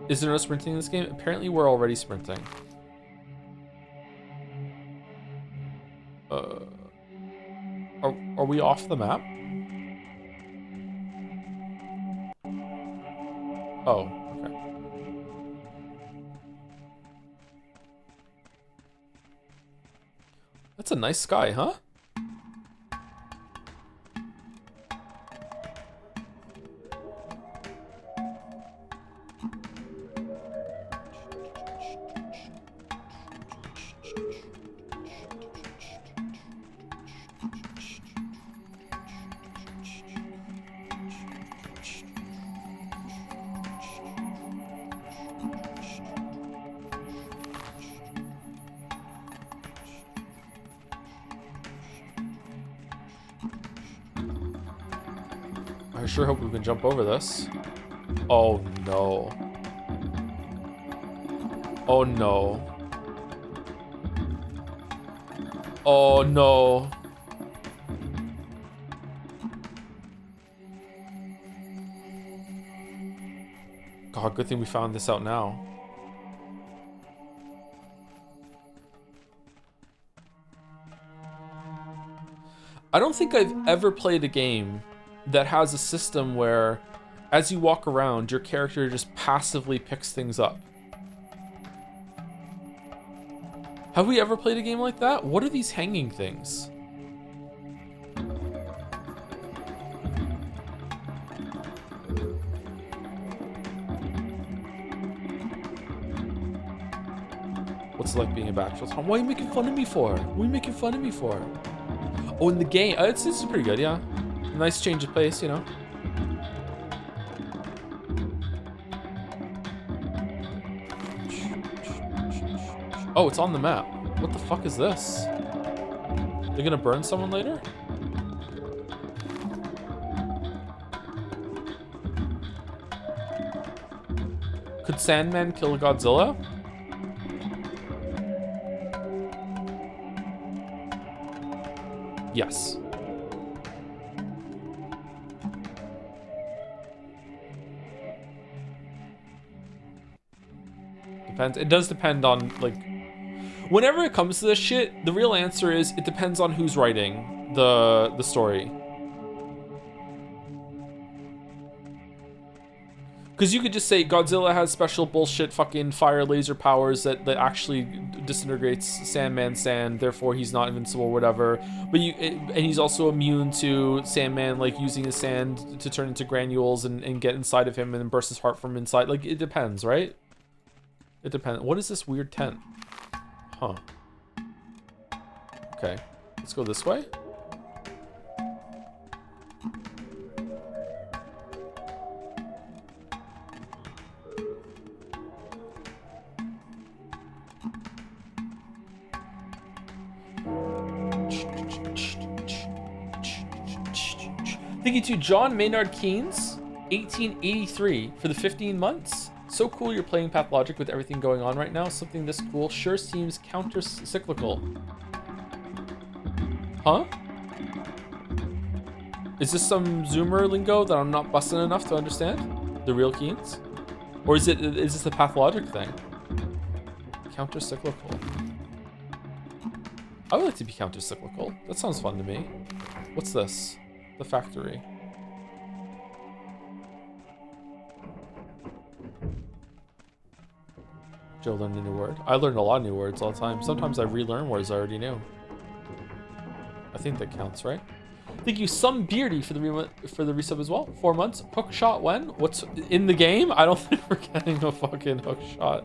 A: Is there no sprinting in this game? Apparently we're already sprinting. Are we off the map? Oh, okay. That's a nice sky, huh? I sure hope we can jump over this. Oh no. Oh no. Oh no. God, good thing we found this out now. I don't think I've ever played a game that has a system where as you walk around, your character just passively picks things up. Have we ever played a game like that? What are these hanging things? What's it like being a bachelor? Why are you making fun of me for? What are you making fun of me for? Oh, in the game, this is pretty good, yeah. Nice change of pace, you know. Oh, it's on the map. What the fuck is this? They're gonna burn someone later? Could Sandman kill Godzilla? Yes. Depends. It does depend on, like, whenever it comes to this shit, the real answer is it depends on who's writing the story. Because you could just say Godzilla has special bullshit fucking fire laser powers that actually disintegrates Sandman's sand, therefore he's not invincible or whatever. But and he's also immune to Sandman like using his sand to turn into granules and get inside of him and then burst his heart from inside. Like, it depends, right? It depends. What is this weird tent? Huh. Okay, let's go this way. Thank you to John Maynard Keynes, 1883, for the 15 months. So cool you're playing Pathologic with everything going on right now. Something this cool sure seems counter-cyclical. Huh? Is this some Zoomer lingo that I'm not busting enough to understand? The real Keynes? Or is this the Pathologic thing? Counter-cyclical. I would like to be counter-cyclical. That sounds fun to me. What's this? The factory. Joe learned a new word. I learn a lot of new words all the time. Sometimes I relearn words I already knew. I think that counts, right? Thank you, Some Beardy, for the resub as well. 4 months. Hook shot when? What's in the game? I don't think we're getting a fucking hook shot.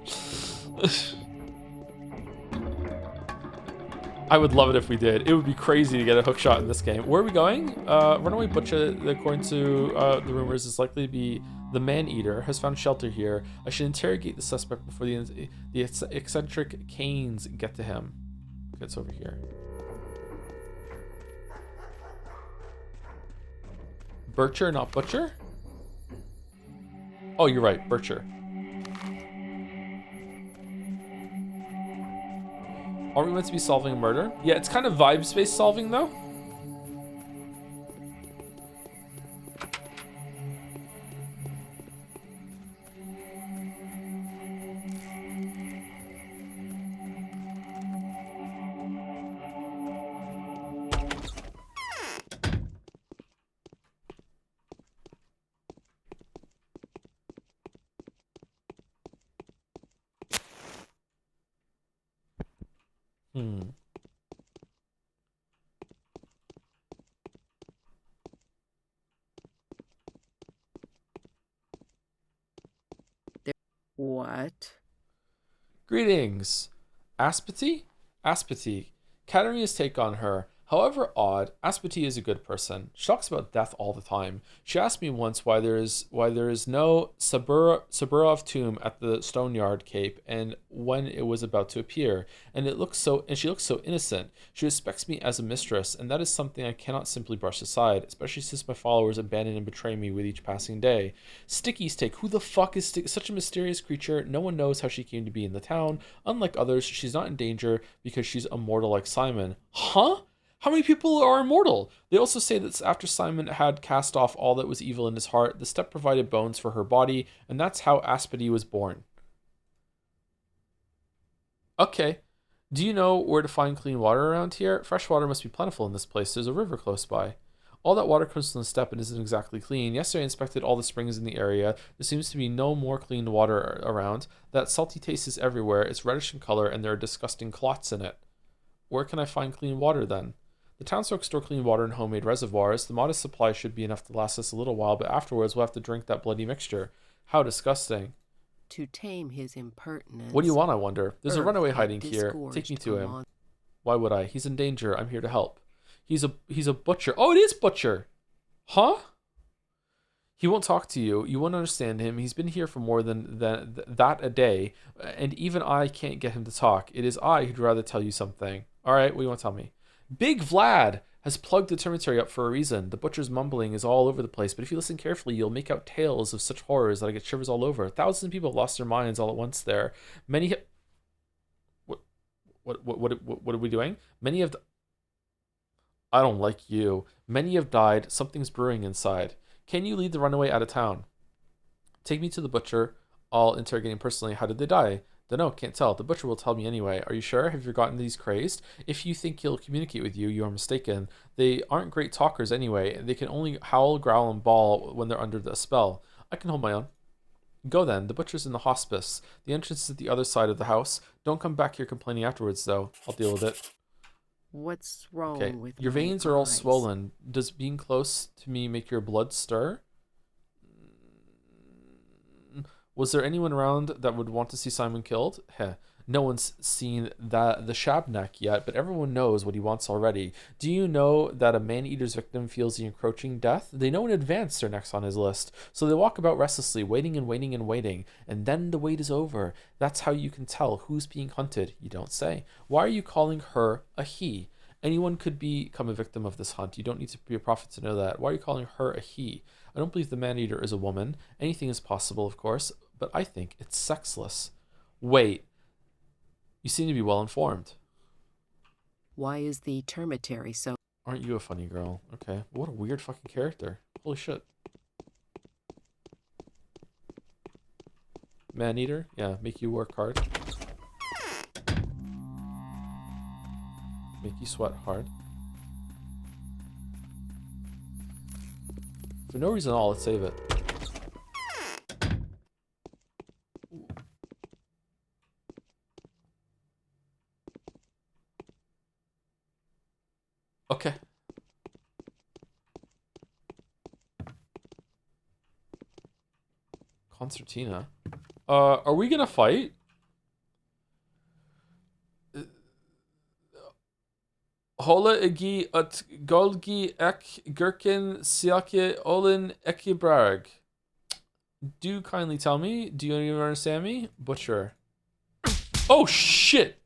A: I would love it if we did. It would be crazy to get a hook shot in this game. Where are we going? Runaway Butcher, according to the rumors, is likely to be the man-eater, has found shelter here. I should interrogate the suspect before the eccentric canes get to him. Okay, it's over here. Bircher, not Butcher? Oh, you're right, Bircher. Aren't we meant to be solving a murder? Yeah, it's kind of vibes-based solving, though.
I: What?
A: Greetings. Aspity? Aspity. Katarina's take on her. However odd, Aspity is a good person. She talks about death all the time. She asked me once why there is no Saburov tomb at the Stoneyard Cape and when it was about to appear, and she looks so innocent. She respects me as a mistress, and that is something I cannot simply brush aside, especially since my followers abandon and betray me with each passing day. Sticky's take. Who the fuck is Sticky? Such a mysterious creature. No one knows how she came to be in the town. Unlike others, she's not in danger because she's immortal like Simon. Huh? How many people are immortal? They also say that after Simon had cast off all that was evil in his heart, the step provided bones for her body, and that's how Aspity was born. Okay. Do you know where to find clean water around here? Fresh water must be plentiful in this place. There's a river close by. All that water comes from the steppe and isn't exactly clean. Yesterday I inspected all the springs in the area. There seems to be no more clean water around. That salty taste is everywhere. It's reddish in color, and there are disgusting clots in it. Where can I find clean water then? The townsfolk store clean water in homemade reservoirs. The modest supply should be enough to last us a little while, but afterwards we'll have to drink that bloody mixture. How disgusting.
I: To tame his impertinence.
A: What do you want, I wonder? There's a runaway hiding here. Take me to him. Why would I? He's in danger. I'm here to help. He's a butcher. Oh, it is Butcher. Huh? He won't talk to you. You won't understand him. He's been here for more than that a day, and even I can't get him to talk. It is I who'd rather tell you something. All right, what do you want to tell me? Big Vlad has plugged the cemetery up for a reason. The butcher's mumbling is all over the place, but if you listen carefully, you'll make out tales of such horrors that I get shivers all over. Thousands of people have lost their minds all at once there. Many... What are we doing? Many have... I don't like you. Many have died. Something's brewing inside. Can you lead the runaway out of town? Take me to the butcher. I'll interrogate him personally. How did they die? Dunno, can't tell. The butcher will tell me anyway. Are you sure? Have you forgotten that he's crazed? If you think he'll communicate with you, you are mistaken. They aren't great talkers anyway. They can only howl, growl, and bawl when they're under the spell. I can hold my own. Go then. The butcher's in the hospice. The entrance is at the other side of the house. Don't come back here complaining afterwards, though. I'll deal with it.
I: What's wrong with
A: your veins are all swollen. Does being close to me make your blood stir? Was there anyone around that would want to see Simon killed? Heh. No one's seen the Shabnak yet, but everyone knows what he wants already. Do you know that a man-eater's victim feels the encroaching death? They know in advance they're next on his list, so they walk about restlessly, waiting and waiting and waiting, and then the wait is over. That's how you can tell who's being hunted. You don't say. Why are you calling her a he? Anyone could become a victim of this hunt. You don't need to be a prophet to know that. Why are you calling her a he? I don't believe the man-eater is a woman. Anything is possible, of course, but I think it's sexless. Wait. You seem to be well informed.
I: Why is the termitary so...
A: Aren't you a funny girl? Okay. What a weird fucking character. Holy shit. Man-eater? Yeah, make you work hard. Make you sweat hard. For no reason at all, let's save it. Okay. Concertina. Are we gonna fight? Hola igi at golgi ek gherkin siake olin ekibrag. Do kindly tell me. Do you even understand me? Butcher. Oh shit!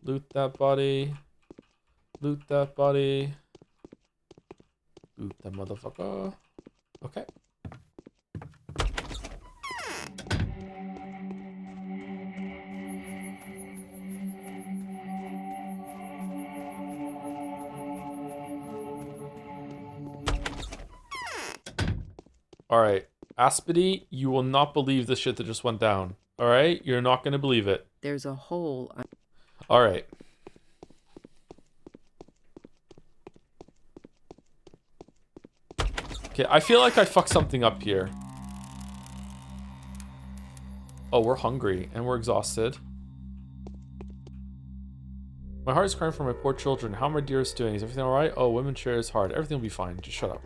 A: Loot that body. Loot that body. Loot that motherfucker. Okay. Alright. Aspity, you will not believe the shit that just went down. Alright? You're not gonna believe it.
I: There's a hole...
A: Alright. Okay, I feel like I fucked something up here. Oh, we're hungry and we're exhausted. My heart is crying for my poor children. How are my dearest doing? Is everything alright? Oh, women share is hard. Everything will be fine. Just shut up.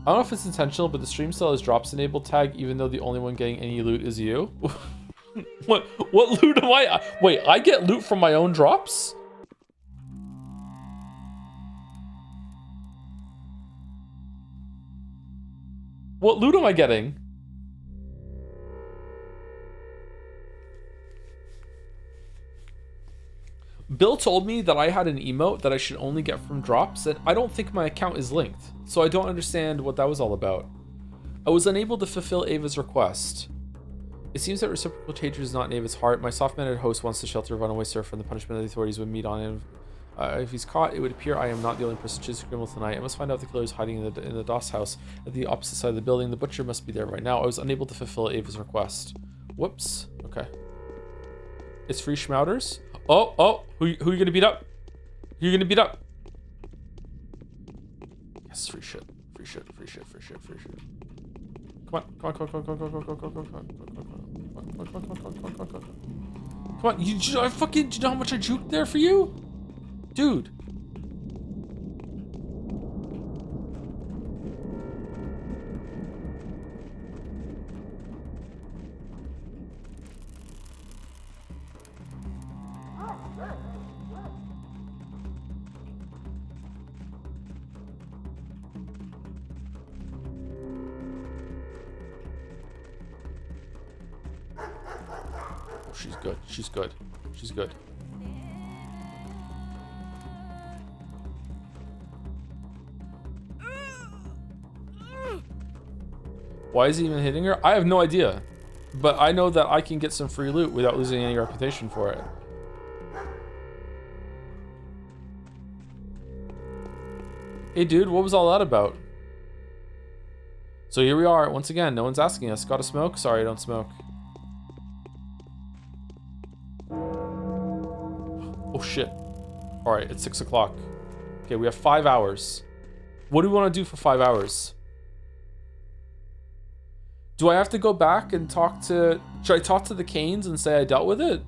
A: I don't know if it's intentional, but the stream still has drops enabled tag, even though the only one getting any loot is you. What loot am I? Wait, I get loot from my own drops? What loot am I getting? Bill told me that I had an emote that I should only get from drops, and I don't think my account is linked, so I don't understand what that was all about. I was unable to fulfill Ava's request. It seems that reciprocal hatred is not in Ava's heart. My soft-mannered host wants to shelter a runaway surfer, and the punishment of the authorities would meet on him. If he's caught, it would appear I am not the only person choosing criminal tonight. I must find out if the killer is hiding in the DOS house at the opposite side of the building. The butcher must be there right now. I was unable to fulfill Ava's request. Whoops. Okay. It's free schmouters. Oh, who you gonna beat up? Who you gonna beat up? Yes, free shit. Free shit. Come on. Come on, I fucking, do you know how much I juked there for you? Dude. Oh, she's good. Why is he even hitting her? I have no idea. But I know that I can get some free loot without losing any reputation for it. Hey dude, what was all that about? So here we are, once again, no one's asking us. Gotta smoke? Sorry, I don't smoke. Oh shit. Alright, it's 6 o'clock. Okay, we have 5 hours. What do we want to do for 5 hours? Do I have to go back and talk to... Should I talk to the Canes and say I dealt with it?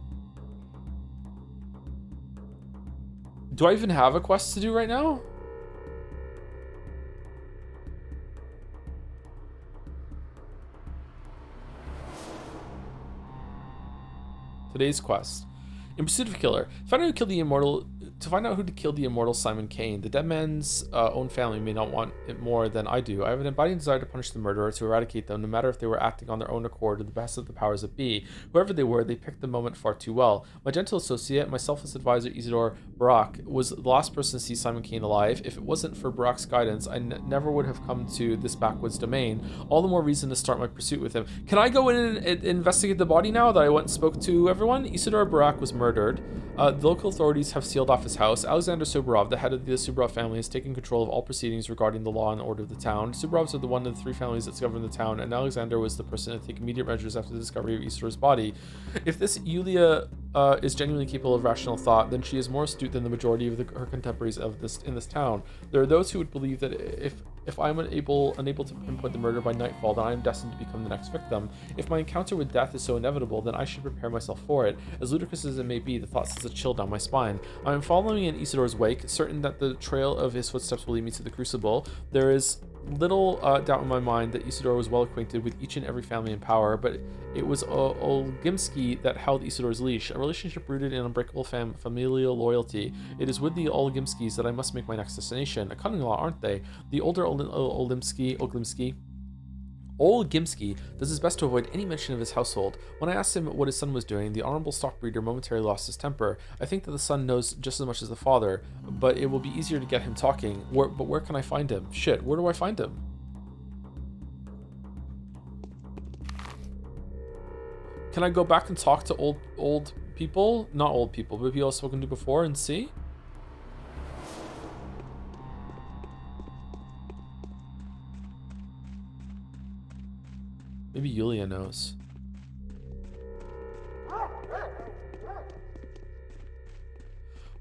A: Do I even have a quest to do right now? Today's quest. In pursuit of a killer. Find out who killed the immortal... To find out who to kill the immortal Simon Kane, the dead man's own family may not want it more than I do. I have an abiding desire to punish the murderer, to eradicate them, no matter if they were acting on their own accord or the best of the powers that be. Whoever they were, they picked the moment far too well. My gentle associate, my selfless advisor Isidore Barak, was the last person to see Simon Kane alive. If it wasn't for Barak's guidance, I never would have come to this backwoods domain. All the more reason to start my pursuit with him. Can I go in and investigate the body now that I went and spoke to everyone? Isidore Barak was murdered. The local authorities have sealed off his house. Alexander Suborov, the head of the Suborov family, has taken control of all proceedings regarding the law and order of the town. Suborovs are the one of the 3 families that govern the town, and Alexander was the person to take immediate measures after the discovery of Isidore's body. If this Yulia is genuinely capable of rational thought, then she is more astute than the majority of her contemporaries in this town. There are those who would believe that if I am unable to pinpoint the murder by nightfall, then I am destined to become the next victim. If my encounter with death is so inevitable, then I should prepare myself for it. As ludicrous as it may be, the thought sends a chill down my spine. I am following in Isidore's wake, certain that the trail of his footsteps will lead me to the Crucible. There is little doubt in my mind that Isidore was well acquainted with each and every family in power, but it was Olgimsky that held Isidore's leash, a relationship rooted in unbreakable familial loyalty. It is with the Olgimskys that I must make my next destination. A cunning lot, aren't they? The older Olgimsky does his best to avoid any mention of his household. When I asked him what his son was doing, the honorable stockbreeder momentarily lost his temper. I think that the son knows just as much as the father, but it will be easier to get him talking. But where can I find him? Shit, where do I find him? Can I go back and talk to old people? Not old people, but people I've spoken to before and see? Maybe Yulia knows.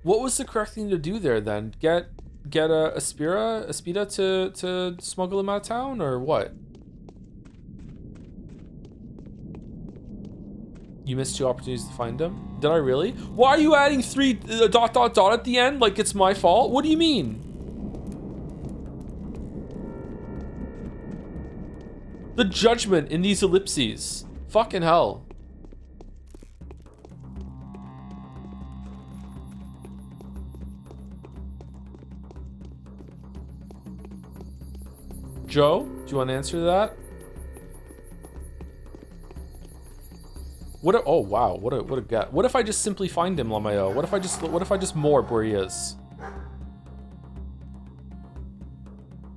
A: What was the correct thing to do there then? Get a Aspida to smuggle him out of town, or what? You missed 2 opportunities to find him? Did I really? Why are you adding 3 ... at the end like it's my fault? What do you mean? The judgment in these ellipses. Fucking hell. Joe, do you want to answer that? Oh wow, what a gut. What if I just simply find him, Lamayo? What if I just morb where he is?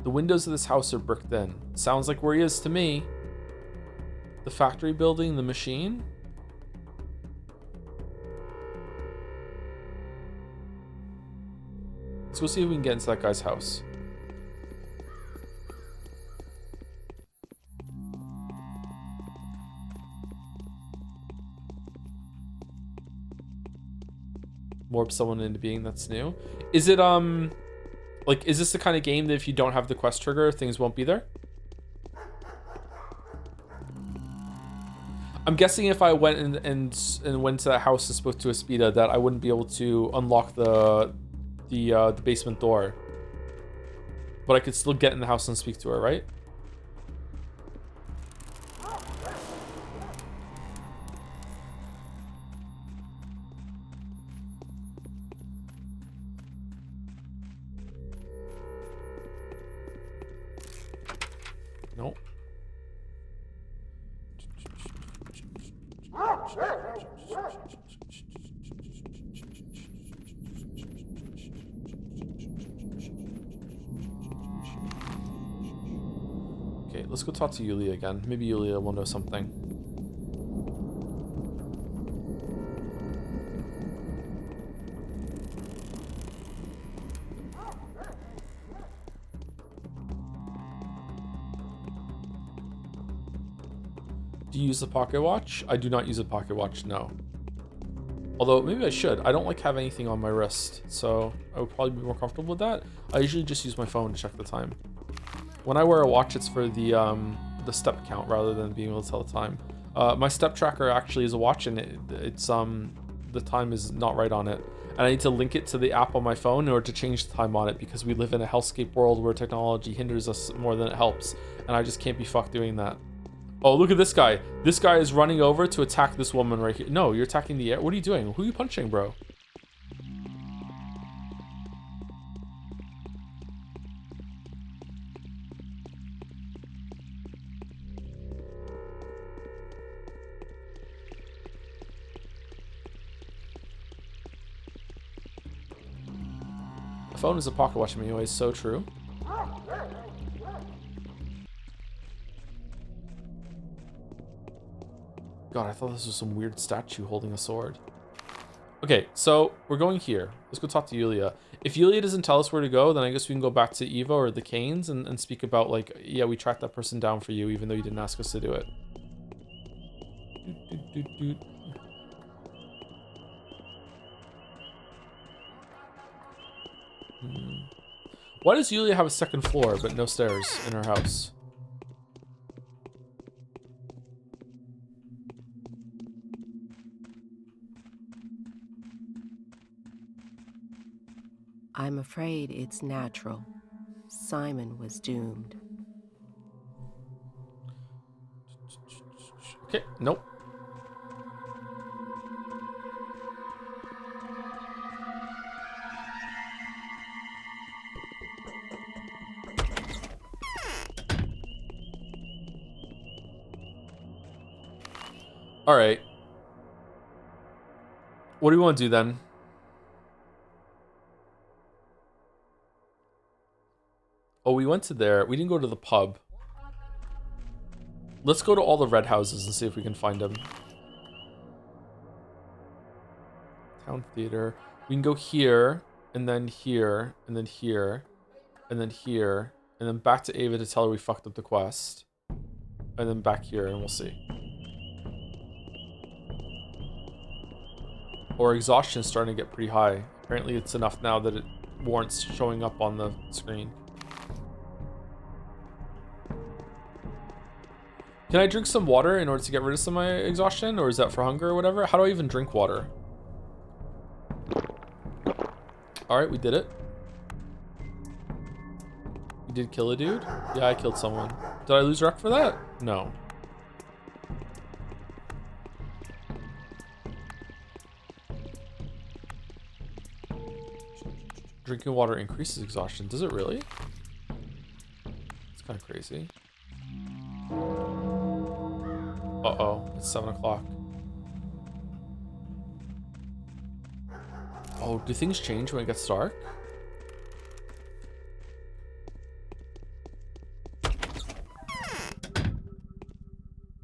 A: The windows of this house are bricked in. Sounds like where he is to me. The factory building, the machine. Let's go see if we can get into that guy's house. Morb someone into being that's new. Is it like, is this the kind of game that if you don't have the quest trigger, things won't be there? I'm guessing if I went and went to that house and spoke to Aspida, that I wouldn't be able to unlock the basement door. But I could still get in the house and speak to her, right? Nope. Okay, let's go talk to Yulia again. Maybe Yulia will know something. Do you use the pocket watch? I do not use a pocket watch, no. Although, maybe I should. I don't like have anything on my wrist, so I would probably be more comfortable with that. I usually just use my phone to check the time. When I wear a watch, it's for the step count rather than being able to tell the time. My step tracker actually is a watch, and it's the time is not right on it. And I need to link it to the app on my phone in order to change the time on it, because we live in a hellscape world where technology hinders us more than it helps. And I just can't be fucked doing that. Oh, look at this guy. This guy is running over to attack this woman right here. No, you're attacking the air. What are you doing? Who are you punching, bro? The phone is a pocket watch anyway, so true. God, I thought this was some weird statue holding a sword. Okay, so we're going here. Let's go talk to Yulia. If Yulia doesn't tell us where to go, then I guess we can go back to Eva or the Canes and speak about, like, yeah, we tracked that person down for you, even though you didn't ask us to do it. Why does Yulia have a second floor but no stairs in her house?
I: I'm afraid it's natural. Simon was doomed.
A: Okay, nope. All right. What do we want to do then? Oh, we went to there. We didn't go to the pub. Let's go to all the red houses and see if we can find them. Town theater. We can go here, and then here, and then here, and then here, and then back to Ava to tell her we fucked up the quest. And then back here, and we'll see. Or exhaustion is starting to get pretty high. Apparently it's enough now that it warrants showing up on the screen. Can I drink some water in order to get rid of some of my exhaustion? Or is that for hunger or whatever? How do I even drink water? Alright, we did it. We did kill a dude? Yeah, I killed someone. Did I lose rep for that? No. Drinking water increases exhaustion. Does it really? It's kind of crazy. Uh-oh, it's 7 o'clock. Oh, do things change when it gets dark?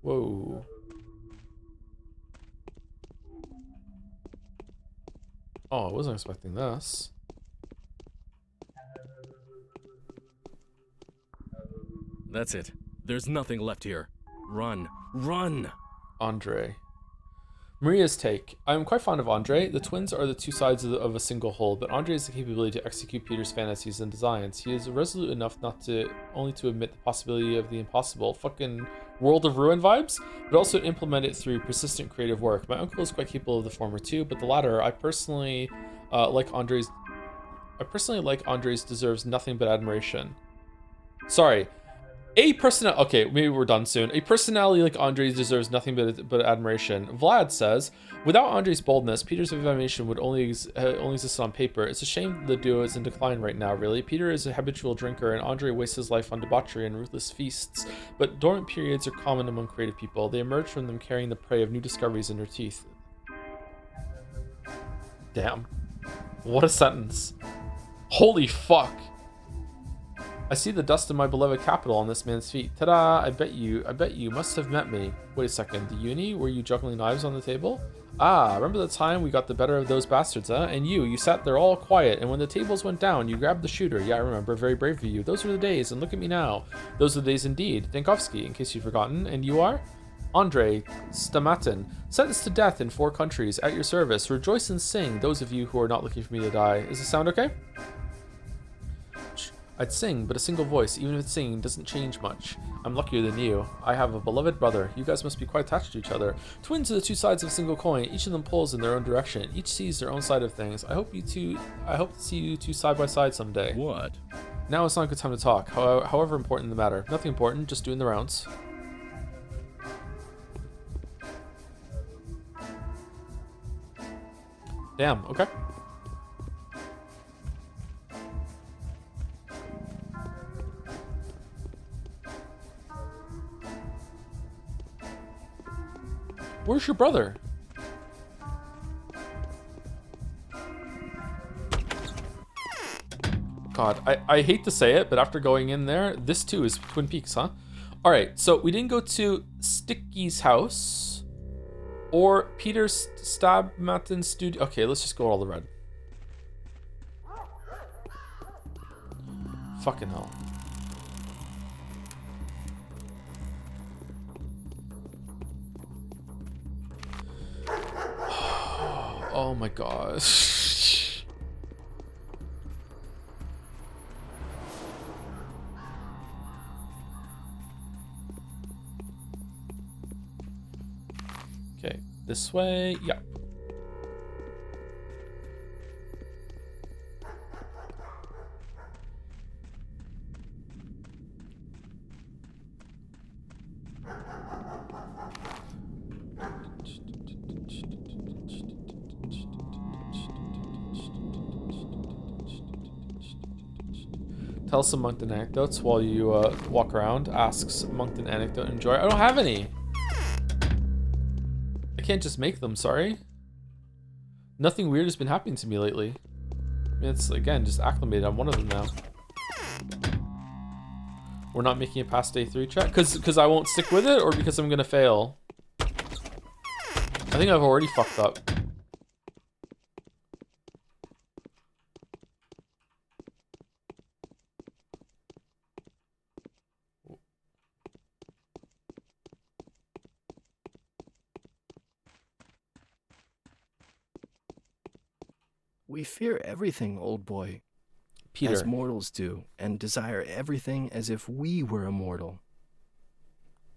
A: Whoa. Oh, I wasn't expecting this.
M: That's it. There's nothing left here. Run. Run!
A: Andre. Maria's take. I am quite fond of Andre. The twins are the two sides of a single whole, but Andre has the capability to execute Peter's fantasies and designs. He is resolute enough not to only to admit the possibility of the impossible, fucking World of Ruin vibes, but also to implement it through persistent creative work. My uncle is quite capable of the former too, but the latter, I personally like Andre's deserves nothing but admiration. Sorry. Okay, maybe we're done soon. A personality like Andre's deserves nothing but admiration. Vlad says, without Andre's boldness, Peter's animation would only exist on paper. It's a shame the duo is in decline right now, really. Peter is a habitual drinker, and Andre wastes his life on debauchery and ruthless feasts. But dormant periods are common among creative people. They emerge from them carrying the prey of new discoveries in their teeth. Damn. What a sentence. Holy fuck. I see the dust of my beloved capital on this man's feet. Ta-da! I bet you must have met me. Wait a second, the uni? Were you juggling knives on the table? Ah, remember the time we got the better of those bastards, huh? And you sat there all quiet, and when the tables went down, you grabbed the shooter. Yeah, I remember, very brave of you. Those were the days, and look at me now. Those are the days indeed. Dankovsky, in case you've forgotten. And you are? Andre Stamatin, sentenced to death in 4 countries, at your service. Rejoice and sing, those of you who are not looking for me to die. Is the sound okay? I'd sing, but a single voice, even if it's singing, doesn't change much. I'm luckier than you. I have a beloved brother. You guys must be quite attached to each other. Twins are the 2 sides of a single coin. Each of them pulls in their own direction. Each sees their own side of things. I hope to see you two side by side someday.
M: What?
A: Now it's not a good time to talk, however important the matter. Nothing important, just doing the rounds. Damn, okay. Where's your brother? God, I hate to say it, but after going in there, this too is Twin Peaks, huh? All right, so we didn't go to Sticky's house or Peter Stabmatin's studio. Okay, let's just go all the red. Fucking hell. Oh my gosh. Okay, this way. Yeah. Tell some Moncton anecdotes while you walk around. Asks Moncton anecdote. Enjoy. I don't have any. I can't just make them. Sorry. Nothing weird has been happening to me lately. I mean, it's again just acclimated. I'm one of them now. We're not making it past day 3, chat, because I won't stick with it, or because I'm gonna fail. I think I've already fucked up.
N: We fear everything, old boy,
A: Peter.
N: as mortals do, and desire everything as if we were immortal.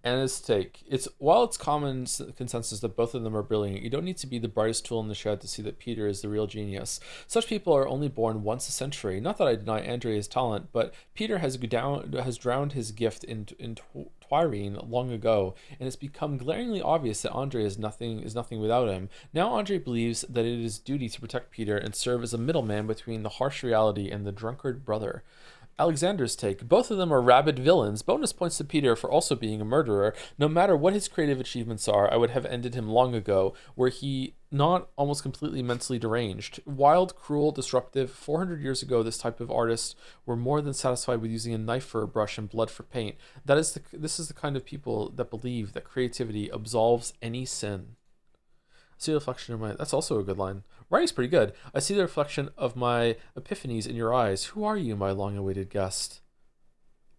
A: And his take. While it's common consensus that both of them are brilliant, you don't need to be the brightest tool in the shed to see that Peter is the real genius. Such people are only born once a century. Not that I deny Andre's talent, but Peter has drowned his gift in Twirene long ago, and it's become glaringly obvious that Andre is nothing without him. Now Andre believes that it is his duty to protect Peter and serve as a middleman between the harsh reality and the drunkard brother. Alexander's take. Both of them are rabid villains. Bonus points to Peter for also being a murderer. No matter what his creative achievements are, I would have ended him long ago, were he not almost completely mentally deranged. Wild, cruel, disruptive. 400 years ago, this type of artists were more than satisfied with using a knife for a brush and blood for paint. This is the kind of people that believe that creativity absolves any sin. I see the reflection of my... That's also a good line. Writing's pretty good. I see the reflection of my epiphanies in your eyes. Who are you, my long-awaited guest?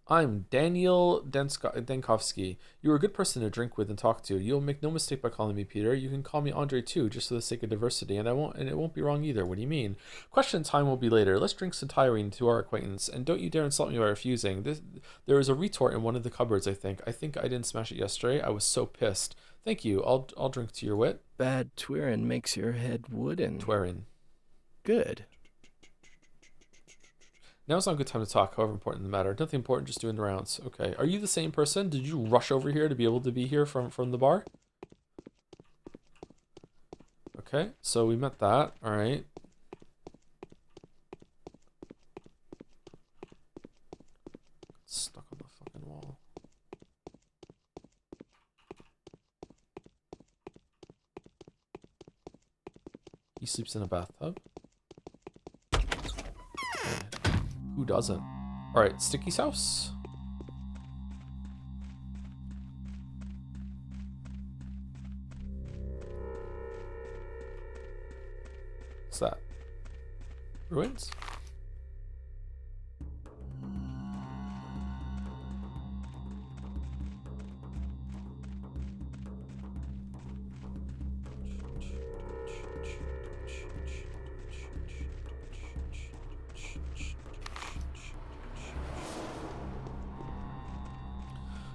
A: I'm Daniel Denkovsky. You're a good person to drink with and talk to. You'll make no mistake by calling me Peter. You can call me Andre too, just for the sake of diversity, and it won't be wrong either. What do you mean? Question time will be later. Let's drink some Tyrene to our acquaintance, and don't you dare insult me by refusing. There is a retort in one of the cupboards, I think. I think I didn't smash it yesterday. I was so pissed. Thank you. I'll drink to your wit.
N: Bad Twirene makes your head wooden.
A: Twirene.
N: Good.
A: Now it's not a good time to talk, however important the matter. Nothing important, just doing the rounds. Okay. Are you the same person? Did you rush over here to be able to be here from the bar? Okay, so we met that. All right. Stuck on the fucking wall. He sleeps in a bathtub. Okay. Who doesn't? All right, Sticky's house. What's that? Ruins?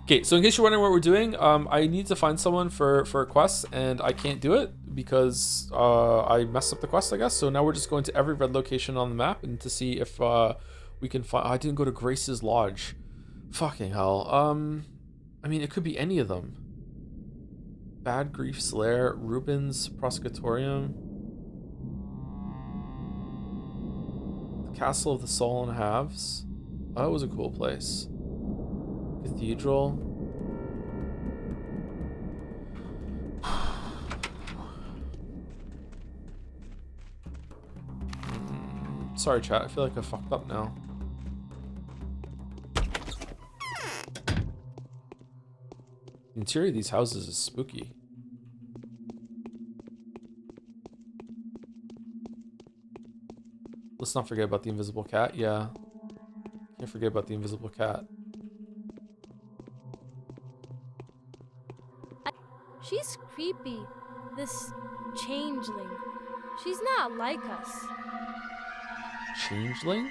A: Okay, so in case you're wondering what we're doing, I need to find someone for a quest, and I can't do it because I messed up the quest, I guess. So now we're just going to every red location on the map and to see if we can find. I didn't go to Grace's Lodge. Fucking hell. I mean, it could be any of them. Bad Grief's Lair, Rubens Prosecutorium, the Castle of the Sullen Halves. Oh, that was a cool place. Cathedral. Sorry, chat. I feel like I fucked up now. The interior of these houses is spooky. Let's not forget about the invisible cat. Yeah. Can't forget about the invisible cat.
O: She's creepy. This changeling. She's not like us.
A: Changeling?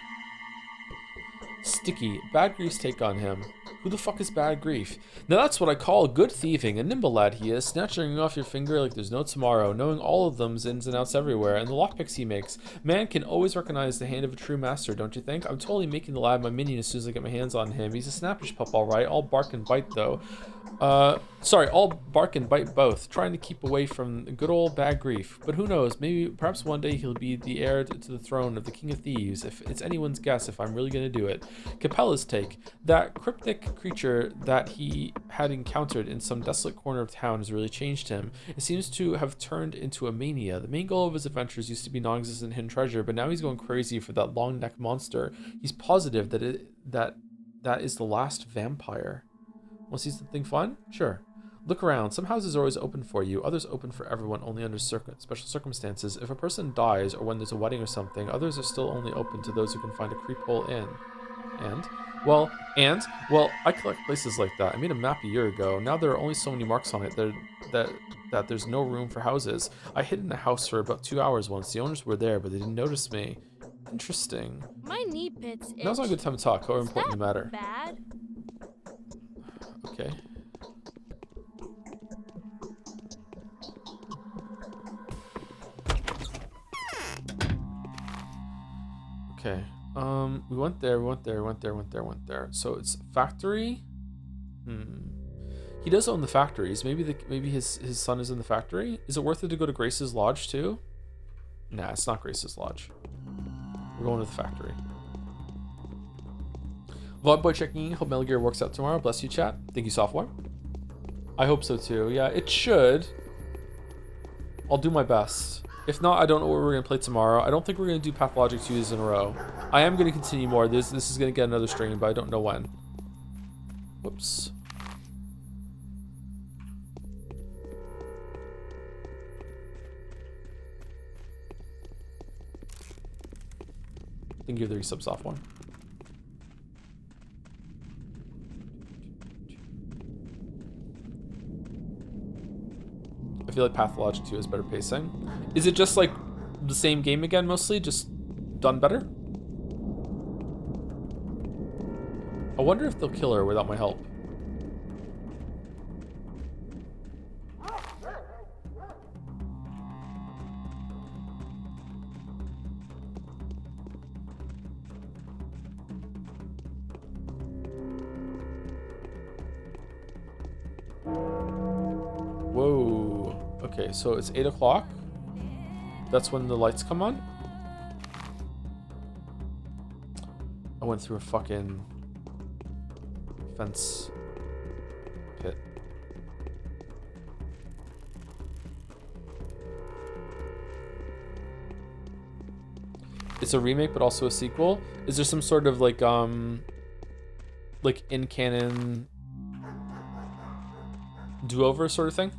A: Sticky. Bad Grief's take on him. Who the fuck is Bad Grief? Now that's what I call good thieving. A nimble lad he is, snatching you off your finger like there's no tomorrow, knowing all of them's ins and outs everywhere, and the lockpicks he makes. Man can always recognize the hand of a true master, don't you think? I'm totally making the lad my minion as soon as I get my hands on him. He's a snappish pup, alright. All bark and bite, though. Sorry, all bark and bite both, trying to keep away from good old Bad Grief. But who knows, maybe, perhaps one day he'll be the heir to the throne of the King of Thieves, if it's anyone's guess if I'm really gonna do it. Capella's take. That cryptic creature that he had encountered in some desolate corner of town has really changed him. It seems to have turned into a mania. The main goal of his adventures used to be non-existent hidden treasure, but now he's going crazy for that long-necked monster. He's positive that is the last vampire. Want to see something fun? Sure. Look around. Some houses are always open for you, others open for everyone only under special circumstances. If a person dies or when there's a wedding or something, others are still only open to those who can find a creep hole in. Well, I collect places like that. I made a map a year ago. Now there are only so many marks on it that there's no room for houses. I hid in a house for about 2 hours once. The owners were there, but they didn't notice me. Interesting.
O: My knee pits itch.
A: Now's not a good time to talk. However important the matter.
O: Bad?
A: Okay. Okay. We went there. So it's factory. He does own the factories. Maybe his son is in the factory. Is it worth it to go to Grace's Lodge too? Nah, it's not Grace's Lodge. We're going to the factory. Vlogboy checking in. Hope Metal Gear works out tomorrow. Bless you, chat. Thank you, software. I hope so too. Yeah, it should. I'll do my best. If not, I don't know what we're going to play tomorrow. I don't think we're going to do Pathologic 2 days in a row. I am going to continue more. This is going to get another stream, but I don't know when. Whoops. Thank you for the resub, software. I feel like Pathologic 2 has better pacing. Is it just like the same game again mostly, just done better? I wonder if they'll kill her without my help. Whoa. Okay, so it's 8 o'clock. That's when the lights come on. I went through a fucking fence pit. It's a remake, but also a sequel. Is there some sort of like in canon do-over sort of thing?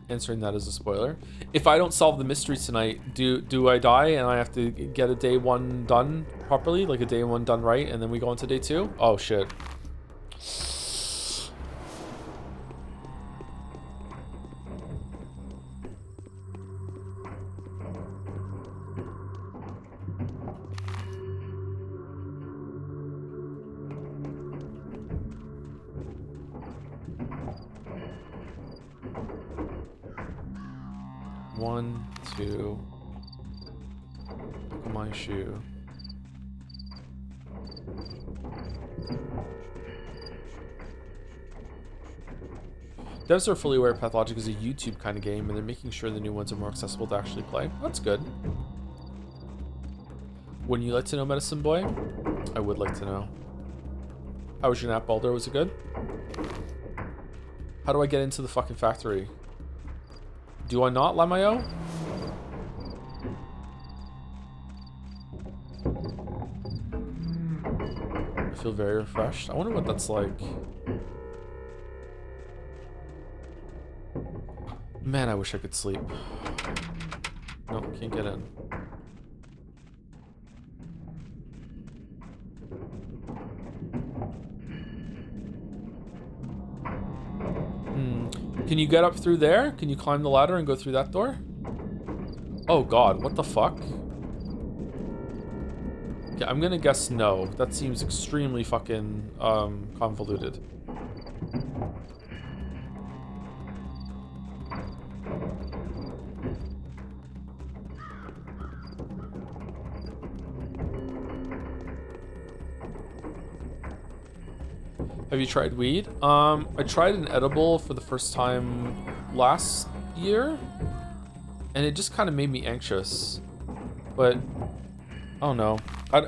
A: Answering that as a spoiler. If I don't solve the mystery tonight, do I die and I have to get a day one done properly, like a day one done right, and then we go into day two? Oh shit. 1, 2. Look at my shoe. Devs are fully aware Pathologic is a YouTube kind of game, and they're making sure the new ones are more accessible to actually play. That's good. Wouldn't you like to know, Medicine Boy? I would like to know. How was your nap, Baldur? Was it good? How do I get into the fucking factory? Do I not, Lamayo? I feel very refreshed. I wonder what that's like. Man, I wish I could sleep. No, can't get in. Can you get up through there? Can you climb the ladder and go through that door? Oh god, what the fuck? Okay, I'm gonna guess no. That seems extremely fucking convoluted. Have you tried weed? I tried an edible for the first time last year, and it just kind of made me anxious. But I don't know.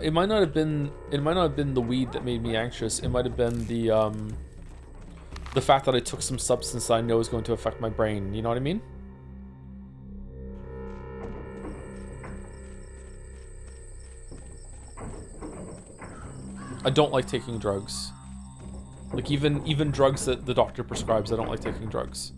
A: It might not have been the weed that made me anxious. It might have been the fact that I took some substance that I know is going to affect my brain. You know what I mean? I don't like taking drugs. Like even drugs that the doctor prescribes, I don't like taking drugs.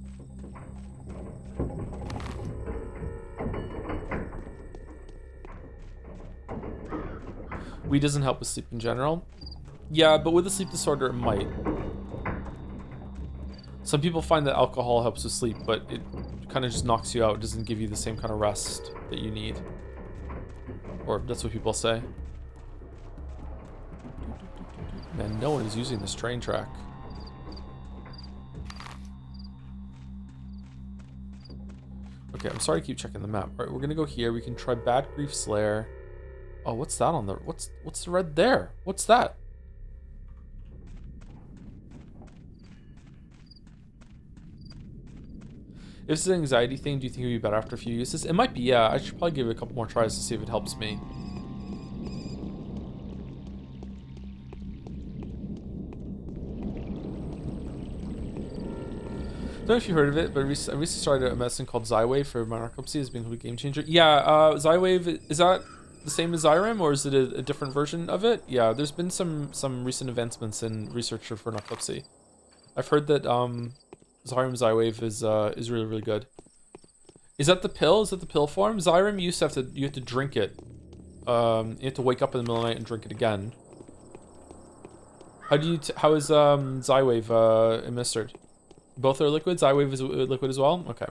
A: Weed doesn't help with sleep in general. Yeah, but with a sleep disorder, it might. Some people find that alcohol helps with sleep, but it kind of just knocks you out. It doesn't give you the same kind of rest that you need. Or that's what people say. Man, no one is using this train track. Okay, I'm sorry I keep checking the map. All right, we're gonna go here. We can try Bad Grief's Lair. Oh, what's that on the... What's the red there? What's that? If this is an anxiety thing, do you think it would be better after a few uses? It might be, yeah. I should probably give it a couple more tries to see if it helps me. I don't know if you heard of it, but I recently started a medicine called Xywave for my narcolepsy. It's been a game changer. Yeah, Xywave, is that the same as Xyrem, or is it a different version of it? Yeah, there's been some recent advancements in research for narcolepsy. I've heard that Xywave is really, really good. Is that the pill? Is that the pill form? Xyrem, you have to drink it. You have to wake up in the middle of the night and drink it again. How is Xywave administered? Both are liquid? Xywave is liquid as well? Okay.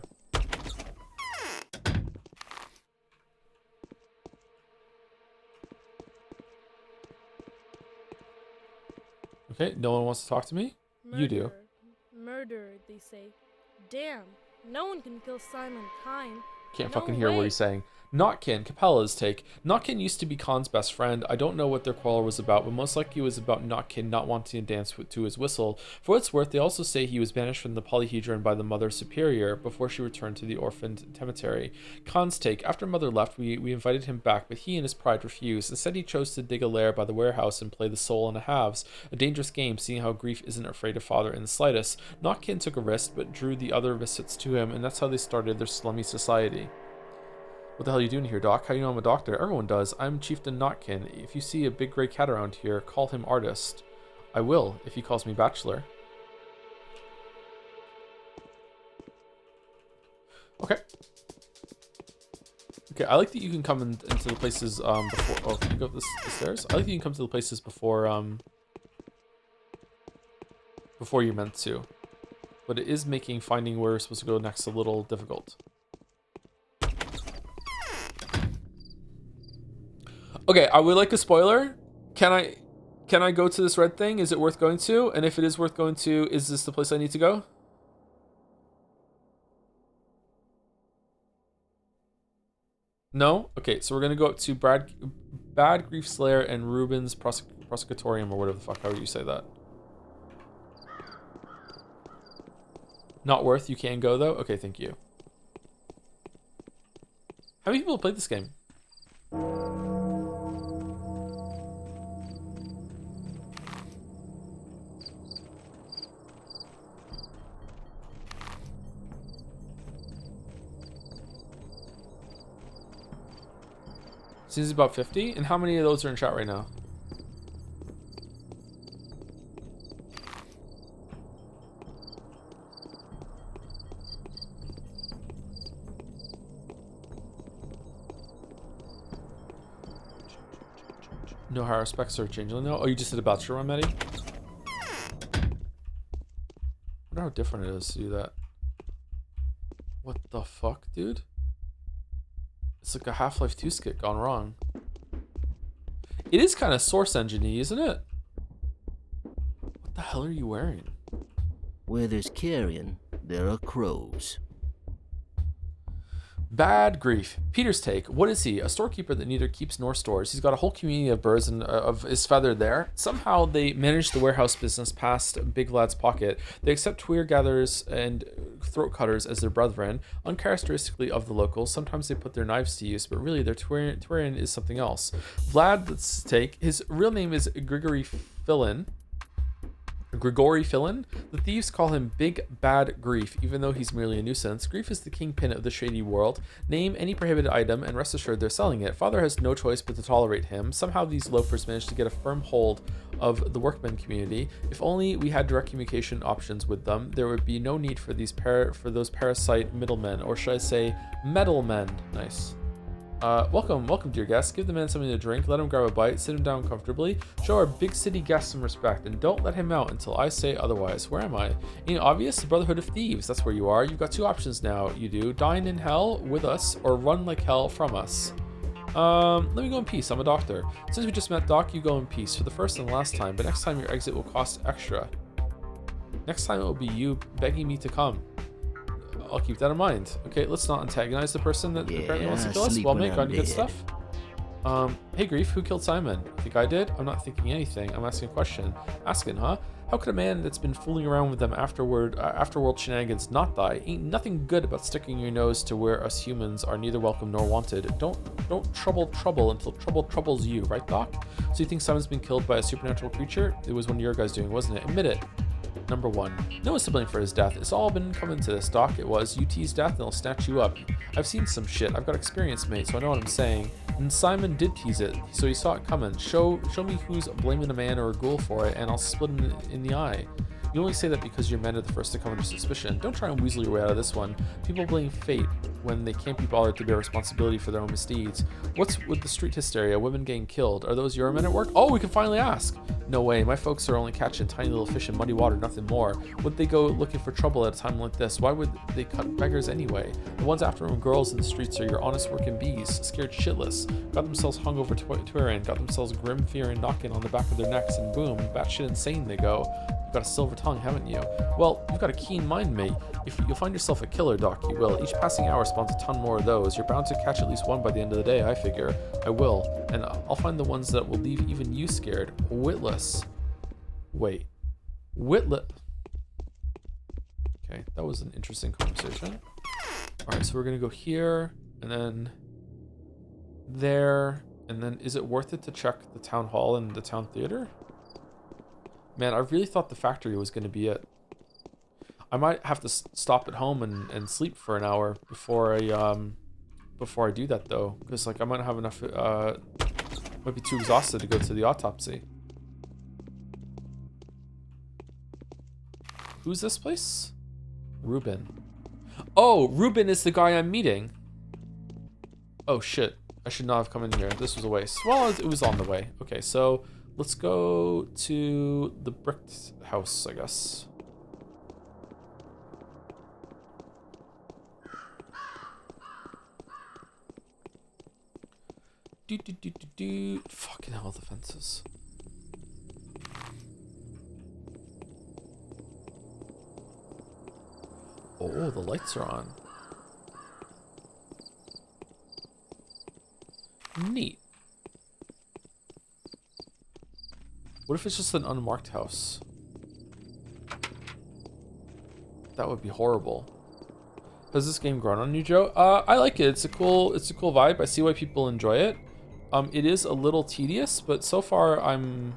A: Okay, no one wants to talk to me?
O: Murder.
A: You do.
O: Murder, they say. Damn, no one can kill Simon Kine.
A: Can't
O: No
A: fucking hear what
O: way.
A: he's saying. Notkin, Capella's take. Notkin used to be Khan's best friend. I don't know what their quarrel was about, but most likely it was about Notkin not wanting to dance to his whistle. For what it's worth, they also say he was banished from the polyhedron by the Mother Superior before she returned to the orphaned cemetery. Khan's take. After Mother left, we invited him back, but he and his pride refused. Instead, he chose to dig a lair by the warehouse and play the soul in a halves. A dangerous game, seeing how grief isn't afraid of father in the slightest. Notkin took a risk, but drew the other misfits to him, and that's how they started their slummy society. What the hell are you doing here, Doc? How do you know I'm a doctor? Everyone does. I'm Chieftain Notkin. If you see a big gray cat around here, call him Artist. I will, if he calls me Bachelor. Okay. Okay, I like that you can come into the places before... Oh, can you go up the stairs? I like that you can come to the places before before you're meant to. But it is making finding where we're supposed to go next a little difficult. Okay, I would like a spoiler. Can I go to this red thing? Is it worth going to? And if it is worth going to, is this the place I need to go? No? Okay, so we're gonna go up to Bad Grief Slayer and Ruben's Prosecutorium, or whatever the fuck, however you say that. Not worth, you can go though? Okay, thank you. How many people have played this game? Seems about 50. And how many of those are in chat right now? No higher specs or changeling now? Oh, you just did a bachelor run, Maddie? I wonder how different it is to do that. What the fuck, dude? It's like a Half-Life 2 skit gone wrong. It is kind of Source Engine-y, isn't it? What the hell are you wearing?
P: Where there's carrion, there are crows.
A: Bad Grief. Peter's take. What is he? A storekeeper that neither keeps nor stores. He's got a whole community of birds and of his feather there. Somehow they manage the warehouse business past Big Lad's pocket. They accept tweer gatherers and throat cutters as their brethren, uncharacteristically of the locals. Sometimes they put their knives to use, but really their tweerin is something else. Vlad's take. His real name is Grigory Fillin. The thieves call him Big Bad Grief, even though he's merely a nuisance. Grief is the kingpin of the shady world. Name any prohibited item and rest assured they're selling it. Father has no choice but to tolerate him. Somehow these loafers manage to get a firm hold of the workman community. If only we had direct communication options with them, there would be no need for those parasite middlemen, or should I say meddlemen. Nice. Welcome, dear guests. Give the man something to drink, let him grab a bite, sit him down comfortably, show our big city guest some respect, and don't let him out until I say otherwise. Where am I? Ain't it obvious? The Brotherhood of Thieves, that's where you are. You've got two options now, you do. Dine in hell with us, or run like hell from us. Let me go in peace, I'm a doctor. Since we just met, Doc, you go in peace for the first and last time, but next time your exit will cost extra. Next time it will be you begging me to come. I'll keep that in mind. Okay, let's not antagonize the person that apparently wants to kill us. Well, mate, got any good stuff? Hey, Grief, who killed Simon? Think I did? I'm not thinking anything. I'm asking a question. Asking, huh? How could a man that's been fooling around with them afterworld shenanigans not die? Ain't nothing good about sticking your nose to where us humans are neither welcome nor wanted. Don't trouble until trouble troubles you, right, Doc? So you think Simon's been killed by a supernatural creature? It was one of your guys doing, wasn't it? Admit it. Number one, no one's to blame for his death. It's all been coming to this, Doc. It was. You tease death and they'll snatch you up. I've seen some shit. I've got experience, mate, so I know what I'm saying. And Simon did tease it, so he saw it coming. Show me who's blaming a man or a ghoul for it, and I'll split him in the eye. You only say that because your men are the first to come under suspicion. Don't try and weasel your way out of this one. People blame fate when they can't be bothered to bear responsibility for their own misdeeds. What's with the street hysteria, women getting killed? Are those your men at work? Oh, we can finally ask. No way, my folks are only catching tiny little fish in muddy water, nothing more. Would they go looking for trouble at a time like this? Why would they cut beggars anyway? The ones after them girls in the streets are your honest working bees, scared shitless, got themselves hung over Twirin, got themselves grim fear and knocking on the back of their necks, and boom, batshit insane they go. You've got a silver tongue, haven't you? Well, you've got a keen mind, mate. If you'll find yourself a killer, Doc, you will. Each passing hour spawns a ton more of those. You're bound to catch at least one by the end of the day, I figure. I will. And I'll find the ones that will leave even you scared. Witless. Wait. Witless. Okay, that was an interesting conversation. Alright, so we're gonna go here, and then there, and then is it worth it to check the town hall and the town theater? Man, I really thought the factory was going to be it. I might have to stop at home and sleep for an hour before I do that though, because like I might not have enough. Might be too exhausted to go to the autopsy. Who's this place? Ruben. Oh, Ruben is the guy I'm meeting. Oh shit! I should not have come in here. This was a waste. Well, it was on the way. Okay, so. Let's go to the bricked house, I guess. Fucking hell, the fences. Oh, the lights are on. What if it's just an unmarked house? That would be horrible. Has this game grown on you, Joe? I like it. It's a cool vibe. I see why people enjoy it. It is a little tedious, but so far I'm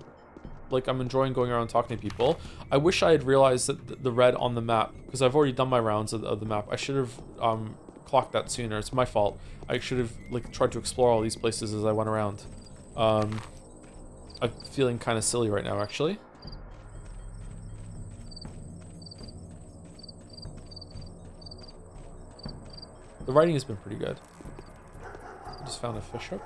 A: enjoying going around talking to people. I wish I had realized that the red on the map, because I've already done my rounds of the map. I should have clocked that sooner. It's my fault. I should have tried to explore all these places as I went around. I'm feeling kind of silly right now, actually. The writing has been pretty good. I just found a fish hook.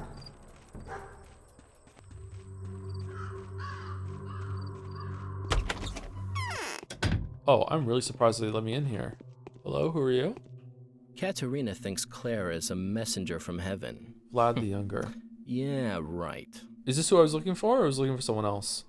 A: Oh, I'm really surprised they let me in here. Hello, who are you?
N: Katerina thinks Claire is a messenger from heaven.
A: Vlad the Younger.
N: Yeah, right.
A: Is this who I was looking for, or was I looking for someone else?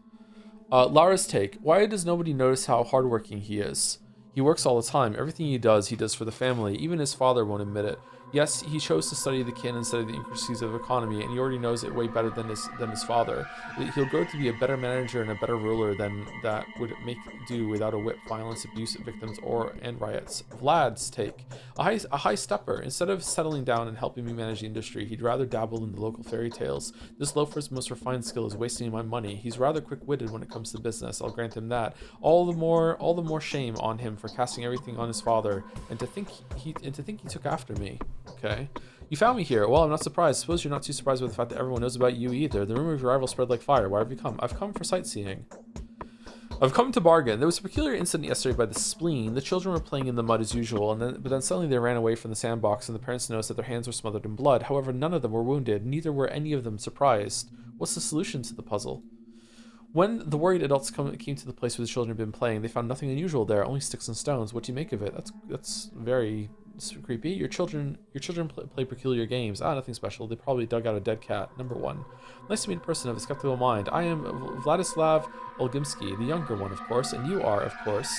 A: Lara's take. Why does nobody notice how hardworking he is? He works all the time. Everything he does for the family. Even his father won't admit it. Yes, he chose to study the kin instead of the intricacies of economy, and he already knows it way better than his father. He'll grow to be a better manager and a better ruler than that would make do without a whip, violence, abuse, victims, and riots. Vlad's take. A high stepper. Instead of settling down and helping me manage the industry, he'd rather dabble in the local fairy tales. This loafer's most refined skill is wasting my money. He's rather quick-witted when it comes to business, I'll grant him that. All the more shame on him for casting everything on his father, and to think he took after me. Okay. You found me here. Well, I'm not surprised. Suppose you're not too surprised by the fact that everyone knows about you either. The rumor of your rival spread like fire. Why have you come? I've come for sightseeing. I've come to bargain. There was a peculiar incident yesterday by the spleen. The children were playing in the mud as usual, but then suddenly they ran away from the sandbox, and the parents noticed that their hands were smothered in blood. However, none of them were wounded. Neither were any of them surprised. What's the solution to the puzzle? When the worried adults came to the place where the children had been playing, they found nothing unusual there, only sticks and stones. What do you make of it? That's very creepy. Your children play peculiar games. Nothing special. They probably dug out a dead cat. Number 1. Nice to meet a person of a skeptical mind. I am Vladislav Olgimsky, the younger one, of course, and you are, of course,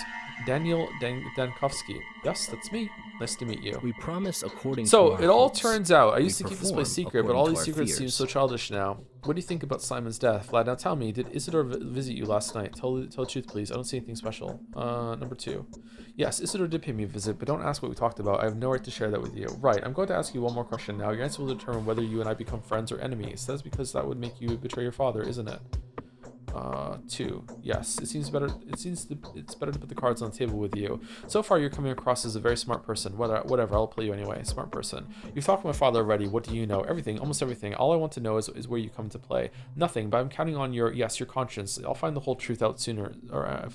A: Daniel Dankovsky. Yes, that's me. Nice to meet you.
N: We promise according to
A: So,
N: our
A: it all
N: hopes.
A: turns out, I used to
N: We
A: keep this place
N: perform
A: secret, but all
N: according
A: these
N: to our
A: secrets seem
N: fears.
A: so childish now. What do you think about Simon's death? Vlad, now tell me, did Isidore visit you last night? Tell the truth, please. I don't see anything special. Number 2. Yes, Isidore did pay me a visit, but don't ask what we talked about. I have no right to share that with you. Right, I'm going to ask you one more question now. Your answer will determine whether you and I become friends or enemies. That's because that would make you betray your father, isn't it? 2. Yes, it's better to put the cards on the table with you. So far, you're coming across as a very smart person. Whatever, I'll play you anyway. Smart person. You've talked to my father already. What do you know? Everything, almost everything. All I want to know is where you come to play. Nothing, but I'm counting on your conscience. I'll find the whole truth out sooner, or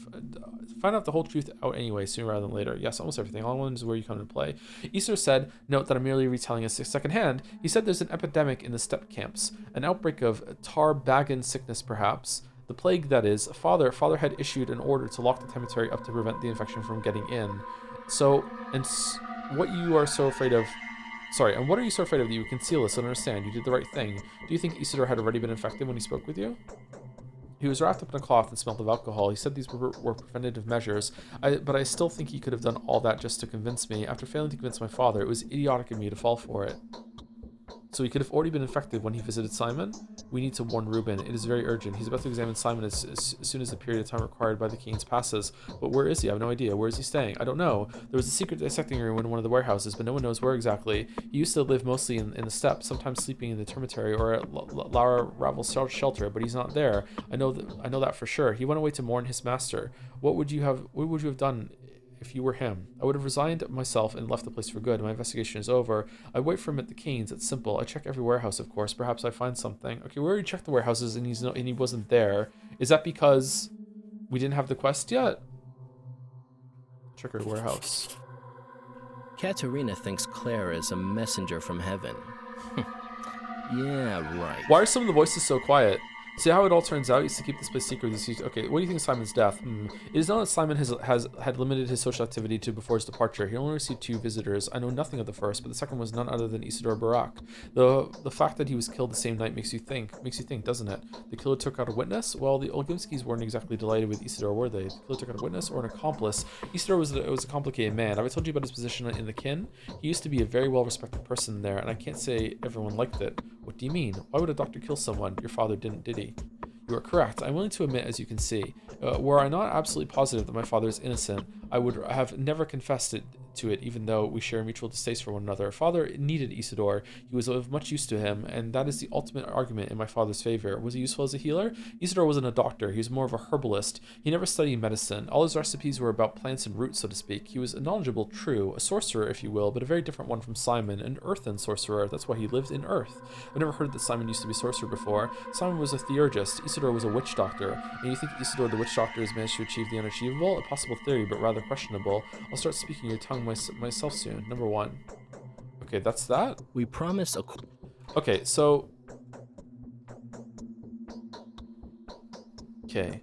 A: find out the whole truth out anyway, sooner rather than later. Yes, almost everything. All I want is where you come to play. Easter said, note that I'm merely retelling a second-hand. He said there's an epidemic in the steppe camps, an outbreak of tarbagan sickness, perhaps. The plague, that is. Father had issued an order to lock the cemetery up to prevent the infection from getting in. So, what are you so afraid of that you would conceal this? I don't understand. You did the right thing. Do you think Isidore had already been infected when he spoke with you? He was wrapped up in a cloth and smelled of alcohol. He said these were preventative measures, but I still think he could have done all that just to convince me. After failing to convince my father, it was idiotic of me to fall for it. So he could have already been infected when he visited Simon? We need to warn Reuben. It is very urgent. He's about to examine Simon as soon as the period of time required by the Keynes passes. But where is he? I have no idea. Where is he staying? I don't know. There was a secret dissecting room in one of the warehouses, but no one knows where exactly. He used to live mostly in the steppes, sometimes sleeping in the termitary or at Lara Ravel's shelter, but he's not there. I know that for sure. He went away to mourn his master. What would you have done if you were him? I would have resigned myself and left the place for good. My investigation is over. I wait for him at the Keynes. It's simple. I check every warehouse, of course. Perhaps I find something. Okay, we already checked the warehouses and he wasn't there. Is that because we didn't have the quest yet? Check every warehouse.
N: Katerina thinks Claire is a messenger from heaven. Yeah, right.
A: Why are some of the voices so quiet? See how it all turns out? He used to keep this place secret. Okay, what do you think of Simon's death? It is known that Simon had limited his social activity to before his departure. He only received 2 visitors. I know nothing of the first, but the second was none other than Isidore Barak. The fact that he was killed the same night makes you think, doesn't it? The killer took out a witness? Well, the Olgimskys weren't exactly delighted with Isidore, were they? The killer took out a witness or an accomplice? Isidore was a complicated man. Have I told you about his position in the kin? He used to be a very well-respected person there, and I can't say everyone liked it. What do you mean? Why would a doctor kill someone? Your father didn't, did he? You are correct. I'm willing to admit, as you can see, were I not absolutely positive that my father is innocent, I would have never confessed to it, even though we share a mutual distaste for one another. Father needed Isidore. He was of much use to him, and that is the ultimate argument in my father's favor. Was he useful as a healer? Isidore wasn't a doctor. He was more of a herbalist. He never studied medicine. All his recipes were about plants and roots, so to speak. He was knowledgeable, true, a sorcerer, if you will, but a very different one from Simon, an earthen sorcerer. That's why he lived in Earth. I've never heard that Simon used to be a sorcerer before. Simon was a theurgist. Isidore was a witch doctor. And you think Isidore the witch doctor has managed to achieve the unachievable? A possible theory, but rather questionable. I'll start speaking your tongue myself soon. Number 1. Okay, that's that.
N: We promise a...
A: Okay, so... Okay.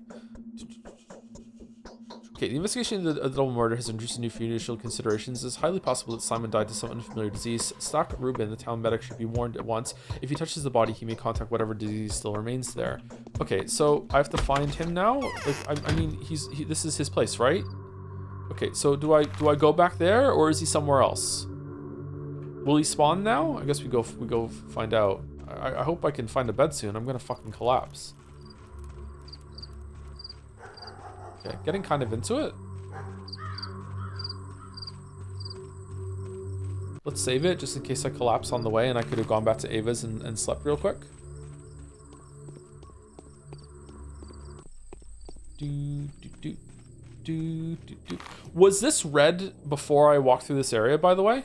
A: Okay, the investigation of the double murder has introduced new financial considerations. It's highly possible that Simon died to some unfamiliar disease. Stock Reuben, the town medic, should be warned at once. If he touches the body, he may contact whatever disease still remains there. Okay, so I have to find him now? Like, I mean, this is his place, right? Okay, so do I go back there, or is he somewhere else? Will he spawn now? I guess we go find out. I hope I can find a bed soon. I'm gonna fucking collapse. Okay, getting kind of into it. Let's save it just in case I collapse on the way, and I could have gone back to Ava's and slept real quick. Was this red before I walked through this area, by the way?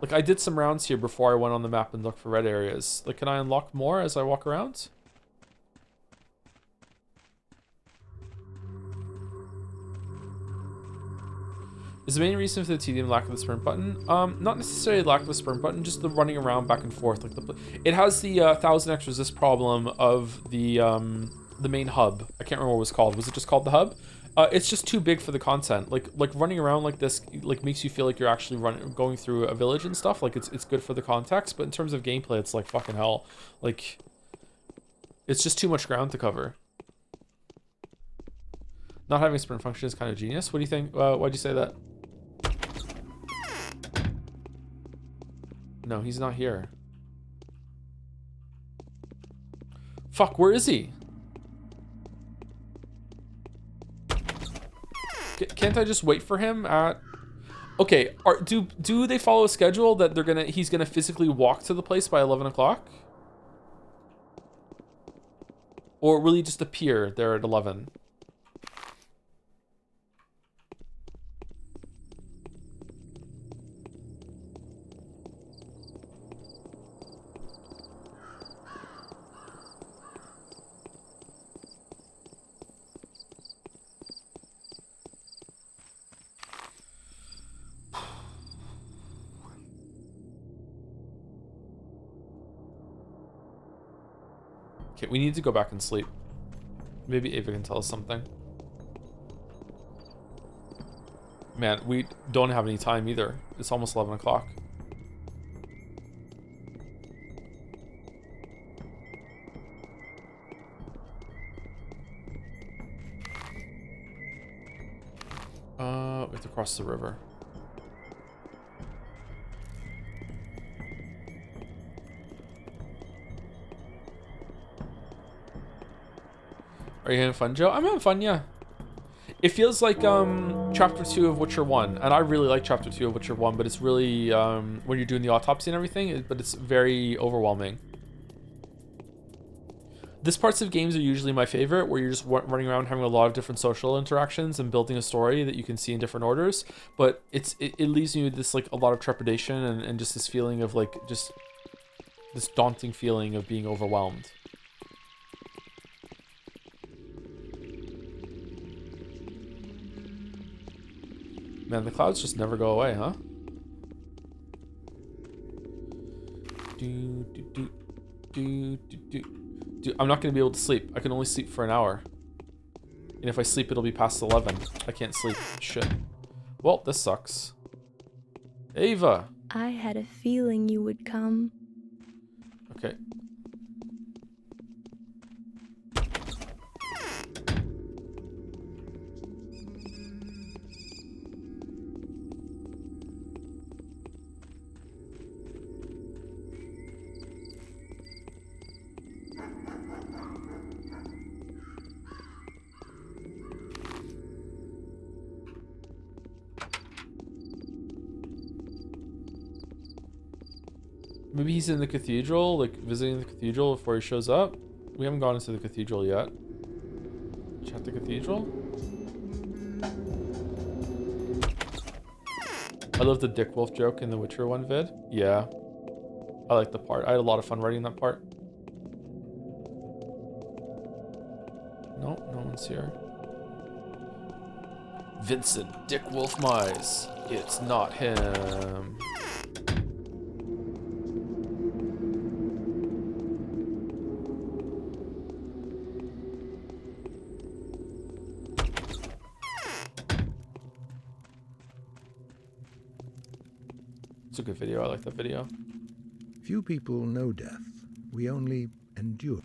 A: Like, I did some rounds here before I went on the map and looked for red areas. Like, can I unlock more as I walk around? Is the main reason for the tedium lack of the sprint button? Not necessarily lack of the sprint button, just the running around back and forth. Like it has the 1000x resist problem of the main hub. I can't remember what it was called. Was it just called the hub? It's just too big for the content. Like running around like this, like makes you feel like you're actually going through a village and stuff. Like it's good for the context, but in terms of gameplay, it's like fucking hell. Like it's just too much ground to cover. Not having a sprint function is kind of genius. What do you think? Why'd you say that? No, he's not here. Fuck, where is he? Can't I just wait for him at... Okay, do they follow a schedule that he's gonna physically walk to the place by 11 o'clock? Or will he just appear there at 11? Okay, we need to go back and sleep. Maybe Ava can tell us something. Man, we don't have any time either. It's almost 11 o'clock. We have to cross the river. Are you having fun, Joe? I'm having fun, yeah. It feels like chapter 2 of Witcher 1, and I really like chapter 2 of Witcher 1, but it's really when you're doing the autopsy and everything, but it's very overwhelming. This parts of games are usually my favorite, where you're just running around having a lot of different social interactions and building a story that you can see in different orders, but it leaves me with this like a lot of trepidation and just this feeling of like just this daunting feeling of being overwhelmed. Man, the clouds just never go away, huh? Dude, I'm not gonna be able to sleep. I can only sleep for an hour. And if I sleep, it'll be past 11. I can't sleep. Shit. Well, this sucks. Ava!
D: I had a feeling you would come.
A: Okay. Maybe he's in the cathedral, like visiting the cathedral before he shows up. We haven't gone into the cathedral yet. Check the cathedral. I love the Dick Wolf joke in the Witcher 1 vid. Yeah. I like the part. I had a lot of fun writing that part. Nope, no one's here. Vincent Dick Wolf Mize. It's not him. It's a good video. I like that video.
B: Few people know death. We only endure.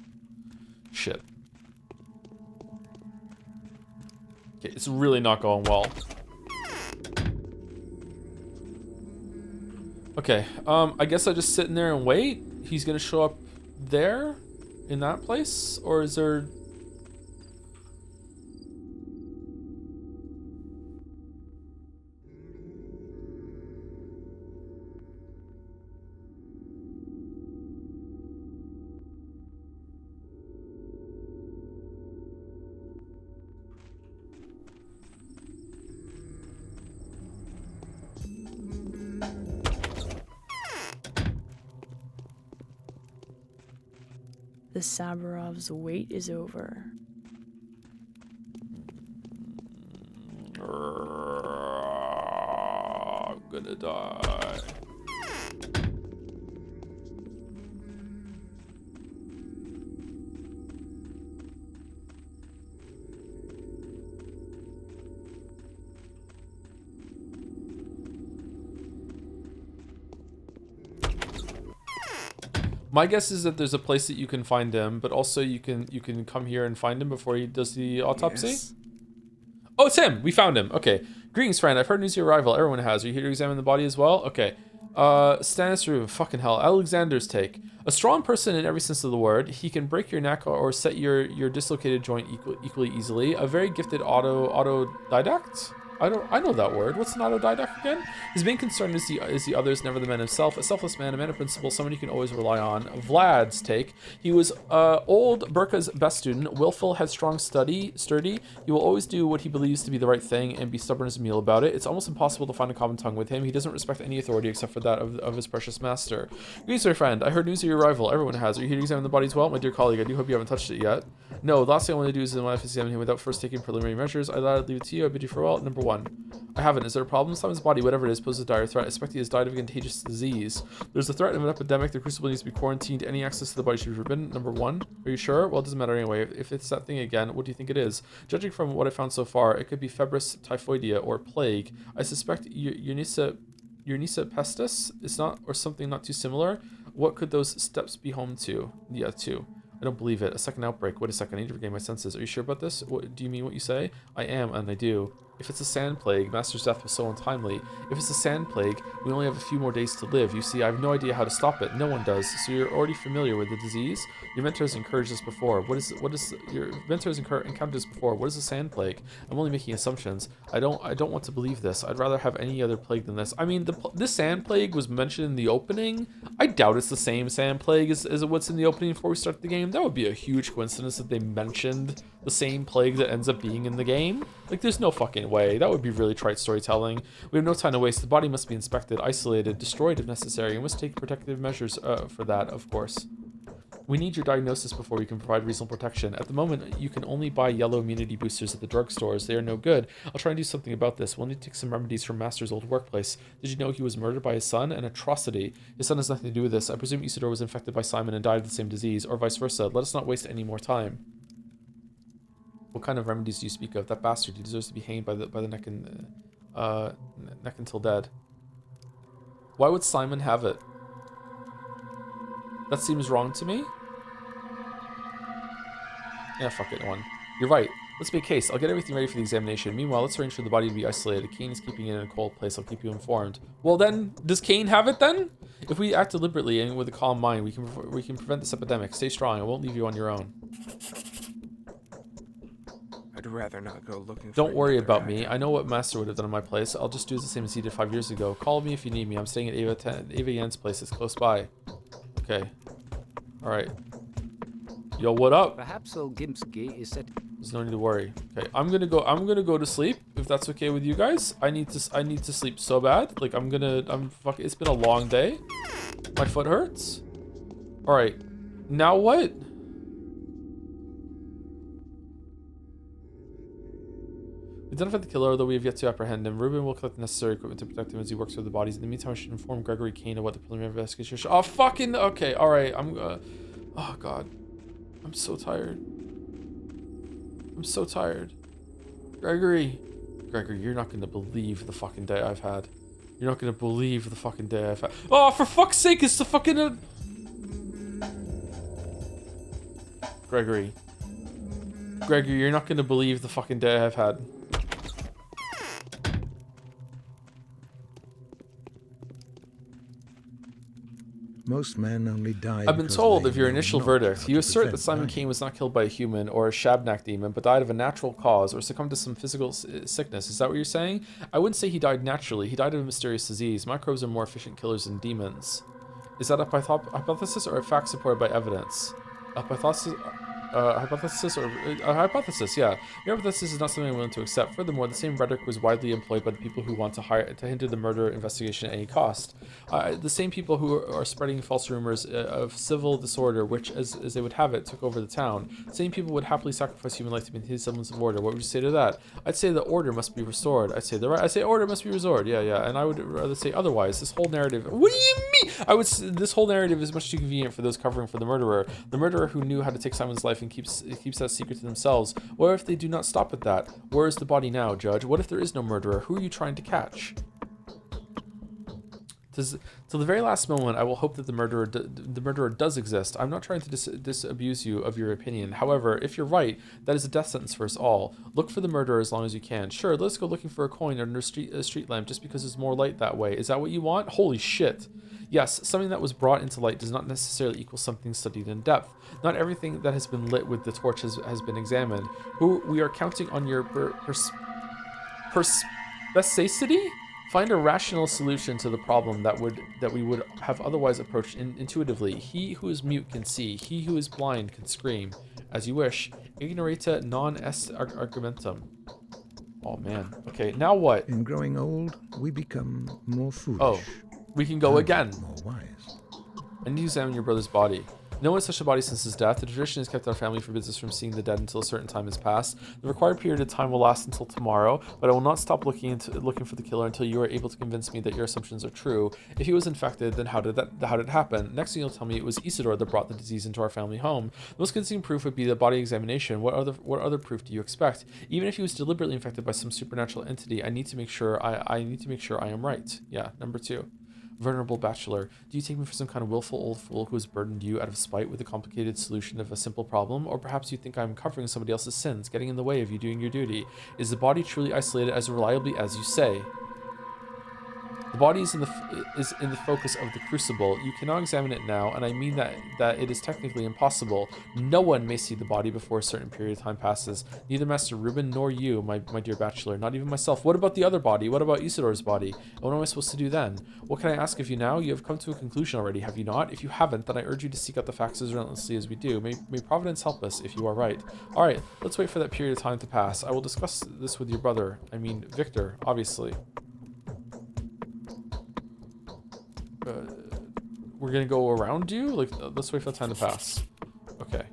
A: Shit. Okay, it's really not going well. Okay, I guess I just sit in there and wait. He's gonna show up there, in that place, or is there?
F: The Sabarov's wait is over.
A: I'm gonna die. My guess is that there's a place that you can find him, but also you can come here and find him before he does the autopsy. Yes. Oh, it's him. We found him. Okay. Greetings, friend. I've heard news of your arrival. Everyone has. Are you here to examine the body as well? Okay. Stannis Room. Fucking hell. Alexander's take. A strong person in every sense of the word. He can break your neck or set your dislocated joint equally easily. A very gifted autodidact. I know that word. What's an autodidact again? His main concern is the others, never the man himself. A selfless man, a man of principle, someone you can always rely on. Vlad's take. He was old Burka's best student, willful, headstrong, sturdy. He will always do what he believes to be the right thing and be stubborn as a mule about it. It's almost impossible to find a common tongue with him. He doesn't respect any authority except for that of his precious master. Greetings, my friend. I heard news of your arrival. Everyone has. Are you here to examine the body as well? My dear colleague, I do hope you haven't touched it yet. No, the last thing I want to do is examine him without first taking preliminary measures. I'd leave it to you. I bid you farewell. Number 1. I haven't. Is there a problem? Simon's body, whatever it is, poses a dire threat. I suspect he has died of a contagious disease. There's the threat of an epidemic. The crucible needs to be quarantined. Any access to the body should be forbidden. Number 1. Are you sure? Well, it doesn't matter anyway. If it's that thing again, what do you think it is? Judging from what I found so far, it could be febris typhoidea or plague. I suspect Eunice pestis is not, or something not too similar. What could those steps be home to? Yeah, 2. I don't believe it. A second outbreak. Wait a second. I need to regain my senses. Are you sure about this? What, do you mean what you say? I am, and I do. If it's a sand plague, Master's death was so untimely. If it's a sand plague, we only have a few more days to live. You see, I have no idea how to stop it. No one does. So you're already familiar with the disease? Your mentor has encouraged this before. Your mentor has encountered this before. What is a sand plague? I'm only making assumptions. I don't want to believe this. I'd rather have any other plague than this. I mean, this sand plague was mentioned in the opening. I doubt it's the same sand plague as what's in the opening before we start the game. That would be a huge coincidence that they mentioned the same plague that ends up being in the game. Like, there's no fucking way. That would be really trite storytelling. We have no time to waste. The body must be inspected, isolated, destroyed if necessary. We must take protective measures for that, of course. We need your diagnosis before we can provide reasonable protection. At the moment, you can only buy yellow immunity boosters at the drugstores. They are no good. I'll try and do something about this. We'll need to take some remedies from Master's old workplace. Did you know he was murdered by his son? An atrocity. His son has nothing to do with this. I presume Isidore was infected by Simon and died of the same disease, or vice versa. Let us not waste any more time. What kind of remedies do you speak of? That bastard, he deserves to be hanged by the neck and neck until dead. Why would Simon have it? That seems wrong to me. Yeah, fuck it, one. You're right. Let's make haste. I'll get everything ready for the examination. Meanwhile, let's arrange for the body to be isolated. Kane is keeping it in a cold place. I'll keep you informed. Well then, does Kane have it then? If we act deliberately and with a calm mind, we can prevent this epidemic. Stay strong. I won't leave you on your own.
Q: I'd rather not go looking for
A: Don't worry about me. I know what Master would have done in my place. I'll just do the same as he did 5 years ago. Call me if you need me. I'm staying at Ava Yen's place. It's close by. Okay. Alright. Yo, what up?
G: Perhaps old Gimski is set.
A: There's no need to worry. Okay, I'm gonna go to sleep if that's okay with you guys. I need to sleep so bad. Like it's been a long day. My foot hurts. Alright. Now what? We identified the killer, although we have yet to apprehend him. Ruben will collect the necessary equipment to protect him as he works through the bodies. In the meantime, I should inform Gregory Kane of what the preliminary investigation should. Oh, fucking... Okay, alright. Oh, God. I'm so tired. I'm so tired. Gregory, you're not going to believe the fucking day I've had. You're not going to believe the fucking day I've had. Oh, for fuck's sake, it's the fucking... Gregory, you're not going to believe the fucking day I've had.
B: Most men only die.
A: I've been told of your initial verdict. You assert that Simon Kane was not killed by a human or a Shabnak demon, but died of a natural cause or succumbed to some physical sickness. Is that what you're saying? I wouldn't say he died naturally. He died of a mysterious disease. Microbes are more efficient killers than demons. Is that a hypothesis or a fact supported by evidence? A hypothesis? Hypothesis or a hypothesis, yeah. Your hypothesis is not something I'm willing to accept. Furthermore, the same rhetoric was widely employed by the people who want to hinder the murder investigation at any cost. The same people who are spreading false rumors of civil disorder, which, as they would have it, took over the town. The same people would happily sacrifice human life to maintain semblance of order. What would you say to that? I'd say the order must be restored. I say order must be restored. Yeah. And I would rather say otherwise. This whole narrative. What do you mean? This whole narrative is much too convenient for those covering for the murderer who knew how to take Simon's life and keeps that secret to themselves. What if they do not stop at that? Where is the body now, Judge? What if there is no murderer? Who are you trying to catch? Till the very last moment, I will hope that the murderer does exist. I'm not trying to disabuse you of your opinion. However, if you're right, that is a death sentence for us all. Look for the murderer as long as you can. Sure, let's go looking for a coin under a street lamp just because there's more light that way. Is that what you want? Holy shit. Yes, something that was brought into light does not necessarily equal something studied in depth. Not everything that has been lit with the torch has been examined. We are counting on your perspicacity? Find a rational solution to the problem that we would have otherwise approached intuitively. He who is mute can see. He who is blind can scream. As you wish. Ignorata non est argumentum. Oh man. Okay, now what?
B: In growing old, we become more foolish.
A: Oh, we can go again.
B: More wise.
A: I need to examine your brother's body. No one has touched a body since his death. The tradition has kept our family forbids us from seeing the dead until a certain time has passed. The required period of time will last until tomorrow, but I will not stop looking for the killer until you are able to convince me that your assumptions are true. If he was infected, then how did it happen? Next thing you'll tell me it was Isidore that brought the disease into our family home. The most convincing proof would be the body examination. What other proof do you expect? Even if he was deliberately infected by some supernatural entity, I need to make sure I am right. Yeah, number 2. Venerable bachelor, do you take me for some kind of willful old fool who has burdened you out of spite with a complicated solution of a simple problem? Or perhaps you think I'm covering somebody else's sins, getting in the way of you doing your duty? Is the body truly isolated as reliably as you say? The body is in the focus of the crucible. You cannot examine it now, and I mean that it is technically impossible. No one may see the body before a certain period of time passes. Neither Master Reuben nor you, my dear bachelor, not even myself. What about the other body? What about Isidore's body? And what am I supposed to do then? What can I ask of you now? You have come to a conclusion already, have you not? If you haven't, then I urge you to seek out the facts as relentlessly as we do. May Providence help us if you are right. Alright, let's wait for that period of time to pass. I will discuss this with your brother. I mean, Victor, obviously. We're gonna go around you? Like, let's wait for the time to pass. Okay.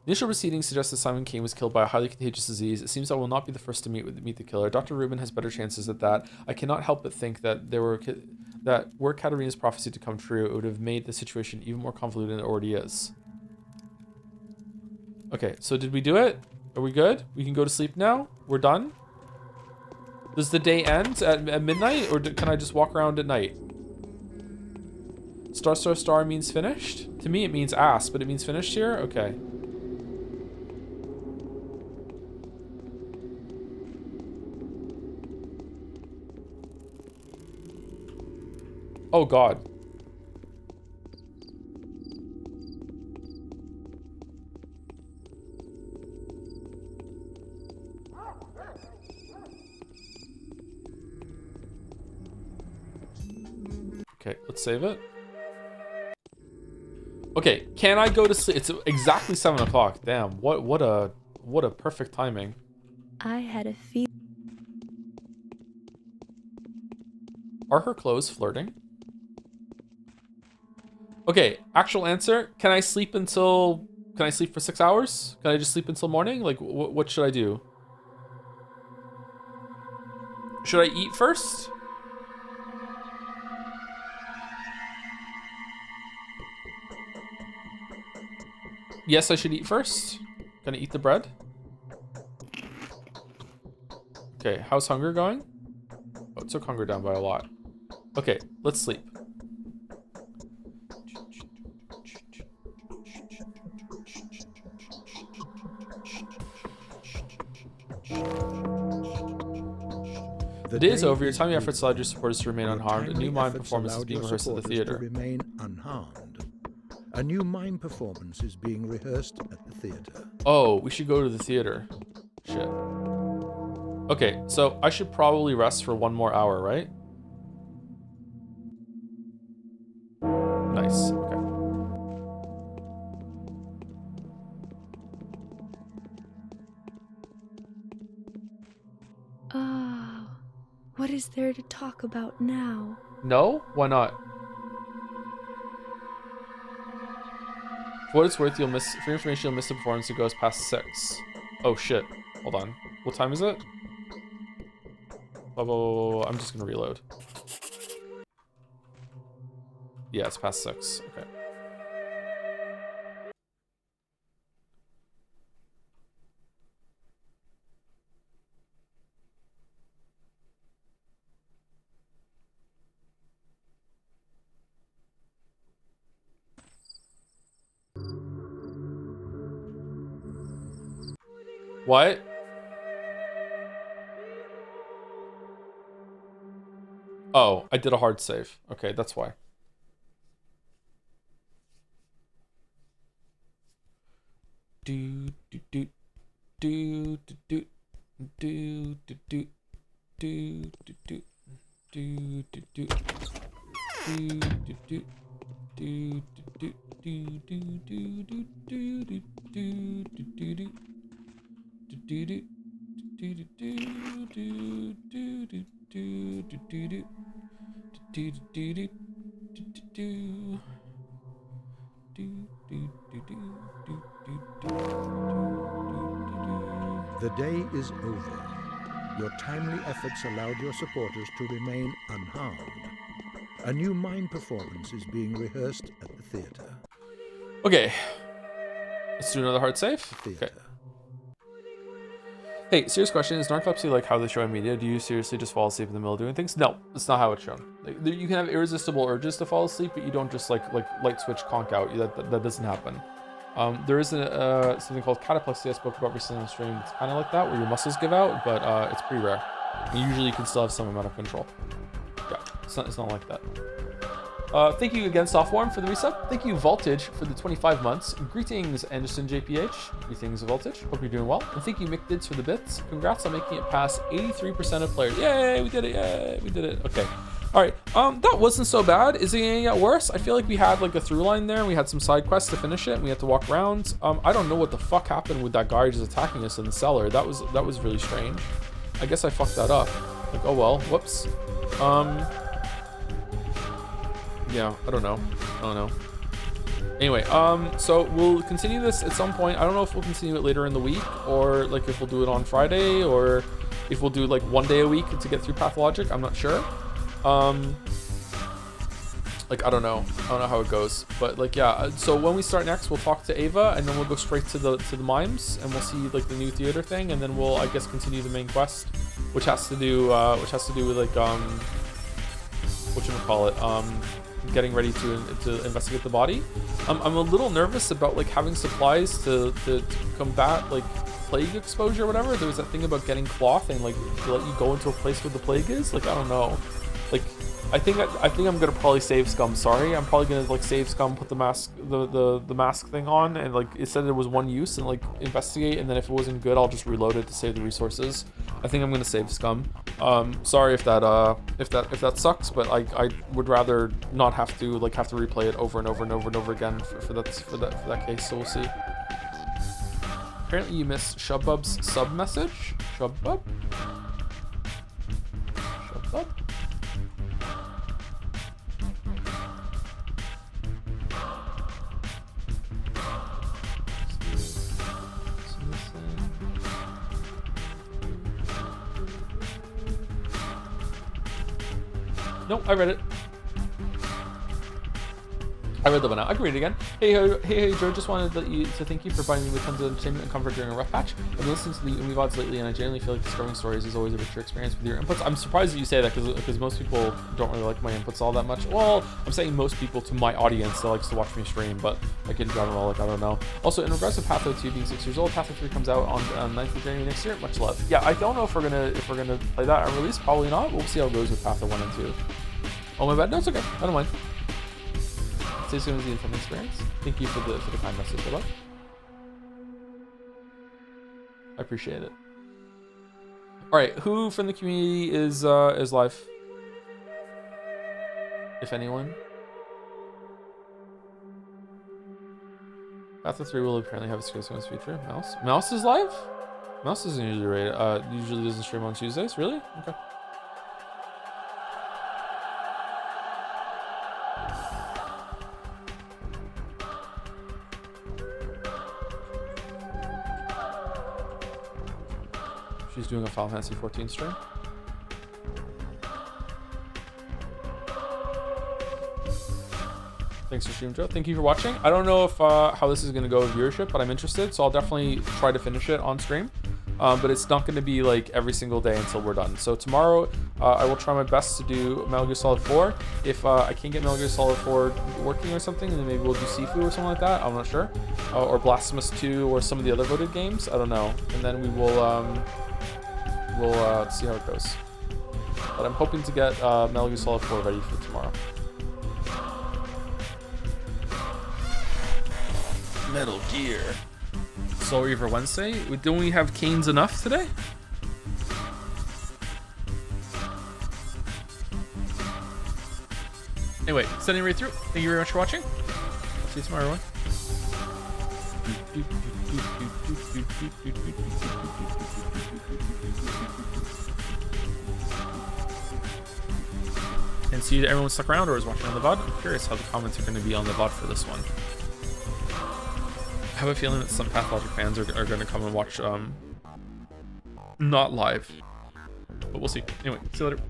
A: The initial proceedings suggest that Simon Kane was killed by a highly contagious disease. It seems I will not be the first to meet the killer. Dr. Rubin has better chances at that. I cannot help but think that were Katerina's prophecy to come true, it would have made the situation even more convoluted than it already is. Okay, so did we do it? Are we good? We can go to sleep now? We're done? Does the day end at midnight, or can I just walk around at night? Star, star, star means finished? To me, it means ass, but it means finished here? Okay. Oh, God. Okay, let's save it. Okay, can I go to sleep? It's exactly 7 o'clock. Damn, what a perfect timing.
D: I had a feeling.
A: Are her clothes flirting? Okay, actual answer. Can I sleep for 6 hours? Can I just sleep until morning? Like, what should I do? Should I eat first? Yes, I should eat first. Gonna eat the bread. Okay, how's hunger going? Oh, it took hunger down by a lot. Okay, let's sleep. The day is over. Your time and efforts allowed your supporters to remain unharmed. A new mime performance is being rehearsed at the theater.
B: Remain unharmed. A new mime performance is being rehearsed at the theater.
A: Oh, we should go to the theater. Shit. Okay, so I should probably rest for 1 more hour, right? Nice. Okay.
D: Oh, what is there to talk about now?
A: No? Why not? For what it's worth, for your information, you'll miss the performance that goes past 6. Oh shit. Hold on. What time is it? Blah, blah, blah, blah. I'm just gonna reload. Yeah, it's past 6. Okay. What? Oh, I did a hard save. Okay, that's why. Do do do do do do do do do do do do do do do do do do
B: The day is over. Your timely efforts allowed your supporters to remain unharmed. A new mime performance is being rehearsed at the theater.
A: Okay. Let's do another hard save. Okay. Hey, serious question. Is narcolepsy like how they show in media? Do you seriously just fall asleep in the middle of doing things? No, that's not how it's shown. Like, you can have irresistible urges to fall asleep, but you don't just like light switch conk out. That doesn't happen. There is something called cataplexy I spoke about recently on stream. It's kind of like that, where your muscles give out, but it's pretty rare. And usually you can still have some amount of control. Yeah, it's not like that. Thank you again, Softworm, for the resub. Thank you, Voltage, for the 25 months. Greetings, Anderson JPH. Greetings, Voltage. Hope you're doing well. And thank you, McDids, for the bits. Congrats on making it past 83% of players. Yay, we did it. Yay, we did it. Okay. All right. That wasn't so bad. Is it gonna get worse? I feel like we had like a through line there. And we had some side quests to finish it. And we had to walk around. I don't know what the fuck happened with that guy just attacking us in the cellar. That was really strange. I guess I fucked that up. Like, oh well. Whoops. Yeah, I don't know. Anyway, so we'll continue this at some point. I don't know if we'll continue it later in the week, or like if we'll do it on Friday, or if we'll do like 1 day a week to get through Pathologic. I'm not sure. Like, I don't know how it goes, but like, yeah. So when we start next, we'll talk to Ava, and then we'll go straight to the mimes, and we'll see like the new theater thing, and then we'll, I guess, continue the main quest, which has to do with like whatchamacallit, getting ready to investigate the body. I'm a little nervous about like having supplies to combat like plague exposure or whatever. There was that thing about getting cloth and like to let you go into a place where the plague is. Like, I don't know. Like, I think I'm gonna probably save Scum. Sorry, I'm probably gonna like save Scum, put the mask the mask thing on, and like it said it was one use, and like investigate, and then if it wasn't good, I'll just reload it to save the resources. I think I'm gonna save Scum. Sorry if that sucks, but I would rather not have to replay it over and over and over and over again for that case. So we'll see. Apparently you missed Shubbub's sub message. Shubbub. Shubbub. No, I read it. I read the one out. I can read it again. Hey, Joe. Just wanted to thank you for providing me with tons of entertainment and comfort during a rough patch. I've been listening to the Umi VODs lately, and I genuinely feel like discovering stories is always a richer experience with your inputs. I'm surprised that you say that because most people don't really like my inputs all that much. Well, I'm saying most people to my audience that likes to watch me stream, but like in general, like I don't know. Also, in regards to Patho 2 being 6 years old, Patho 3 comes out on 9th of January next year. Much love. Yeah, I don't know if we're gonna play that on release. Probably not. We'll see how it goes with Patho 1 and 2. Oh my bad. No, it's okay. I don't mind. Stay soon as the intended experience. Thank you for the kind message. Good luck. I appreciate it. All right, who from the community is live? If anyone. Path of 3 will apparently have a skills feature. Mouse is live. Mouse isn't usually rated. Usually doesn't stream on Tuesdays. Really? Okay. She's doing a Final Fantasy 14 stream. Thanks for stream, Joe. Thank you for watching. I don't know if how this is going to go with viewership, but I'm interested, so I'll definitely try to finish it on stream. But it's not going to be like every single day until we're done. So tomorrow, I will try my best to do Metal Gear Solid 4. If I can't get Metal Gear Solid 4 working or something, then maybe we'll do Sifu or something like that. I'm not sure. Or Blasphemous 2 or some of the other voted games. I don't know. And then we will we'll see how it goes. But I'm hoping to get Metal Gear Solid 4 ready for tomorrow. Metal Gear. Soul Reaver Wednesday. Don't we have Canes enough today? Anyway, sending right through. Thank you very much for watching. I'll see you tomorrow, everyone. And see that everyone stuck around or is watching on the VOD. I'm curious how the comments are going to be on the VOD for this one. I have a feeling that some Pathologic fans are going to come and watch not live. But we'll see. Anyway, see you later.